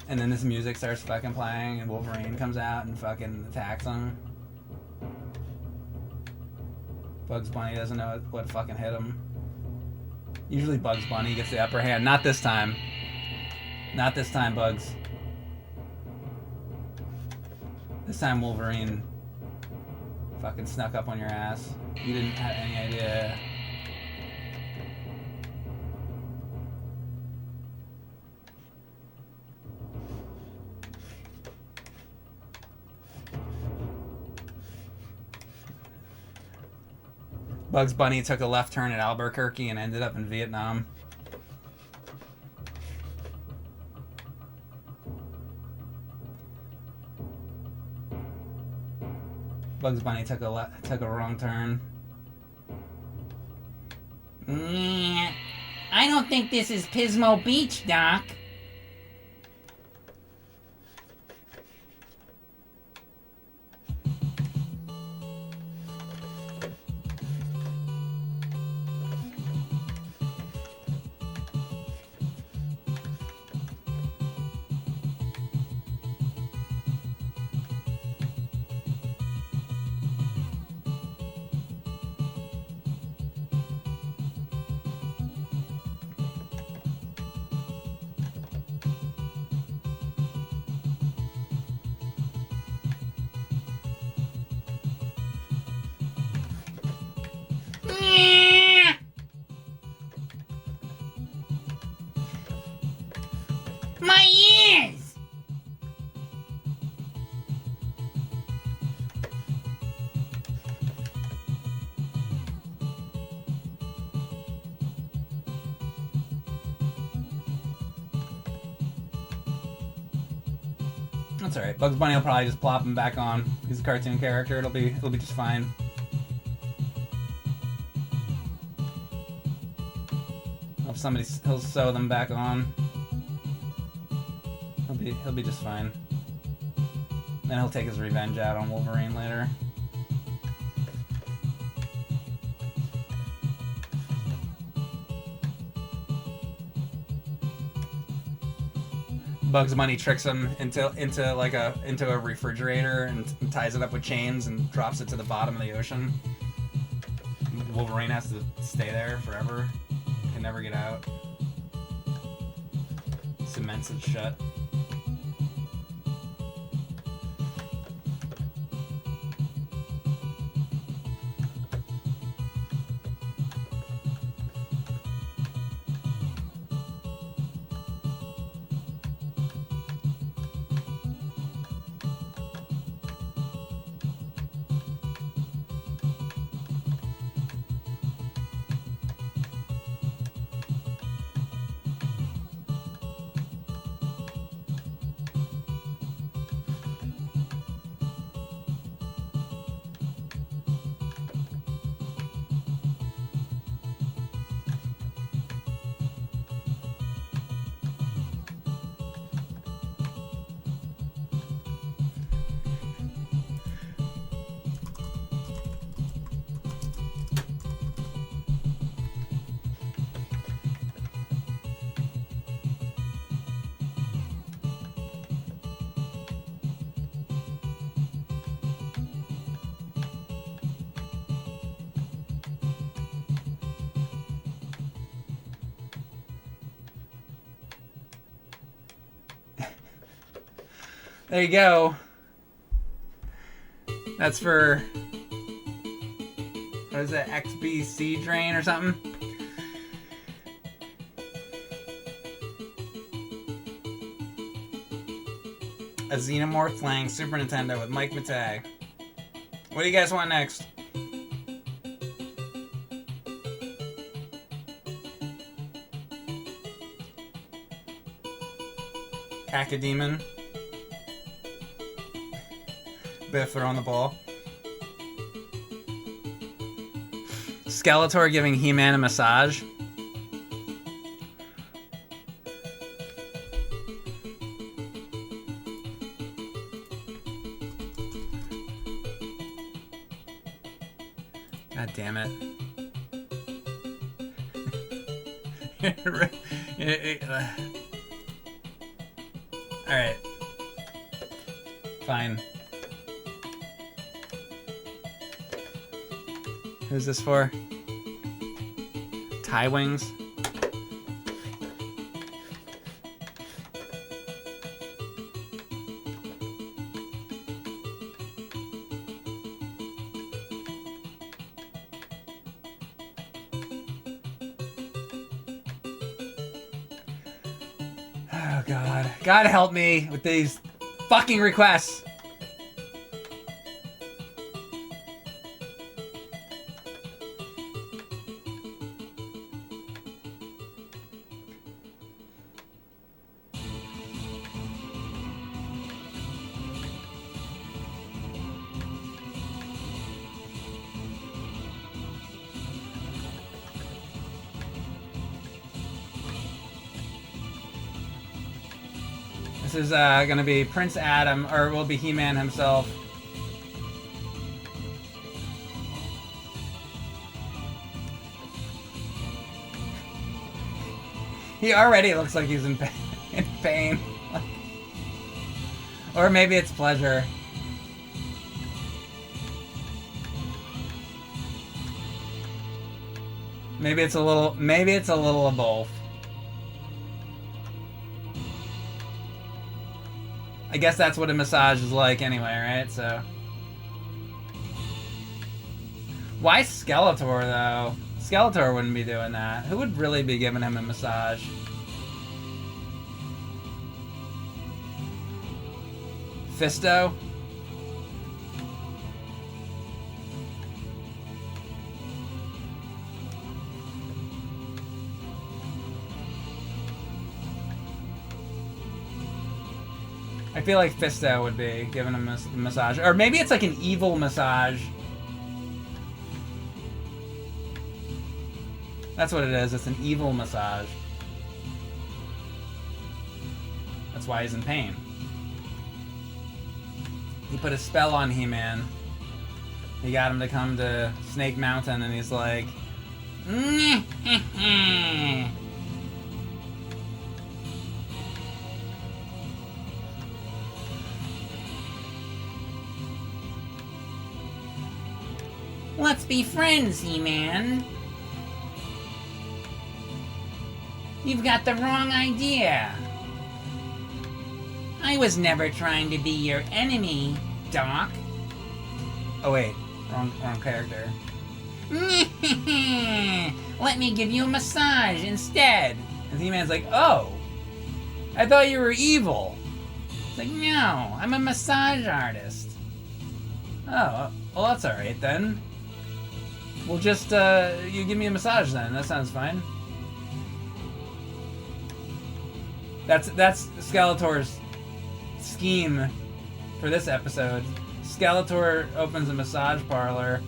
and then this music starts fucking playing, and Wolverine comes out and fucking attacks him. Bugs Bunny doesn't know what fucking hit him. Usually Bugs Bunny gets the upper hand. Not this time. Not this time, Bugs. This time Wolverine fucking snuck up on your ass. You didn't have any idea. Bugs Bunny took a left turn at Albuquerque and ended up in Vietnam. Bugs Bunny took a wrong turn. I don't think this is Pismo Beach, Doc. That's alright. Bugs Bunny will probably just plop him back on. He's a cartoon character. It'll be just fine. He'll sew them back on. He'll be just fine. Then he'll take his revenge out on Wolverine later. Bugs Bunny tricks him into a refrigerator and ties it up with chains and drops it to the bottom of the ocean. Wolverine has to stay there forever. Can never get out. Cements it shut. There you go. That's for, what is it, XBC drain or something? A Xenomorph playing Super Nintendo with Mike Matei. What do you guys want next? Cacodemon. Biff throwing the ball. Skeletor giving He-Man a massage. God damn it. Alright. Fine. Who's this for? Tie Wings. Oh God. God help me with these fucking requests. This is gonna be Prince Adam, or will be He-Man himself. He already looks like he's in pain. Or maybe it's pleasure. Maybe it's a little of both. I guess that's what a massage is like anyway, right? So why Skeletor though? Skeletor wouldn't be doing that. Who would really be giving him a massage? Fisto? I feel like Fisto would be giving him a massage. Or maybe it's like an evil massage. That's what it is. It's an evil massage. That's why he's in pain. He put a spell on He-Man. He got him to come to Snake Mountain, and he's like... Let's be friends, He-Man. You've got the wrong idea. I was never trying to be your enemy, Doc. Oh wait, wrong character. Let me give you a massage instead. And He-Man's like, oh, I thought you were evil. It's like, no, I'm a massage artist. Oh, well that's alright then. We'll just, you give me a massage then, that sounds fine. That's Skeletor's scheme for this episode. Skeletor opens a massage parlor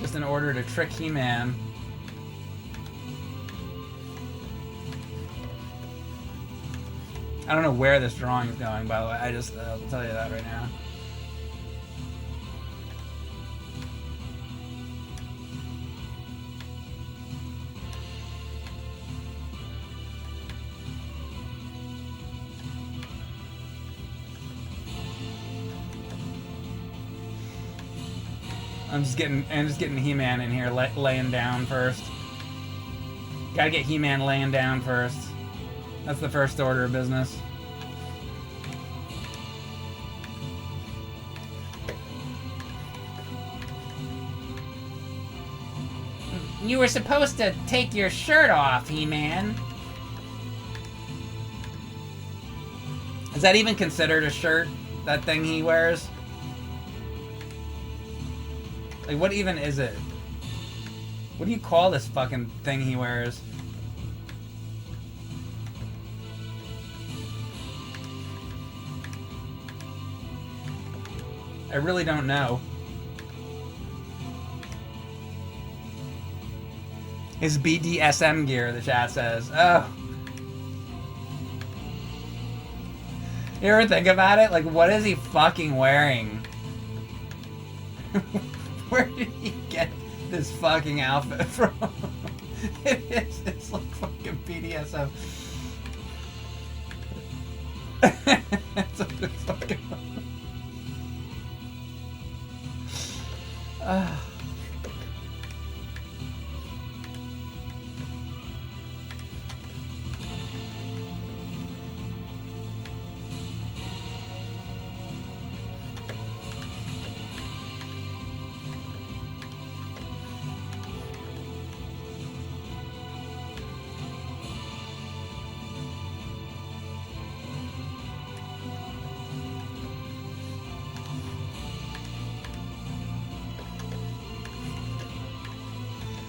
just in order to trick He-Man. I don't know where this drawing is going, by the way. I just I'll tell you that right now. I'm just getting He-Man in here, laying down first. Gotta get He-Man laying down first. That's the first order of business. You were supposed to take your shirt off, He-Man. Is that even considered a shirt? That thing he wears? Like, what even is it? What do you call this fucking thing he wears? I really don't know. His BDSM gear, the chat says. Oh. You ever think about it? Like, what is he fucking wearing? Where did he get this fucking outfit from? It's like fucking BDSM. It's like this fucking...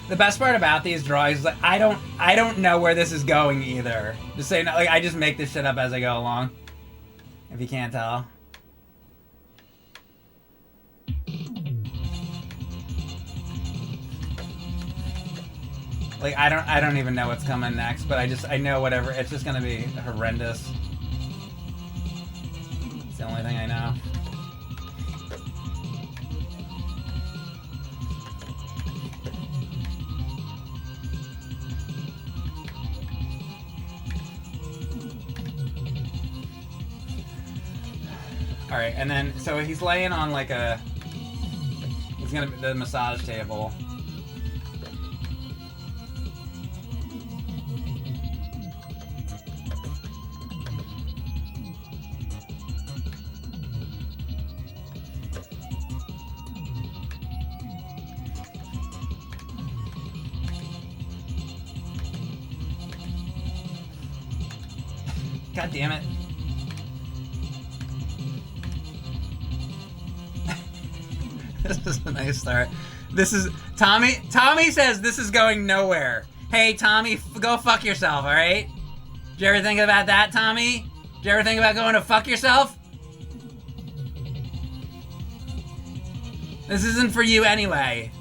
The best part about these drawings is like I don't know where this is going either. Just saying, like I just make this shit up as I go along. If you can't tell. Like I don't even know what's coming next, but I know whatever. It's just gonna be horrendous. It's the only thing I know. All right, and then so he's laying on like he's gonna be the massage table. God damn it. This is a nice start. This is Tommy says this is going nowhere. Hey Tommy, go fuck yourself, all right? Did you ever think about that, Tommy? Did you ever think about going to fuck yourself? This isn't for you anyway.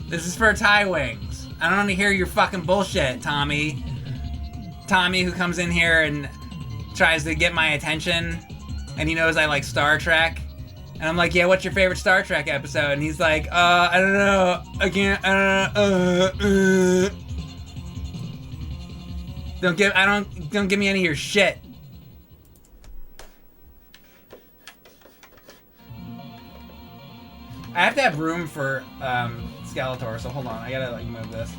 This is for Tie Wings. I don't want to hear your fucking bullshit, Tommy. Tommy who comes in here and tries to get my attention, and he knows I like Star Trek. And I'm like, yeah, what's your favorite Star Trek episode? And he's like, I don't know. I can't, I don't know. Don't give me any of your shit. I have to have room for Skeletor, so hold on. I gotta like move this.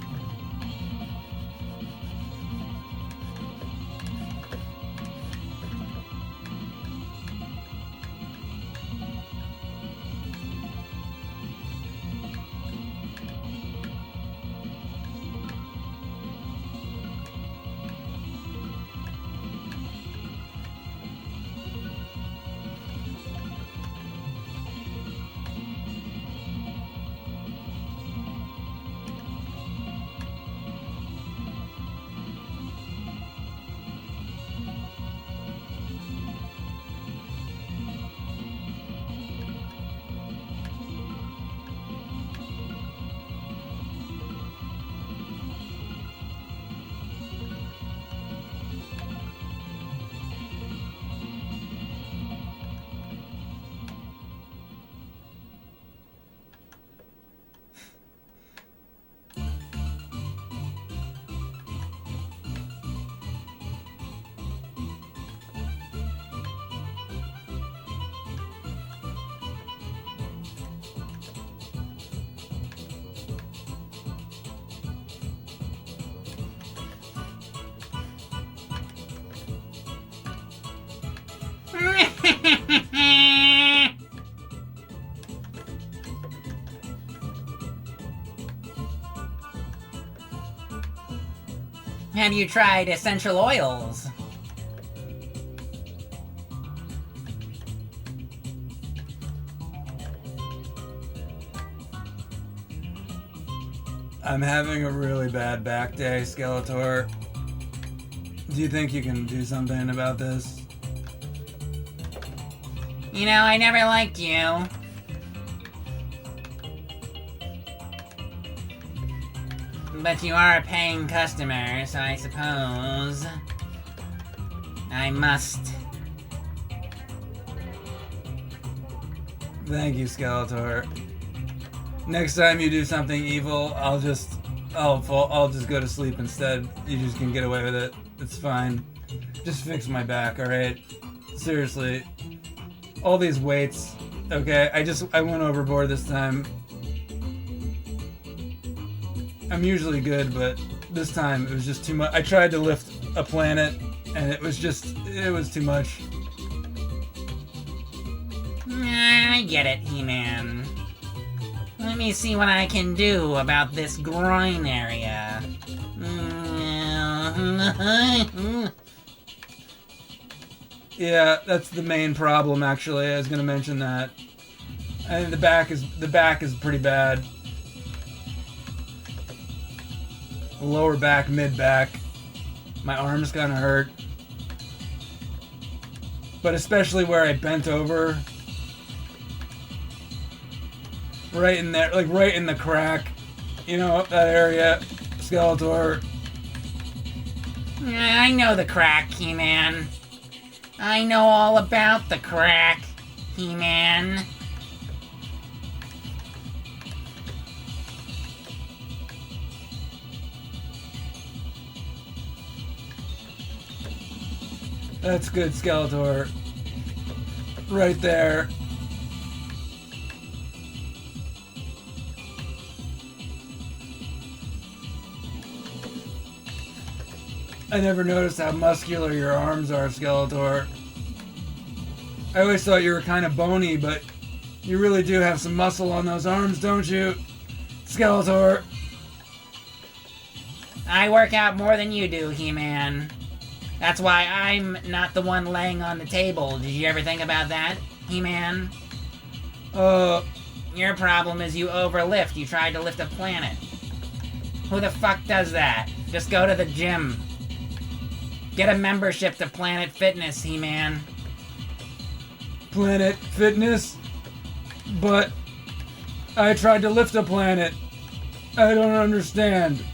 Have you tried essential oils? I'm having a really bad back day, Skeletor. Do you think you can do something about this? You know, I never liked you. But you are a paying customer, so I suppose I must. Thank you, Skeletor. Next time you do something evil, I'll just go to sleep instead. You just can get away with it. It's fine. Just fix my back, alright? Seriously. All these weights. Okay, I went overboard this time. I'm usually good, but this time it was just too much. I tried to lift a planet, and it was too much. I get it, He-Man. Let me see what I can do about this groin area. Yeah, that's the main problem, actually. I was gonna mention that. I think the back is pretty bad. Lower back, mid back. My arms kind of hurt. But especially where I bent over. Right in there, like right in the crack. You know, that area. Skeletor. I know the crack, He-Man. I know all about the crack, He-Man. That's good, Skeletor. Right there. I never noticed how muscular your arms are, Skeletor. I always thought you were kind of bony, but you really do have some muscle on those arms, don't you, Skeletor? I work out more than you do, He-Man. That's why I'm not the one laying on the table. Did you ever think about that, He-Man? Your problem is you overlift. You tried to lift a planet. Who the fuck does that? Just go to the gym. Get a membership to Planet Fitness, He-Man. Planet Fitness? But I tried to lift a planet. I don't understand.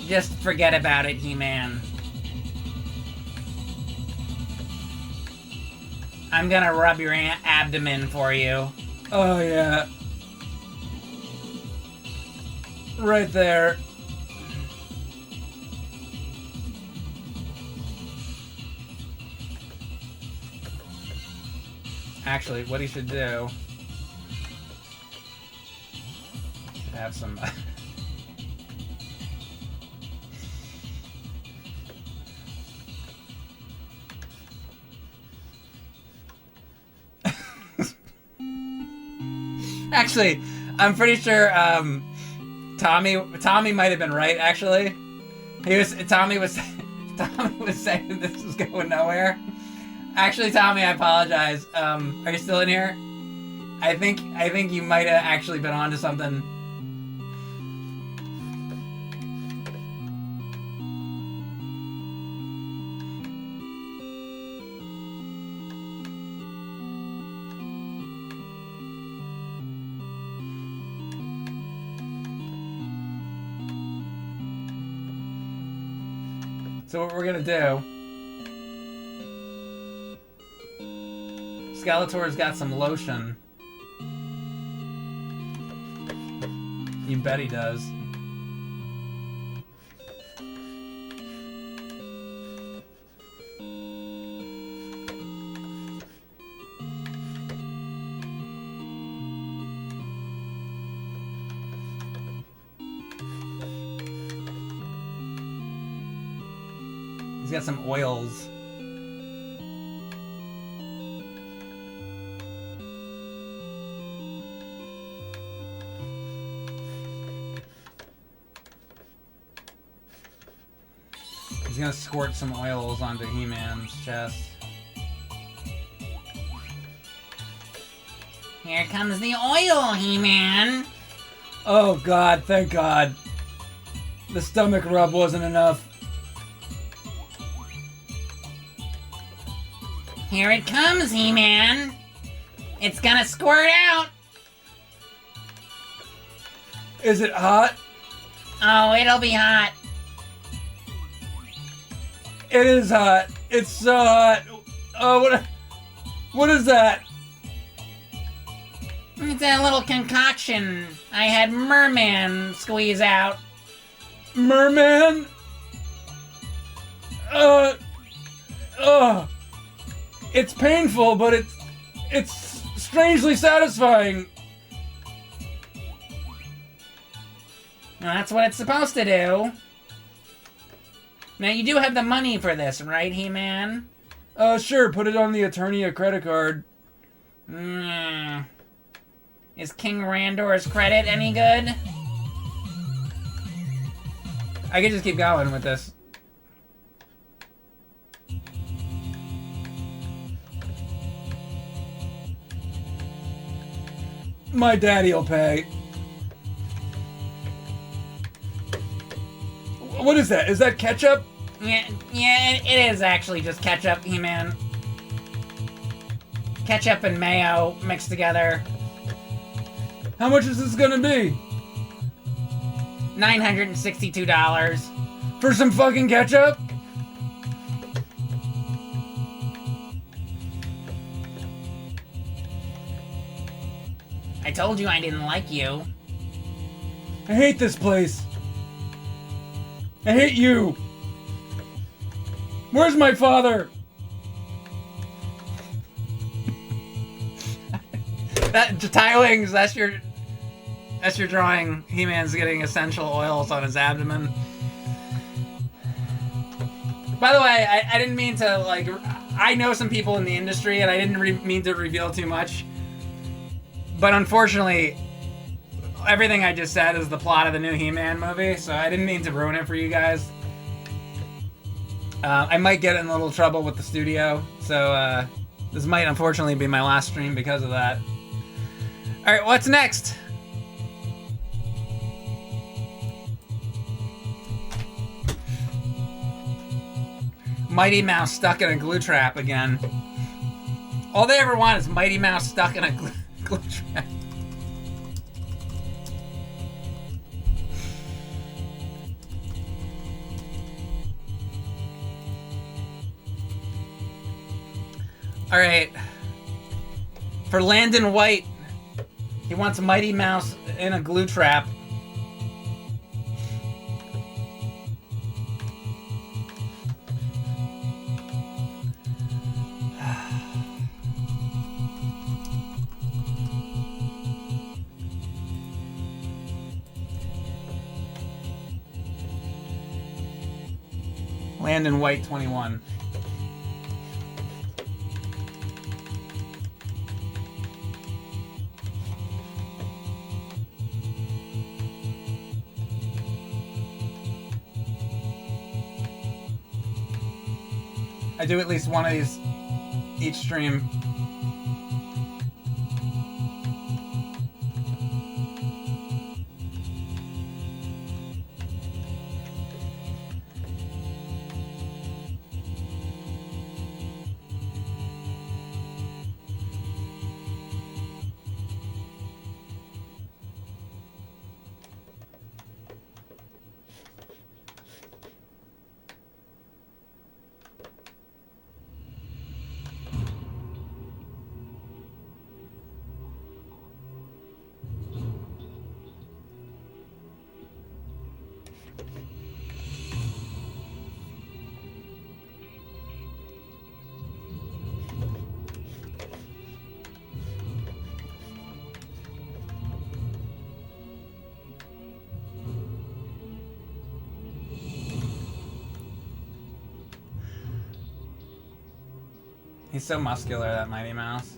Just forget about it, He-Man. I'm gonna rub your abdomen for you. Oh, yeah. Right there. Actually, what he should do... should have some... Actually, I'm pretty sure Tommy might have been right. Actually, Tommy was saying this was going nowhere. Actually, Tommy, I apologize. Are you still in here? I think you might have actually been onto something. So what we're gonna do... Skeletor's got some lotion. You bet he does. He's got some oils. He's gonna squirt some oils onto He-Man's chest. Here comes the oil, He-Man! Oh, God, thank God. The stomach rub wasn't enough. Here it comes, He-Man! It's gonna squirt out! Is it hot? Oh, it'll be hot. It is hot. It's so hot. Oh, what is that? It's a little concoction I had Merman squeeze out. Merman? It's painful, but it's strangely satisfying. Well, that's what it's supposed to do. Now, you do have the money for this, right, He-Man? Sure, put it on the Eternia credit card. Is King Randor's credit any good? I could just keep going with this. My daddy'll pay. What is that? Is that ketchup? Yeah, it is actually just ketchup, He-Man. Ketchup and mayo mixed together. How much is this gonna be? $962. For some fucking ketchup? I told you I didn't like you. I hate this place. I hate you. Where's my father? Tilings, that's your drawing. He-Man's getting essential oils on his abdomen. By the way, I didn't mean to, like... I know some people in the industry, and I didn't mean to reveal too much. But unfortunately, everything I just said is the plot of the new He-Man movie, so I didn't mean to ruin it for you guys. I might get in a little trouble with the studio, so this might unfortunately be my last stream because of that. Alright, what's next? Mighty Mouse stuck in a glue trap again. All they ever want is Mighty Mouse stuck in a glue trap. Alright. For Landon White, he wants a Mighty Mouse in a glue trap. Landon White 21. I do at least one of these each stream. He's so muscular, that Mighty Mouse.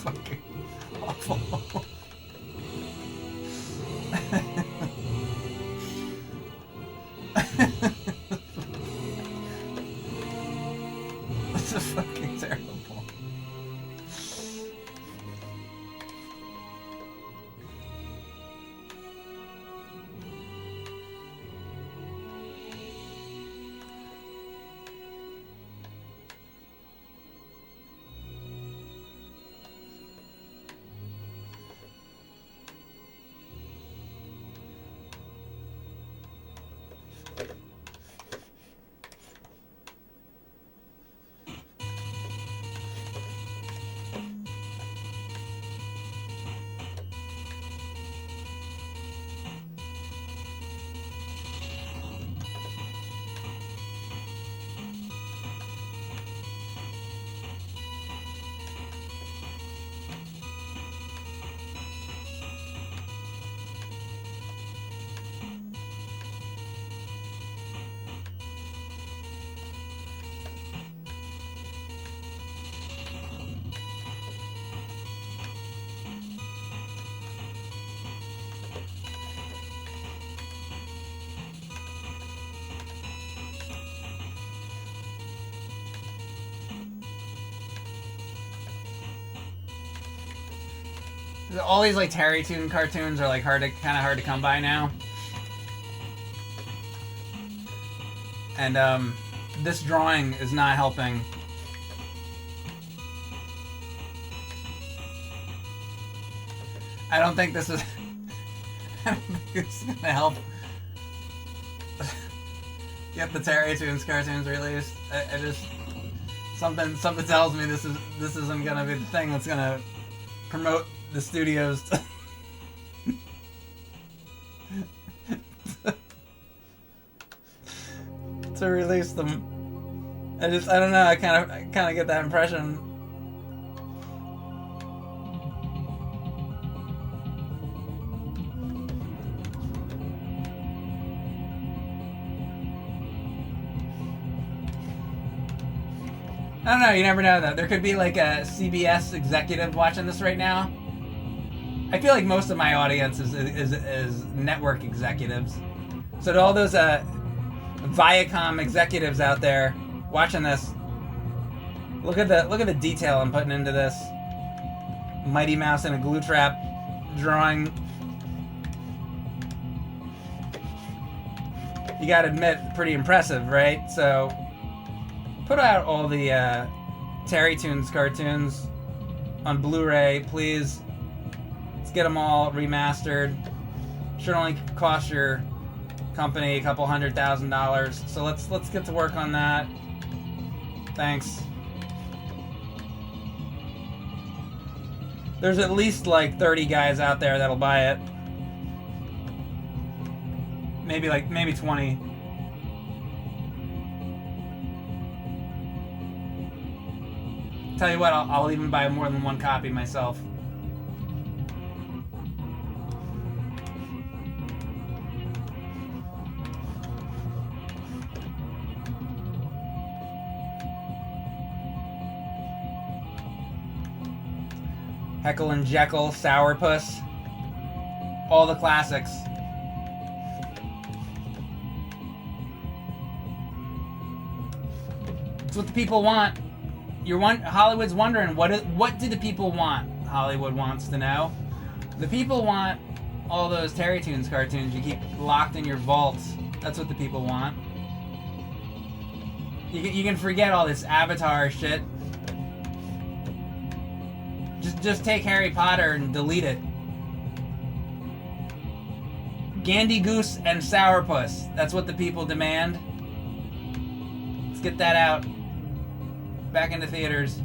Fucking awful. This is fucking terrible. All these like Terry Toon cartoons are like kind of hard to come by now. And this drawing is not helping. I don't think this is I don't think it's gonna help get the Terry Toons cartoons released. I just something tells me this isn't gonna be the thing that's gonna promote the studios to release them. I don't know. I kind of get that impression. I don't know. You never know, though. There could be like a CBS executive watching this right now. I feel like most of my audience is network executives. So to all those Viacom executives out there watching this, look at the detail I'm putting into this. Mighty Mouse in a glue trap drawing. You gotta admit, pretty impressive, right? So put out all the Terry Toons cartoons on Blu-ray, please. Let's get them all remastered. Should only cost your company a couple $100,000. So let's get to work on that. Thanks. There's at least like 30 guys out there that'll buy it. Maybe 20. Tell you what, I'll even buy more than one copy myself. Heckle and Jekyll, Sourpuss, all the classics. It's what the people want. Hollywood's wondering what do the people want? Hollywood wants to know. The people want all those Terry Toons cartoons you keep locked in your vaults. That's what the people want. You can forget all this Avatar shit. Just take Harry Potter and delete it. Gandy Goose and Sourpuss. That's what the people demand. Let's get that out. Back into theaters.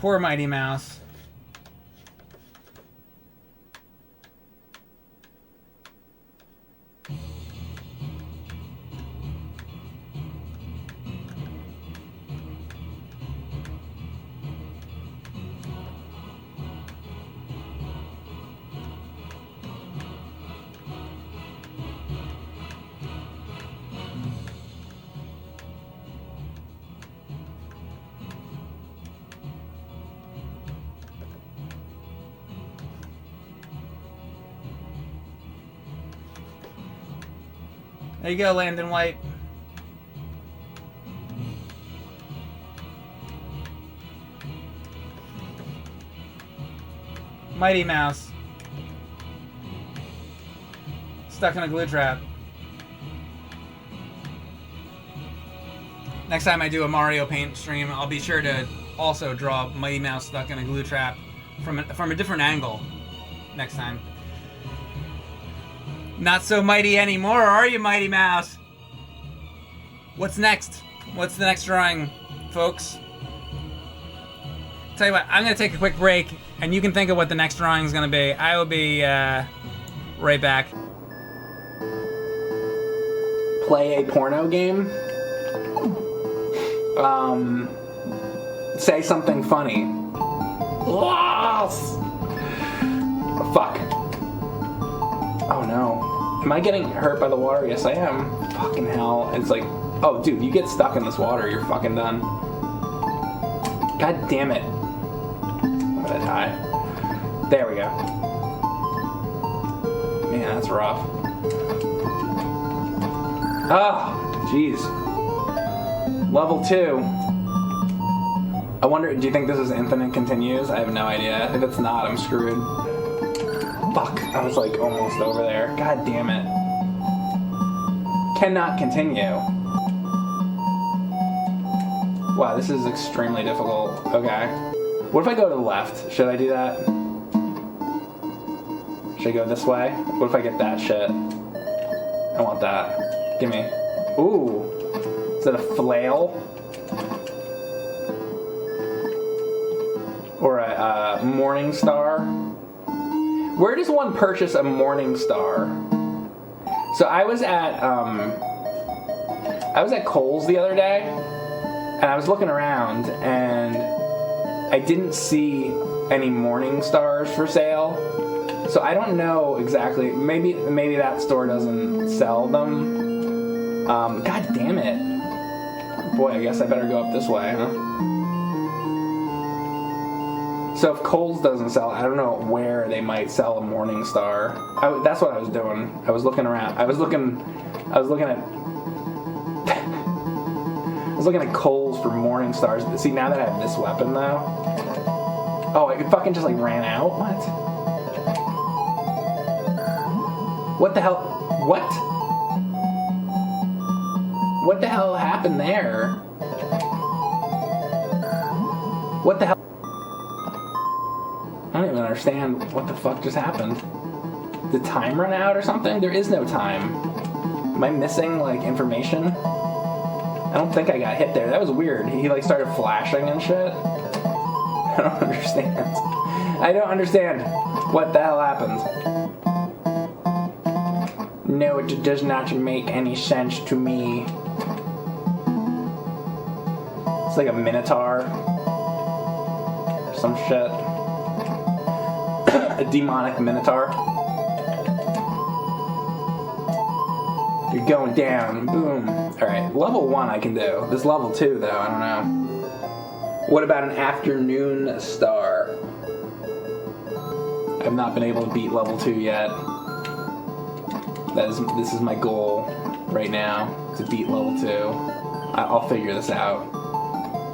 Poor Mighty Mouse. There you go, Landon White. Mighty Mouse. Stuck in a glue trap. Next time I do a Mario Paint stream, I'll be sure to also draw Mighty Mouse stuck in a glue trap from a different angle next time. Not so mighty anymore, are you, Mighty Mouse? What's next? What's the next drawing, folks? Tell you what, I'm gonna take a quick break, and you can think of what the next drawing is gonna be. I will be right back. Play a porno game. Say something funny. Fuck. Oh no. Am I getting hurt by the water? Yes, I am. Fucking hell. It's like, oh dude, you get stuck in this water, you're fucking done. God damn it. I'm gonna die. There we go. Man, that's rough. Oh, jeez. Level 2. I wonder, do you think this is infinite continues? I have no idea. If it's not, I'm screwed. Fuck, I was like almost over there. God damn it. Cannot continue. Wow, this is extremely difficult. Okay. What if I go to the left? Should I do that? Should I go this way? What if I get that shit? I want that. Give me. Ooh. Is that a flail? Or a morning star? Where does one purchase a morning star? So I was at Kohl's the other day, and I was looking around, and I didn't see any morning stars for sale. So I don't know exactly. Maybe that store doesn't sell them. God damn it. Boy, I guess I better go up this way, huh? So if Kohl's doesn't sell, I don't know where they might sell a morning star. That's what I was doing. I was looking around. I was looking at Kohl's for morning stars. See, now that I have this weapon though. Oh, I fucking just like ran out? What? What the hell? What? What the hell happened there? What the hell? I don't even understand what the fuck just happened. Did time run out or something? There is no time. Am I missing, like, information? I don't think I got hit there. That was weird. He, like, started flashing and shit. I don't understand. I don't understand what the hell happened. No, it does not make any sense to me. It's like a minotaur. Some shit. A demonic minotaur. You're going down. Boom. Alright, level 1 I can do. This level 2, though, I don't know. What about an afternoon star? I've not been able to beat level 2 yet. This is my goal right now, to beat level 2. I'll figure this out.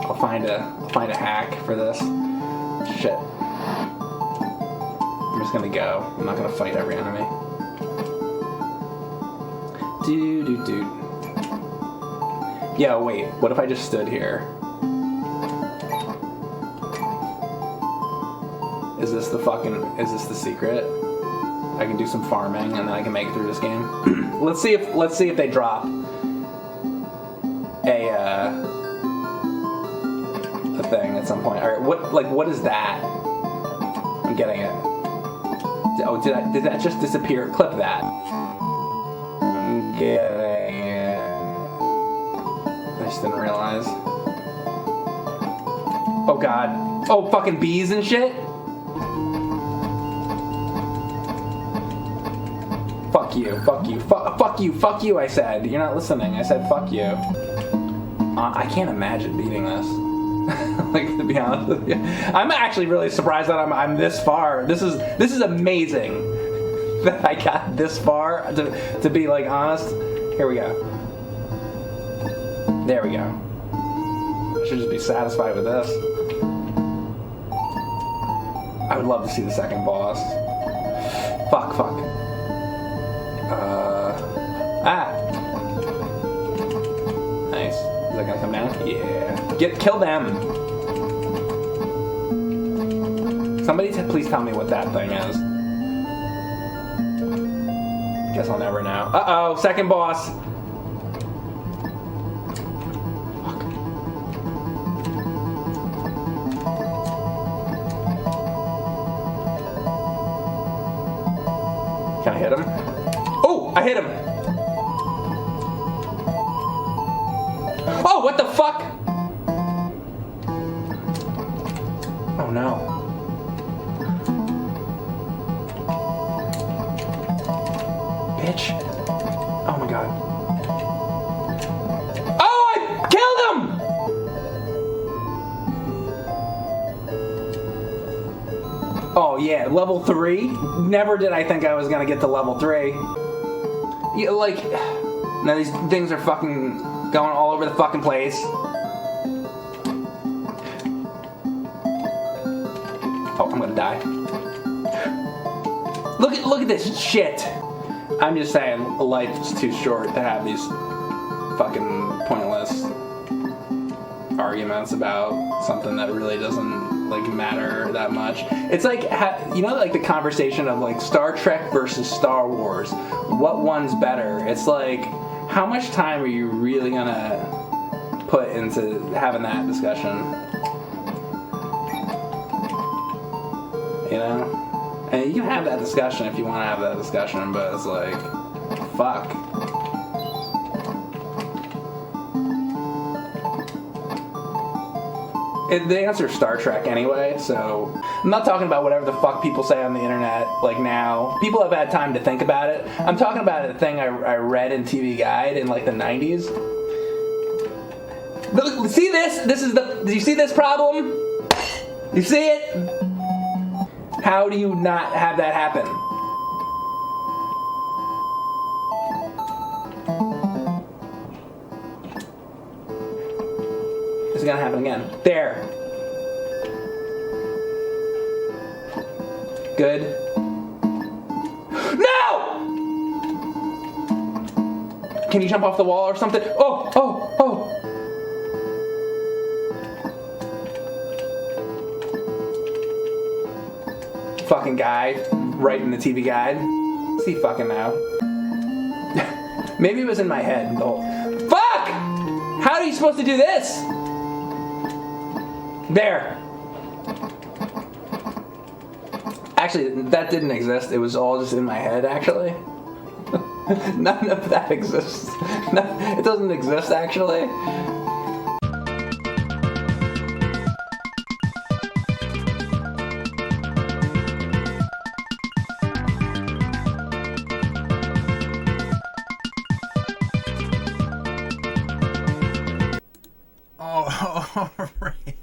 I'll find a hack for this. Shit. I'm just gonna go. I'm not gonna fight every enemy. Dude. Yeah, wait. What if I just stood here? Is this the secret? I can do some farming and then I can make it through this game. Let's see if they drop a thing at some point. All right, what is that? I'm getting it. Oh, did that just disappear? Clip that. I'm getting it. I just didn't realize. Oh god. Oh, fucking bees and shit? Fuck you, I said. You're not listening. I said fuck you. I can't imagine beating this. Like, to be honest with you. I'm actually really surprised that I'm this far. This is amazing that I got this far, to be, like, honest. Here we go. There we go. I should just be satisfied with this. I would love to see the second boss. Fuck. Nice. Is that gonna come down? Yeah. Kill them. Somebody please tell me what that thing is. Guess I'll never know. Uh-oh, second boss. Fuck. Can I hit him? Oh, I hit him. Oh, what the fuck? Oh no. Bitch. Oh my god. Oh, I killed him! Oh yeah, level 3? Never did I think I was gonna get to level 3. Yeah, like, now these things are fucking going all over the fucking place. I'm gonna die. Look at this shit. I'm just saying, life's too short to have these fucking pointless arguments about something that really doesn't like matter that much. It's like, you know, like the conversation of like Star Trek versus Star Wars. What one's better? It's like, how much time are you really gonna put into having that discussion? You know? And you can have that discussion if you want to have that discussion, but it's like, fuck. The answer is Star Trek anyway, so I'm not talking about whatever the fuck people say on the internet like now. People have had time to think about it. I'm talking about a thing I read in TV Guide in like the 90s. Look, see this? Do you see this problem? You see it? How do you not have that happen? This is gonna happen again. There. Good. No! Can you jump off the wall or something? Oh! Fucking guy, right in the TV Guide. See fucking now. Maybe it was in my head. Fuck! How are you supposed to do this? There. Actually, that didn't exist. It was all just in my head, actually. None of that exists. It doesn't exist, actually. Oh, all right.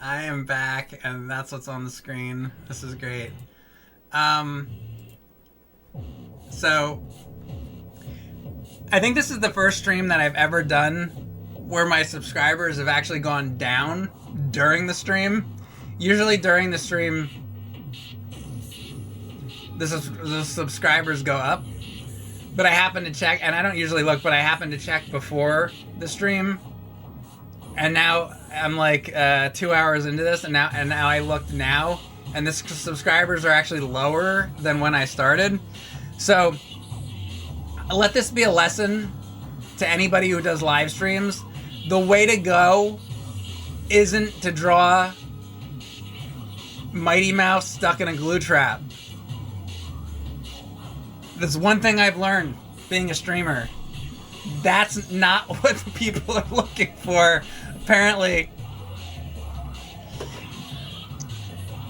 I am back, and that's what's on the screen. This is great. So, I think this is the first stream that I've ever done where my subscribers have actually gone down during the stream. Usually during the stream, the subscribers go up. But I happen to check, and I don't usually look, but I happen to check before the stream. And now I'm like 2 hours into this, and now I looked now, and the subscribers are actually lower than when I started. So let this be a lesson to anybody who does live streams. The way to go isn't to draw Mighty Mouse stuck in a glue trap. That's one thing I've learned being a streamer. That's not what people are looking for, apparently.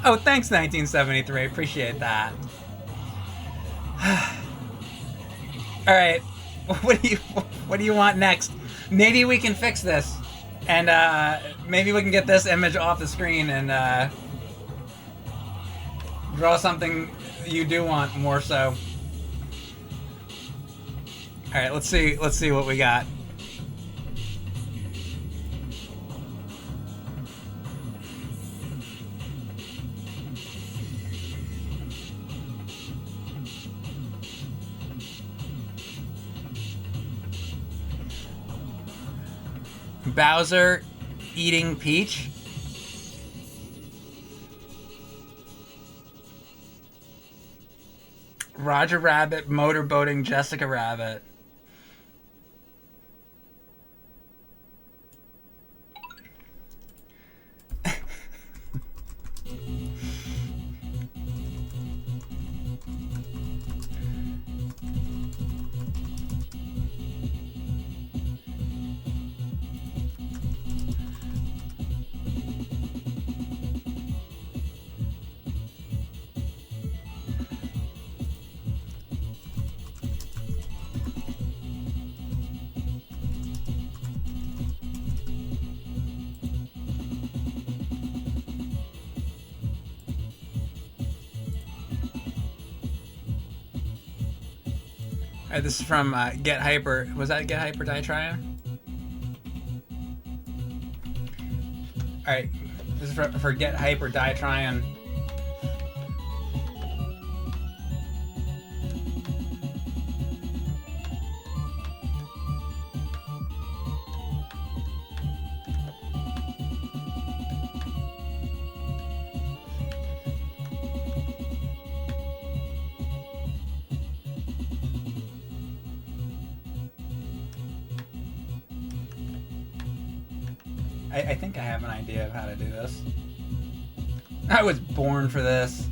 Oh, thanks, 1973. Appreciate that. All right, what do you want next? Maybe we can fix this, and maybe we can get this image off the screen and draw something you do want more so. All right, let's see what we got. Bowser eating Peach. Roger Rabbit motorboating Jessica Rabbit. Alright, this is from Get Hyper. Was that Get Hyper Die Tryon? Alright, this is for Get Hyper Die Tryon. I think I have an idea of how to do this. I was born for this.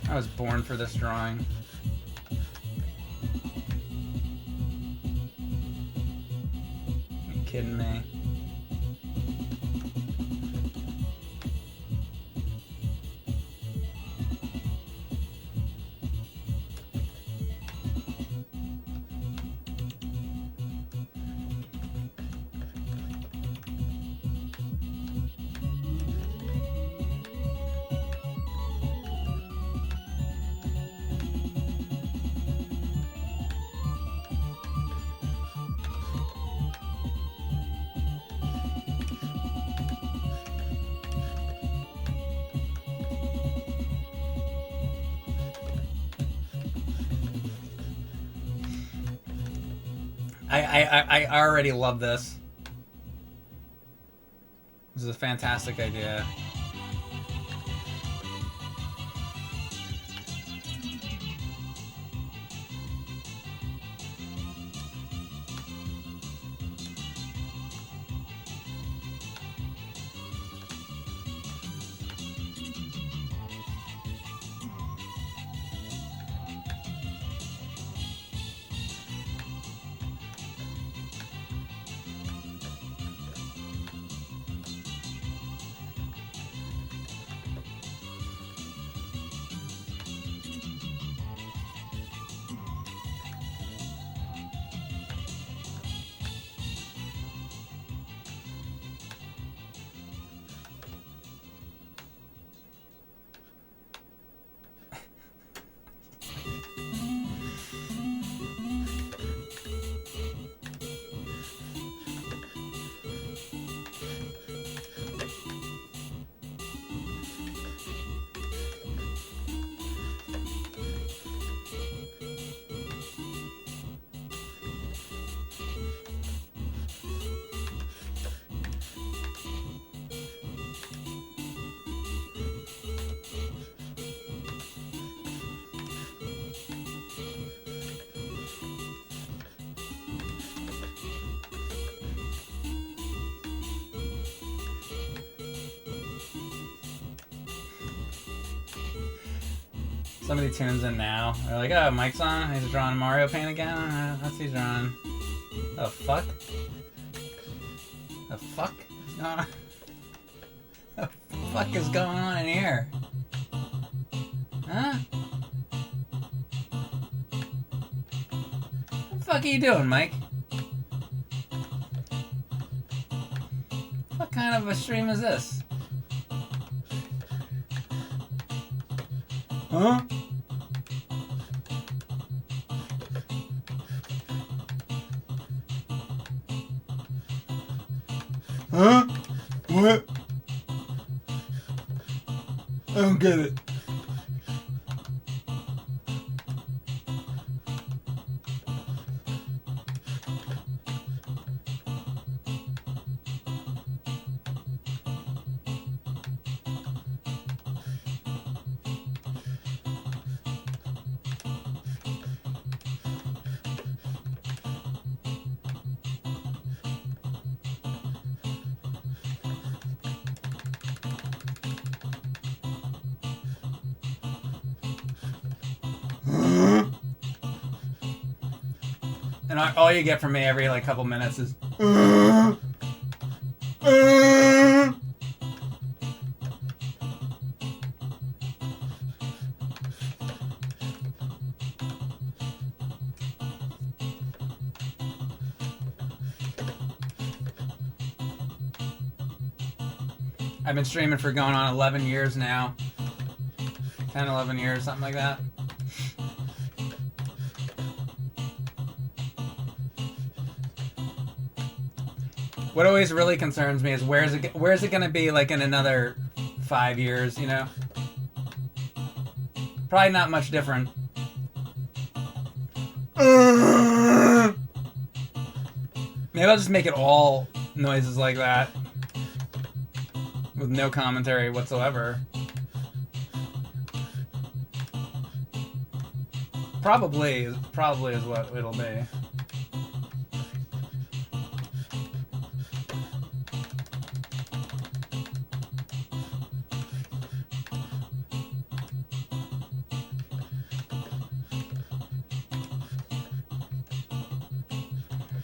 I was born for this drawing. Are you kidding me? I already love this. This is a fantastic idea. Somebody tunes in now. They're like, oh, Mike's on. He's drawing Mario Paint again. What's he drawing? The fuck? The fuck is going on? The fuck is going on in here? Huh? What the fuck are you doing, Mike? What kind of a stream is this? Huh? Huh? What? I don't get it. And all you get from me every like couple minutes is I've been streaming for going on 11 years now. 10, 11 years, something like that. What always really concerns me is where's it going to be like in another 5 years, you know? Probably not much different. Maybe I'll just make it all noises like that. With no commentary whatsoever. Probably is what it'll be.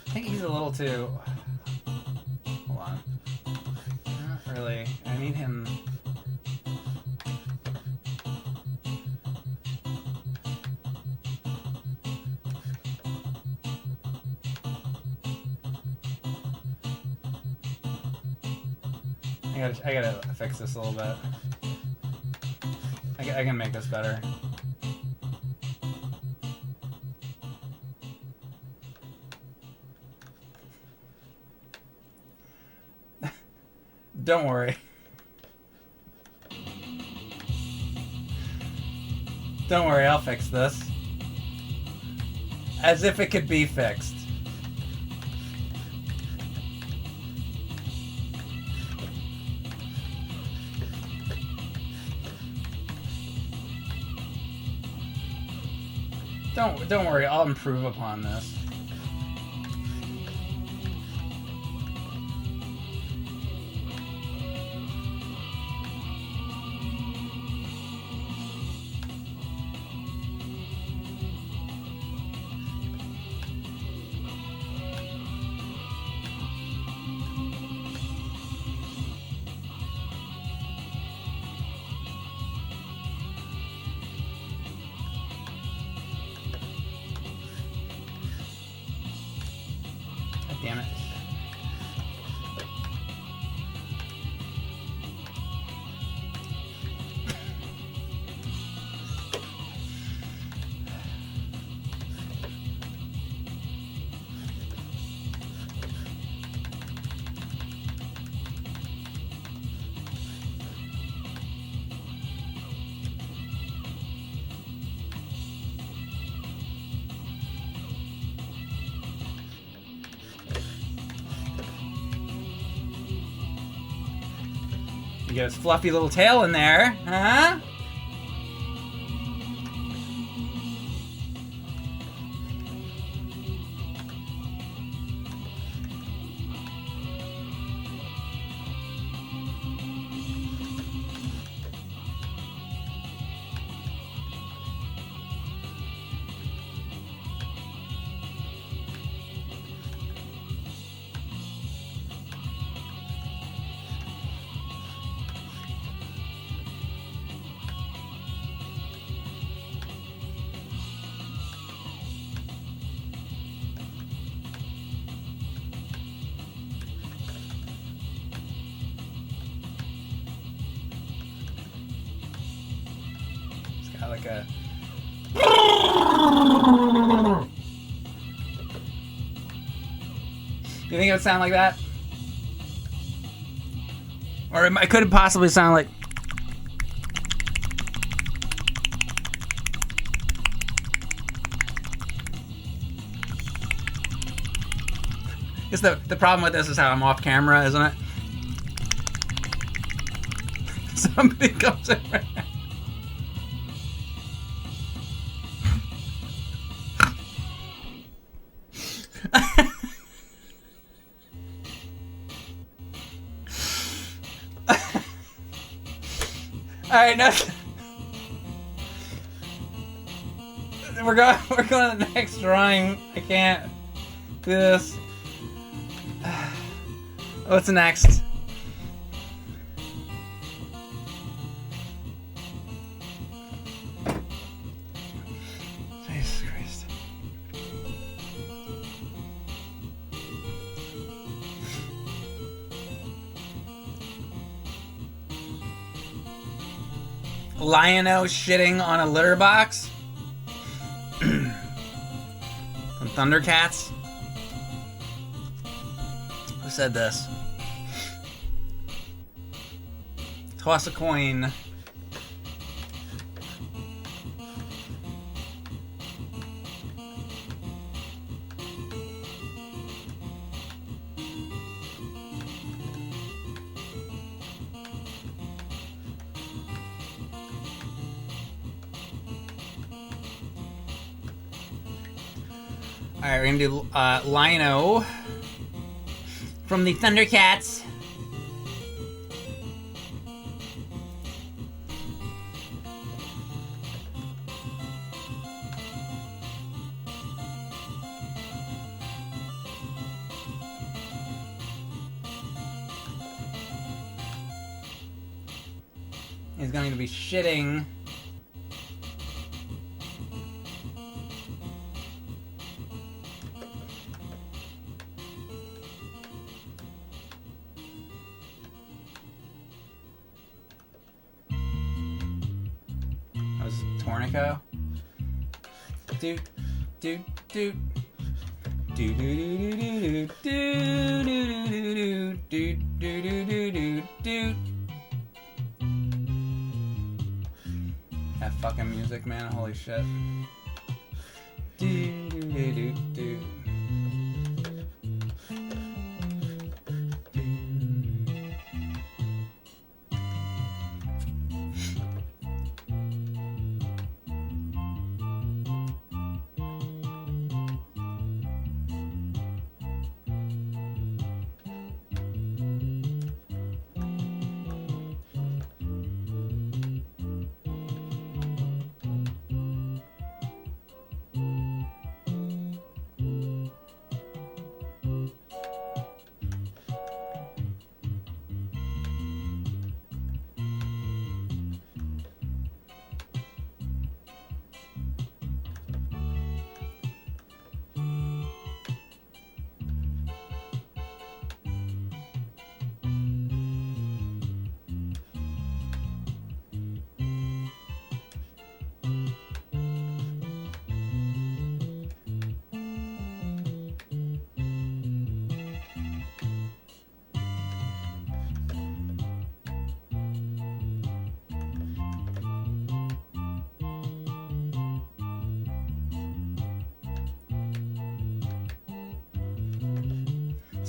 I think he's a little too... Hold on. Not really. I need him... I gotta fix this a little bit. I can make this better. Don't worry. Don't worry, I'll fix this. As if it could be fixed. Don't worry, I'll improve upon this. Damn it. You get his fluffy little tail in there, huh? Like a... You think it would sound like that? Or it could possibly sound like... It's the problem with this is how I'm off camera, isn't it? Somebody comes in right now. Alright, no. We're going to the next drawing. I can't do this. What's next? Jesus Christ. Lion-O shitting on a litter box? From Thundercats? Who said this? Toss a coin. Alright, we're gonna do Lino from the Thundercats. He's going to be shitting. That was Tornico. Doot, doot, doot. Do do do do do do do do do do do do. That fucking music, man! Holy shit! Do do do do do.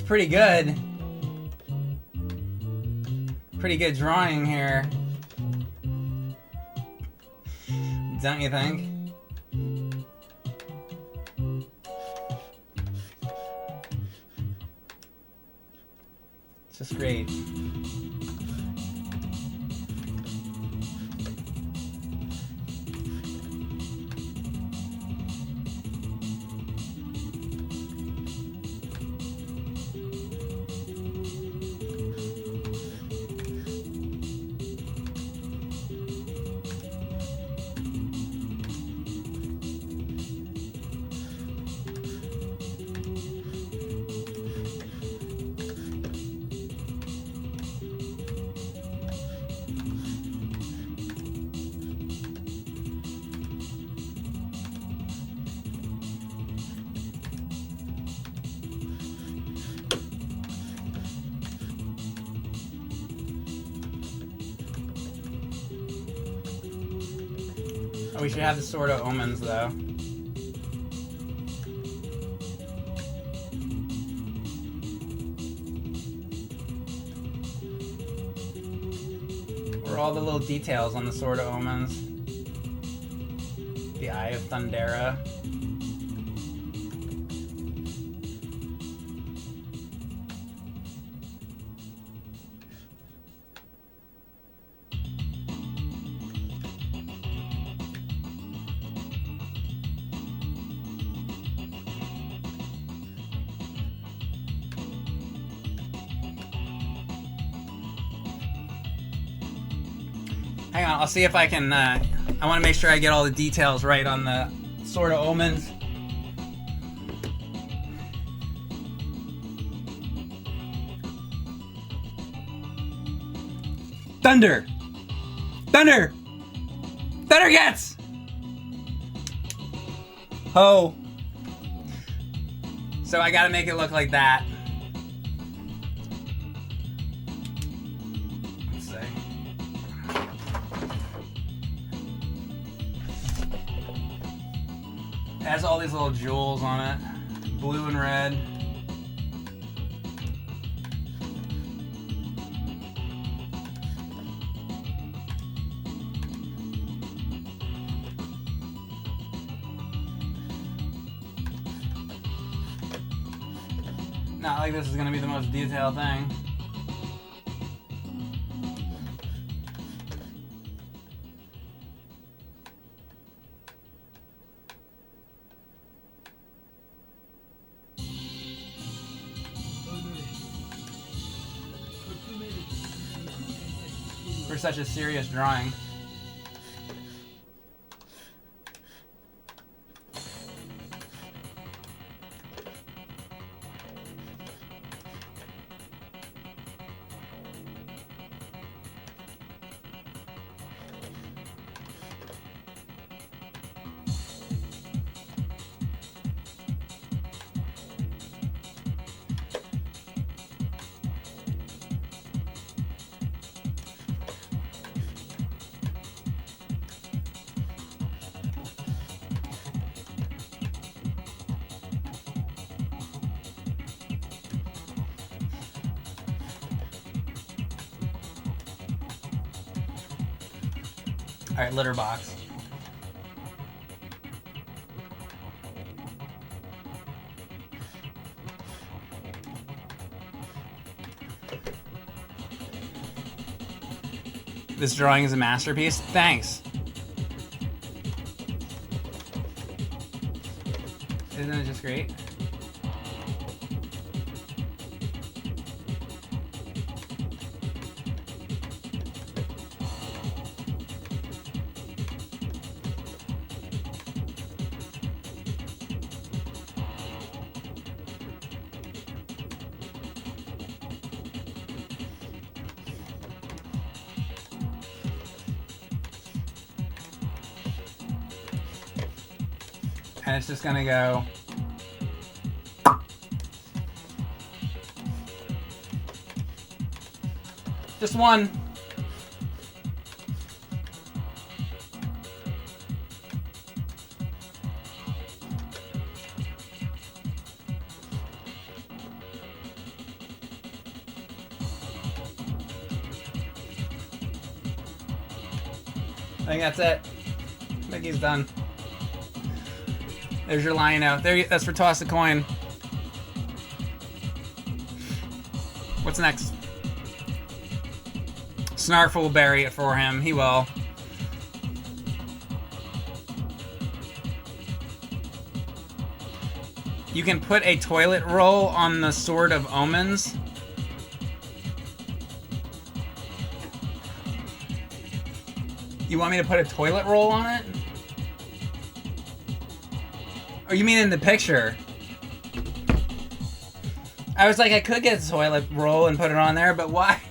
Pretty good. Pretty good drawing here. Don't you think? It's just great. Oh, we should have the Sword of Omens, though. Where are all the little details on the Sword of Omens? The Eye of Thundera. Hang on, I'll see if I can, I want to make sure I get all the details right on the Sword of Omens. Thunder! Thunder! Thundercats! Ho! So I gotta make it look like that. It has all these little jewels on it, blue and red. Not like this is gonna be the most detailed thing. For such a serious drawing. All right, litter box. This drawing is a masterpiece. Thanks. Isn't it just great? And it's just gonna go. Just one. I think that's it. Mickey's done. There's your lion-o. That's for toss a coin. What's next? Snarf will bury it for him. He will. You can put a toilet roll on the Sword of Omens. You want me to put a toilet roll on it? Oh, you mean in the picture? I was like, I could get a toilet roll and put it on there, but why?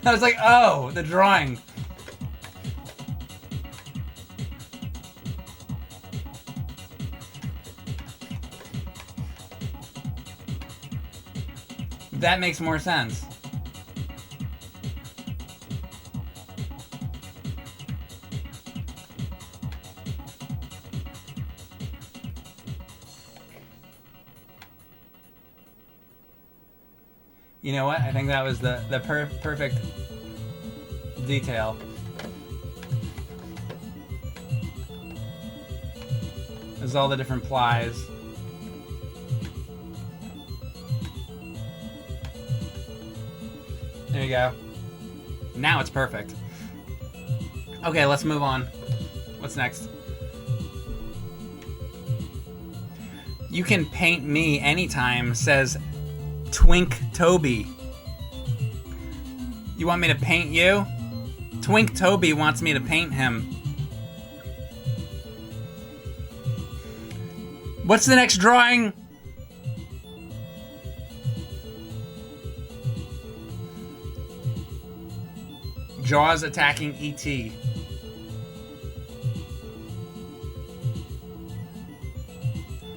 I was like, oh, the drawing. That makes more sense. You know what? I think that was the perfect detail. There's all the different plies. There you go. Now it's perfect. Okay, let's move on. What's next? You can paint me anytime, says Twink Toby. You want me to paint you? Twink Toby wants me to paint him. What's the next drawing? Jaws attacking E.T.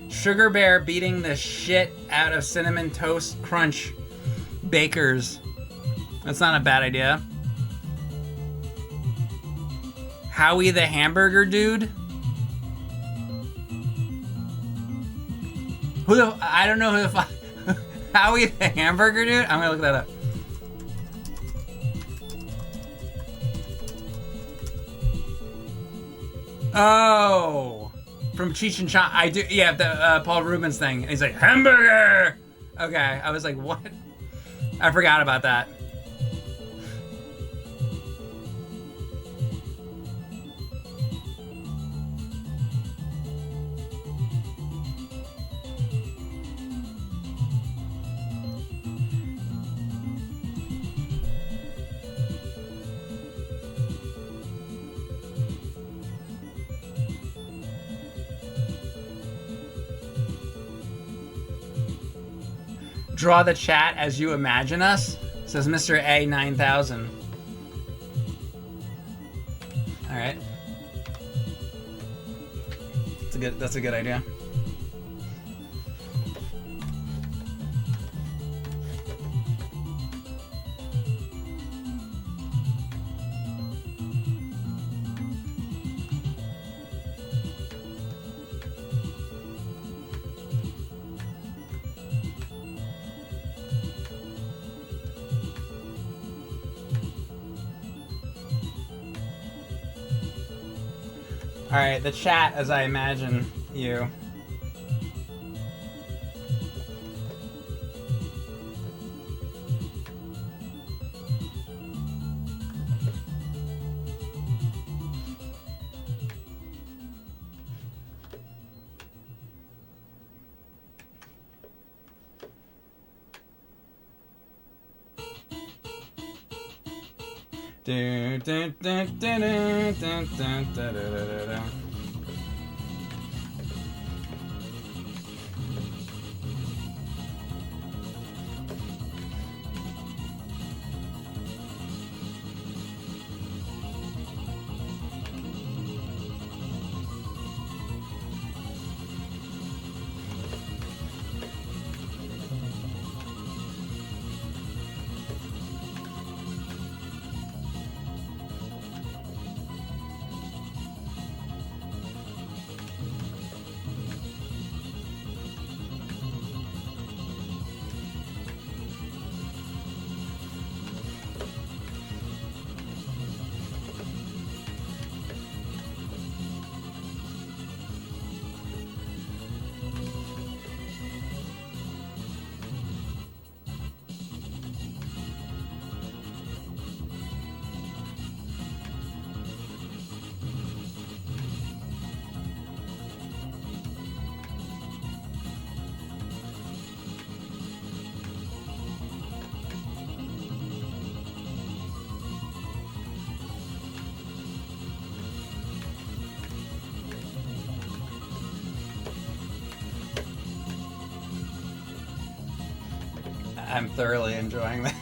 Sugar Bear beating the shit out of Cinnamon Toast Crunch Bakers. That's not a bad idea. Howie the Hamburger Dude? I don't know who the fuck. Howie the Hamburger Dude? I'm gonna look that up. Oh, from Cheech and Chong. I do, yeah, the Paul Rubens thing. And he's like, hamburger! Okay, I was like, what? I forgot about that. Draw the chat as you imagine us, says Mr. A9000. All right. That's a good idea. All right, the chat as I imagine you. I'm thoroughly enjoying that.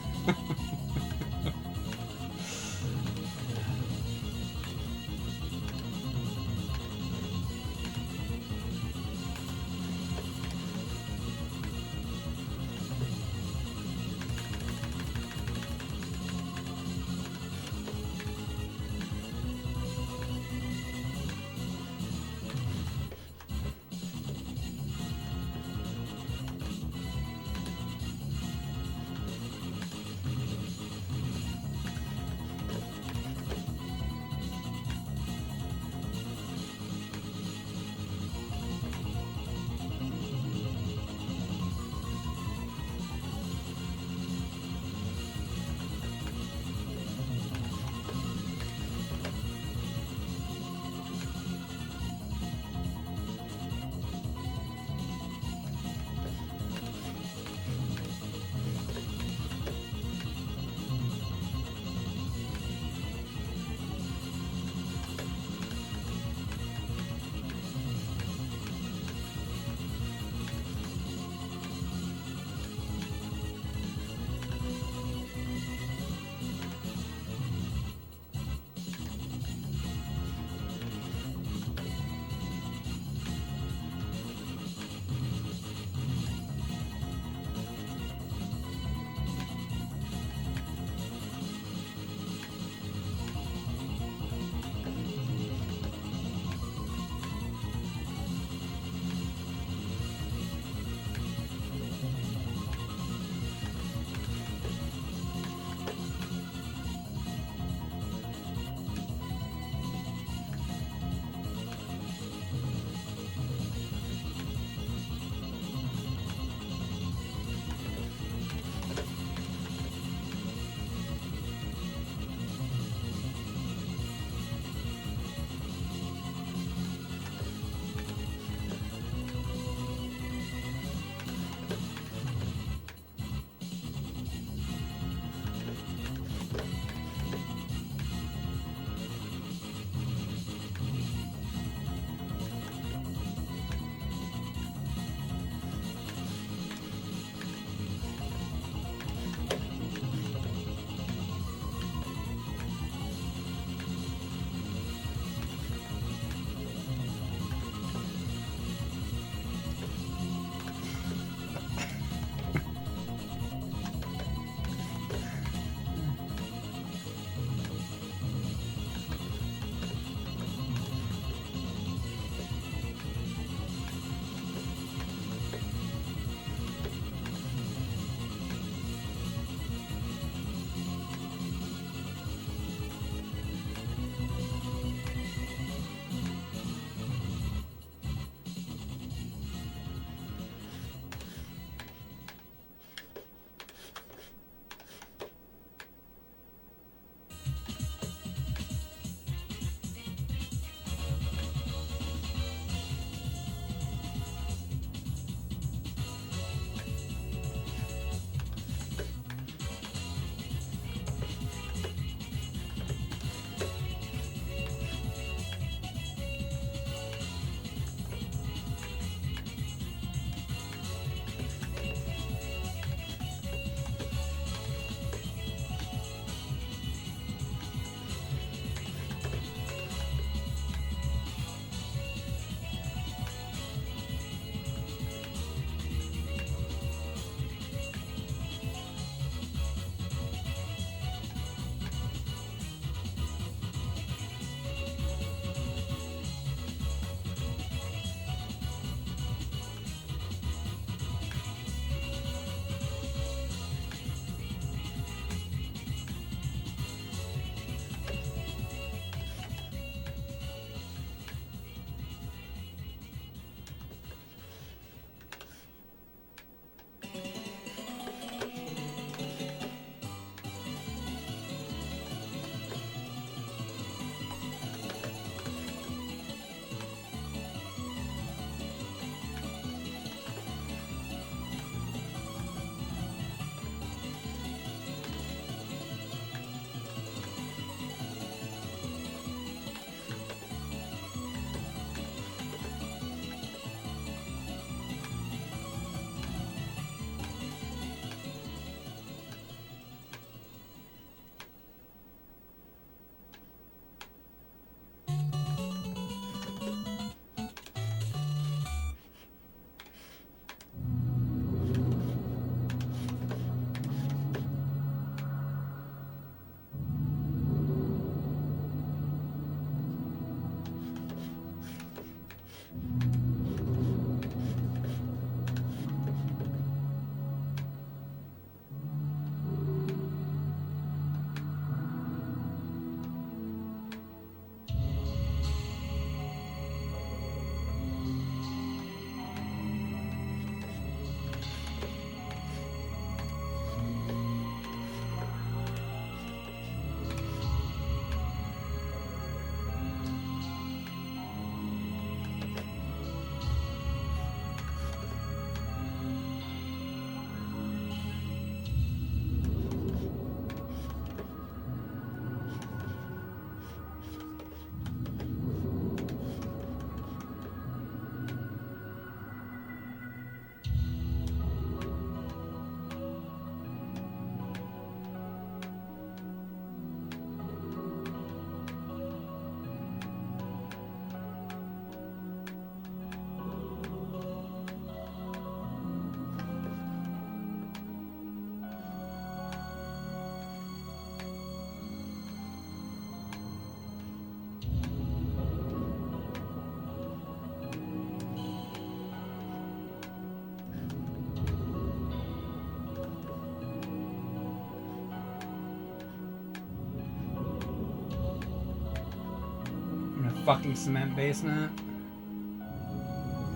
fucking cement basement.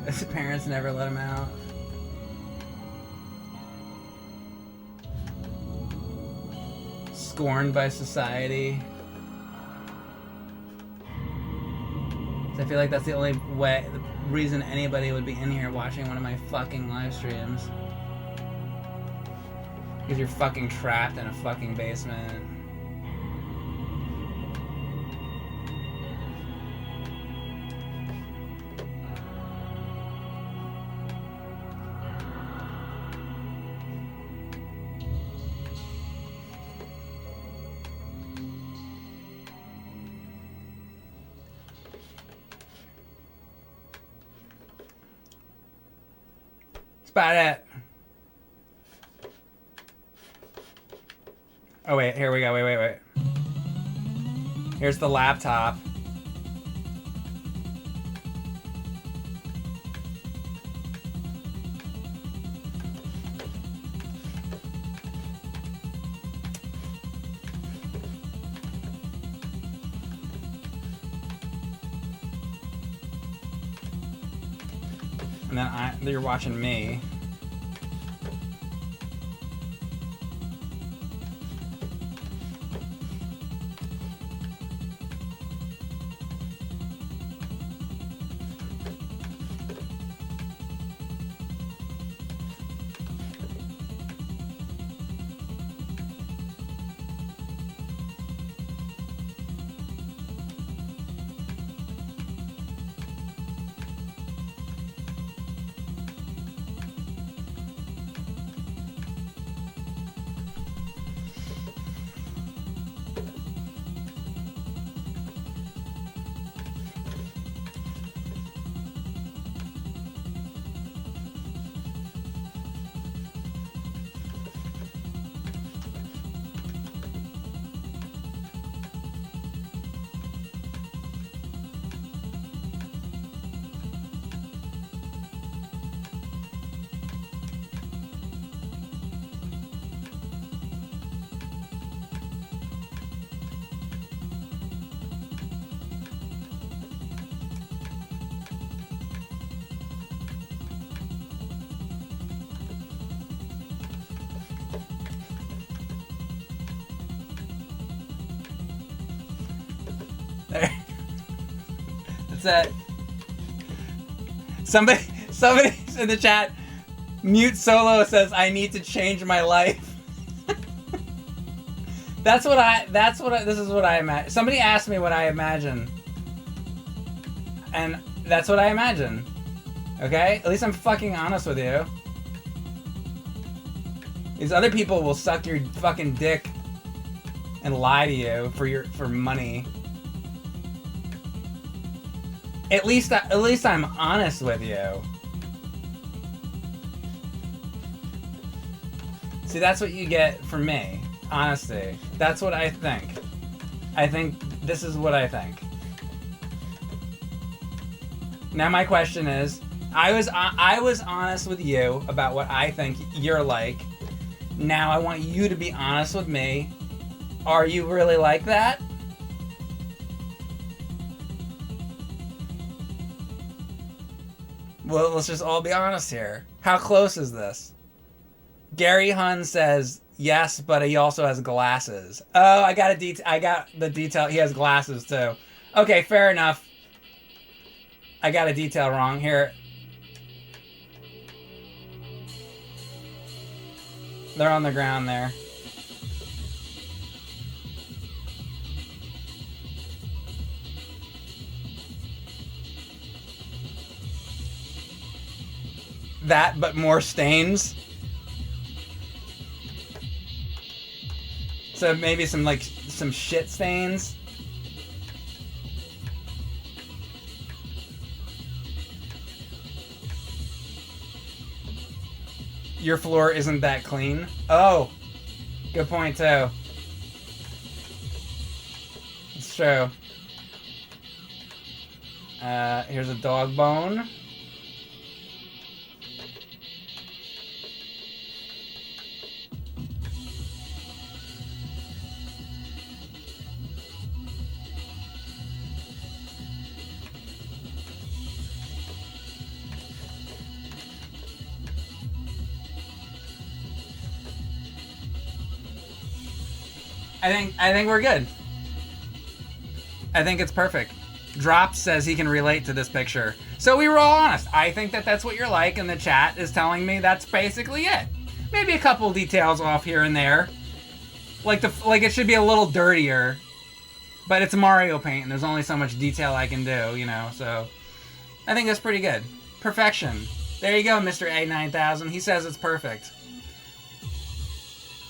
His parents never let him out. Scorned by society. So I feel like that's the only way, the reason anybody would be in here watching one of my fucking live streams. Because you're fucking trapped in a fucking basement. About it. Oh wait, here we go. Wait. Here's the laptop. And then you're watching me. There. That's it. Somebody in the chat, Mute Solo says, I need to change my life. This is what I imagine. Somebody asked me what I imagine. And that's what I imagine. Okay? At least I'm fucking honest with you. These other people will suck your fucking dick and lie to you for money. At least I'm honest with you. See, that's what you get from me. Honesty. That's what I think. I think this is what I think. Now my question is, I was honest with you about what I think you're like. Now I want you to be honest with me. Are you really like that? Well, let's just all be honest here. How close is this? Gary Hun says yes, but he also has glasses. Oh, I got the detail. He has glasses too. Okay, fair enough. I got a detail wrong here. They're on the ground there. That, but more stains. So maybe some shit stains. Your floor isn't that clean. Oh, good point too. It's true. Here's a dog bone. I think we're good. I think it's perfect. Drop says he can relate to this picture. So we were all honest. I think that that's what you're like, and the chat is telling me that's basically it. Maybe a couple details off here and there. Like it should be a little dirtier. But it's Mario Paint, and there's only so much detail I can do, you know, so... I think that's pretty good. Perfection. There you go, Mr. A9000. He says it's perfect.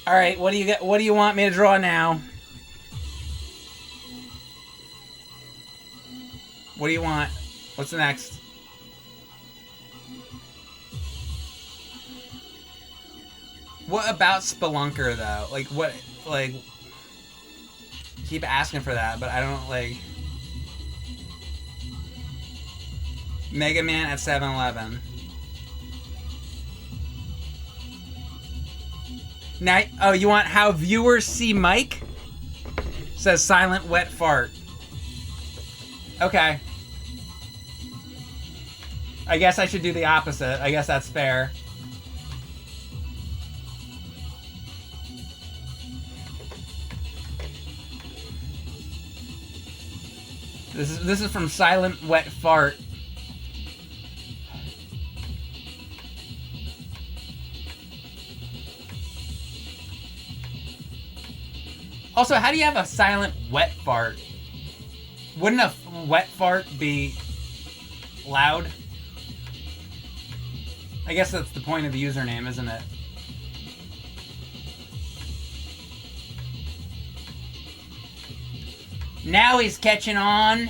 Alright, what do you want me to draw now? What do you want? What's the next? What about Spelunker, though? Like, what, like... Keep asking for that, but I don't, like... Mega Man at 7-Eleven. Now, oh, you want how viewers see Mike? Says silent wet fart. Okay. I guess I should do the opposite. I guess that's fair. This is from Silent Wet Fart. Also, how do you have a silent wet fart? Wouldn't a wet fart be loud? I guess that's the point of the username, isn't it? Now he's catching on.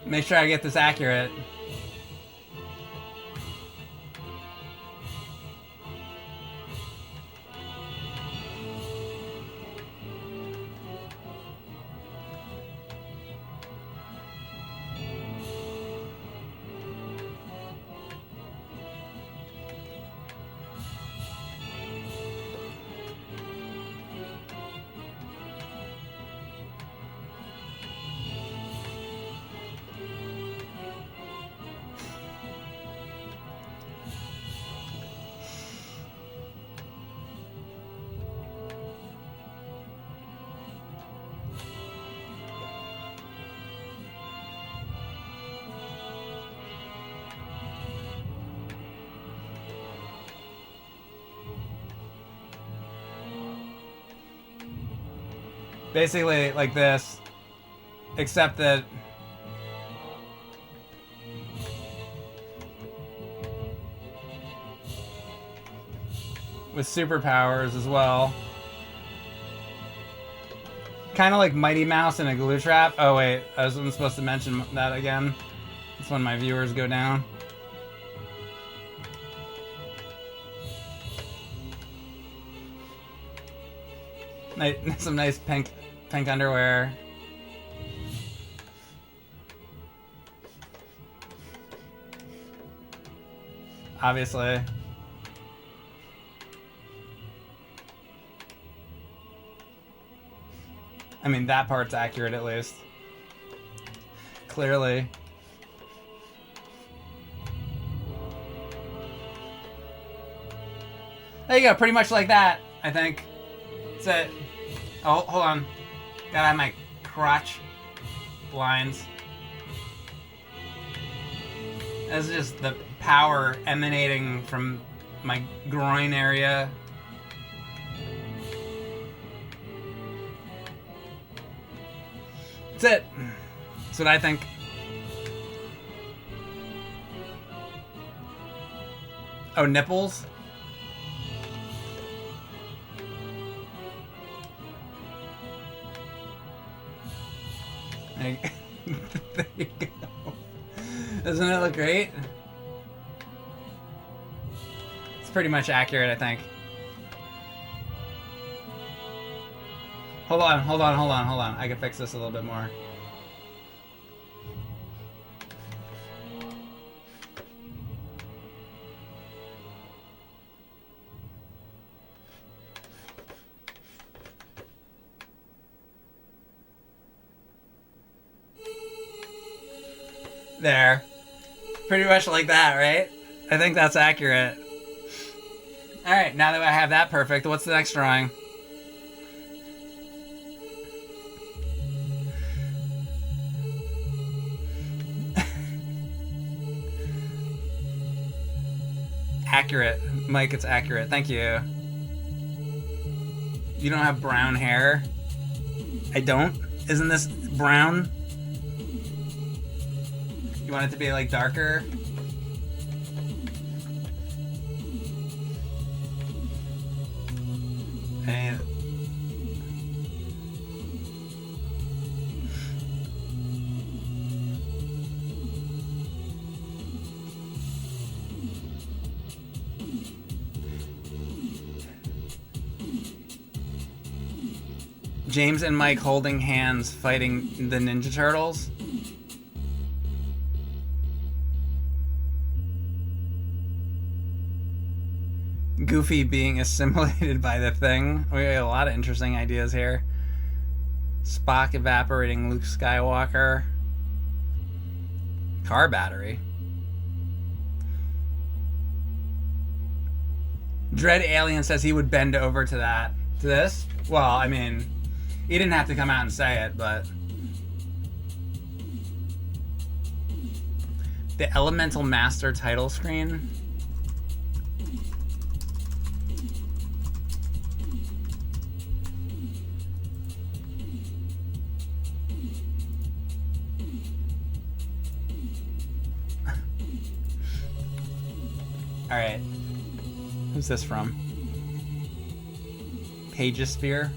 Make sure I get this accurate. Basically like this, except that with superpowers as well. Kind of like Mighty Mouse in a glue trap. Oh wait, I wasn't supposed to mention that again. That's when my viewers go down. Some nice pink underwear. obviously. I mean, that part's accurate at least. Clearly. There you go, pretty much like that, I think. That's it. Oh, hold on. Gotta have my crotch blinds. That's just the power emanating from my groin area. That's it. That's what I think. Oh, nipples? There you go. Doesn't it look great? It's pretty much accurate, I think. Hold on. I can fix this a little bit more. There. Pretty much like that, right? I think that's accurate. Alright, now that I have that perfect, what's the next drawing? Accurate. Mike, it's accurate. Thank you. You don't have brown hair? I don't? Isn't this brown? You want it to be like darker? And James and Mike holding hands fighting the Ninja Turtles. Goofy being assimilated by the Thing. We got a lot of interesting ideas here. Spock evaporating Luke Skywalker. Car battery. Dread Alien says he would bend over to that. To this? Well, I mean, he didn't have to come out and say it, but... The Elemental Master title screen. Alright. Who's this from? Pagesphere?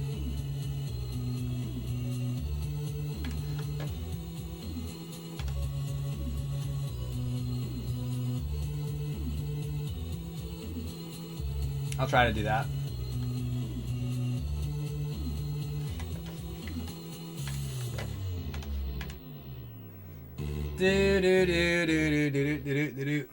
I'll try to do that. Do do do do do do do do do.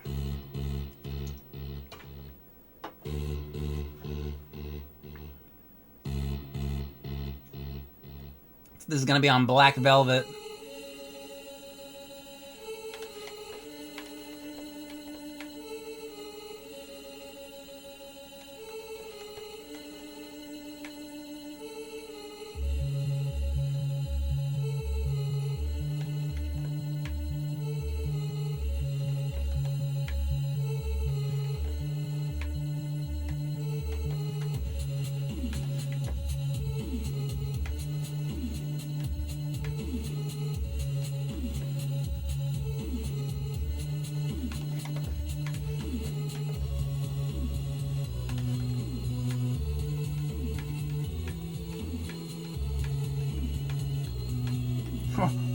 This is gonna be on black velvet.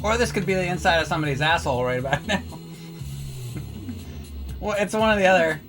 Or this could be the inside of somebody's asshole right about now. Well, it's one or the other.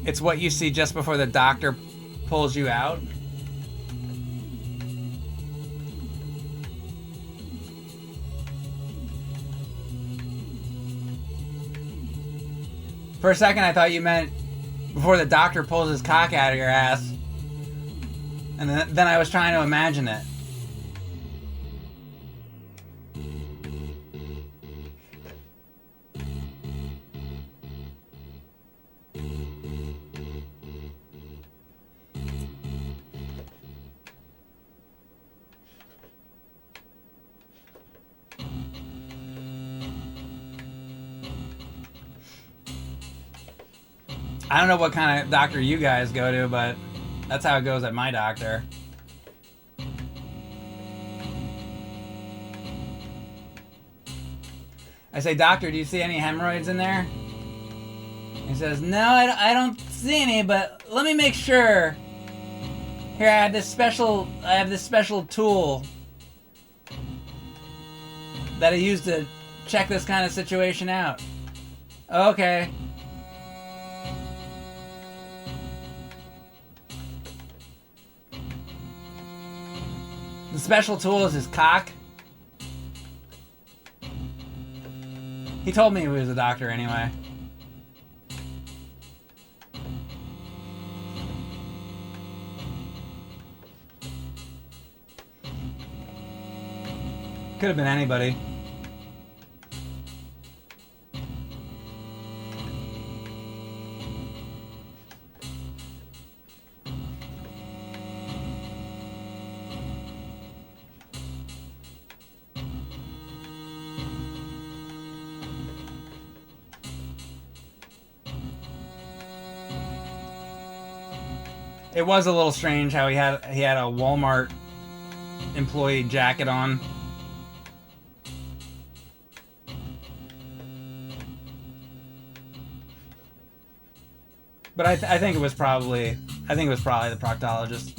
It's what you see just before the doctor pulls you out. For a second, I thought you meant before the doctor pulls his cock out of your ass. And then I was trying to imagine it. I don't know what kind of doctor you guys go to, but that's how it goes at my doctor. I say, doctor, do you see any hemorrhoids in there? He says, no, I don't see any, but let me make sure. Here, I have this special tool that I use to check this kind of situation out. Okay. The special tool is his cock. He told me he was a doctor anyway. Could have been anybody. It was a little strange how he had a Walmart employee jacket on. But I think it was probably the proctologist.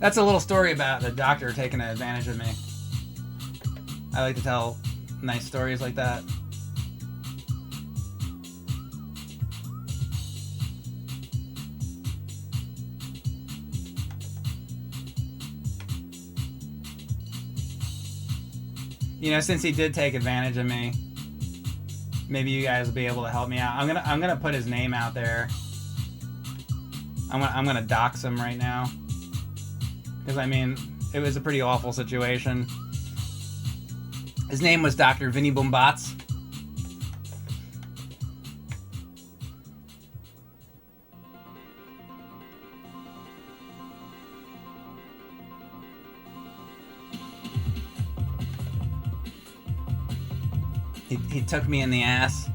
That's a little story about the doctor taking advantage of me. I like to tell nice stories like that. You know, since he did take advantage of me, maybe you guys will be able to help me out. I'm gonna put his name out there. I'm gonna dox him right now. Because, I mean, it was a pretty awful situation. His name was Dr. Vinny Boombots. He took me in the ass.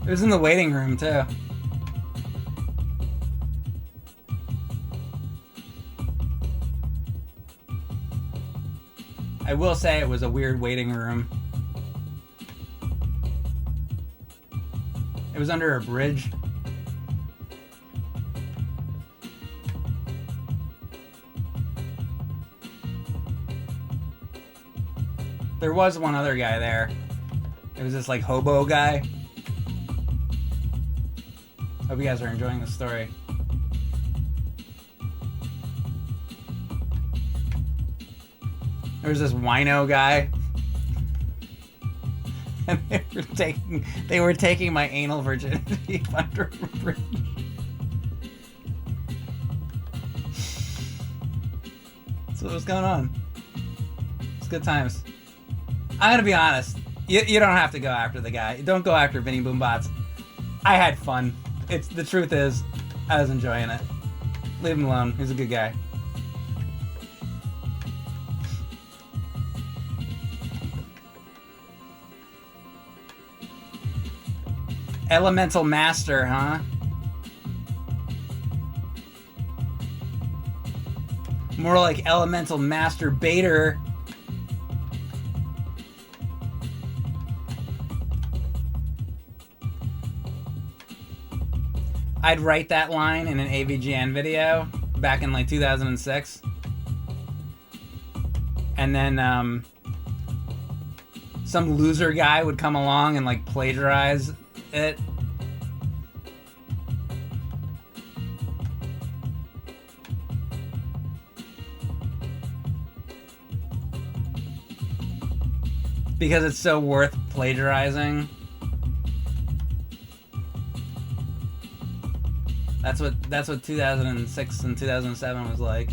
It was in the waiting room, too. I will say it was a weird waiting room. It was under a bridge. There was one other guy there. It was this, like, hobo guy. Hope you guys are enjoying the story. There was this wino guy. And they were taking my anal virginity under a bridge. So what's going on? It's good times. I'm gonna be honest. You don't have to go after the guy. Don't go after Vinny Boombots. I had fun. The truth is, I was enjoying it. Leave him alone. He's a good guy. Elemental Master, huh? More like Elemental Masturbator. I'd write that line in an AVGN video back in like 2006. And then some loser guy would come along and like plagiarize it. Because it's so worth plagiarizing. That's what 2006 and 2007 was like.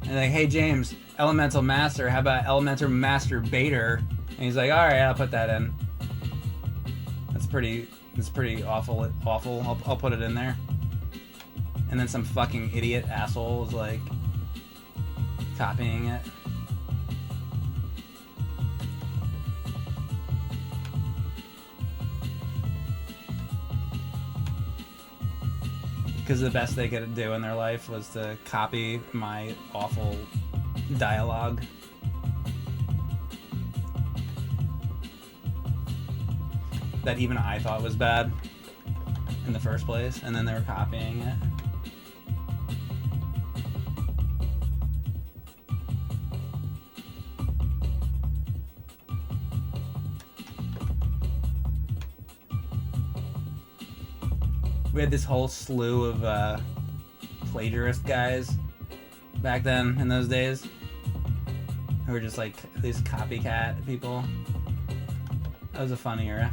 And like, hey James, Elemental Master, how about Elemental Master Bader? And he's like, all right, I'll put that in. That's pretty awful. I'll put it in there. And then some fucking idiot asshole was like copying it. Because the best they could do in their life was to copy my awful dialogue. That even I thought was bad in the first place, and then they were copying it. We had this whole slew of plagiarist guys back then in those days who were just like these copycat people. That was a fun era.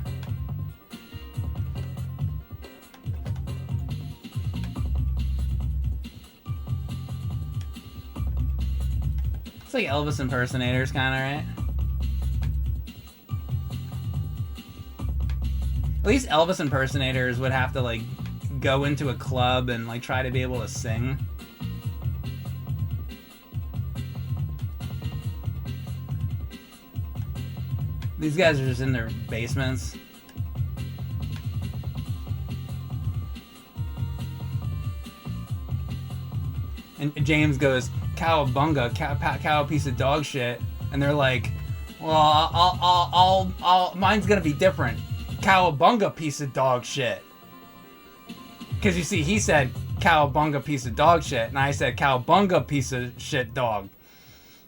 It's like Elvis impersonators, kind of, right? At least Elvis impersonators would have to like go into a club and like try to be able to sing. These guys are just in their basements. And James goes, "Cowabunga, cow piece of dog shit," and they're like, "Well, I'll mine's gonna be different. Cowabunga, piece of dog shit." Because you see, he said cowabunga, piece of dog shit, and I said cowabunga, piece of shit dog.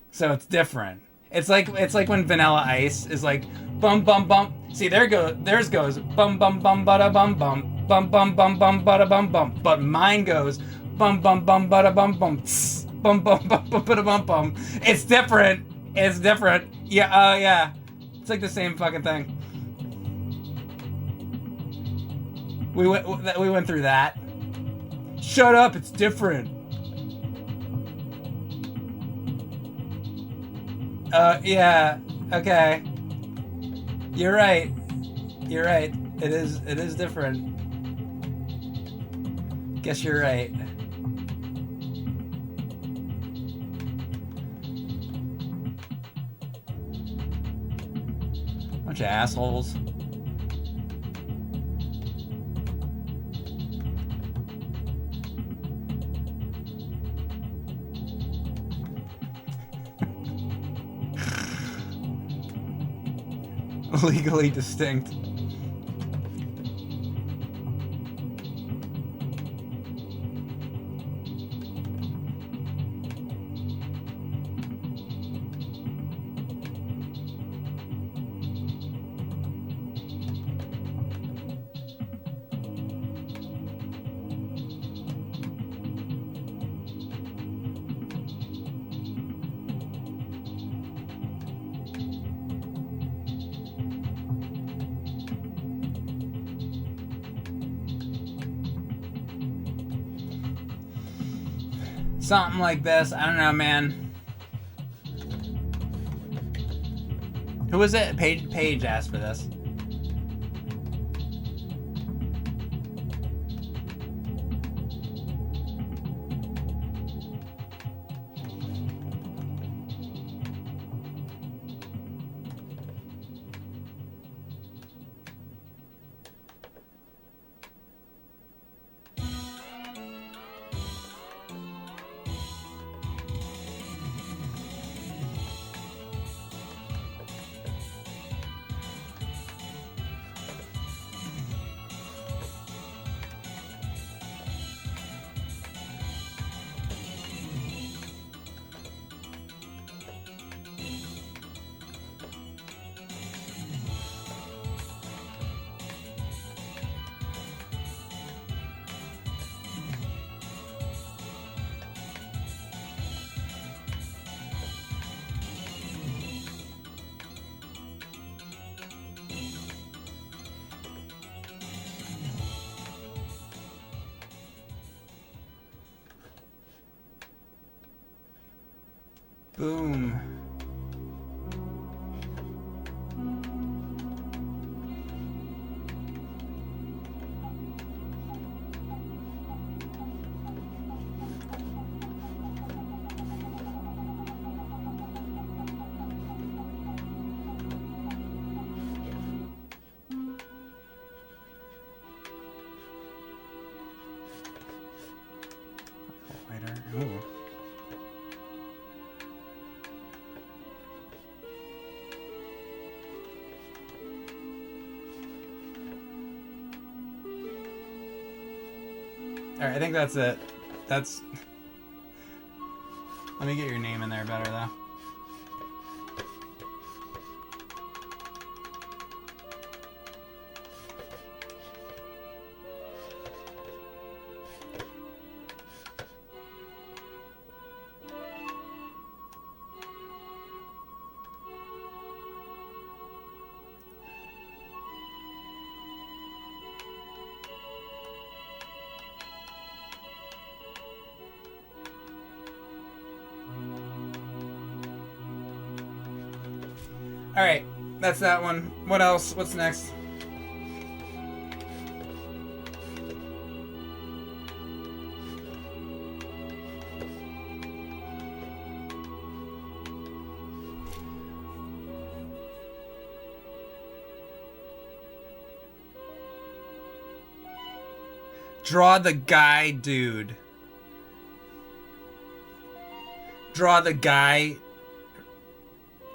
So it's different. It's like when Vanilla Ice is like bum bum bum. See, theirs goes bum bum bum bada bum bum bum bum bum bum bada bum bum. But mine goes bum bum bum bada bum bum tss, bum bum bum bum bada bum bum. It's different. It's different. Yeah. Yeah. It's like the same fucking thing. We went through that. Shut up, it's different. Yeah, okay. You're right. You're right. It is different. Guess you're right. Bunch of assholes. Legally distinct. Something like this. I don't know, man. Who was it? Paige asked for this. Boom. Ooh. Alright, I think that's it. That's... Let me get your name in there better, though. Alright, that's that one. What else? What's next? Draw the guy, dude. Draw the guy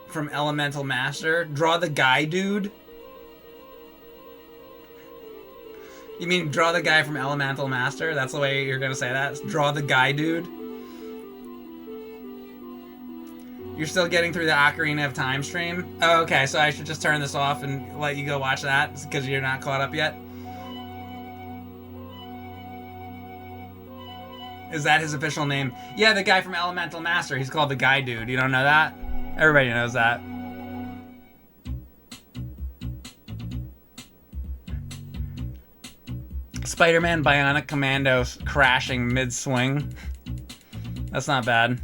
from Elemental Master. Draw the guy, dude. You mean draw the guy from Elemental Master? That's the way you're gonna say that? Draw the guy, dude. You're still getting through the Ocarina of Time stream? Oh, okay, so I should just turn this off and let you go watch that because you're not caught up yet? Is that his official name? Yeah, the guy from Elemental Master. He's called the guy, dude. You don't know that? Everybody knows that. Spider-Man Bionic Commando crashing mid-swing. That's not bad.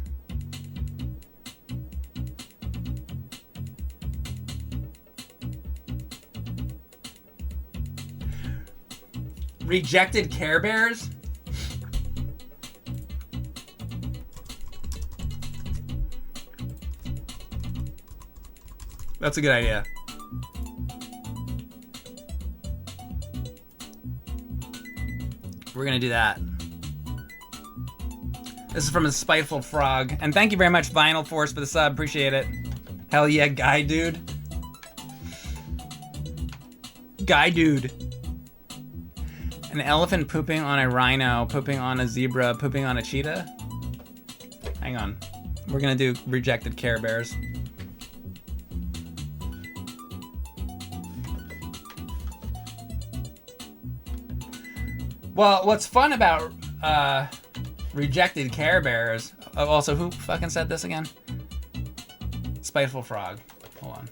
Rejected Care Bears? That's a good idea. We're gonna do that. This is from a Spiteful Frog. And thank you very much, Vinyl Force, for the sub. Appreciate it. Hell yeah, guy dude. Guy dude. An elephant pooping on a rhino, pooping on a zebra, pooping on a cheetah? Hang on. We're gonna do Rejected Care Bears. Well, what's fun about Rejected Care Bears... Oh, also, who fucking said this again? Spiteful Frog. Hold on.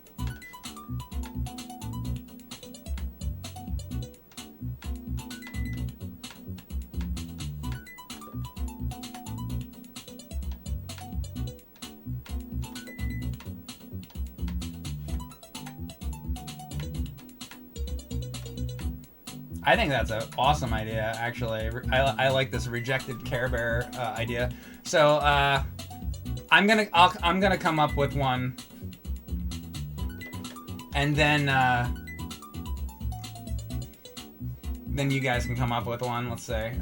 I think that's an awesome idea, actually. I like this Rejected Care Bear idea. So I'm gonna come up with one, and then you guys can come up with one. Let's say.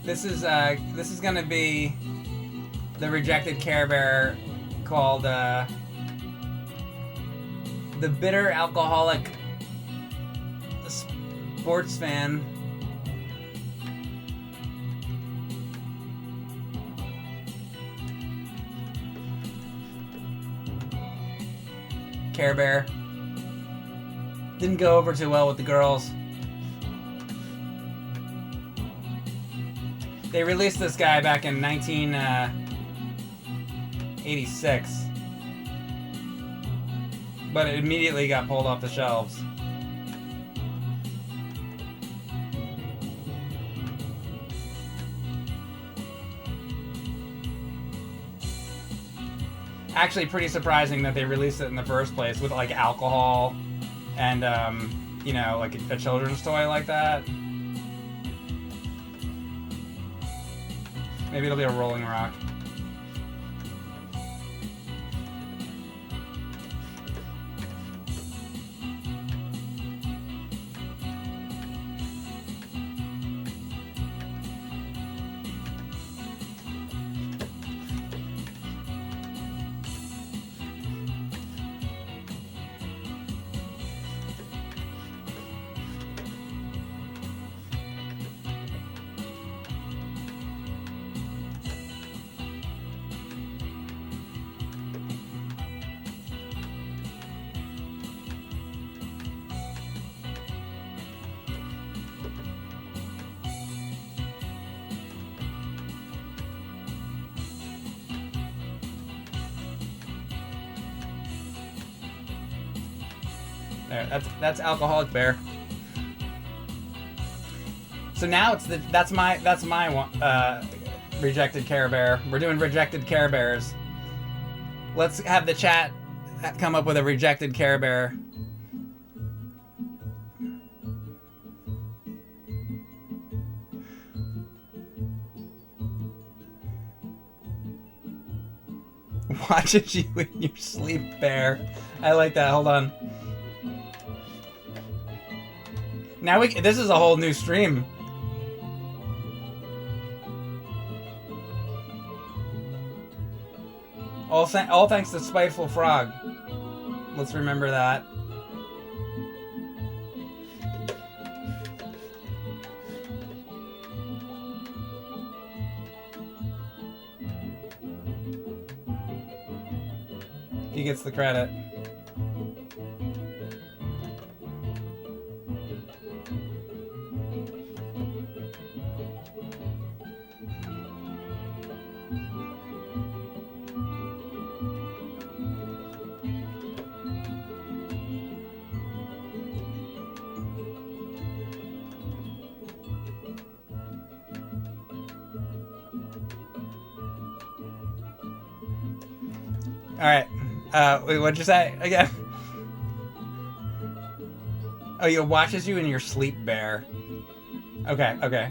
This is gonna be the rejected Care Bear called the bitter alcoholic sports fan. Care Bear. Didn't go over too well with the girls. They released this guy back in 1986, but it immediately got pulled off the shelves. Actually, pretty surprising that they released it in the first place with like alcohol and you know, like a children's toy like that. Maybe it'll be a Rolling Rock. There, that's Alcoholic Bear. So now it's that's my one, rejected Care Bear. We're doing rejected Care Bears. Let's have the chat come up with a rejected Care Bear. Watches you in your sleep, Bear. I like that. Hold on. Now this is a whole new stream. All thanks to Spiteful Frog. Let's remember that. He gets the credit. All right. Wait, what'd you say again? Oh, he watches you in your sleep, Bear. Okay, okay.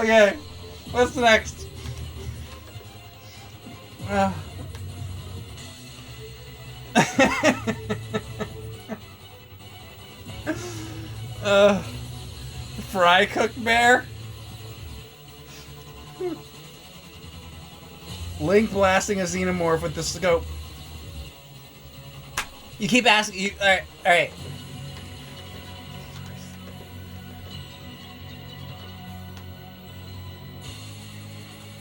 Okay. What's next? Fry cook bear? Link blasting a xenomorph with the scope. You keep asking. Alright.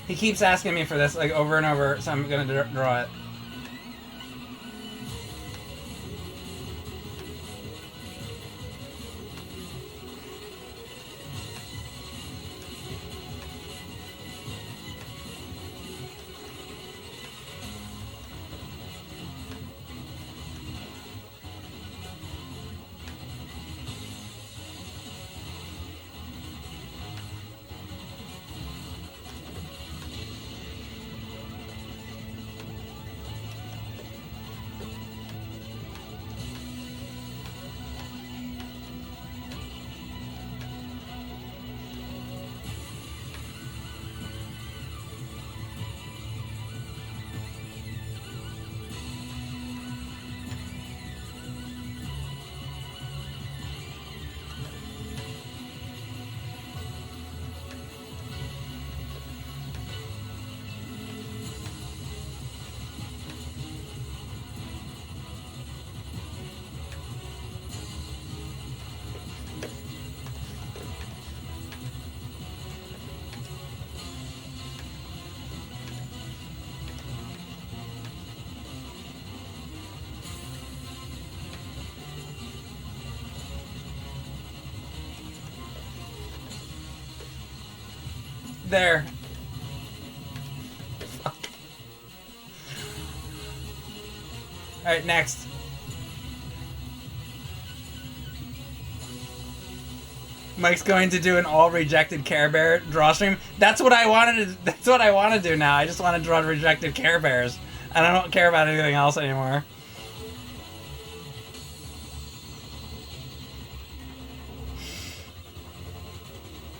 He keeps asking me for this, like, over and over, so I'm gonna draw it. There. Fuck. Alright, next. Mike's going to do an all rejected Care Bear draw stream. That's what I want to do now. I just want to draw rejected Care Bears. And I don't care about anything else anymore.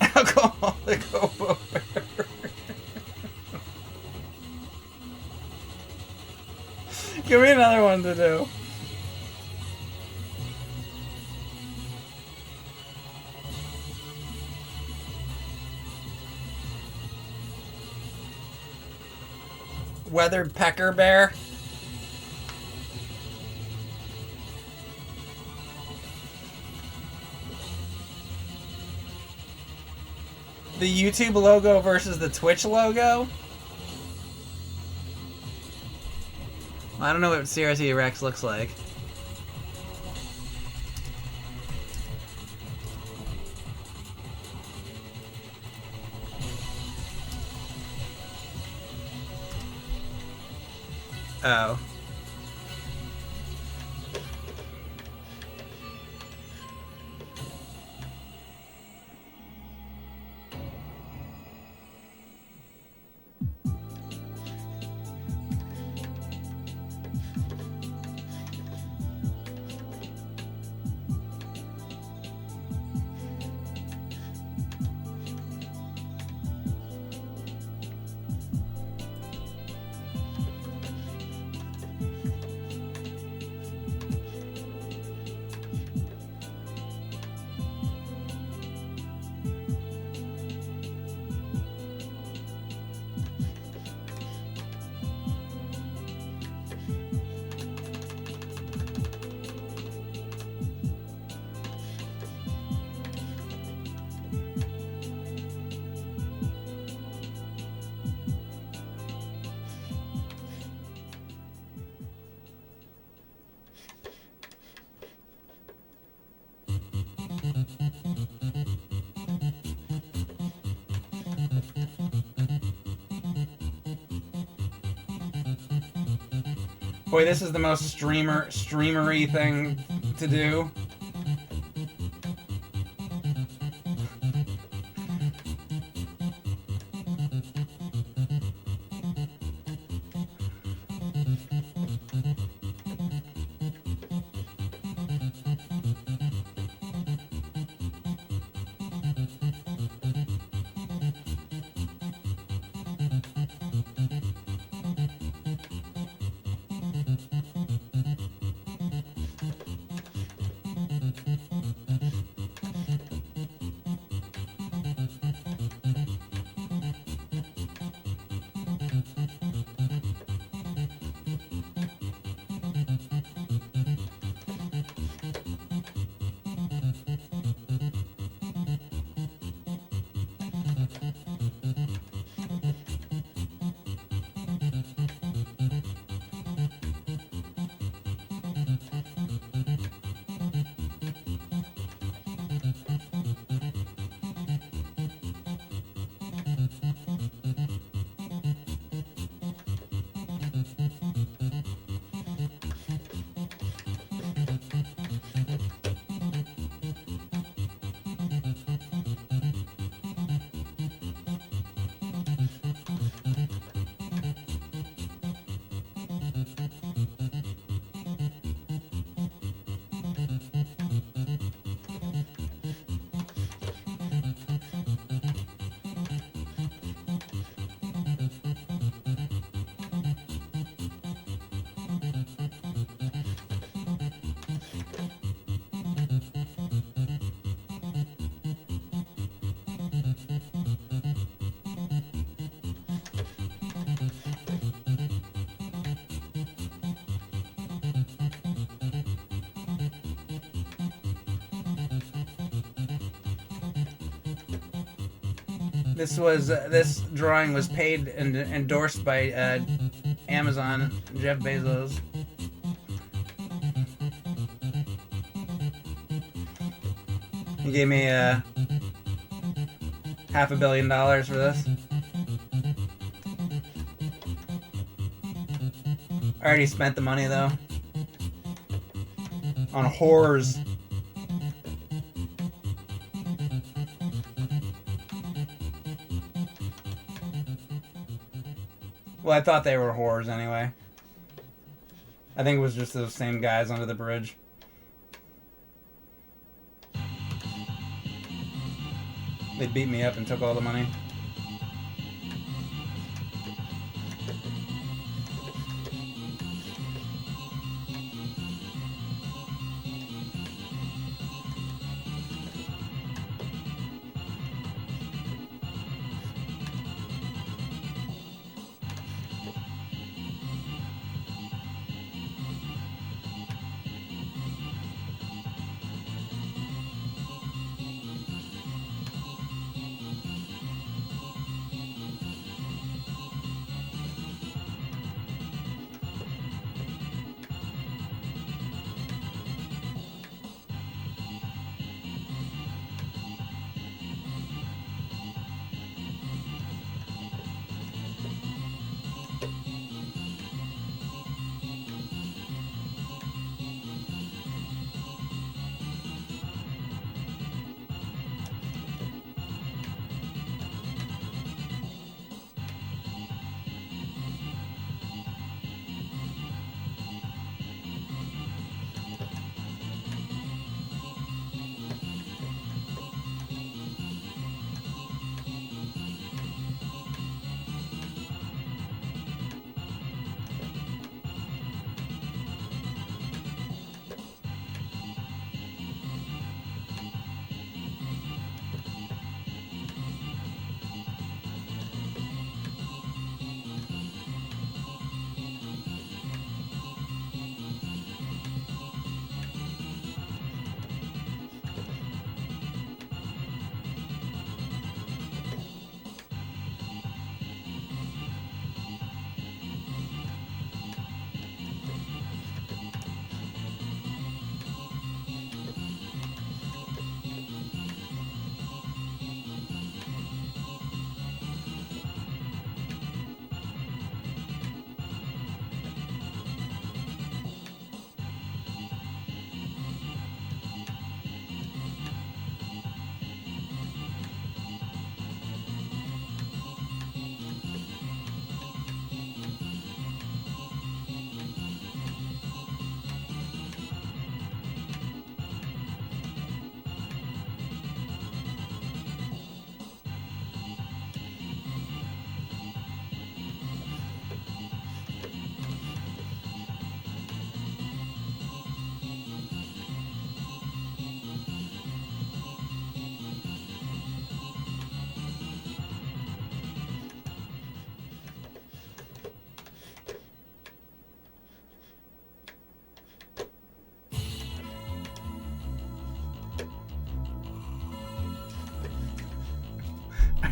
Alcoholic hobo bear. Give me another one to do. Weathered pecker bear. The YouTube logo versus the Twitch logo? I don't know what CRT Rex looks like. Oh. Boy, this is the most streamery thing to do. This drawing was paid and endorsed by Amazon, Jeff Bezos. He gave me $500 million for this. I already spent the money though on whores. Well, I thought they were whores anyway. I think it was just those same guys under the bridge. They beat me up and took all the money.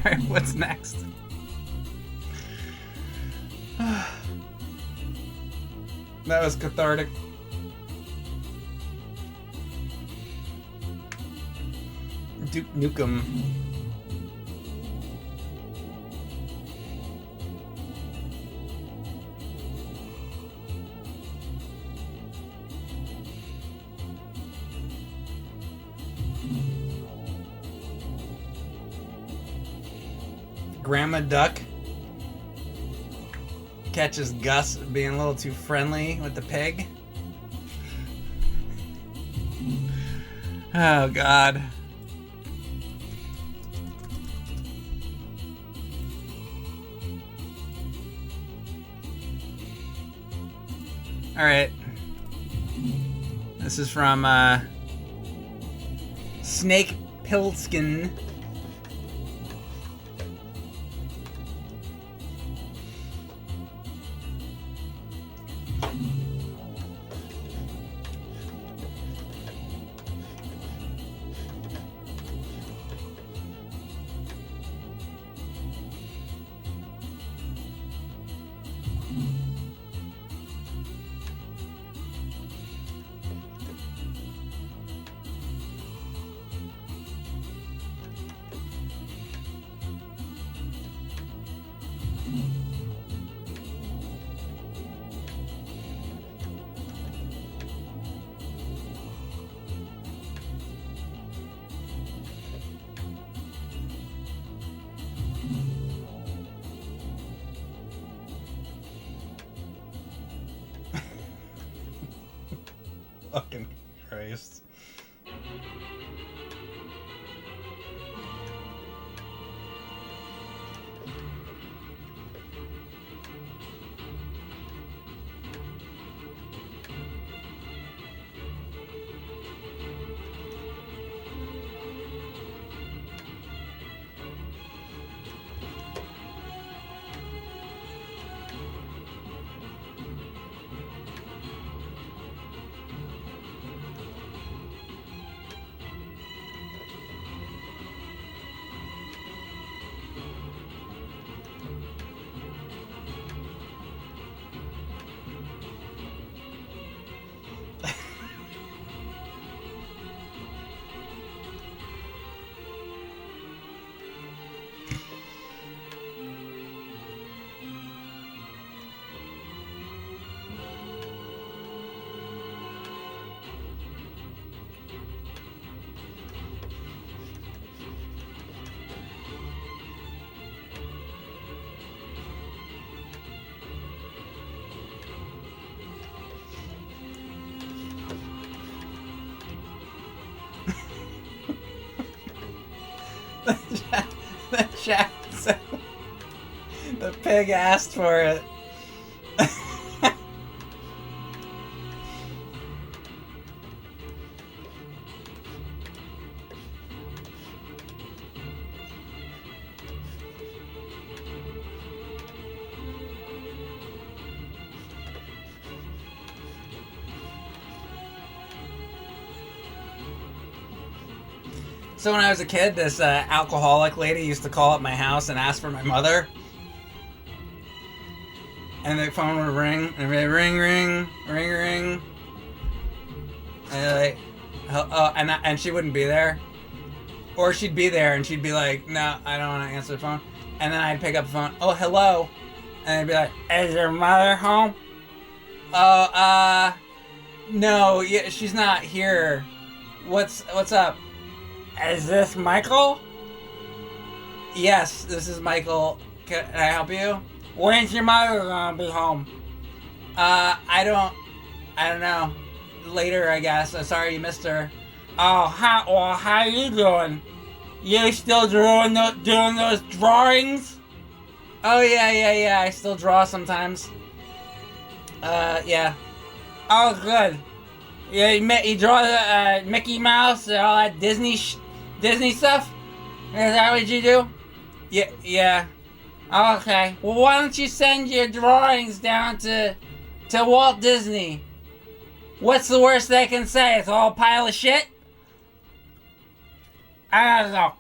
Alright, what's next? That was cathartic. Duke Nukem. Grandma Duck catches Gus being a little too friendly with the pig. Oh, God. All right. This is from Snake Pilskin. Fucking Christ. The chat said the pig asked for it. So when I was a kid, this alcoholic lady used to call up my house and ask for my mother. And the phone would ring, and it'd be ring, ring, ring, ring. And and she wouldn't be there. Or she'd be there, and she'd be like, no, I don't want to answer the phone. And then I'd pick up the phone, oh, hello. And I'd be like, is your mother home? Oh, no, yeah, she's not here. What's up? Is this Michael? Yes, this is Michael. Can I help you? When's your mother gonna be home? I don't know. Later, I guess. I'm sorry you missed her. Oh, how you doing? You still doing those drawings? Oh, yeah. I still draw sometimes. Yeah. Oh, good. Yeah, you draw the Mickey Mouse and all that Disney stuff? Is that what you do? Yeah. Okay. Well, why don't you send your drawings down to Walt Disney? What's the worst they can say? It's all a pile of shit? I don't know.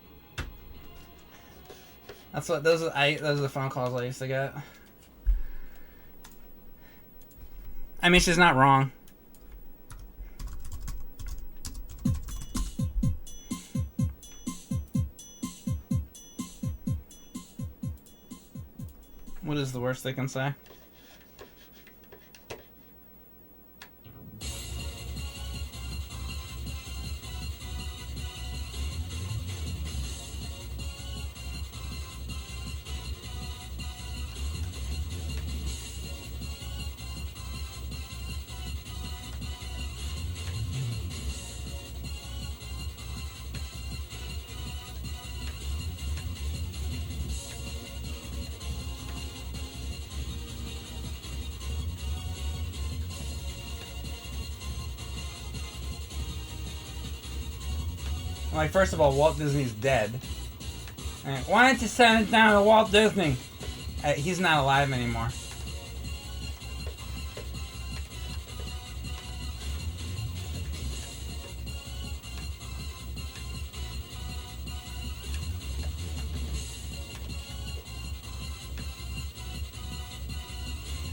That's what those are the phone calls I used to get. I mean, she's not wrong. What is the worst they can say? Like, first of all, Walt Disney's dead. And why don't you send it down to Walt Disney? He's not alive anymore.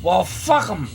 Well, fuck him.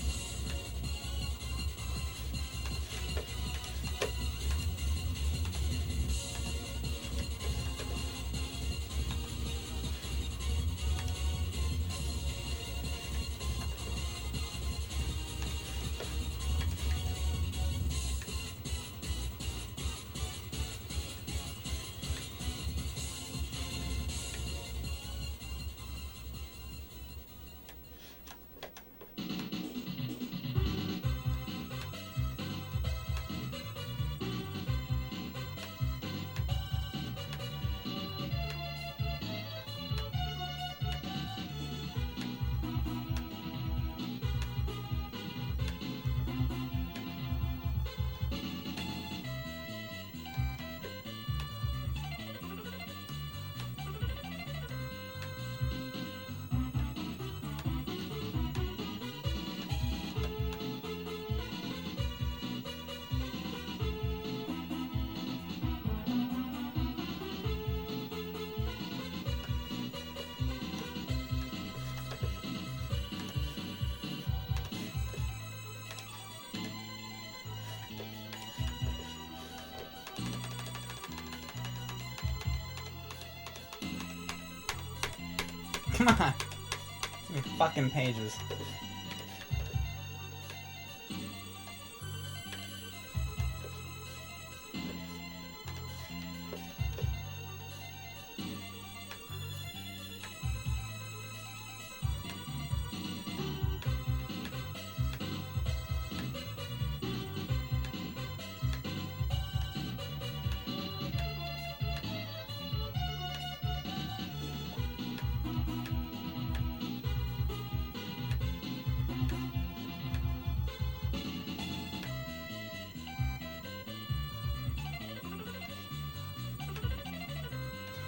Come on. Too many fucking pages.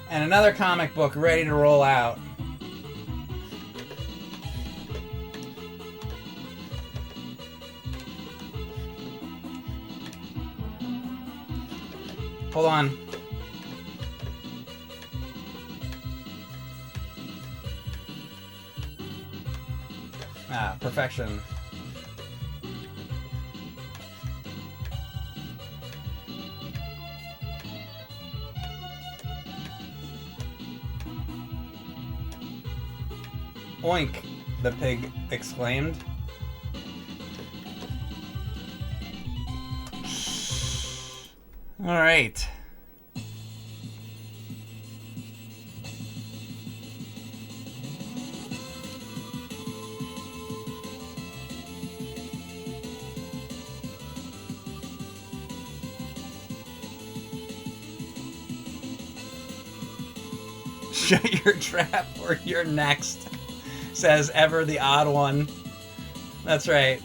And another comic book ready to roll out. Hold on. Ah, perfection. Oink, the pig exclaimed. All right. Shut your trap or you're next, says Ever the Odd One. That's right.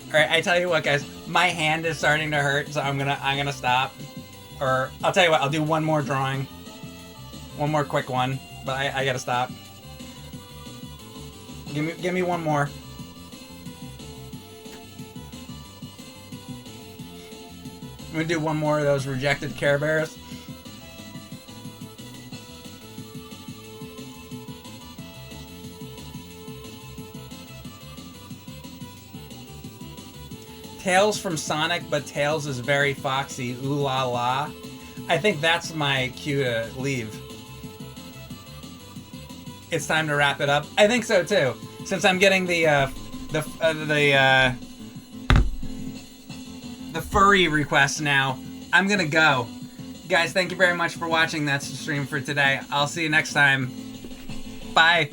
Alright, I tell you what, guys. My hand is starting to hurt, so I'm gonna stop. Or, I'll tell you what, I'll do one more drawing. One more quick one. But I gotta stop. Give me one more. I'm gonna do one more of those rejected Care Bears. Tails from Sonic, but Tails is very foxy. Ooh la la. I think that's my cue to leave. It's time to wrap it up. I think so too. Since I'm getting the furry requests now, I'm gonna go. Guys, thank you very much for watching. That's the stream for today. I'll see you next time. Bye.